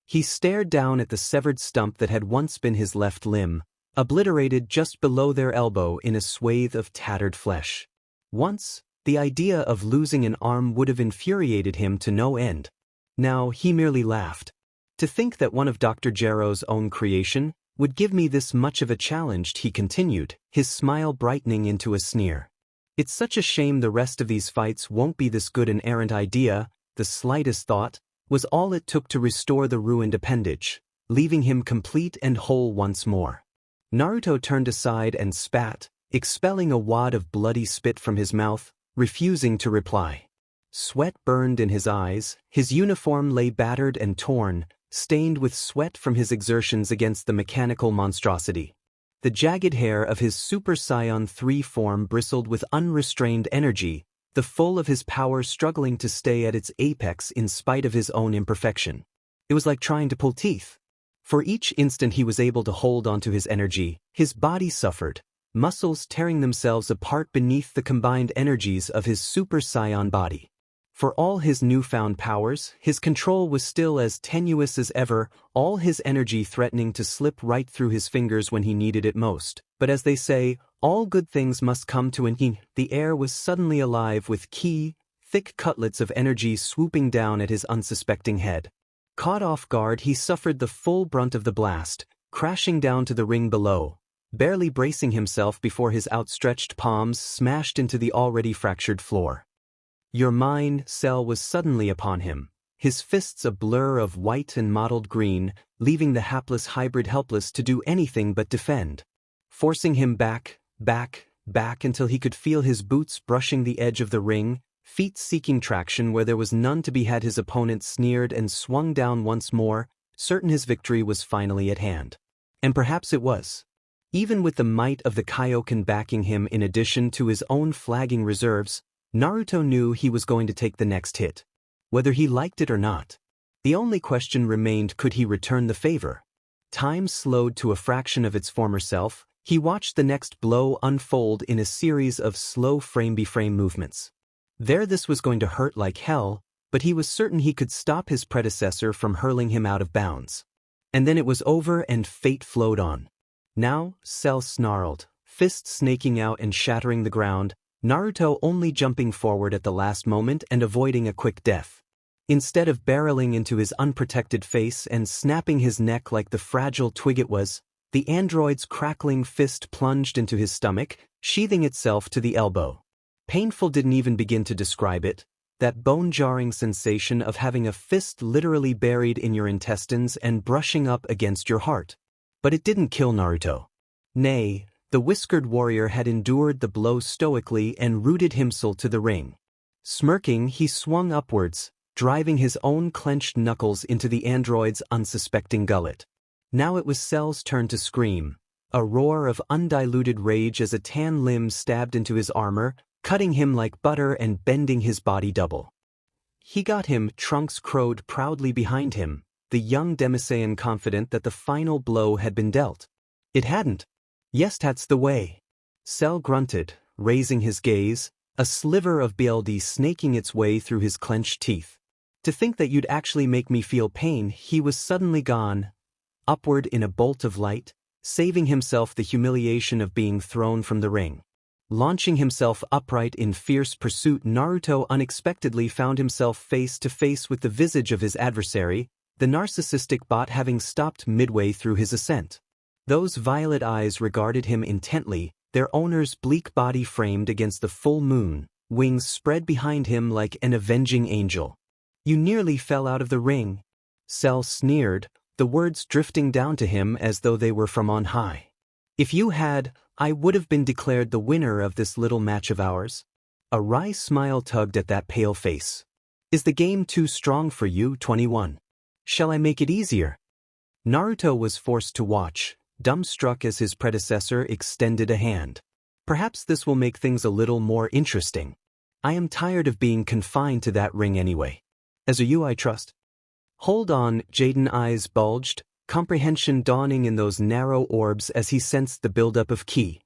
He stared down at the severed stump that had once been his left limb, obliterated just below their elbow in a swathe of tattered flesh. Once, the idea of losing an arm would have infuriated him to no end. Now he merely laughed. To think that one of Dr. Gero's own creation would give me this much of a challenge, he continued, his smile brightening into a sneer. It's such a shame the rest of these fights won't be this good. An errant idea, the slightest thought, was all it took to restore the ruined appendage, leaving him complete and whole once more. Naruto turned aside and spat, expelling a wad of bloody spit from his mouth, refusing to reply. Sweat burned in his eyes, his uniform lay battered and torn, stained with sweat from his exertions against the mechanical monstrosity. The jagged hair of his Super Saiyan 3 form bristled with unrestrained energy, the full of his power struggling to stay at its apex in spite of his own imperfection. It was like trying to pull teeth. For each instant he was able to hold onto his energy, his body suffered, muscles tearing themselves apart beneath the combined energies of his Super Saiyan body. For all his newfound powers, his control was still as tenuous as ever, all his energy threatening to slip right through his fingers when he needed it most. But as they say, all good things must come to an end. The air was suddenly alive with thick cutlets of energy swooping down at his unsuspecting head. Caught off guard, he suffered the full brunt of the blast, crashing down to the ring below, barely bracing himself before his outstretched palms smashed into the already fractured floor. Your mind, Cell was suddenly upon him, his fists a blur of white and mottled green, leaving the hapless hybrid helpless to do anything but defend. Forcing him back until he could feel his boots brushing the edge of the ring, feet seeking traction where there was none to be had. His opponent sneered and swung down once more, certain his victory was finally at hand. And perhaps it was. Even with the might of the Kaioken backing him in addition to his own flagging reserves, Naruto knew he was going to take the next hit. Whether he liked it or not. The only question remained, could he return the favor? Time slowed to a fraction of its former self. He watched the next blow unfold in a series of slow frame-by-frame movements. This was going to hurt like hell, but he was certain he could stop his predecessor from hurling him out of bounds. And then it was over and fate flowed on. Now, Cell snarled, fists snaking out and shattering the ground, Naruto only jumping forward at the last moment and avoiding a quick death. Instead of barreling into his unprotected face and snapping his neck like the fragile twig it was, the android's crackling fist plunged into his stomach, sheathing itself to the elbow. Painful didn't even begin to describe it, that bone-jarring sensation of having a fist literally buried in your intestines and brushing up against your heart. But it didn't kill Naruto. Nay, the whiskered warrior had endured the blow stoically and rooted himself to the ring. Smirking, he swung upwards, driving his own clenched knuckles into the android's unsuspecting gullet. Now it was Cell's turn to scream, a roar of undiluted rage as a tan limb stabbed into his armor, cutting him like butter and bending his body double. He got him, Trunks crowed proudly behind him, the young Demisayan confident that the final blow had been dealt. It hadn't. Yes, that's the way. Cell grunted, raising his gaze, a sliver of BLD snaking its way through his clenched teeth. To think that you'd actually make me feel pain, he was suddenly gone, upward in a bolt of light, saving himself the humiliation of being thrown from the ring. Launching himself upright in fierce pursuit, Naruto unexpectedly found himself face to face with the visage of his adversary, the narcissistic bot having stopped midway through his ascent. Those violet eyes regarded him intently, their owner's bleak body framed against the full moon, wings spread behind him like an avenging angel. "You nearly fell out of the ring." Cell sneered, the words drifting down to him as though they were from on high. "If you had, I would have been declared the winner of this little match of ours." A wry smile tugged at that pale face. "Is the game too strong for you, 21? Shall I make it easier?" Naruto was forced to watch, dumbstruck as his predecessor extended a hand. "Perhaps this will make things a little more interesting. I am tired of being confined to that ring anyway. As are you, I trust." "Hold on," Jaden eyes bulged, comprehension dawning in those narrow orbs as he sensed the buildup of ki.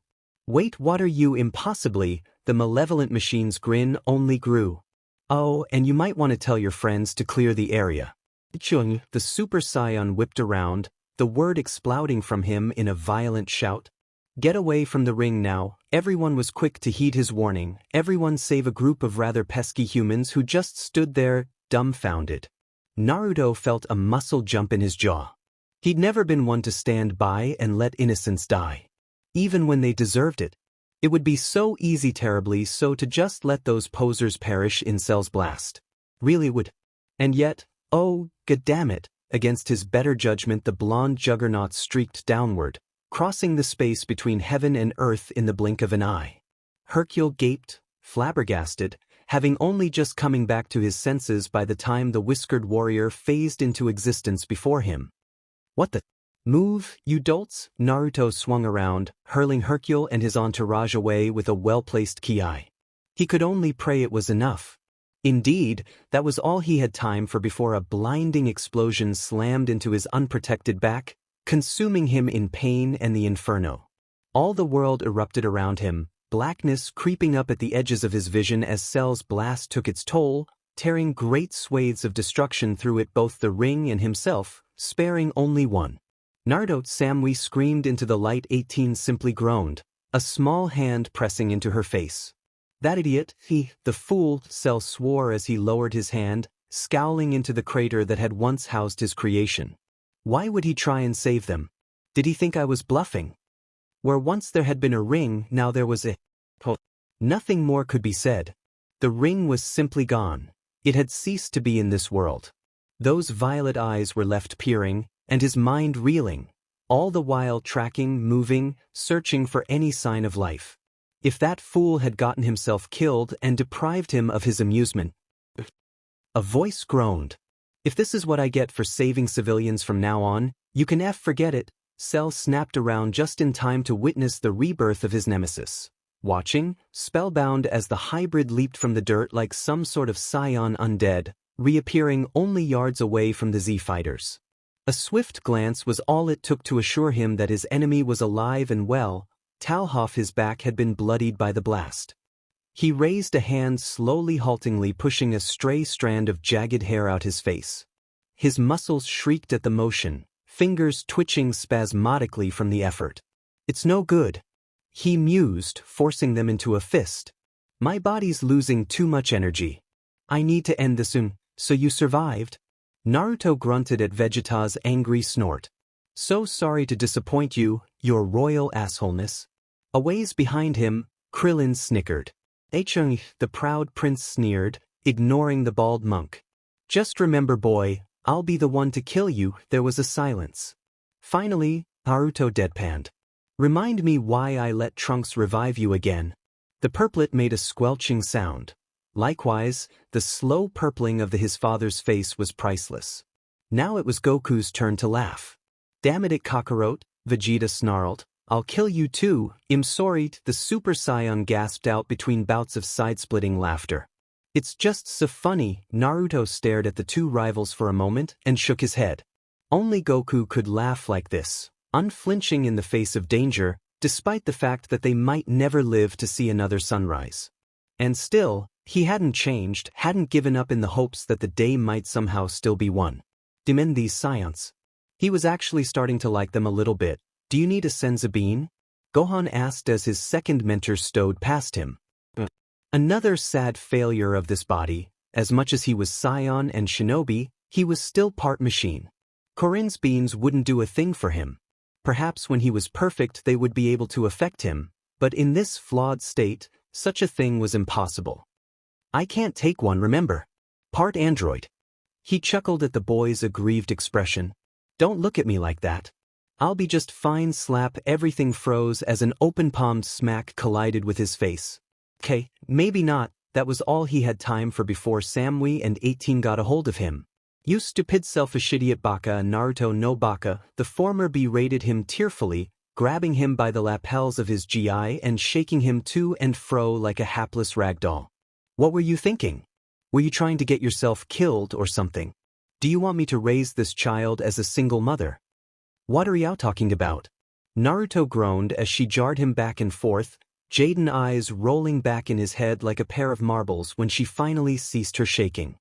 "Wait, what are you? Impossibly," the malevolent machine's grin only grew. "Oh, and you might want to tell your friends to clear the area." Chung, the Super Saiyan whipped around, the word exploding from him in a violent shout. "Get away from the ring now." Everyone was quick to heed his warning, everyone save a group of rather pesky humans who just stood there, dumbfounded. Naruto felt a muscle jump in his jaw. He'd never been one to stand by and let innocents die. Even when they deserved it. It would be so easy, terribly so, to just let those posers perish in Cell's blast. Really would. And yet, oh, goddammit, against his better judgment the blonde juggernaut streaked downward, crossing the space between heaven and earth in the blink of an eye. Hercule gaped, flabbergasted, having only just coming back to his senses by the time the whiskered warrior phased into existence before him. "What the? Move, you dolts!" Naruto swung around, hurling Hercule and his entourage away with a well-placed ki. He could only pray it was enough. Indeed, that was all he had time for before a blinding explosion slammed into his unprotected back, consuming him in pain and the inferno. All the world erupted around him, blackness creeping up at the edges of his vision as Cell's blast took its toll, tearing great swathes of destruction through it, both the ring and himself, sparing only one. Naruto Samui screamed into the light. 18 simply groaned, a small hand pressing into her face. "That idiot, the fool," Cell swore as he lowered his hand, scowling into the crater that had once housed his creation. Why would he try and save them? Did he think I was bluffing? Where once there had been a ring, now there was a... Nothing more could be said. The ring was simply gone. It had ceased to be in this world. Those violet eyes were left peering, and his mind reeling, all the while tracking, moving, searching for any sign of life. If that fool had gotten himself killed and deprived him of his amusement. A voice groaned. "If this is what I get for saving civilians from now on, you can forget it." Cell snapped around just in time to witness the rebirth of his nemesis. Watching, spellbound as the hybrid leaped from the dirt like some sort of scion undead, reappearing only yards away from the Z-fighters. A swift glance was all it took to assure him that his enemy was alive and well. Talhoff, his back had been bloodied by the blast. He raised a hand, slowly, haltingly pushing a stray strand of jagged hair out his face. His muscles shrieked at the motion, fingers twitching spasmodically from the effort. "It's no good," he mused, forcing them into a fist. "My body's losing too much energy. I need to end this soon." "So you survived?" Naruto grunted at Vegeta's angry snort. "So sorry to disappoint you, your royal assholeness." A ways behind him, Krillin snickered. The proud prince sneered, ignoring the bald monk. Just remember, boy, I'll be the one to kill you. There was a silence. Finally, Naruto deadpanned. Remind me why I let Trunks revive you again. The purplet made a squelching sound. Likewise, the slow purpling of his father's face was priceless. Now it was Goku's turn to laugh. Damn it, Kakarot, Vegeta snarled. I'll kill you too. I'm sorry, the Super Saiyan gasped out between bouts of side-splitting laughter. It's just so funny. Naruto stared at the two rivals for a moment and shook his head. Only Goku could laugh like this, unflinching in the face of danger, despite the fact that they might never live to see another sunrise. And still, he hadn't changed, hadn't given up in the hopes that the day might somehow still be won. Demon these Saiyans. He was actually starting to like them a little bit. Do you need a senzu bean? Gohan asked as his second mentor strode past him. Another sad failure of this body. As much as he was Saiyan and Shinobi, he was still part machine. Korin's beans wouldn't do a thing for him. Perhaps when he was perfect they would be able to affect him, but in this flawed state, such a thing was impossible. I can't take one, remember? Part android. He chuckled at the boy's aggrieved expression. Don't look at me like that. I'll be just fine. Slap. Everything froze as an open-palmed smack collided with his face. Okay, maybe not. That was all he had time for before Samui and 18 got a hold of him. You stupid selfish idiot Baka and Naruto no Baka. The former berated him tearfully, grabbing him by the lapels of his GI and shaking him to and fro like a hapless ragdoll. What were you thinking? Were you trying to get yourself killed or something? Do you want me to raise this child as a single mother? What are you talking about? Naruto groaned as she jarred him back and forth, Jaden eyes rolling back in his head like a pair of marbles when she finally ceased her shaking.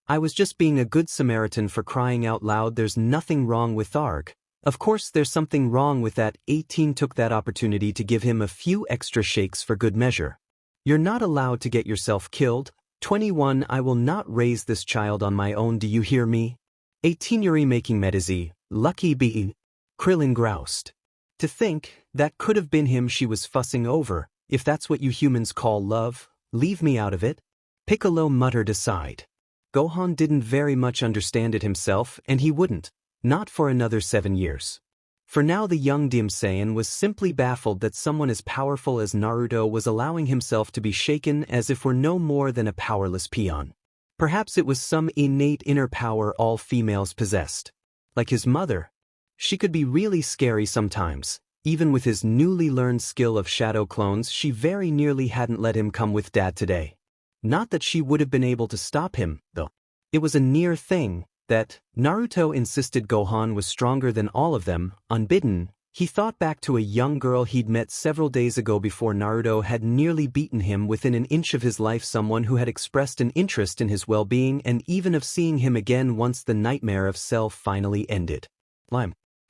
I was just being a good Samaritan, for crying out loud. There's nothing wrong with Arg. Of course there's something wrong with that. 18 took that opportunity to give him a few extra shakes for good measure. You're not allowed to get yourself killed. 21 I will not raise this child on my own, do you hear me? 18 Yuri making medizi, lucky bee. Krillin groused. To think, that could have been him she was fussing over. If that's what you humans call love, leave me out of it. Piccolo muttered aside. Gohan didn't very much understand it himself, and he wouldn't. Not for another 7 years. For now the young Dim Saiyan was simply baffled that someone as powerful as Naruto was allowing himself to be shaken as if were no more than a powerless peon. Perhaps it was some innate inner power all females possessed. Like his mother. She could be really scary sometimes. Even with his newly learned skill of shadow clones, she very nearly hadn't let him come with Dad today. Not that she would have been able to stop him, though. It was a near thing that Naruto insisted Gohan was stronger than all of them. Unbidden, he thought back to a young girl he'd met several days ago before Naruto had nearly beaten him within an inch of his life, someone who had expressed an interest in his well-being and even of seeing him again once the nightmare of self finally ended.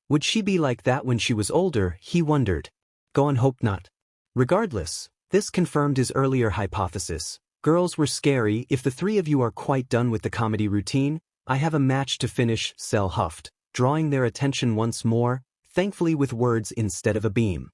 Would she be like that when she was older, he wondered. Gohan hoped not. Regardless, this confirmed his earlier hypothesis. Girls were scary. If the three of you are quite done with the comedy routine, I have a match to finish, Cell huffed, drawing their attention once more, thankfully with words instead of a beam.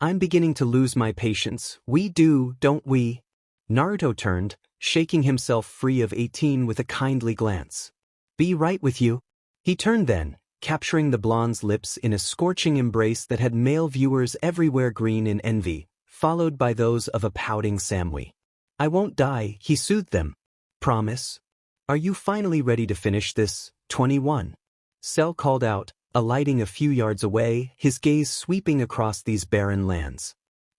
I'm beginning to lose my patience. We do, don't we? Naruto turned, shaking himself free of 18 with a kindly glance. Be right with you. He turned then, capturing the blonde's lips in a scorching embrace that had male viewers everywhere green in envy, followed by those of a pouting Samui. I won't die, he soothed them. Promise? Are you finally ready to finish this? 21. Cell called out, alighting a few yards away, his gaze sweeping across these barren lands.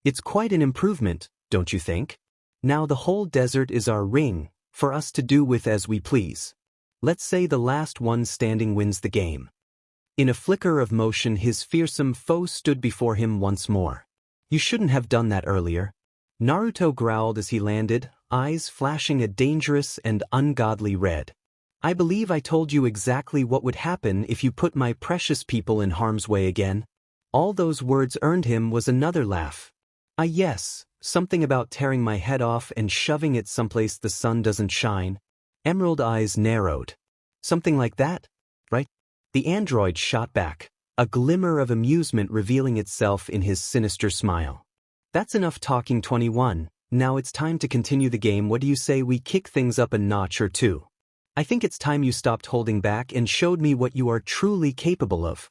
It's quite an improvement, don't you think? Now the whole desert is our ring, for us to do with as we please. Let's say the last one standing wins the game. In a flicker of motion his fearsome foe stood before him once more. You shouldn't have done that earlier. Naruto growled as he landed, eyes flashing a dangerous and ungodly red. I believe I told you exactly what would happen if you put my precious people in harm's way again. All those words earned him was another laugh. Yes, something about tearing my head off and shoving it someplace the sun doesn't shine. Emerald eyes narrowed. Something like that, right? The android shot back, a glimmer of amusement revealing itself in his sinister smile. That's enough talking, 21. Now it's time to continue the game. What do you say we kick things up a notch or two? I think it's time you stopped holding back and showed me what you are truly capable of.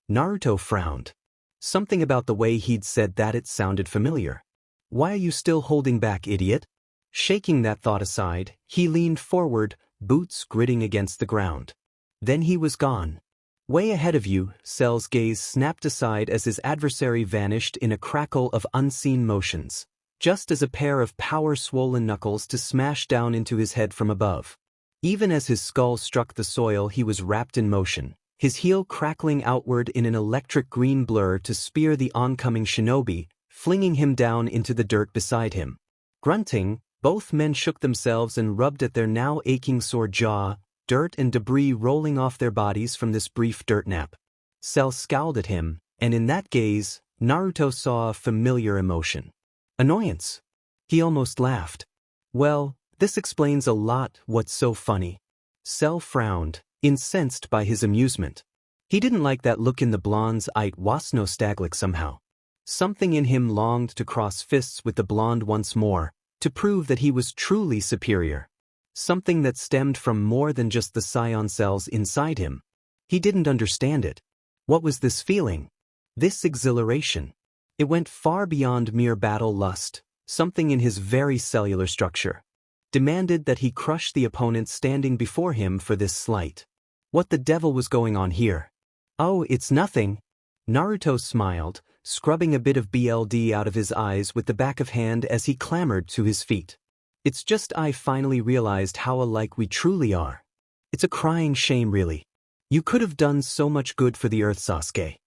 Naruto frowned. Something about the way he'd said that it sounded familiar. Why are you still holding back, idiot? Shaking that thought aside, he leaned forward, boots gritting against the ground. Then he was gone. Way ahead of you, Cell's gaze snapped aside as his adversary vanished in a crackle of unseen motions, just as a pair of power-swollen knuckles to smash down into his head from above. Even as his skull struck the soil, he was wrapped in motion, his heel crackling outward in an electric green blur to spear the oncoming shinobi, flinging him down into the dirt beside him. Grunting, both men shook themselves and rubbed at their now aching sore jaw, dirt and debris rolling off their bodies from this brief dirt nap. Cell scowled at him, and in that gaze, Naruto saw a familiar emotion. Annoyance. He almost laughed. Well, this explains a lot. What's so funny? Cell frowned, incensed by his amusement. He didn't like that look in the blonde's eye. Was nostalgic somehow. Something in him longed to cross fists with the blonde once more, to prove that he was truly superior. Something that stemmed from more than just the scion cells inside him. He didn't understand it. What was this feeling? This exhilaration. It went far beyond mere battle lust. Something in his very cellular structure demanded that he crush the opponent standing before him for this slight. What the devil was going on here? Oh, it's nothing. Naruto smiled, scrubbing a bit of BLD out of his eyes with the back of hand as he clambered to his feet. It's just I finally realized how alike we truly are. It's a crying shame, really. You could have done so much good for the earth, Sasuke.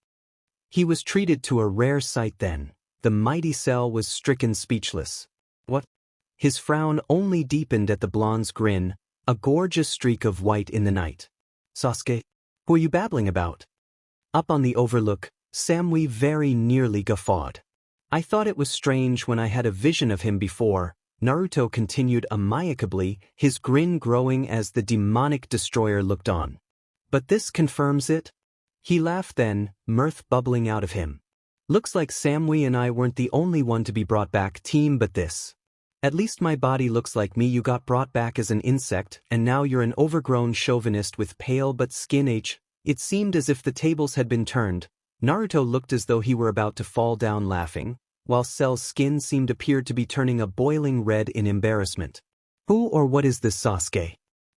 He was treated to a rare sight then. The mighty Cell was stricken speechless. What? His frown only deepened at the blonde's grin, a gorgeous streak of white in the night. Sasuke, who are you babbling about? Up on the overlook, Samui very nearly guffawed. I thought it was strange when I had a vision of him before, Naruto continued amicably, his grin growing as the demonic destroyer looked on. But this confirms it? He laughed then, mirth bubbling out of him. Looks like Samui and I weren't the only one to be brought back, team, but this. At least my body looks like me. You got brought back as an insect, and now you're an overgrown chauvinist with pale but skin H. It seemed as if the tables had been turned. Naruto looked as though he were about to fall down laughing, while Cell's skin seemed appeared to be turning a boiling red in embarrassment. Who or what is this, Sasuke?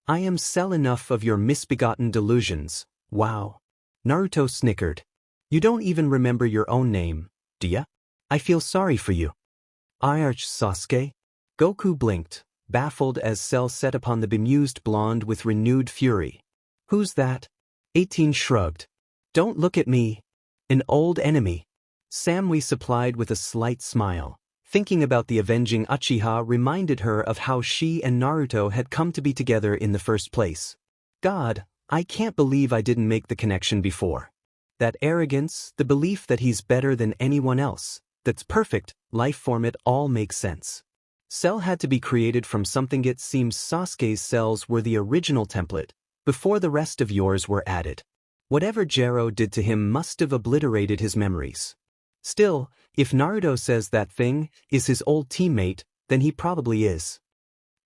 I am Cell. Enough of your misbegotten delusions. Wow. Naruto snickered. You don't even remember your own name, do ya? I feel sorry for you. Arch, Sasuke? Goku blinked, baffled as Cell set upon the bemused blonde with renewed fury. Who's that? 18 shrugged. Don't look at me. An old enemy. Samui supplied with a slight smile. Thinking about the avenging Uchiha reminded her of how she and Naruto had come to be together in the first place. God, I can't believe I didn't make the connection before. That arrogance, the belief that he's better than anyone else, that's perfect, life form, it all makes sense. Cell had to be created from something. It seems Sasuke's cells were the original template, before the rest of yours were added. Whatever Gero did to him must have obliterated his memories. Still, if Naruto says that thing is his old teammate, then he probably is.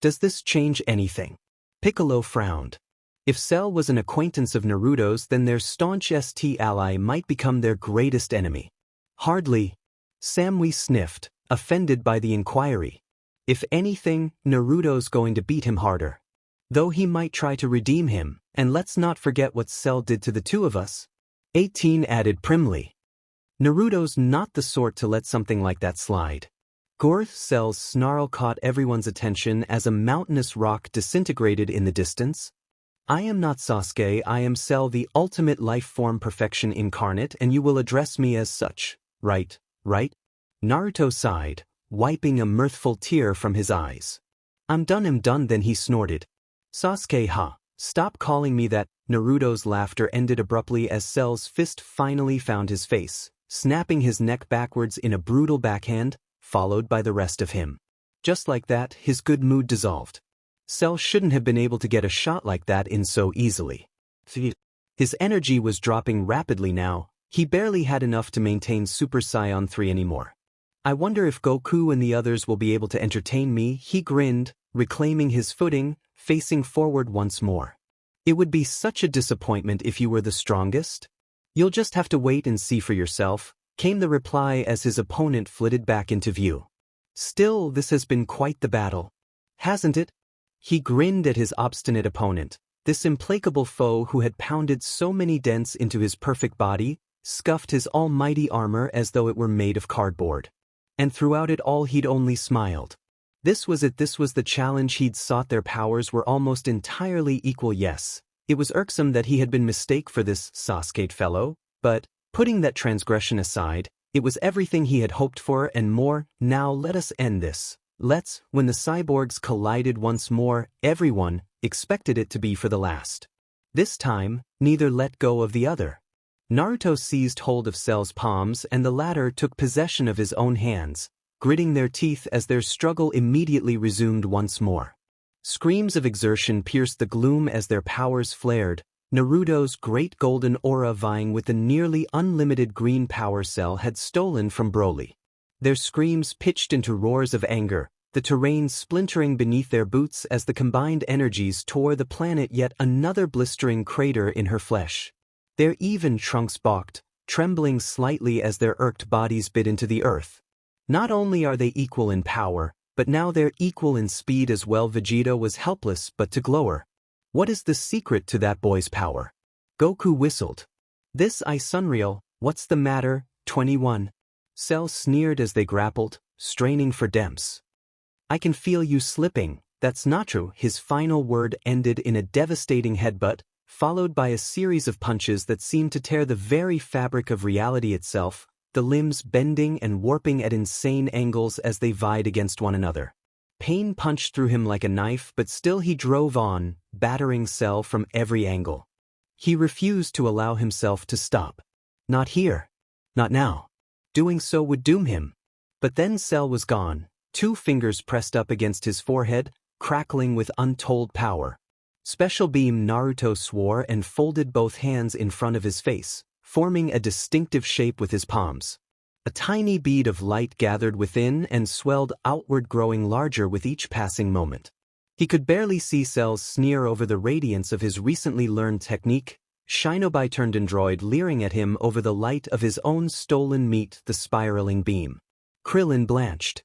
Does this change anything? Piccolo frowned. If Cell was an acquaintance of Naruto's, then their staunch ST ally might become their greatest enemy. Hardly. Samui sniffed, offended by the inquiry. If anything, Naruto's going to beat him harder. Though he might try to redeem him, and let's not forget what Cell did to the two of us. 18 added primly. Naruto's not the sort to let something like that slide. Gorth Cell's snarl caught everyone's attention as a mountainous rock disintegrated in the distance. I am not Sasuke, I am Cell, the ultimate life form perfection incarnate, and you will address me as such, right? Naruto sighed, wiping a mirthful tear from his eyes. I'm done, then he snorted. Sasuke, ha, stop calling me that. Naruto's laughter ended abruptly as Cell's fist finally found his face, snapping his neck backwards in a brutal backhand, followed by the rest of him. Just like that, his good mood dissolved. Cell shouldn't have been able to get a shot like that in so easily. His energy was dropping rapidly now. He barely had enough to maintain Super Saiyan 3 anymore. I wonder if Goku and the others will be able to entertain me. He grinned, reclaiming his footing, facing forward once more. It would be such a disappointment if you were the strongest. You'll just have to wait and see for yourself, came the reply as his opponent flitted back into view. Still, this has been quite the battle. Hasn't it? He grinned at his obstinate opponent, this implacable foe who had pounded so many dents into his perfect body, scuffed his almighty armor as though it were made of cardboard. And throughout it all he'd only smiled. This was it, this was the challenge he'd sought. Their powers were almost entirely equal. Yes, it was irksome that he had been mistaken for this Sasuke fellow, but, putting that transgression aside, it was everything he had hoped for and more. Now let us end this. Let's. When the cyborgs collided once more, everyone expected it to be for the last. This time, neither let go of the other. Naruto seized hold of Cell's palms and the latter took possession of his own hands, gritting their teeth as their struggle immediately resumed once more. Screams of exertion pierced the gloom as their powers flared, Naruto's great golden aura vying with the nearly unlimited green power Cell had stolen from Broly. Their screams pitched into roars of anger, the terrain splintering beneath their boots as the combined energies tore the planet yet another blistering crater in her flesh. Their even trunks balked, trembling slightly as their irked bodies bit into the earth. Not only are they equal in power, but now they're equal in speed as well. Vegeta was helpless but to glower. What is the secret to that boy's power? Goku whistled. This ice unreal, what's the matter? 21. Cell sneered as they grappled, straining for depths. I can feel you slipping. That's not true. His final word ended in a devastating headbutt, followed by a series of punches that seemed to tear the very fabric of reality itself, the limbs bending and warping at insane angles as they vied against one another. Pain punched through him like a knife, but still he drove on, battering Cell from every angle. He refused to allow himself to stop. Not here. Not now. Doing so would doom him. But then Cell was gone, 2 fingers pressed up against his forehead, crackling with untold power. Special beam. Naruto swore and folded both hands in front of his face, forming a distinctive shape with his palms. A tiny bead of light gathered within and swelled outward, growing larger with each passing moment. He could barely see Cell's sneer over the radiance of his recently learned technique. Shinobi turned android, leering at him over the light of his own stolen meat, the spiraling beam. Krillin blanched.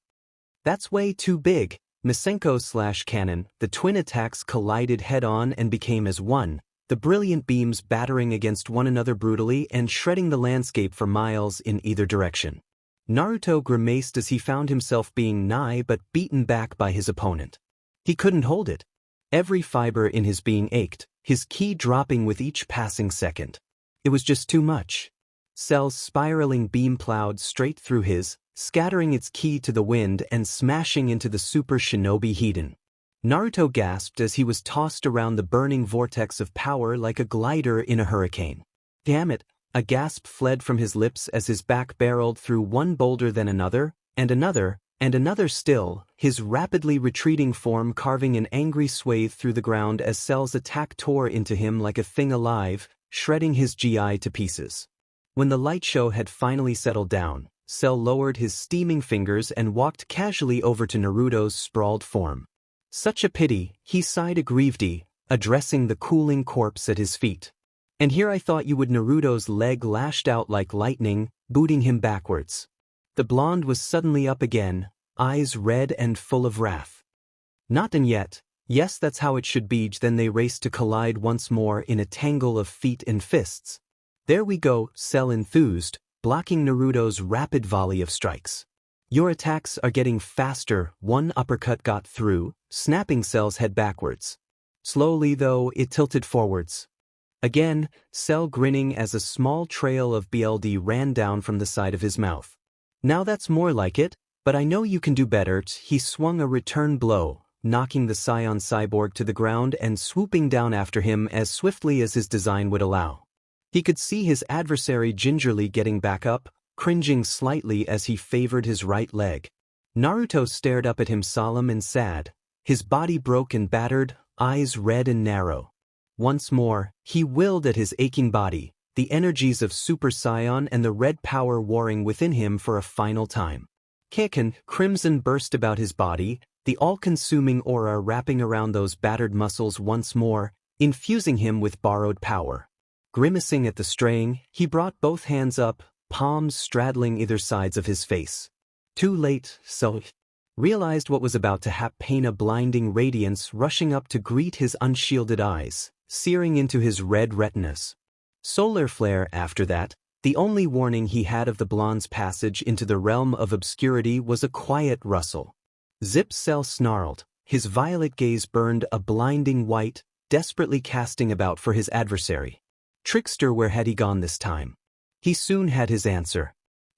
That's way too big. Misenko/Cannon, the twin attacks collided head-on and became as one, the brilliant beams battering against one another brutally and shredding the landscape for miles in either direction. Naruto grimaced as he found himself being nigh but beaten back by his opponent. He couldn't hold it. Every fiber in his being ached, his ki dropping with each passing second. It was just too much. Cell's spiraling beam plowed straight through his, scattering its ki to the wind and smashing into the super shinobi Hiden. Naruto gasped as he was tossed around the burning vortex of power like a glider in a hurricane. Damn it, a gasp fled from his lips as his back barreled through one boulder, then another, and another, and another still, his rapidly retreating form carving an angry swathe through the ground as Cell's attack tore into him like a thing alive, shredding his GI to pieces. When the light show had finally settled down, Cell lowered his steaming fingers and walked casually over to Naruto's sprawled form. Such a pity, he sighed aggrievedly, addressing the cooling corpse at his feet. And here I thought you would. Naruto's leg lashed out like lightning, booting him backwards. The blonde was suddenly up again, eyes red and full of wrath. Not done yet. Yes, that's how it should be. Then they raced to collide once more in a tangle of feet and fists. There we go, Cell enthused, blocking Naruto's rapid volley of strikes. Your attacks are getting faster. One uppercut got through, snapping Cell's head backwards. Slowly though, it tilted forwards. Again, Cell grinning as a small trail of BLD ran down from the side of his mouth. Now that's more like it, but I know you can do better. He swung a return blow, knocking the Scion cyborg to the ground and swooping down after him as swiftly as his design would allow. He could see his adversary gingerly getting back up, cringing slightly as he favored his right leg. Naruto stared up at him solemn and sad, his body broke and battered, eyes red and narrow. Once more, he willed at his aching body, the energies of Super Saiyan and the red power warring within him for a final time. Crimson burst about his body, the all-consuming aura wrapping around those battered muscles once more, infusing him with borrowed power. Grimacing at the straying, he brought both hands up, palms straddling either sides of his face. Too late, so realized what was about to happen. A blinding radiance rushing up to greet his unshielded eyes, searing into his red retinas. Solar flare after that. The only warning he had of the blonde's passage into the realm of obscurity was a quiet rustle. Zip's Cell snarled, his violet gaze burned a blinding white, desperately casting about for his adversary. Trickster, where had he gone this time? He soon had his answer.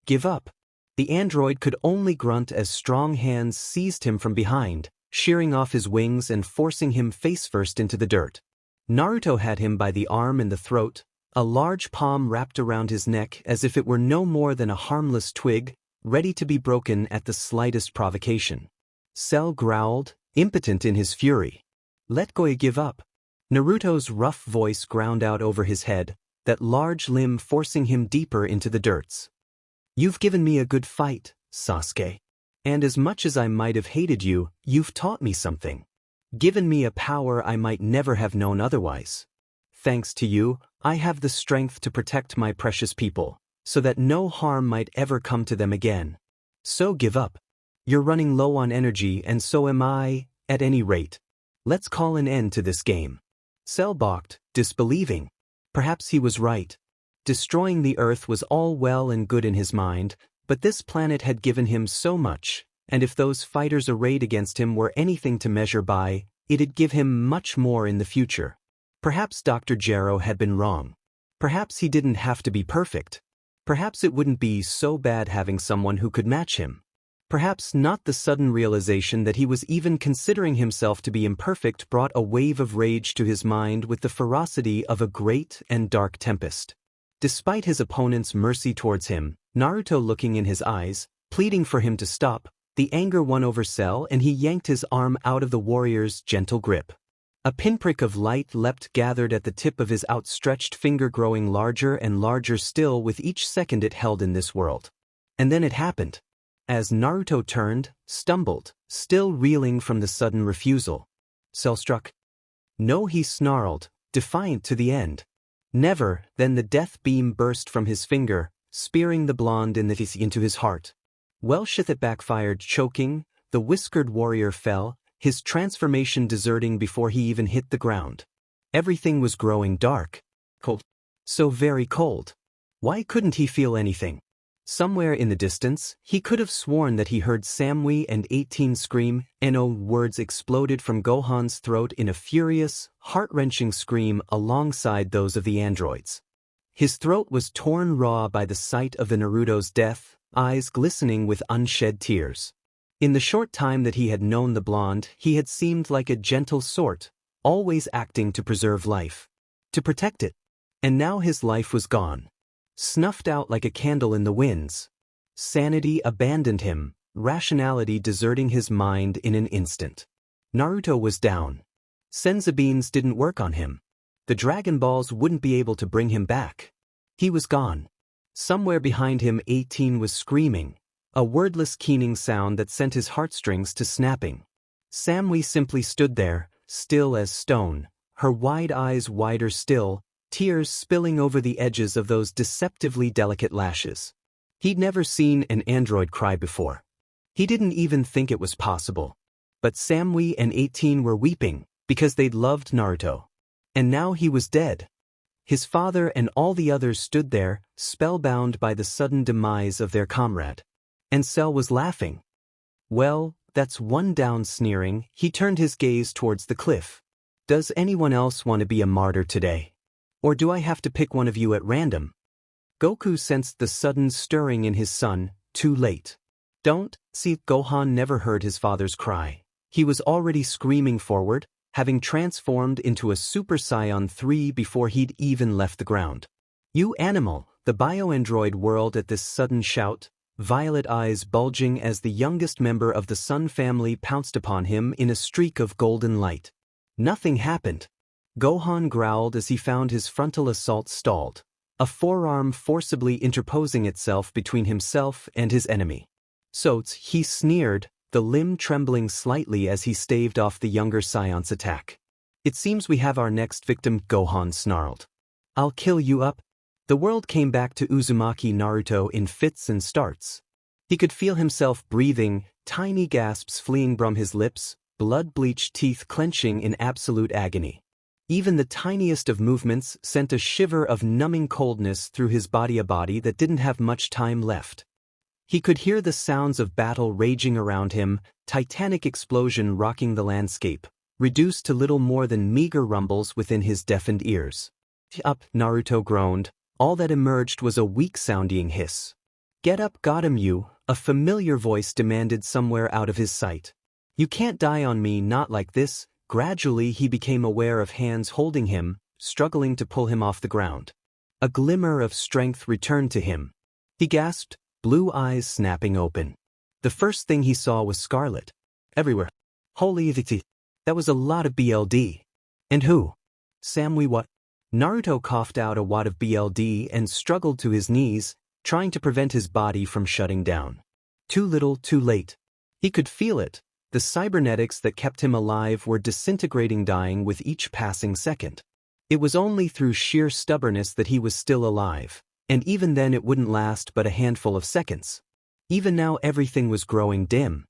Give up. The android could only grunt as strong hands seized him from behind, shearing off his wings and forcing him face-first into the dirt. Naruto had him by the arm and the throat, a large palm wrapped around his neck as if it were no more than a harmless twig, ready to be broken at the slightest provocation. Cell growled, impotent in his fury. Let go, give up. Naruto's rough voice ground out over his head, that large limb forcing him deeper into the dirts. You've given me a good fight, Sasuke. And as much as I might have hated you, you've taught me something. Given me a power I might never have known otherwise. Thanks to you, I have the strength to protect my precious people, so that no harm might ever come to them again. So give up. You're running low on energy and so am I, at any rate. Let's call an end to this game. Cell balked, disbelieving. Perhaps he was right. Destroying the Earth was all well and good in his mind, but this planet had given him so much, and if those fighters arrayed against him were anything to measure by, it'd give him much more in the future. Perhaps Dr. Gero had been wrong. Perhaps he didn't have to be perfect. Perhaps it wouldn't be so bad having someone who could match him. Perhaps not. The sudden realization that he was even considering himself to be imperfect brought a wave of rage to his mind with the ferocity of a great and dark tempest. Despite his opponent's mercy towards him, Naruto looking in his eyes, pleading for him to stop, the anger won over Cell and he yanked his arm out of the warrior's gentle grip. A pinprick of light leapt gathered at the tip of his outstretched finger, growing larger and larger still with each second it held in this world. And then it happened. As Naruto turned, stumbled, still reeling from the sudden refusal. Cell struck. No, he snarled, defiant to the end. Never. Then the death beam burst from his finger, spearing the blonde into his heart. Welshith it backfired, choking, the whiskered warrior fell, his transformation deserting before he even hit the ground. Everything was growing dark. Cold. So very cold. Why couldn't he feel anything? Somewhere in the distance, he could have sworn that he heard Samui and 18 scream. No words exploded from Gohan's throat in a furious, heart-wrenching scream alongside those of the androids. His throat was torn raw by the sight of the Naruto's death, eyes glistening with unshed tears. In the short time that he had known the blonde, he had seemed like a gentle sort, always acting to preserve life, to protect it. And now his life was gone. Snuffed out like a candle in the winds. Sanity abandoned him, rationality deserting his mind in an instant. Naruto was down. Senzu beans didn't work on him. The Dragon Balls wouldn't be able to bring him back. He was gone. Somewhere behind him 18 was screaming, a wordless keening sound that sent his heartstrings to snapping. Samui simply stood there, still as stone, her wide eyes wider still, tears spilling over the edges of those deceptively delicate lashes. He'd never seen an android cry before. He didn't even think it was possible. But Samui and 18 were weeping, because they'd loved Naruto. And now he was dead. His father and all the others stood there, spellbound by the sudden demise of their comrade. And Cell was laughing. Well, that's one down. Sneering, he turned his gaze towards the cliff. Does anyone else want to be a martyr today? Or do I have to pick one of you at random? Goku sensed the sudden stirring in his son, too late. Don't, see, Gohan never heard his father's cry. He was already screaming forward, having transformed into a Super Saiyan 3 before he'd even left the ground. You animal, the bioandroid whirled at this sudden shout, violet eyes bulging as the youngest member of the Sun family pounced upon him in a streak of golden light. Nothing happened. Gohan growled as he found his frontal assault stalled, a forearm forcibly interposing itself between himself and his enemy. He sneered, the limb trembling slightly as he staved off the younger scion's attack. It seems we have our next victim, Gohan snarled. I'll kill you up. The world came back to Uzumaki Naruto in fits and starts. He could feel himself breathing, tiny gasps fleeing from his lips, blood-bleached teeth clenching in absolute agony. Even the tiniest of movements sent a shiver of numbing coldness through his body, a body that didn't have much time left. He could hear the sounds of battle raging around him, titanic explosion rocking the landscape, reduced to little more than meager rumbles within his deafened ears. Up, Naruto groaned. All that emerged was a weak-sounding hiss. Get up, got him you, a familiar voice demanded somewhere out of his sight. You can't die on me, not like this. Gradually he became aware of hands holding him, struggling to pull him off the ground. A glimmer of strength returned to him. He gasped, blue eyes snapping open. The first thing he saw was Scarlet. Everywhere. Holy Viti. That was a lot of BLD. And who? Samui what? Naruto coughed out a wad of BLD and struggled to his knees, trying to prevent his body from shutting down. Too little, too late. He could feel it. The cybernetics that kept him alive were disintegrating, dying with each passing second. It was only through sheer stubbornness that he was still alive, and even then it wouldn't last but a handful of seconds. Even now everything was growing dim.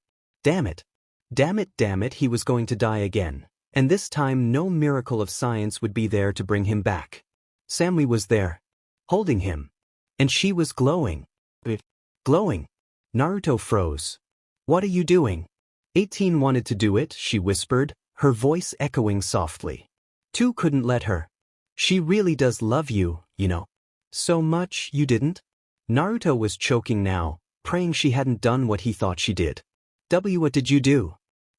Damn it. Damn it, damn it, he was going to die again. And this time no miracle of science would be there to bring him back. Samui was there, holding him. And she was glowing. Glowing. Naruto froze. What are you doing? 18 wanted to do it, she whispered, her voice echoing softly. 2 couldn't let her. She really does love you, you know. So much you didn't? Naruto was choking now, praying she hadn't done what he thought she did. What did you do?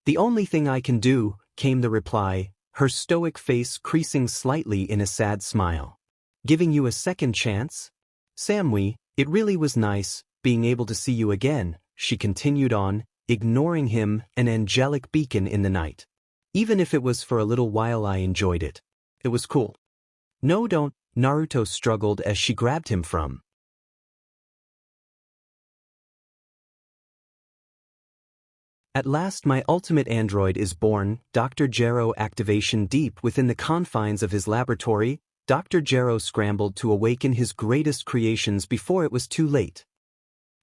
The only thing I can do, came the reply, her stoic face creasing slightly in a sad smile. Giving you a second chance? Samui, it really was nice, being able to see you again, she continued on, ignoring him, an angelic beacon in the night. Even if it was for a little while, I enjoyed it. It was cool. No, don't, Naruto struggled as she grabbed him from. At last my ultimate android is born, Dr. Gero activation. Deep within the confines of his laboratory, Dr. Gero scrambled to awaken his greatest creations before it was too late.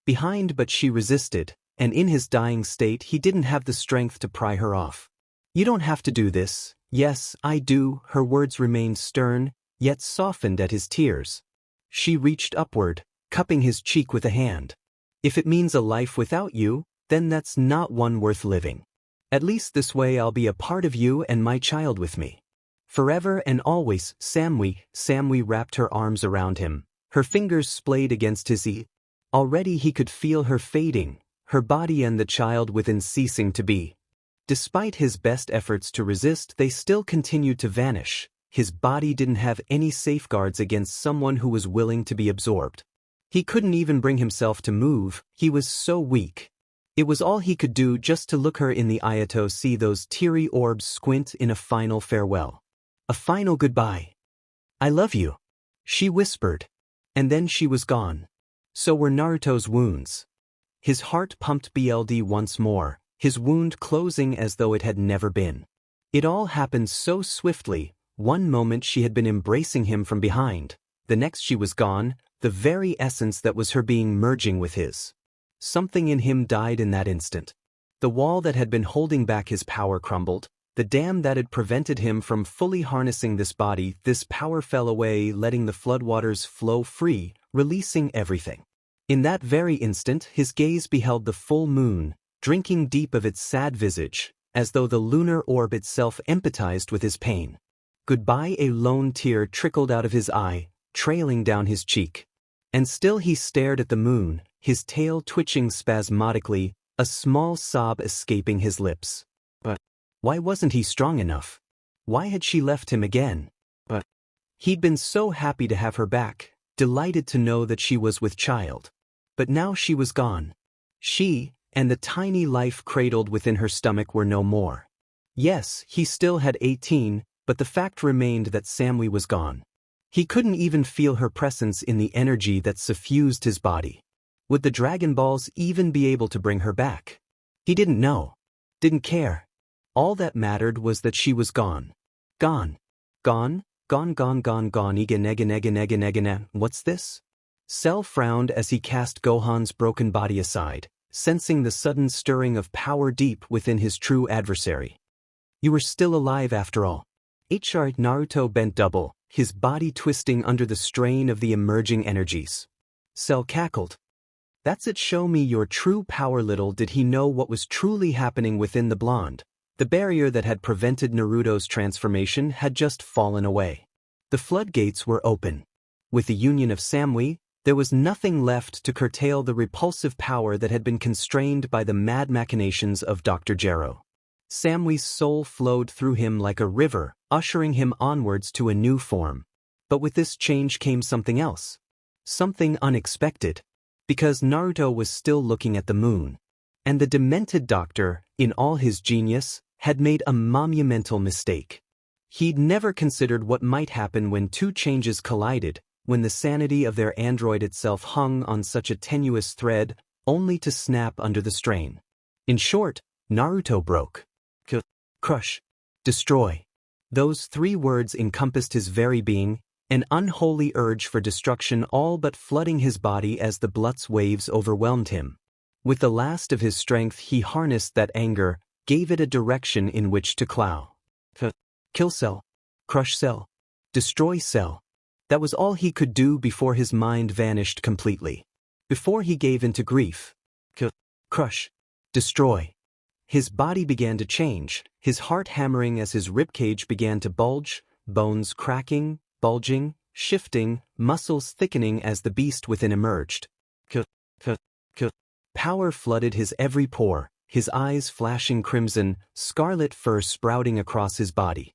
Behind, but she resisted, and in his dying state he didn't have the strength to pry her off. You don't have to do this. Yes, I do, her words remained stern, yet softened at his tears. She reached upward, cupping his cheek with a hand. If it means a life without you, then that's not one worth living. At least this way I'll be a part of you and my child with me. Forever and always, Samui. Samui wrapped her arms around him, her fingers splayed against his ear. Already he could feel her fading, her body and the child within ceasing to be. Despite his best efforts to resist, they still continued to vanish. His body didn't have any safeguards against someone who was willing to be absorbed. He couldn't even bring himself to move, he was so weak. It was all he could do just to look her in the eye, to see those teary orbs squint in a final farewell. A final goodbye. I love you, she whispered. And then she was gone. So were Naruto's wounds. His heart pumped BLD once more, his wound closing as though it had never been. It all happened so swiftly. One moment she had been embracing him from behind, the next she was gone, the very essence that was her being merging with his. Something in him died in that instant. The wall that had been holding back his power crumbled, the dam that had prevented him from fully harnessing this body, this power fell away, letting the floodwaters flow free, releasing everything. In that very instant his gaze beheld the full moon, drinking deep of its sad visage, as though the lunar orb itself empathized with his pain. Goodbye. A lone tear trickled out of his eye, trailing down his cheek. And still he stared at the moon, his tail twitching spasmodically, a small sob escaping his lips. But why wasn't he strong enough? Why had she left him again? But he'd been so happy to have her back, delighted to know that she was with child. But now she was gone. She, and the tiny life cradled within her stomach were no more. Yes, he still had 18, but the fact remained that Samui was gone. He couldn't even feel her presence in the energy that suffused his body. Would the Dragon Balls even be able to bring her back? He didn't know. Didn't care. All that mattered was that she was gone. Gone. Gone? Gone. What's this? Cell frowned as he cast Gohan's broken body aside, sensing the sudden stirring of power deep within his true adversary. You were still alive after all. Naruto bent double, his body twisting under the strain of the emerging energies. Cell cackled. That's it, show me your true power. Little did he know what was truly happening within the blonde. The barrier that had prevented Naruto's transformation had just fallen away. The floodgates were open. With the union of Samui, there was nothing left to curtail the repulsive power that had been constrained by the mad machinations of Dr. Gero. Samui's soul flowed through him like a river, ushering him onwards to a new form. But with this change came something else. Something unexpected. Because Naruto was still looking at the moon. And the demented doctor, in all his genius, had made a monumental mistake. He'd never considered what might happen when two changes collided, when the sanity of their android itself hung on such a tenuous thread, only to snap under the strain. In short, Naruto broke. Crush. Destroy. Those three words encompassed his very being, an unholy urge for destruction all but flooding his body as the Blood's waves overwhelmed him. With the last of his strength he harnessed that anger, gave it a direction in which to plow. Kill Cell. Crush Cell. Destroy Cell. That was all he could do before his mind vanished completely. Before he gave into grief. Crush. Destroy. His body began to change, his heart hammering as his ribcage began to bulge, bones cracking, bulging, shifting, muscles thickening as the beast within emerged. Power flooded his every pore, his eyes flashing crimson, scarlet fur sprouting across his body.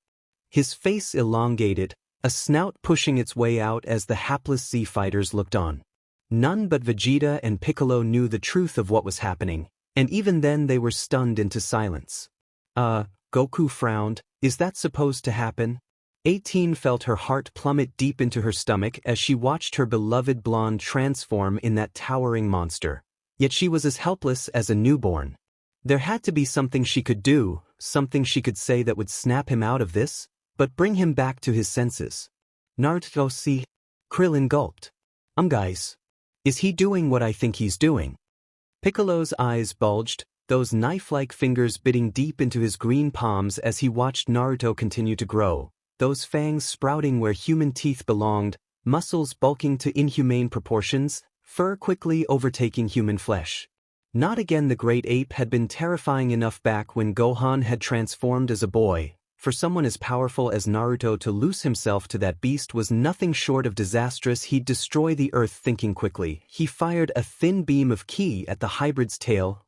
His face elongated, a snout pushing its way out as the hapless Z fighters looked on. None but Vegeta and Piccolo knew the truth of what was happening, and even then they were stunned into silence. Goku frowned. Is that supposed to happen? 18 felt her heart plummet deep into her stomach as she watched her beloved blonde transform in that towering monster. Yet she was as helpless as a newborn. There had to be something she could do, something she could say that would snap him out of this, but bring him back to his senses. Naruto, see? Krillin gulped. Guys. Is he doing what I think he's doing? Piccolo's eyes bulged, those knife-like fingers biting deep into his green palms as he watched Naruto continue to grow, those fangs sprouting where human teeth belonged, muscles bulking to inhumane proportions, fur quickly overtaking human flesh. Not again. The great ape had been terrifying enough back when Gohan had transformed as a boy. For someone as powerful as Naruto to lose himself to that beast was nothing short of disastrous. He'd destroy the earth. Thinking quickly, he fired a thin beam of ki at the hybrid's tail,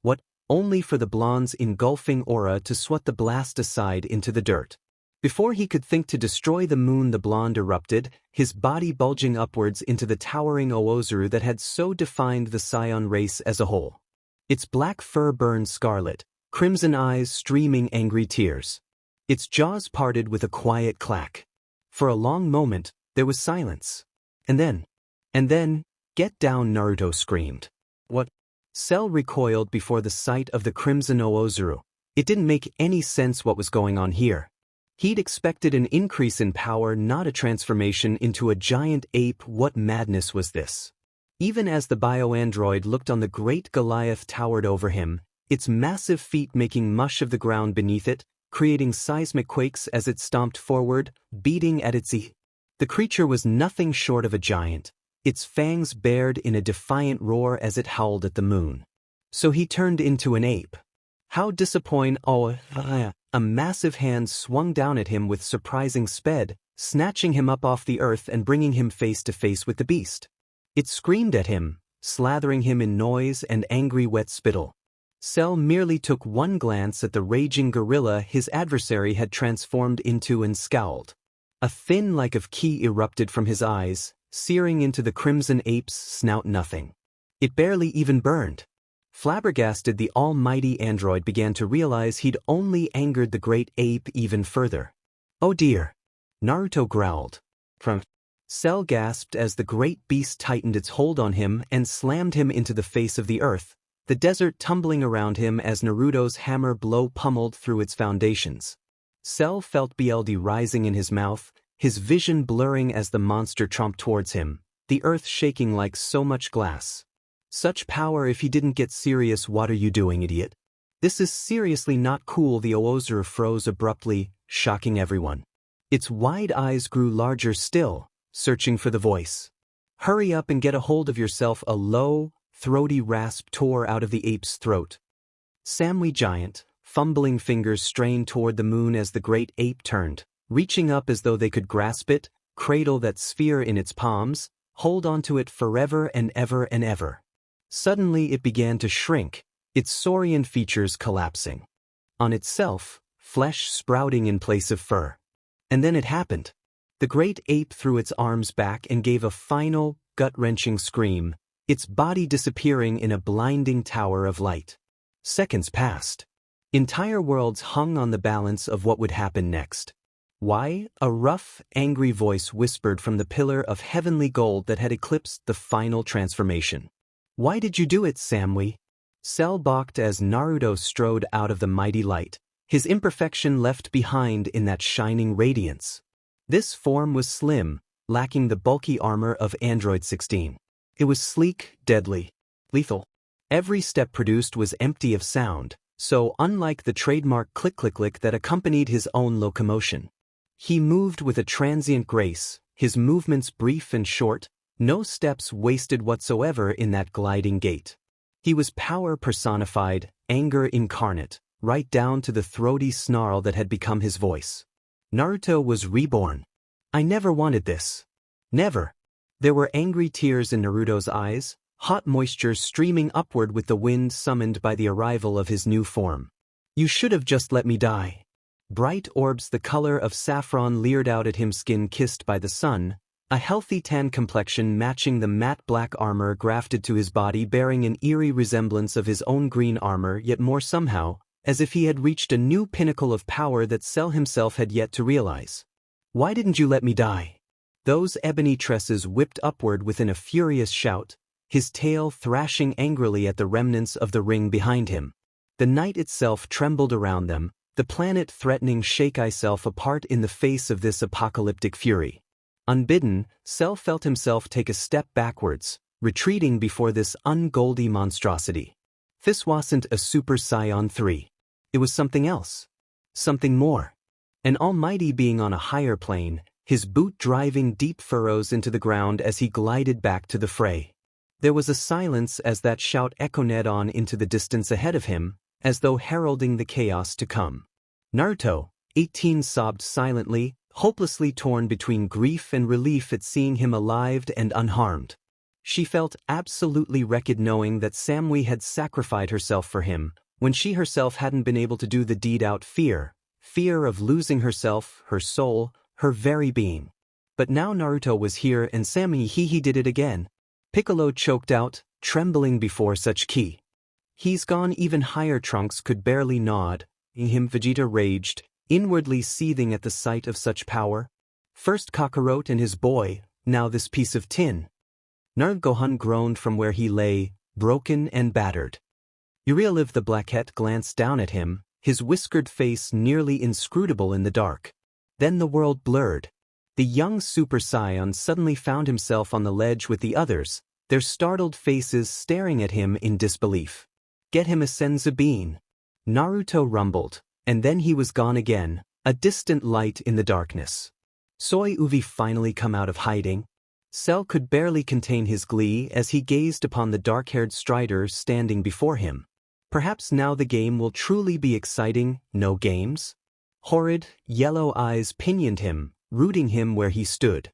only for the blonde's engulfing aura to swat the blast aside into the dirt. Before he could think to destroy the moon, the blonde erupted, his body bulging upwards into the towering Oozuru that had so defined the Scion race as a whole. Its black fur burned scarlet, crimson eyes streaming angry tears. Its jaws parted with a quiet clack. For a long moment, there was silence. And then, get down, Naruto screamed. What? Cell recoiled before the sight of the crimson Oozuru. It didn't make any sense what was going on here. He'd expected an increase in power, not a transformation into a giant ape. What madness was this? Even as the bioandroid looked on, the great Goliath towered over him, its massive feet making mush of the ground beneath it, creating seismic quakes as it stomped forward, beating at its The creature was nothing short of a giant, its fangs bared in a defiant roar as it howled at the moon. So he turned into an ape. How disappointing! A massive hand swung down at him with surprising speed, snatching him up off the earth and bringing him face to face with the beast. It screamed at him, slathering him in noise and angry wet spittle. Cell merely took one glance at the raging gorilla his adversary had transformed into and scowled. A thin like of ki erupted from his eyes, searing into the crimson ape's snout. Nothing. It barely even burned. Flabbergasted, the almighty android began to realize he'd only angered the great ape even further. Oh dear. Naruto growled. Cell gasped as the great beast tightened its hold on him and slammed him into the face of the earth, the desert tumbling around him as Naruto's hammer blow pummeled through its foundations. Cell felt blood rising in his mouth, his vision blurring as the monster tromped towards him, the earth shaking like so much glass. Such power. If he didn't get serious, what are you doing, idiot? This is seriously not cool. The Oozur froze abruptly, shocking everyone. Its wide eyes grew larger still, searching for the voice. Hurry up and get a hold of yourself. A low, throaty rasp tore out of the ape's throat. Samui giant, fumbling fingers strained toward the moon as the great ape turned, reaching up as though they could grasp it, cradle that sphere in its palms, hold onto it forever and ever and ever. Suddenly it began to shrink, its saurian features collapsing. On itself, flesh sprouting in place of fur. And then it happened. The great ape threw its arms back and gave a final, gut-wrenching scream, its body disappearing in a blinding tower of light. Seconds passed. Entire worlds hung on the balance of what would happen next. Why? A rough, angry voice whispered from the pillar of heavenly gold that had eclipsed the final transformation. Why did you do it, Samui? Cell balked as Naruto strode out of the mighty light, his imperfection left behind in that shining radiance. This form was slim, lacking the bulky armor of Android 16. It was sleek, deadly, lethal. Every step produced was empty of sound, so unlike the trademark click-click-click that accompanied his own locomotion. He moved with a transient grace, his movements brief and short, no steps wasted whatsoever in that gliding gait. He was power personified, anger incarnate, right down to the throaty snarl that had become his voice. Naruto was reborn. I never wanted this. Never. There were angry tears in Naruto's eyes, hot moisture streaming upward with the wind summoned by the arrival of his new form. You should have just let me die. Bright orbs the color of saffron leered out at him, skin kissed by the sun, a healthy tan complexion matching the matte black armor grafted to his body, bearing an eerie resemblance of his own green armor, yet more somehow, as if he had reached a new pinnacle of power that Cell himself had yet to realize. Why didn't you let me die? Those ebony tresses whipped upward within a furious shout, his tail thrashing angrily at the remnants of the ring behind him. The night itself trembled around them, the planet threatening shake itself apart in the face of this apocalyptic fury. Unbidden, Cell felt himself take a step backwards, retreating before this ungoldy monstrosity. This wasn't a Super Saiyan 3. It was something else. Something more. An almighty being on a higher plane, his boot driving deep furrows into the ground as he glided back to the fray. There was a silence as that shout echoed on into the distance ahead of him, as though heralding the chaos to come. Naruto, 18, sobbed silently, hopelessly torn between grief and relief at seeing him alive and unharmed. She felt absolutely wrecked knowing that Samui had sacrificed herself for him, when she herself hadn't been able to do the deed out fear of losing herself, her soul, her very being. But now Naruto was here and Samui he did it again. Piccolo choked out, trembling before such ki. He's gone. Even higher Trunks could barely nod. Him Vegeta raged, inwardly seething at the sight of such power. First Kakarot and his boy, now this piece of tin. Gohan groaned from where he lay, broken and battered. Urieliv the Blackette glanced down at him, his whiskered face nearly inscrutable in the dark. Then the world blurred. The young Super Saiyan suddenly found himself on the ledge with the others, their startled faces staring at him in disbelief. Get him a senzu bean. Naruto rumbled, and then he was gone again, a distant light in the darkness. Soy Uvi finally come out of hiding. Cell could barely contain his glee as he gazed upon the dark-haired Strider standing before him. Perhaps now the game will truly be exciting. No games? Horrid, yellow eyes pinioned him, rooting him where he stood.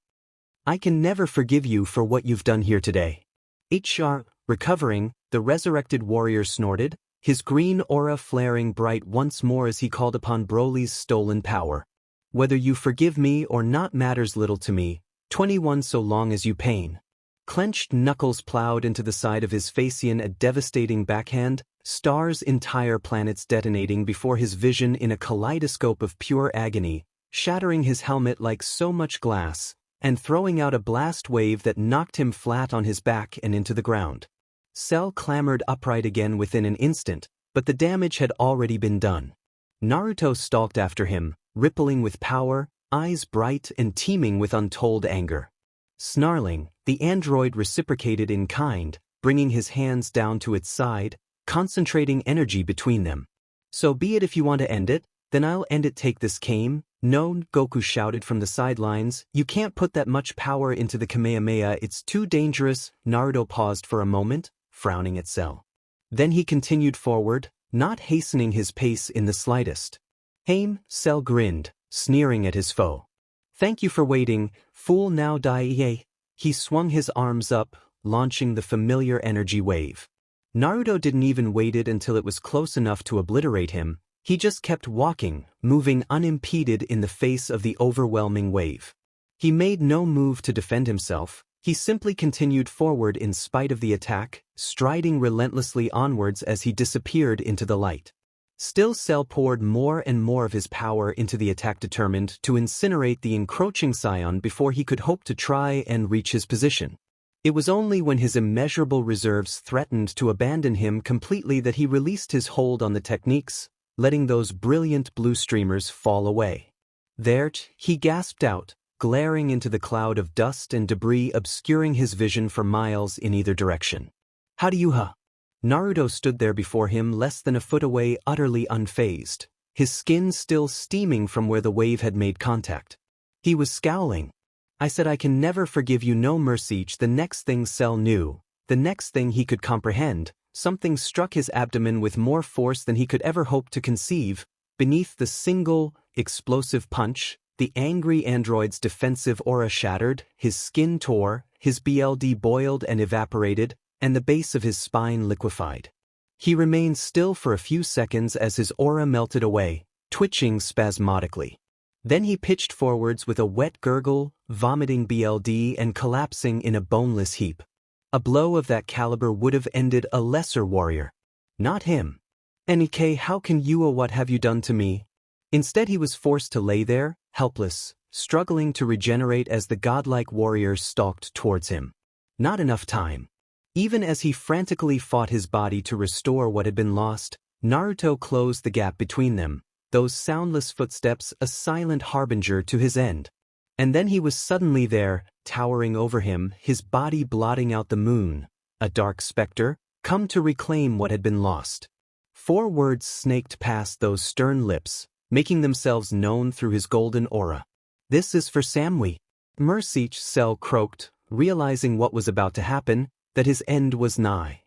I can never forgive you for what you've done here today. HR, recovering, the resurrected warrior snorted, his green aura flaring bright once more as he called upon Broly's stolen power. Whether you forgive me or not matters little to me, 21 so long as you pain. Clenched knuckles plowed into the side of his Facian, a devastating backhand, stars entire planets detonating before his vision in a kaleidoscope of pure agony, shattering his helmet like so much glass, and throwing out a blast wave that knocked him flat on his back and into the ground. Cell clambered upright again within an instant, but the damage had already been done. Naruto stalked after him, rippling with power, eyes bright and teeming with untold anger. Snarling, the android reciprocated in kind, bringing his hands down to its side, concentrating energy between them. "So be it if you want to end it, then I'll end it. Take this Kame." "No," Goku shouted from the sidelines, "you can't put that much power into the Kamehameha, it's too dangerous." Naruto paused for a moment, frowning at Cell. Then he continued forward, not hastening his pace in the slightest. "Harem," Cell grinned, sneering at his foe. "Thank you for waiting, fool. Now die." He swung his arms up, launching the familiar energy wave. Naruto didn't even wait until it was close enough to obliterate him. He just kept walking, moving unimpeded in the face of the overwhelming wave. He made no move to defend himself. He simply continued forward in spite of the attack, striding relentlessly onwards as he disappeared into the light. Still, Cell poured more and more of his power into the attack, determined to incinerate the encroaching scion before he could hope to try and reach his position. It was only when his immeasurable reserves threatened to abandon him completely that he released his hold on the techniques, letting those brilliant blue streamers fall away. "There," he gasped out, glaring into the cloud of dust and debris obscuring his vision for miles in either direction. "How do you Naruto stood there before him less than a foot away, utterly unfazed, his skin still steaming from where the wave had made contact. He was scowling. "I said I can never forgive you, no mercy." The next thing Cell knew, the next thing he could comprehend, something struck his abdomen with more force than he could ever hope to conceive. Beneath the single, explosive punch, the angry android's defensive aura shattered, his skin tore, his BLD boiled and evaporated, and the base of his spine liquefied. He remained still for a few seconds as his aura melted away, twitching spasmodically. Then he pitched forwards with a wet gurgle, vomiting BLD and collapsing in a boneless heap. A blow of that caliber would have ended a lesser warrior. Not him. "Nik, how can you? What have you done to me?" Instead, he was forced to lay there, helpless, struggling to regenerate as the godlike warrior stalked towards him. Not enough time. Even as he frantically fought his body to restore what had been lost, Naruto closed the gap between them, those soundless footsteps a silent harbinger to his end. And then he was suddenly there, towering over him, his body blotting out the moon, a dark specter, come to reclaim what had been lost. 4 words snaked past those stern lips, making themselves known through his golden aura. "This is for Samui." "Mercy," Cell croaked, realizing what was about to happen, that his end was nigh.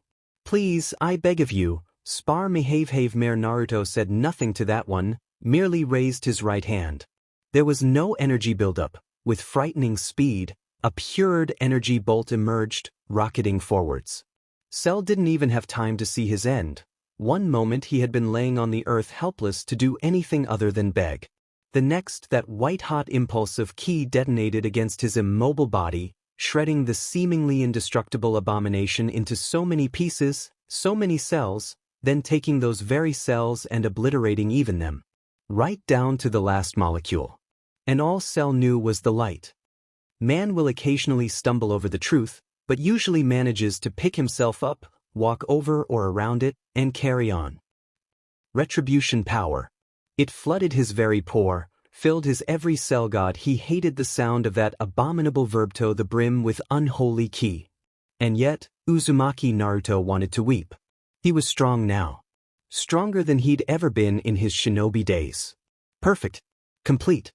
"Please, I beg of you, spare me." Have mere. Naruto said nothing to that one, merely raised his right hand. There was no energy buildup. With frightening speed, a pured energy bolt emerged, rocketing forwards. Cell didn't even have time to see his end. One moment he had been laying on the earth helpless to do anything other than beg. The next, that white-hot impulse of ki detonated against his immobile body, shredding the seemingly indestructible abomination into so many pieces, so many cells, then taking those very cells and obliterating even them. Right down to the last molecule. And all Cell knew was the light. Man will occasionally stumble over the truth, but usually manages to pick himself up, walk over or around it, and carry on. Retribution power. It flooded his very pore, filled his every cell. God, he hated the sound of that abominable verb to the brim with unholy ki. And yet, Uzumaki Naruto wanted to weep. He was strong now. Stronger than he'd ever been in his shinobi days. Perfect. Complete.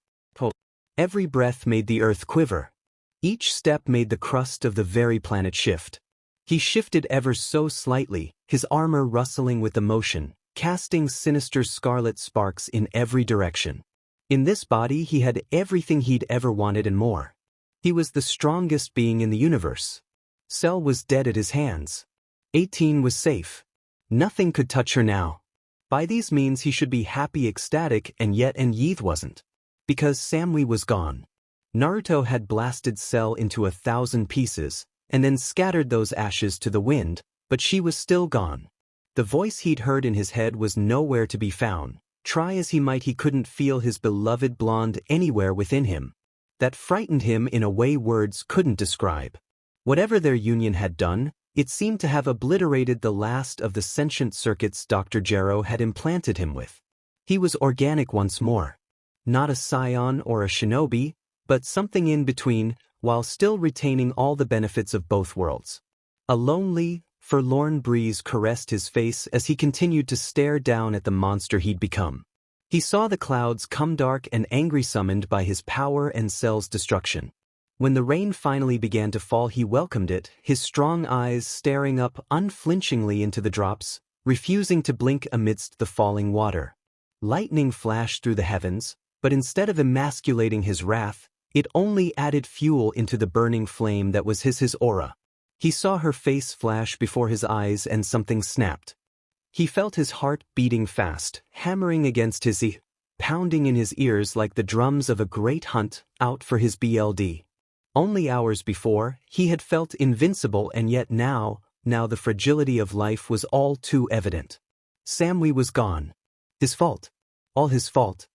Every breath made the earth quiver. Each step made the crust of the very planet shift. He shifted ever so slightly, his armor rustling with the motion, casting sinister scarlet sparks in every direction. In this body he had everything he'd ever wanted and more. He was the strongest being in the universe. Cell was dead at his hands. 18 was safe. Nothing could touch her now. By these means he should be happy, ecstatic, and yet Yeath wasn't. Because Samui was gone. Naruto had blasted Cell into 1,000 pieces, and then scattered those ashes to the wind, but she was still gone. The voice he'd heard in his head was nowhere to be found. Try as he might, he couldn't feel his beloved blonde anywhere within him. that frightened him in a way words couldn't describe. Whatever their union had done, it seemed to have obliterated the last of the sentient circuits Dr. Gero had implanted him with. He was organic once more. Not a scion or a shinobi, but something in between, while still retaining all the benefits of both worlds. A lonely, forlorn breeze caressed his face as he continued to stare down at the monster he'd become. He saw the clouds come dark and angry, summoned by his power and Cell's destruction. When the rain finally began to fall, he welcomed it, his strong eyes staring up unflinchingly into the drops, refusing to blink amidst the falling water. Lightning flashed through the heavens, but instead of emasculating his wrath, it only added fuel into the burning flame that was his aura. He saw her face flash before his eyes and something snapped. He felt his heart beating fast, hammering against his pounding in his ears like the drums of a great hunt out for his BLD. Only hours before, he had felt invincible, and yet now the fragility of life was all too evident. Samui was gone. His fault. All his fault.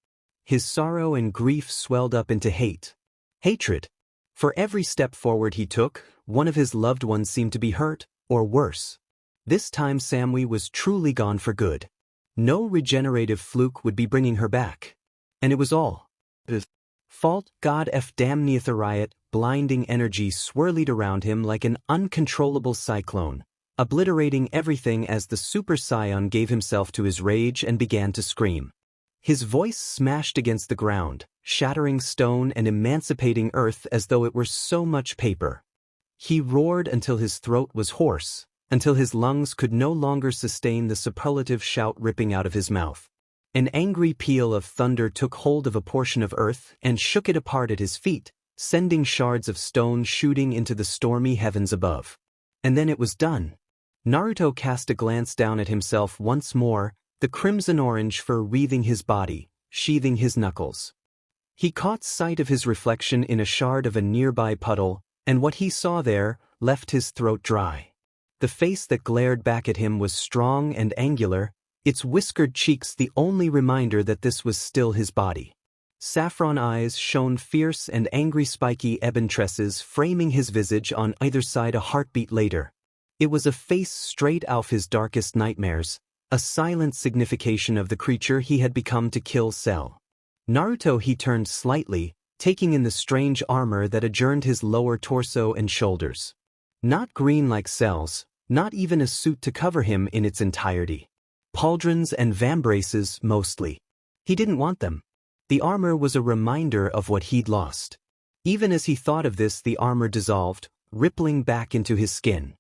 His sorrow and grief swelled up into hate. Hatred. For every step forward he took, one of his loved ones seemed to be hurt, or worse. This time Samui was truly gone for good. No regenerative fluke would be bringing her back. And it was all his fault. God damn the riot, blinding energy swirled around him like an uncontrollable cyclone, obliterating everything as the Super Saiyan gave himself to his rage and began to scream. His voice smashed against the ground, shattering stone and emancipating earth as though it were so much paper. He roared until his throat was hoarse, until his lungs could no longer sustain the superlative shout ripping out of his mouth. An angry peal of thunder took hold of a portion of earth and shook it apart at his feet, sending shards of stone shooting into the stormy heavens above. And then it was done. Naruto cast a glance down at himself once more, the crimson-orange fur wreathing his body, sheathing his knuckles. He caught sight of his reflection in a shard of a nearby puddle, and what he saw there left his throat dry. The face that glared back at him was strong and angular, its whiskered cheeks the only reminder that this was still his body. Saffron eyes shone fierce and angry, spiky ebon tresses framing his visage on either side. A heartbeat later. It was a face straight out of his darkest nightmares, a silent signification of the creature he had become to kill Cell. Naruto, he turned slightly, taking in the strange armor that adorned his lower torso and shoulders. Not green like Cell's, not even a suit to cover him in its entirety. Pauldrons and vambraces mostly. He didn't want them. The armor was a reminder of what he'd lost. Even as he thought of this, the armor dissolved, rippling back into his skin.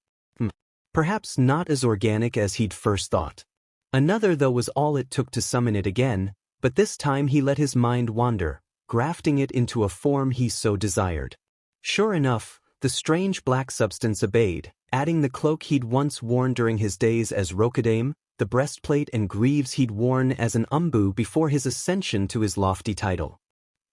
Perhaps not as organic as he'd first thought. Another though was all it took to summon it again, but this time he let his mind wander, grafting it into a form he so desired. Sure enough, the strange black substance obeyed, adding the cloak he'd once worn during his days as Rokudaime, the breastplate and greaves he'd worn as an umbu before his ascension to his lofty title.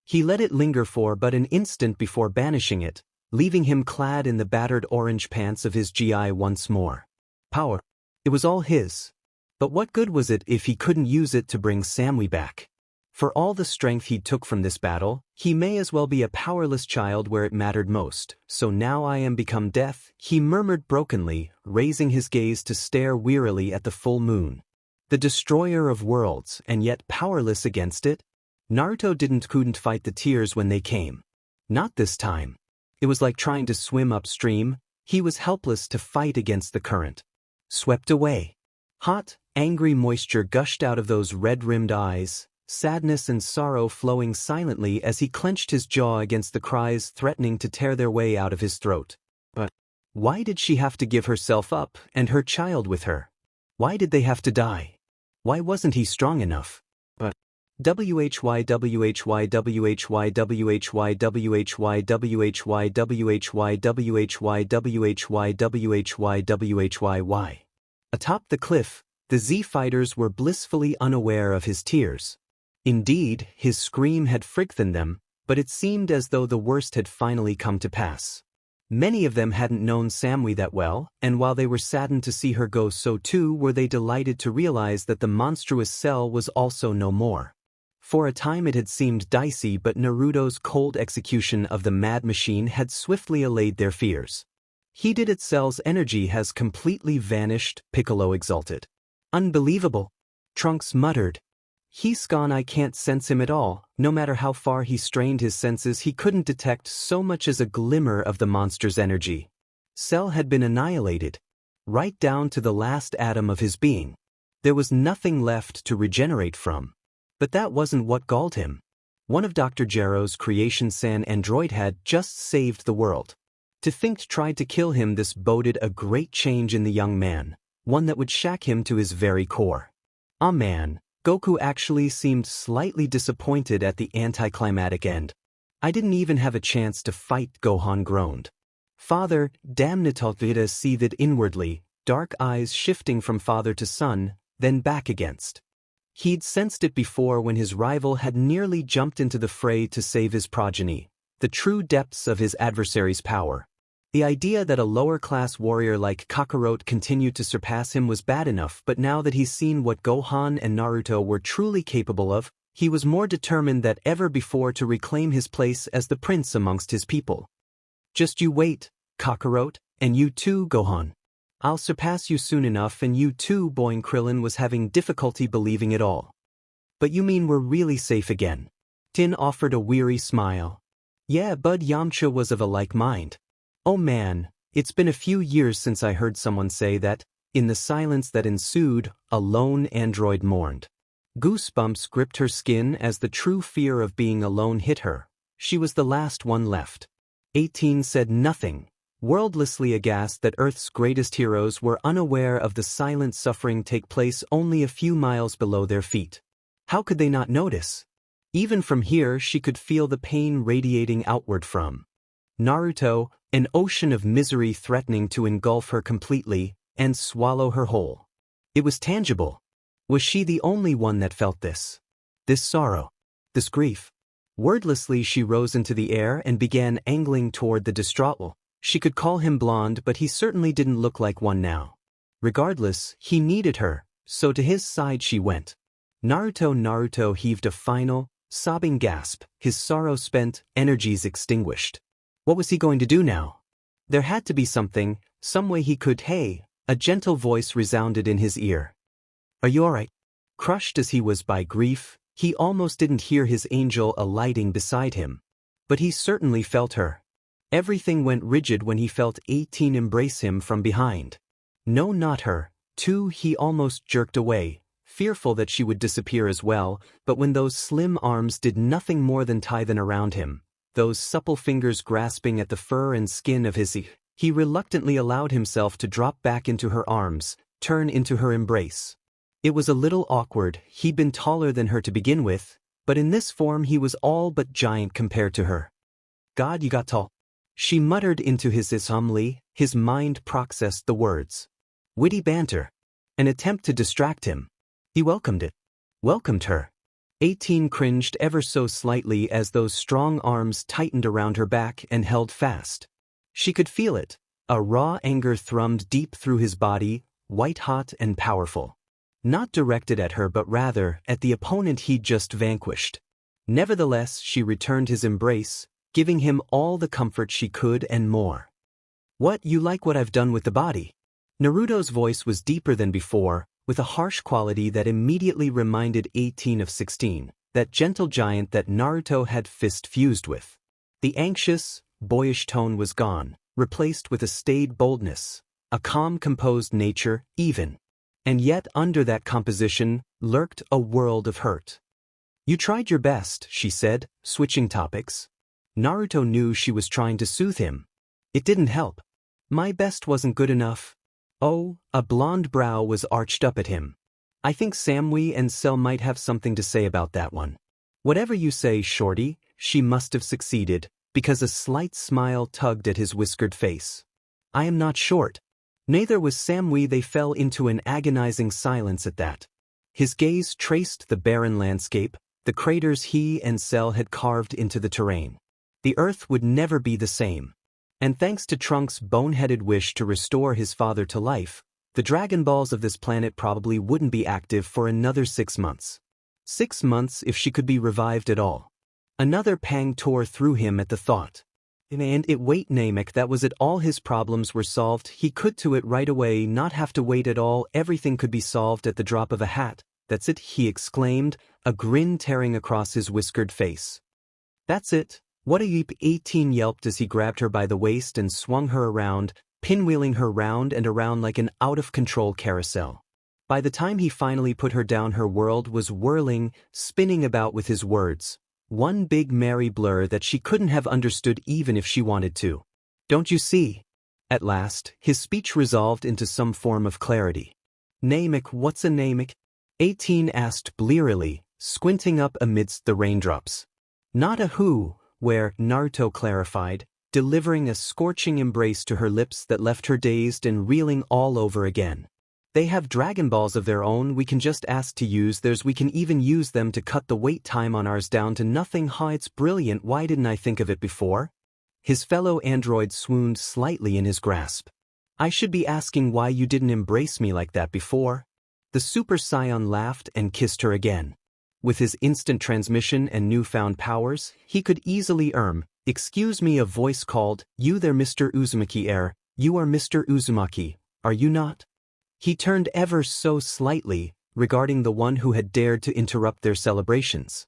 He let it linger for but an instant before banishing it, leaving him clad in the battered orange pants of his GI once more. Power. It was all his. But what good was it if he couldn't use it to bring Samui back? For all the strength he took from this battle, he may as well be a powerless child where it mattered most. So now I am become death, he murmured brokenly, raising his gaze to stare wearily at the full moon. The destroyer of worlds, and yet powerless against it? Naruto couldn't fight the tears when they came. Not this time. It was like trying to swim upstream, he was helpless to fight against the current. Swept away. Hot, angry moisture gushed out of those red-rimmed eyes, sadness and sorrow flowing silently as he clenched his jaw against the cries threatening to tear their way out of his throat. But why did she have to give herself up, and her child with her? Why did they have to die? Why wasn't he strong enough? But WHY. Atop the cliff, the Z fighters were blissfully unaware of his tears. Indeed, his scream had frightened them, but it seemed as though the worst had finally come to pass. Many of them hadn't known Samui that well, and while they were saddened to see her go, so too were they delighted to realize that the monstrous Cell was also no more. For a time it had seemed dicey, but Naruto's cold execution of the mad machine had swiftly allayed their fears. Heated its cell's energy has completely vanished, Piccolo exulted. Unbelievable, Trunks muttered. He's gone. I can't sense him at all. No matter how far he strained his senses, he couldn't detect so much as a glimmer of the monster's energy. Cell had been annihilated, right down to the last atom of his being. There was nothing left to regenerate from. But that wasn't what galled him. One of Dr. Gero's creations, San Android, had just saved the world. To think tried to kill him, this boded a great change in the young man, one that would shock him to his very core. Ah man, Goku actually seemed slightly disappointed at the anticlimactic end. I didn't even have a chance to fight, Gohan groaned. Father, damn it, Vegeta seethed inwardly, dark eyes shifting from father to son, then back against. He'd sensed it before when his rival had nearly jumped into the fray to save his progeny, the true depths of his adversary's power. The idea that a lower-class warrior like Kakarot continued to surpass him was bad enough, but now that he's seen what Gohan and Naruto were truly capable of, he was more determined than ever before to reclaim his place as the prince amongst his people. Just you wait, Kakarot, and you too, Gohan. I'll surpass you soon enough, and you too, Boing. Krillin was having difficulty believing it all. But you mean we're really safe again? Tin offered a weary smile. Yeah, Bud Yamcha was of a like mind. Oh man, it's been a few years since I heard someone say that. In the silence that ensued, a lone android mourned. Goosebumps gripped her skin as the true fear of being alone hit her. She was the last one left. 18 said nothing, worldlessly aghast that Earth's greatest heroes were unaware of the silent suffering take place only a few miles below their feet. How could they not notice? Even from here she could feel the pain radiating outward from Naruto, an ocean of misery threatening to engulf her completely and swallow her whole. It was tangible. Was she the only one that felt this? This sorrow? This grief? Wordlessly she rose into the air and began angling toward the distraught. She could call him blonde, but he certainly didn't look like one now. Regardless, he needed her, so to his side she went. Naruto heaved a final, sobbing gasp, his sorrow spent, energies extinguished. What was he going to do now? There had to be something, some way he could. Hey, a gentle voice resounded in his ear. Are you alright? Crushed as he was by grief, he almost didn't hear his angel alighting beside him. But he certainly felt her. Everything went rigid when he felt 18 embrace him from behind. No, not her, too. He almost jerked away, fearful that she would disappear as well, but when those slim arms did nothing more than tie them around him, those supple fingers grasping at the fur and skin of his he reluctantly allowed himself to drop back into her arms, turn into her embrace. It was a little awkward. He'd been taller than her to begin with, but in this form he was all but giant compared to her. God, you got tall. She muttered into his humbly, his mind processed the words. Witty banter. An attempt to distract him. He welcomed it. Welcomed her. 18 cringed ever so slightly as those strong arms tightened around her back and held fast. She could feel it. A raw anger thrummed deep through his body, white-hot and powerful. Not directed at her but rather at the opponent he'd just vanquished. Nevertheless, she returned his embrace, giving him all the comfort she could and more. What, you like what I've done with the body? Naruto's voice was deeper than before, with a harsh quality that immediately reminded 18 of 16, that gentle giant that Naruto had fist-fused with. The anxious, boyish tone was gone, replaced with a staid boldness, a calm, composed nature, even. And yet under that composition lurked a world of hurt. You tried your best, she said, switching topics. Naruto knew she was trying to soothe him. It didn't help. My best wasn't good enough. Oh, a blonde brow was arched up at him. I think Samui and Cell might have something to say about that one. Whatever you say, shorty, she must have succeeded, because a slight smile tugged at his whiskered face. I am not short. Neither was Samui. They fell into an agonizing silence at that. His gaze traced the barren landscape, the craters he and Cell had carved into the terrain. The Earth would never be the same. And thanks to Trunks' boneheaded wish to restore his father to life, the Dragon Balls of this planet probably wouldn't be active for another 6 months. 6 months if she could be revived at all. Another pang tore through him at the thought. And wait, Namek, that was it, all his problems were solved, he could do it right away, not have to wait at all, everything could be solved at the drop of a hat. That's it, he exclaimed, a grin tearing across his whiskered face. That's it. What a yeep, 18 yelped as he grabbed her by the waist and swung her around, pinwheeling her round and around like an out-of-control carousel. By the time he finally put her down, her world was whirling, spinning about with his words. One big merry blur that she couldn't have understood even if she wanted to. Don't you see? At last, his speech resolved into some form of clarity. Namek, what's a Namek? 18 asked blearily, squinting up amidst the raindrops. Not a who, where, Naruto clarified, delivering a scorching embrace to her lips that left her dazed and reeling all over again. They have Dragon Balls of their own, we can just ask to use theirs, we can even use them to cut the wait time on ours down to nothing. Ha, it's brilliant, why didn't I think of it before? His fellow android swooned slightly in his grasp. I should be asking why you didn't embrace me like that before. The Super Saiyan laughed and kissed her again. With his instant transmission and newfound powers, he could easily excuse me, a voice called, you there Mr. Uzumaki you are Mr. Uzumaki, are you not? He turned ever so slightly, regarding the one who had dared to interrupt their celebrations.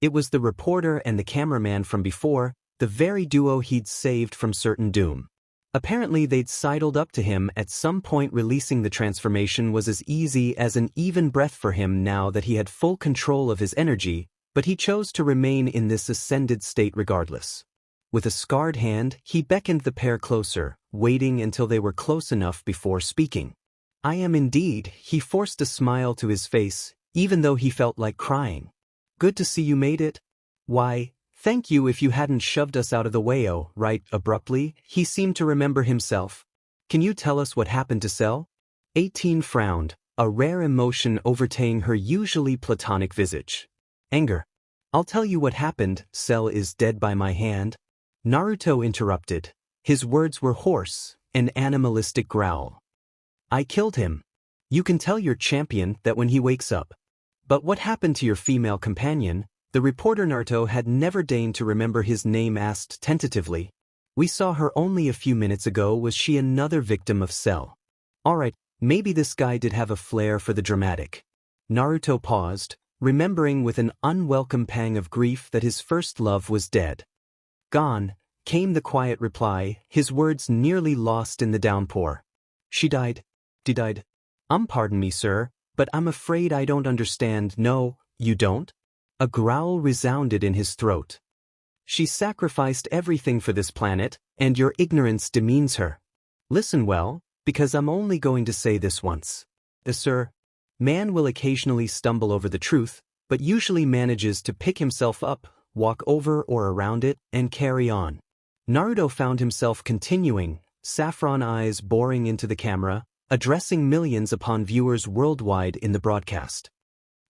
It was the reporter and the cameraman from before, the very duo he'd saved from certain doom. Apparently they'd sidled up to him at some point. Releasing the transformation was as easy as an even breath for him now that he had full control of his energy, but he chose to remain in this ascended state regardless. With a scarred hand, he beckoned the pair closer, waiting until they were close enough before speaking. I am indeed, he forced a smile to his face, even though he felt like crying. Good to see you made it. Why, thank you if you hadn't shoved us out of the way. Oh, right, abruptly, he seemed to remember himself. Can you tell us what happened to Cell? 18 frowned, a rare emotion overlaying her usually platonic visage. Anger. I'll tell you what happened, Cell is dead by my hand. Naruto interrupted. His words were hoarse, an animalistic growl. I killed him. You can tell your champion that when he wakes up. But what happened to your female companion? The reporter Naruto had never deigned to remember his name asked tentatively. We saw her only a few minutes ago. Was she another victim of Cell? Alright, maybe this guy did have a flair for the dramatic. Naruto paused, remembering with an unwelcome pang of grief that his first love was dead. Gone, came the quiet reply, his words nearly lost in the downpour. She died. Died. Pardon me, sir, but I'm afraid I don't understand. No, you don't? A growl resounded in his throat. She sacrificed everything for this planet, and your ignorance demeans her. Listen well, because I'm only going to say this once. Sir, man will occasionally stumble over the truth, but usually manages to pick himself up, walk over or around it, and carry on. Naruto found himself continuing, saffron eyes boring into the camera, addressing millions upon viewers worldwide in the broadcast.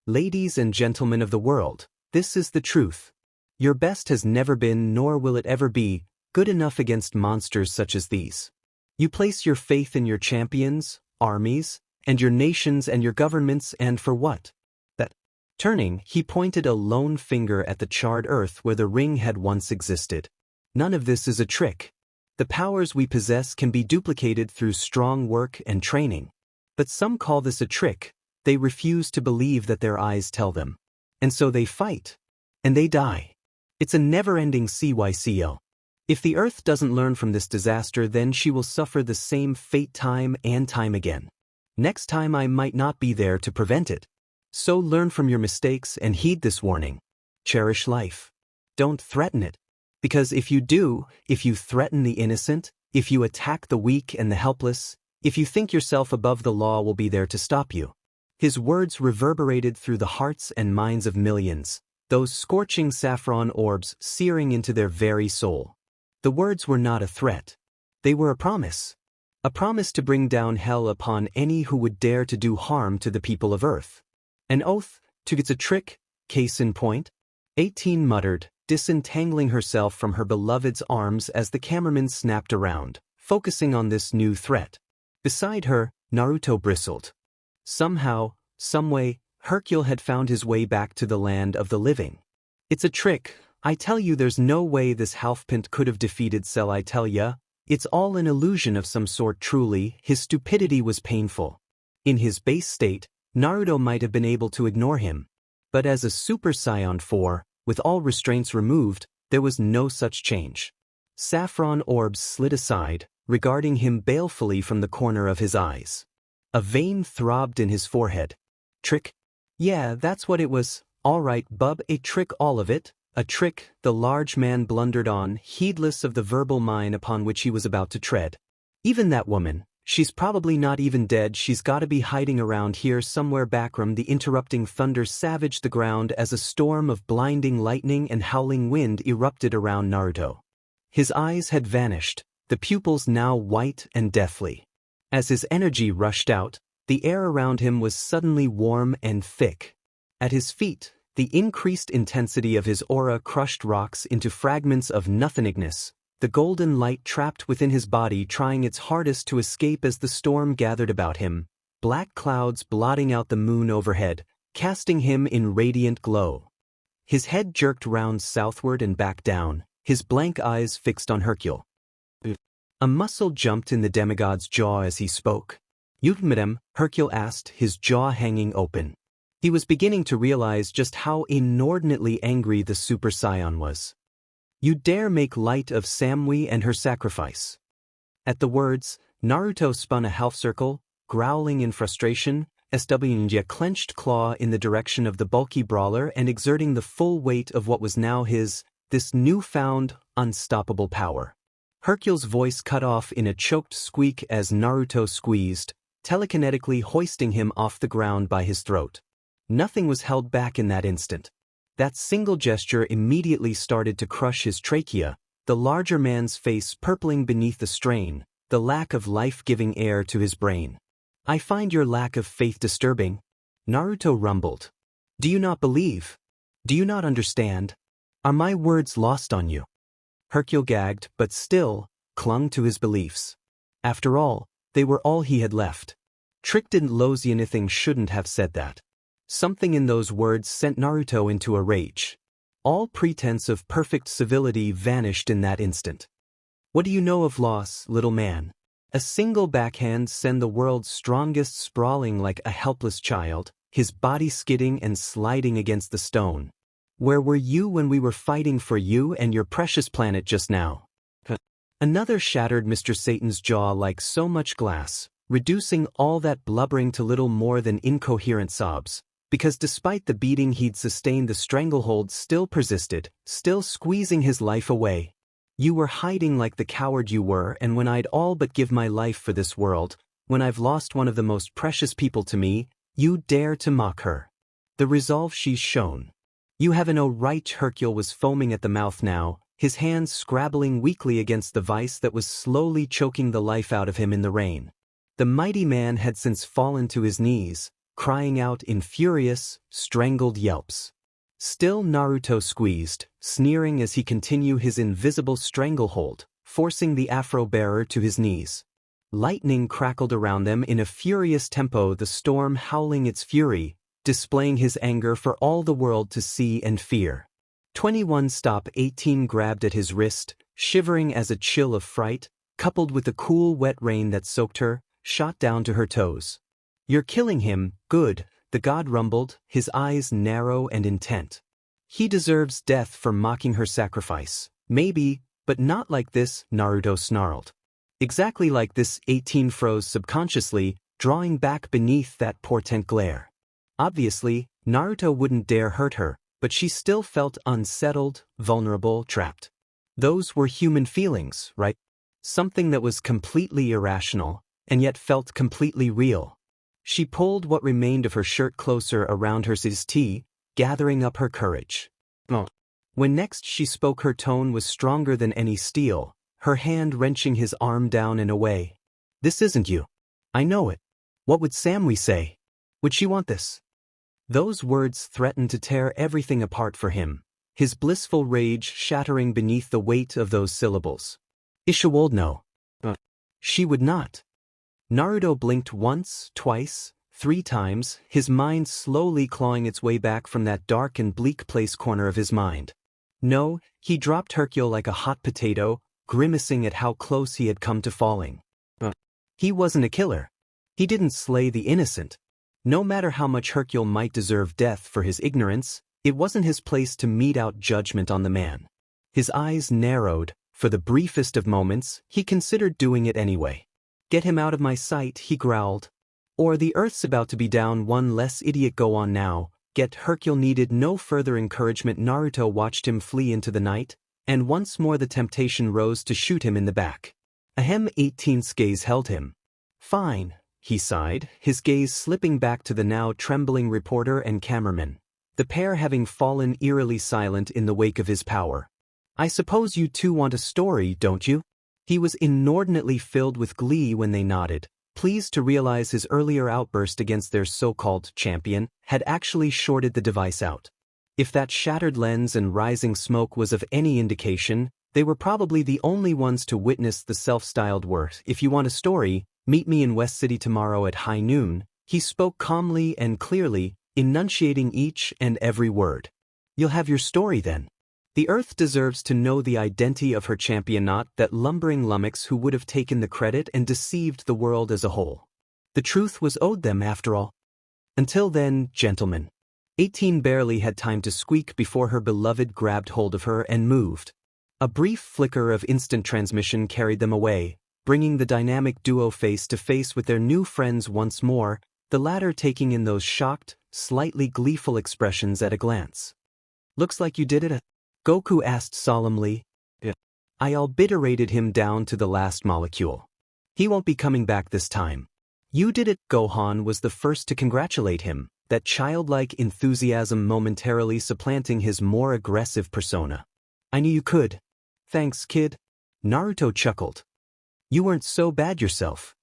Ladies and gentlemen of the world, this is the truth. Your best has never been, nor will it ever be, good enough against monsters such as these. You place your faith in your champions, armies, and your nations and your governments, and for what? That. Turning, he pointed a lone finger at the charred earth where the ring had once existed. None of this is a trick. The powers we possess can be duplicated through strong work and training. But some call this a trick. They refuse to believe that their eyes tell them. And so they fight. And they die. It's a never-ending cycle. If the Earth doesn't learn from this disaster, then she will suffer the same fate time and time again. Next time I might not be there to prevent it. So learn from your mistakes and heed this warning. Cherish life. Don't threaten it. Because if you do, if you threaten the innocent, if you attack the weak and the helpless, if you think yourself above the law will be there to stop you. His words reverberated through the hearts and minds of millions, those scorching saffron orbs searing into their very soul. The words were not a threat. They were a promise. A promise to bring down hell upon any who would dare to do harm to the people of Earth. An oath, to get a trick, case in point. 18 muttered, disentangling herself from her beloved's arms as the cameraman snapped around, focusing on this new threat. Beside her, Naruto bristled. Somehow, someway, Hercule had found his way back to the land of the living. It's a trick. I tell you, there's no way this halfpint could have defeated Cell. I tell ya, it's all an illusion of some sort. Truly, his stupidity was painful. In his base state, Naruto might have been able to ignore him. But as a Super Saiyan 4, with all restraints removed, there was no such change. Saffron orbs slid aside, regarding him balefully from the corner of his eyes. A vein throbbed in his forehead. Trick? Yeah, that's what it was. All right, bub, a trick, all of it. A trick, the large man blundered on, heedless of the verbal mine upon which he was about to tread. Even that woman, she's probably not even dead. She's gotta be hiding around here somewhere. Backroom. The interrupting thunder savaged the ground as a storm of blinding lightning and howling wind erupted around Naruto. His eyes had vanished, the pupils now white and deathly. As his energy rushed out, the air around him was suddenly warm and thick. At his feet, the increased intensity of his aura crushed rocks into fragments of nothingness, the golden light trapped within his body trying its hardest to escape as the storm gathered about him, black clouds blotting out the moon overhead, casting him in radiant glow. His head jerked round southward and back down, his blank eyes fixed on Hercule. A muscle jumped in the demigod's jaw as he spoke. You, madam? Hercule asked, his jaw hanging open. He was beginning to realize just how inordinately angry the Super Saiyan was. You dare make light of Samui and her sacrifice? At the words, Naruto spun a half circle, growling in frustration, swinging a clenched claw in the direction of the bulky brawler and exerting the full weight of what was now this newfound, unstoppable power. Hercule's voice cut off in a choked squeak as Naruto squeezed, telekinetically hoisting him off the ground by his throat. Nothing was held back in that instant. That single gesture immediately started to crush his trachea, the larger man's face purpling beneath the strain, the lack of life-giving air to his brain. I find your lack of faith disturbing. Naruto rumbled. Do you not believe? Do you not understand? Are my words lost on you? Hercule gagged, but still clung to his beliefs. After all, they were all he had left. Trick didn't lose anything, shouldn't have said that. Something in those words sent Naruto into a rage. All pretense of perfect civility vanished in that instant. What do you know of loss, little man? A single backhand sent the world's strongest sprawling like a helpless child, his body skidding and sliding against the stone. Where were you when we were fighting for you and your precious planet just now? Another shattered Mr. Satan's jaw like so much glass, reducing all that blubbering to little more than incoherent sobs. Because despite the beating he'd sustained, the stranglehold still persisted, still squeezing his life away. You were hiding like the coward you were, and when I'd all but give my life for this world, when I've lost one of the most precious people to me, you dare to mock her. The resolve she's shown. You have no right. Hercule was foaming at the mouth now, his hands scrabbling weakly against the vice that was slowly choking the life out of him in the rain. The mighty man had since fallen to his knees, crying out in furious, strangled yelps. Still Naruto squeezed, sneering as he continued his invisible stranglehold, forcing the afro-bearer to his knees. Lightning crackled around them in a furious tempo, the storm howling its fury, displaying his anger for all the world to see and fear. 21 Stop 18 grabbed at his wrist, shivering as a chill of fright, coupled with the cool wet rain that soaked her, shot down to her toes. You're killing him, good, the god rumbled, his eyes narrow and intent. He deserves death for mocking her sacrifice. Maybe, but not like this, Naruto snarled. Exactly like this, 18 froze subconsciously, drawing back beneath that portent glare. Obviously, Naruto wouldn't dare hurt her, but she still felt unsettled, vulnerable, trapped. Those were human feelings, right? Something that was completely irrational, and yet felt completely real. She pulled what remained of her shirt closer around her tea, gathering up her courage. When next she spoke, her tone was stronger than any steel, her hand wrenching his arm down and away. This isn't you. I know it. What would Samui say? Would she want this? Those words threatened to tear everything apart for him, his blissful rage shattering beneath the weight of those syllables. Ishiwold no. She would not. Naruto blinked once, twice, 3 times, his mind slowly clawing its way back from that dark and bleak place corner of his mind. No, he dropped Hercule like a hot potato, grimacing at how close he had come to falling. He wasn't a killer. He didn't slay the innocent. No matter how much Hercule might deserve death for his ignorance, it wasn't his place to mete out judgment on the man. His eyes narrowed. For the briefest of moments, he considered doing it anyway. Get him out of my sight, he growled. Or the earth's about to be down, one less idiot. Go on now. Get Hercule needed no further encouragement. Naruto watched him flee into the night, and once more the temptation rose to shoot him in the back. Ahem. 18's gaze held him. Fine, he sighed, his gaze slipping back to the now trembling reporter and cameraman, the pair having fallen eerily silent in the wake of his power. I suppose you two want a story, don't you? He was inordinately filled with glee when they nodded, pleased to realize his earlier outburst against their so-called champion had actually shorted the device out. If that shattered lens and rising smoke was of any indication, they were probably the only ones to witness the self-styled worth. If you want a story, meet me in West City tomorrow at high noon, he spoke calmly and clearly, enunciating each and every word. You'll have your story then. The Earth deserves to know the identity of her champion, not that lumbering lummox who would have taken the credit and deceived the world as a whole. The truth was owed them after all. Until then, gentlemen. 18 barely had time to squeak before her beloved grabbed hold of her and moved. A brief flicker of instant transmission carried them away, bringing the dynamic duo face to face with their new friends once more, the latter taking in those shocked, slightly gleeful expressions at a glance. Looks like you did it, Goku asked solemnly. Yeah. I obliterated him down to the last molecule. He won't be coming back this time. You did it, Gohan was the first to congratulate him, that childlike enthusiasm momentarily supplanting his more aggressive persona. I knew you could. Thanks, kid. Naruto chuckled. You weren't so bad yourself.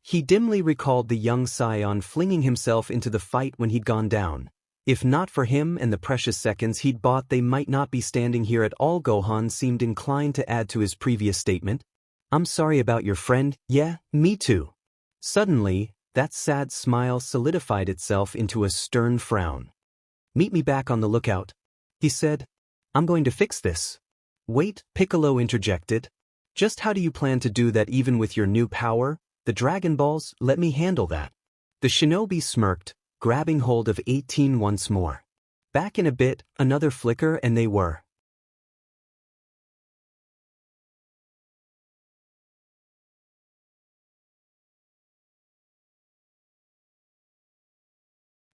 He dimly recalled the young scion flinging himself into the fight when he'd gone down. If not for him and the precious seconds he'd bought, they might not be standing here at all. Gohan seemed inclined to add to his previous statement. I'm sorry about your friend. Yeah, me too. Suddenly, that sad smile solidified itself into a stern frown. Meet me back on the lookout, he said. I'm going to fix this. Wait, Piccolo interjected. Just how do you plan to do that even with your new power? The Dragon Balls, let me handle that. The shinobi smirked, grabbing hold of 18 once more. Back in a bit, another flicker and they were.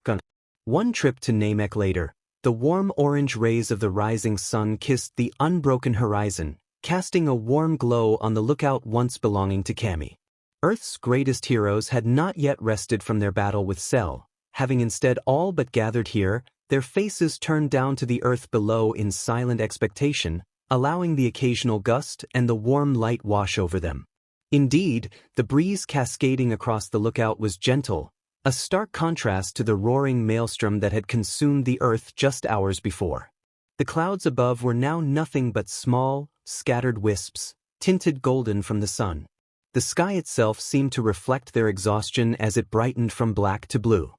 Gone. One trip to Namek later, the warm orange rays of the rising sun kissed the unbroken horizon, casting a warm glow on the lookout once belonging to Kami. Earth's greatest heroes had not yet rested from their battle with Cell, having instead all but gathered here, their faces turned down to the earth below in silent expectation, allowing the occasional gust and the warm light wash over them. Indeed, the breeze cascading across the lookout was gentle, a stark contrast to the roaring maelstrom that had consumed the earth just hours before. The clouds above were now nothing but small, scattered wisps, tinted golden from the sun. The sky itself seemed to reflect their exhaustion as it brightened from black to blue.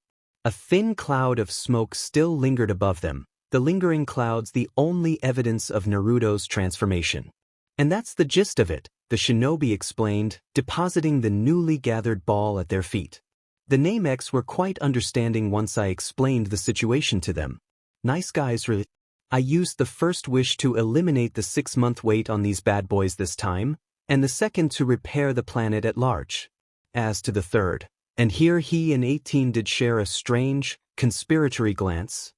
A thin cloud of smoke still lingered above them, the lingering clouds the only evidence of Naruto's transformation. And that's the gist of it, the shinobi explained, depositing the newly gathered ball at their feet. The Nameks were quite understanding once I explained the situation to them. Nice guys, really. I used the first wish to eliminate the 6-month wait on these bad boys this time, and the second to repair the planet at large. As to the third, and here he and 18 did share a strange, conspiratory glance,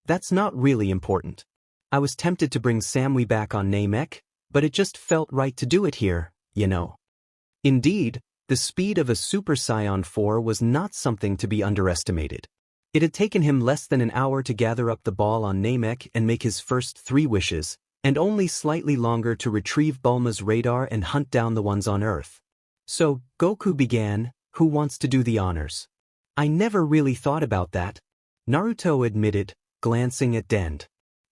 that's not really important. I was tempted to bring Samui back on Namek, but it just felt right to do it here, you know. Indeed, the speed of a Super Saiyan 4 was not something to be underestimated. It had taken him less than an hour to gather up the ball on Namek and make his first 3 wishes, and only slightly longer to retrieve Bulma's radar and hunt down the ones on Earth. So, Goku began, who wants to do the honors? I never really thought about that, Naruto admitted, glancing at Dend.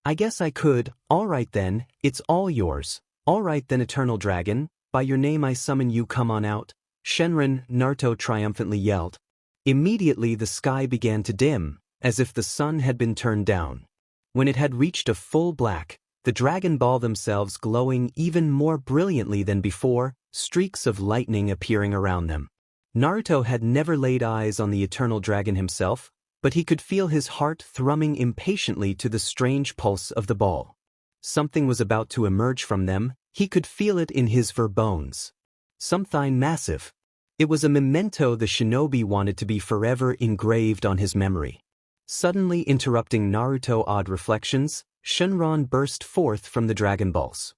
I guess I could. All right then, it's all yours. All right then, Eternal Dragon, by your name I summon you, come on out. Shenron, Naruto triumphantly yelled. Immediately the sky began to dim, as if the sun had been turned down. When it had reached a full black, the Dragon Ball themselves glowing even more brilliantly than before, streaks of lightning appearing around them. Naruto had never laid eyes on the eternal dragon himself, but he could feel his heart thrumming impatiently to the strange pulse of the ball. Something was about to emerge from them, he could feel it in his bones. Something massive. It was a memento the shinobi wanted to be forever engraved on his memory. Suddenly interrupting Naruto's odd reflections, Shenron burst forth from the Dragon Balls.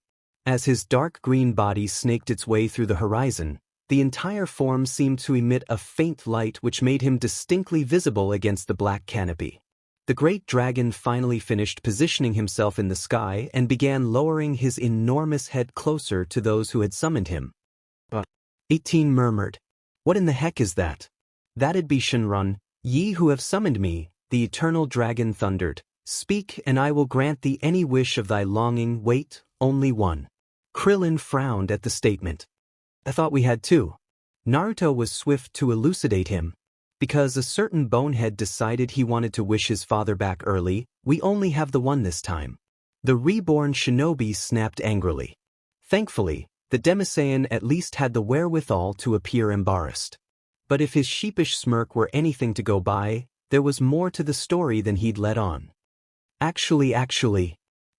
As his dark green body snaked its way through the horizon, the entire form seemed to emit a faint light which made him distinctly visible against the black canopy. The great dragon finally finished positioning himself in the sky and began lowering his enormous head closer to those who had summoned him. 18 murmured. What in the heck is that? That'd be Shenron, ye who have summoned me, the eternal dragon thundered. Speak and I will grant thee any wish of thy longing. Wait, only one. Krillin frowned at the statement. I thought we had two. Naruto was swift to elucidate him. Because a certain bonehead decided he wanted to wish his father back early, we only have the one this time. The reborn shinobi snapped angrily. Thankfully, the Demisaiyan at least had the wherewithal to appear embarrassed. But if his sheepish smirk were anything to go by, there was more to the story than he'd let on. Actually,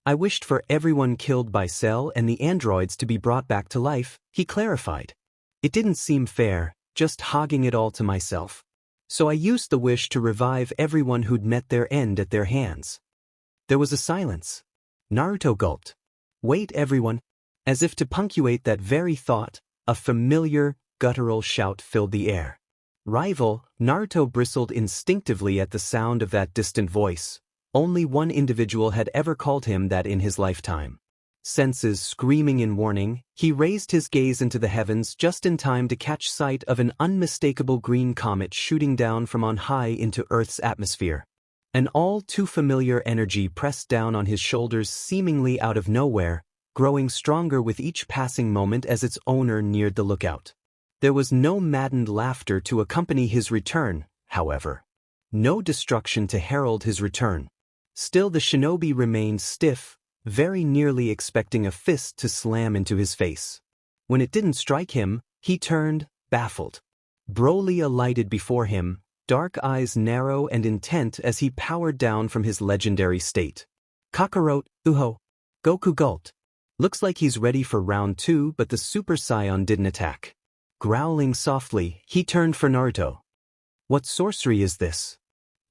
I wished for everyone killed by Cell and the androids to be brought back to life, he clarified. It didn't seem fair, just hogging it all to myself. So I used the wish to revive everyone who'd met their end at their hands. There was a silence. Naruto gulped. Wait, everyone. As if to punctuate that very thought, a familiar, guttural shout filled the air. Rival, Naruto bristled instinctively at the sound of that distant voice. Only one individual had ever called him that in his lifetime. Senses screaming in warning, he raised his gaze into the heavens just in time to catch sight of an unmistakable green comet shooting down from on high into Earth's atmosphere. An all-too-familiar energy pressed down on his shoulders seemingly out of nowhere, growing stronger with each passing moment as its owner neared the lookout. There was no maddened laughter to accompany his return, however. No destruction to herald his return. Still the shinobi remained stiff, very nearly expecting a fist to slam into his face. When it didn't strike him, he turned, baffled. Broly alighted before him, dark eyes narrow and intent as he powered down from his legendary state. Kakarot, Uho. Goku gulped. Looks like he's ready for round 2, but the Super Saiyan didn't attack. Growling softly, he turned for Naruto. What sorcery is this?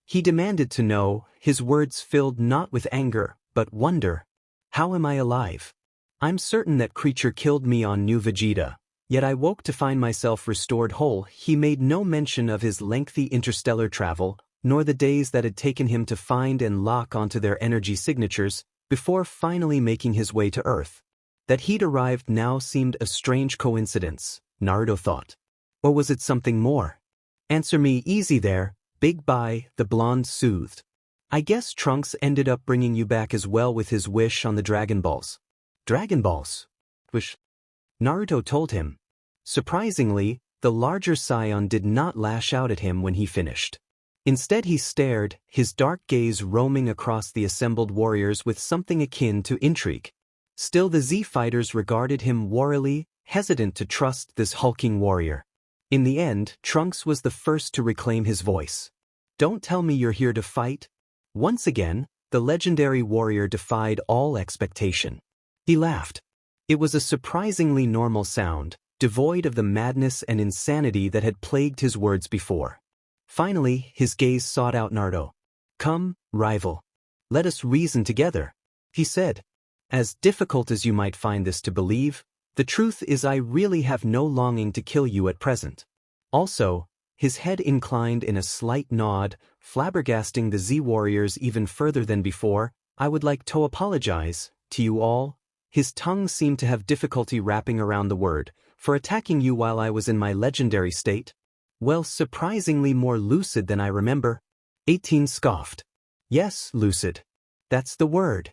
He demanded to know, his words filled not with anger, but wonder. How am I alive? I'm certain that creature killed me on New Vegeta, yet I woke to find myself restored whole. He made no mention of his lengthy interstellar travel, nor the days that had taken him to find and lock onto their energy signatures, before finally making his way to Earth. That he'd arrived now seemed a strange coincidence, Naruto thought. Or was it something more? Answer me easy there, Big Bai, the blonde soothed. I guess Trunks ended up bringing you back as well with his wish on the Dragon Balls. Dragon Balls? Wish? Naruto told him. Surprisingly, the larger Saiyan did not lash out at him when he finished. Instead he stared, his dark gaze roaming across the assembled warriors with something akin to intrigue. Still the Z-fighters regarded him warily, hesitant to trust this hulking warrior. In the end, Trunks was the first to reclaim his voice. Don't tell me you're here to fight? Once again, the legendary warrior defied all expectation. He laughed. It was a surprisingly normal sound, devoid of the madness and insanity that had plagued his words before. Finally, his gaze sought out Naruto. Come, rival. Let us reason together, he said. As difficult as you might find this to believe, the truth is I really have no longing to kill you at present. Also, his head inclined in a slight nod, flabbergasting the Z-warriors even further than before. I would like to apologize, to you all. His tongue seemed to have difficulty wrapping around the word, for attacking you while I was in my legendary state. Well, surprisingly more lucid than I remember. 18 scoffed. Yes, lucid. That's the word.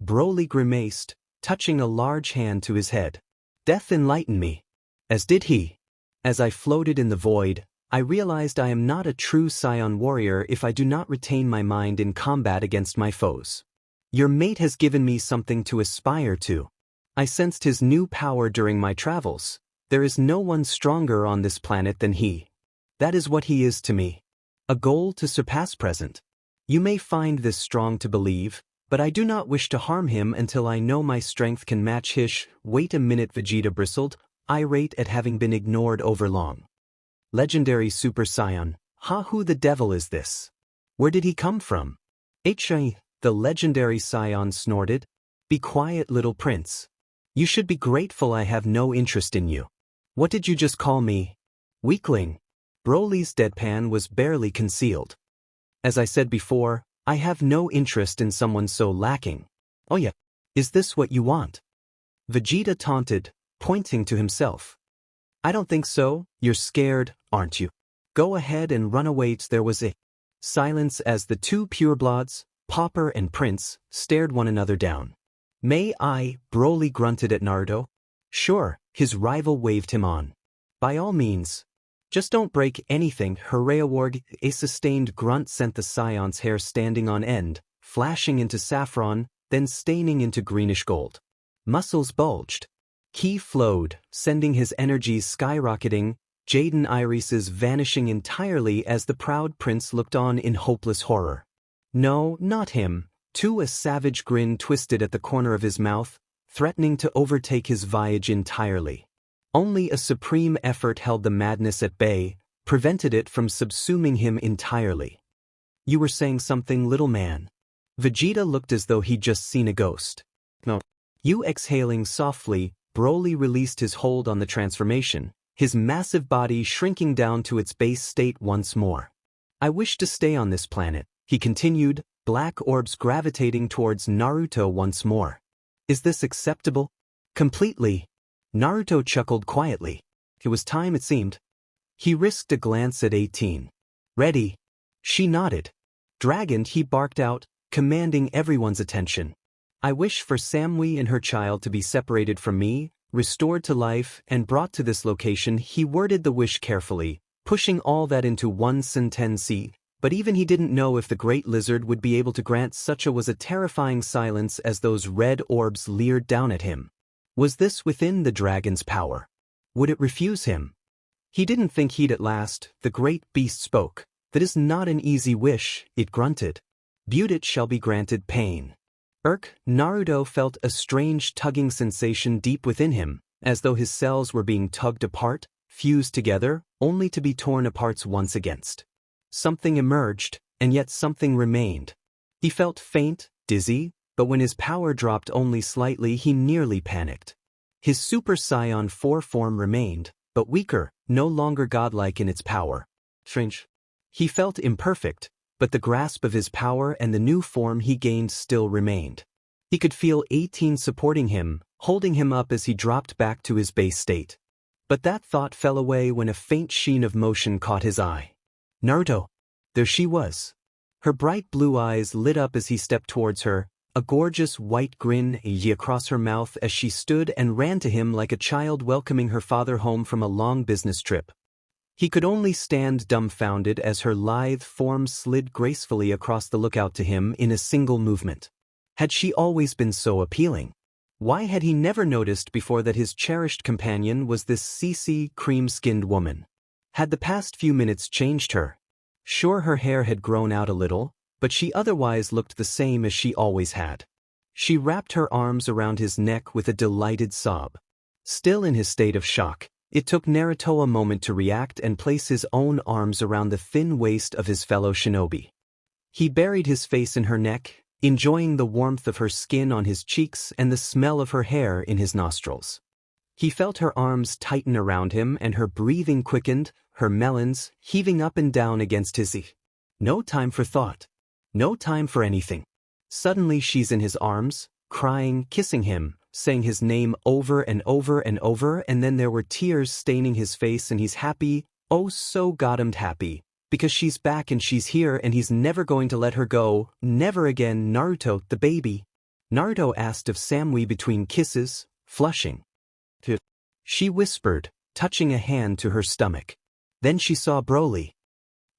Broly grimaced, touching a large hand to his head. Death enlightened me. As did he. As I floated in the void, I realized I am not a true Scion warrior if I do not retain my mind in combat against my foes. Your mate has given me something to aspire to. I sensed his new power during my travels. There is no one stronger on this planet than he. That is what he is to me. A goal to surpass present. You may find this strong to believe, but I do not wish to harm him until I know my strength can match his. Wait a minute, Vegeta bristled, irate at having been ignored overlong. Legendary Super Saiyan, who the devil is this? Where did he come from? The legendary Saiyan snorted. Be quiet, little prince. You should be grateful I have no interest in you. What did you just call me? Weakling. Broly's deadpan was barely concealed. As I said before, I have no interest in someone so lacking. Oh yeah, is this what you want? Vegeta taunted, pointing to himself. I don't think so, you're scared, aren't you? Go ahead and run away. There was a silence as the two purebloods, Popper and Prince, stared one another down. May I? Broly grunted at Naruto. Sure, his rival waved him on. By all means. Just don't break anything. Hooray-a-warg. A sustained grunt sent the Scion's hair standing on end, flashing into saffron, then staining into greenish gold. Muscles bulged. Ki flowed, sending his energies skyrocketing, Jaden irises vanishing entirely as the proud prince looked on in hopeless horror. No, not him. Too, a savage grin twisted at the corner of his mouth, threatening to overtake his voyage entirely. Only a supreme effort held the madness at bay, prevented it from subsuming him entirely. You were saying something, little man. Vegeta looked as though he'd just seen a ghost. No. You exhaling softly, Broly released his hold on the transformation, his massive body shrinking down to its base state once more. I wish to stay on this planet, he continued, black orbs gravitating towards Naruto once more. Is this acceptable? Completely. Naruto chuckled quietly. It was time, it seemed. He risked a glance at 18. Ready? She nodded. Dragon, he barked out, commanding everyone's attention. I wish for Samui and her child to be separated from me, restored to life, and brought to this location. He worded the wish carefully, pushing all that into one sentence, but even he didn't know if the great lizard would be able to grant such a was a terrifying silence as those red orbs leered down at him. Was this within the dragon's power? Would it refuse him? He didn't think he'd at last. The great beast spoke. That is not an easy wish, it grunted. It shall be granted pain. Naruto felt a strange tugging sensation deep within him, as though his cells were being tugged apart, fused together, only to be torn apart once against. Something emerged, and yet something remained. He felt faint, dizzy, but when his power dropped only slightly he nearly panicked. His Super Saiyan 4 form remained, but weaker, no longer godlike in its power. Strange. He felt imperfect, but the grasp of his power and the new form he gained still remained. He could feel 18 supporting him, holding him up as he dropped back to his base state. But that thought fell away when a faint sheen of motion caught his eye. Naruto. There she was. Her bright blue eyes lit up as he stepped towards her, a gorgeous white grin across her mouth as she stood and ran to him like a child welcoming her father home from a long business trip. He could only stand dumbfounded as her lithe form slid gracefully across the lookout to him in a single movement. Had she always been so appealing? Why had he never noticed before that his cherished companion was this CC cream-skinned woman? Had the past few minutes changed her? Sure, her hair had grown out a little, but she otherwise looked the same as she always had. She wrapped her arms around his neck with a delighted sob. Still in his state of shock, it took Naruto a moment to react and place his own arms around the thin waist of his fellow shinobi. He buried his face in her neck, enjoying the warmth of her skin on his cheeks and the smell of her hair in his nostrils. He felt her arms tighten around him and her breathing quickened, her melons heaving up and down against his. No time for thought. No time for anything. Suddenly she's in his arms, crying, kissing him, saying his name over and over and over, and then there were tears staining his face and he's happy, oh so goddamned happy, because she's back and she's here and he's never going to let her go, never again. Naruto, the baby. Naruto asked of Samui between kisses, flushing. She whispered, touching a hand to her stomach. Then she saw Broly.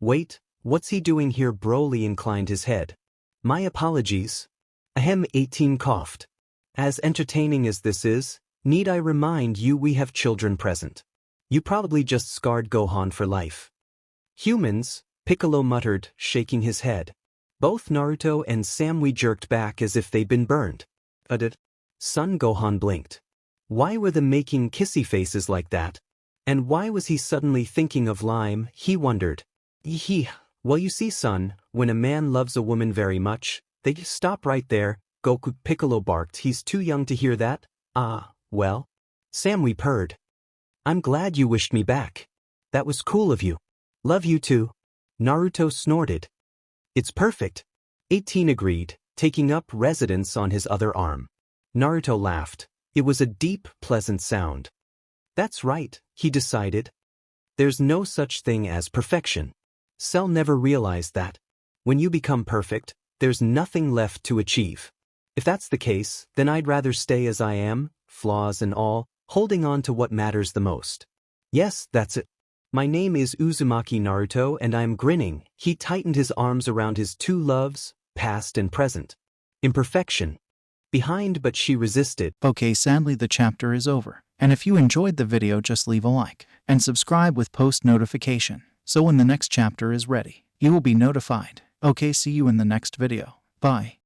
Wait, what's he doing here? Broly inclined his head. My apologies. Ahem. 18 coughed. As entertaining as this is, need I remind you we have children present. You probably just scarred Gohan for life. Humans, Piccolo muttered, shaking his head. Both Naruto and Samui jerked back as if they'd been burned. Son, Gohan blinked. Why were they making kissy faces like that? And why was he suddenly thinking of Lime, he wondered. Well, you see, son, when a man loves a woman very much, they just stop right there. Goku. Piccolo barked. He's too young to hear that. Well. Samui purred. I'm glad you wished me back. That was cool of you. Love you too. Naruto snorted. It's perfect. 18 agreed, taking up residence on his other arm. Naruto laughed. It was a deep, pleasant sound. That's right, he decided. There's no such thing as perfection. Cell never realized that. When you become perfect, there's nothing left to achieve. If that's the case, then I'd rather stay as I am, flaws and all, holding on to what matters the most. Yes, that's it. My name is Uzumaki Naruto and I'm grinning. He tightened his arms around his two loves, past and present. Imperfection. Behind, but she resisted. Okay, sadly the chapter is over. And if you enjoyed the video, just leave a like and subscribe with post notification. So when the next chapter is ready, you will be notified. Okay, see you in the next video. Bye.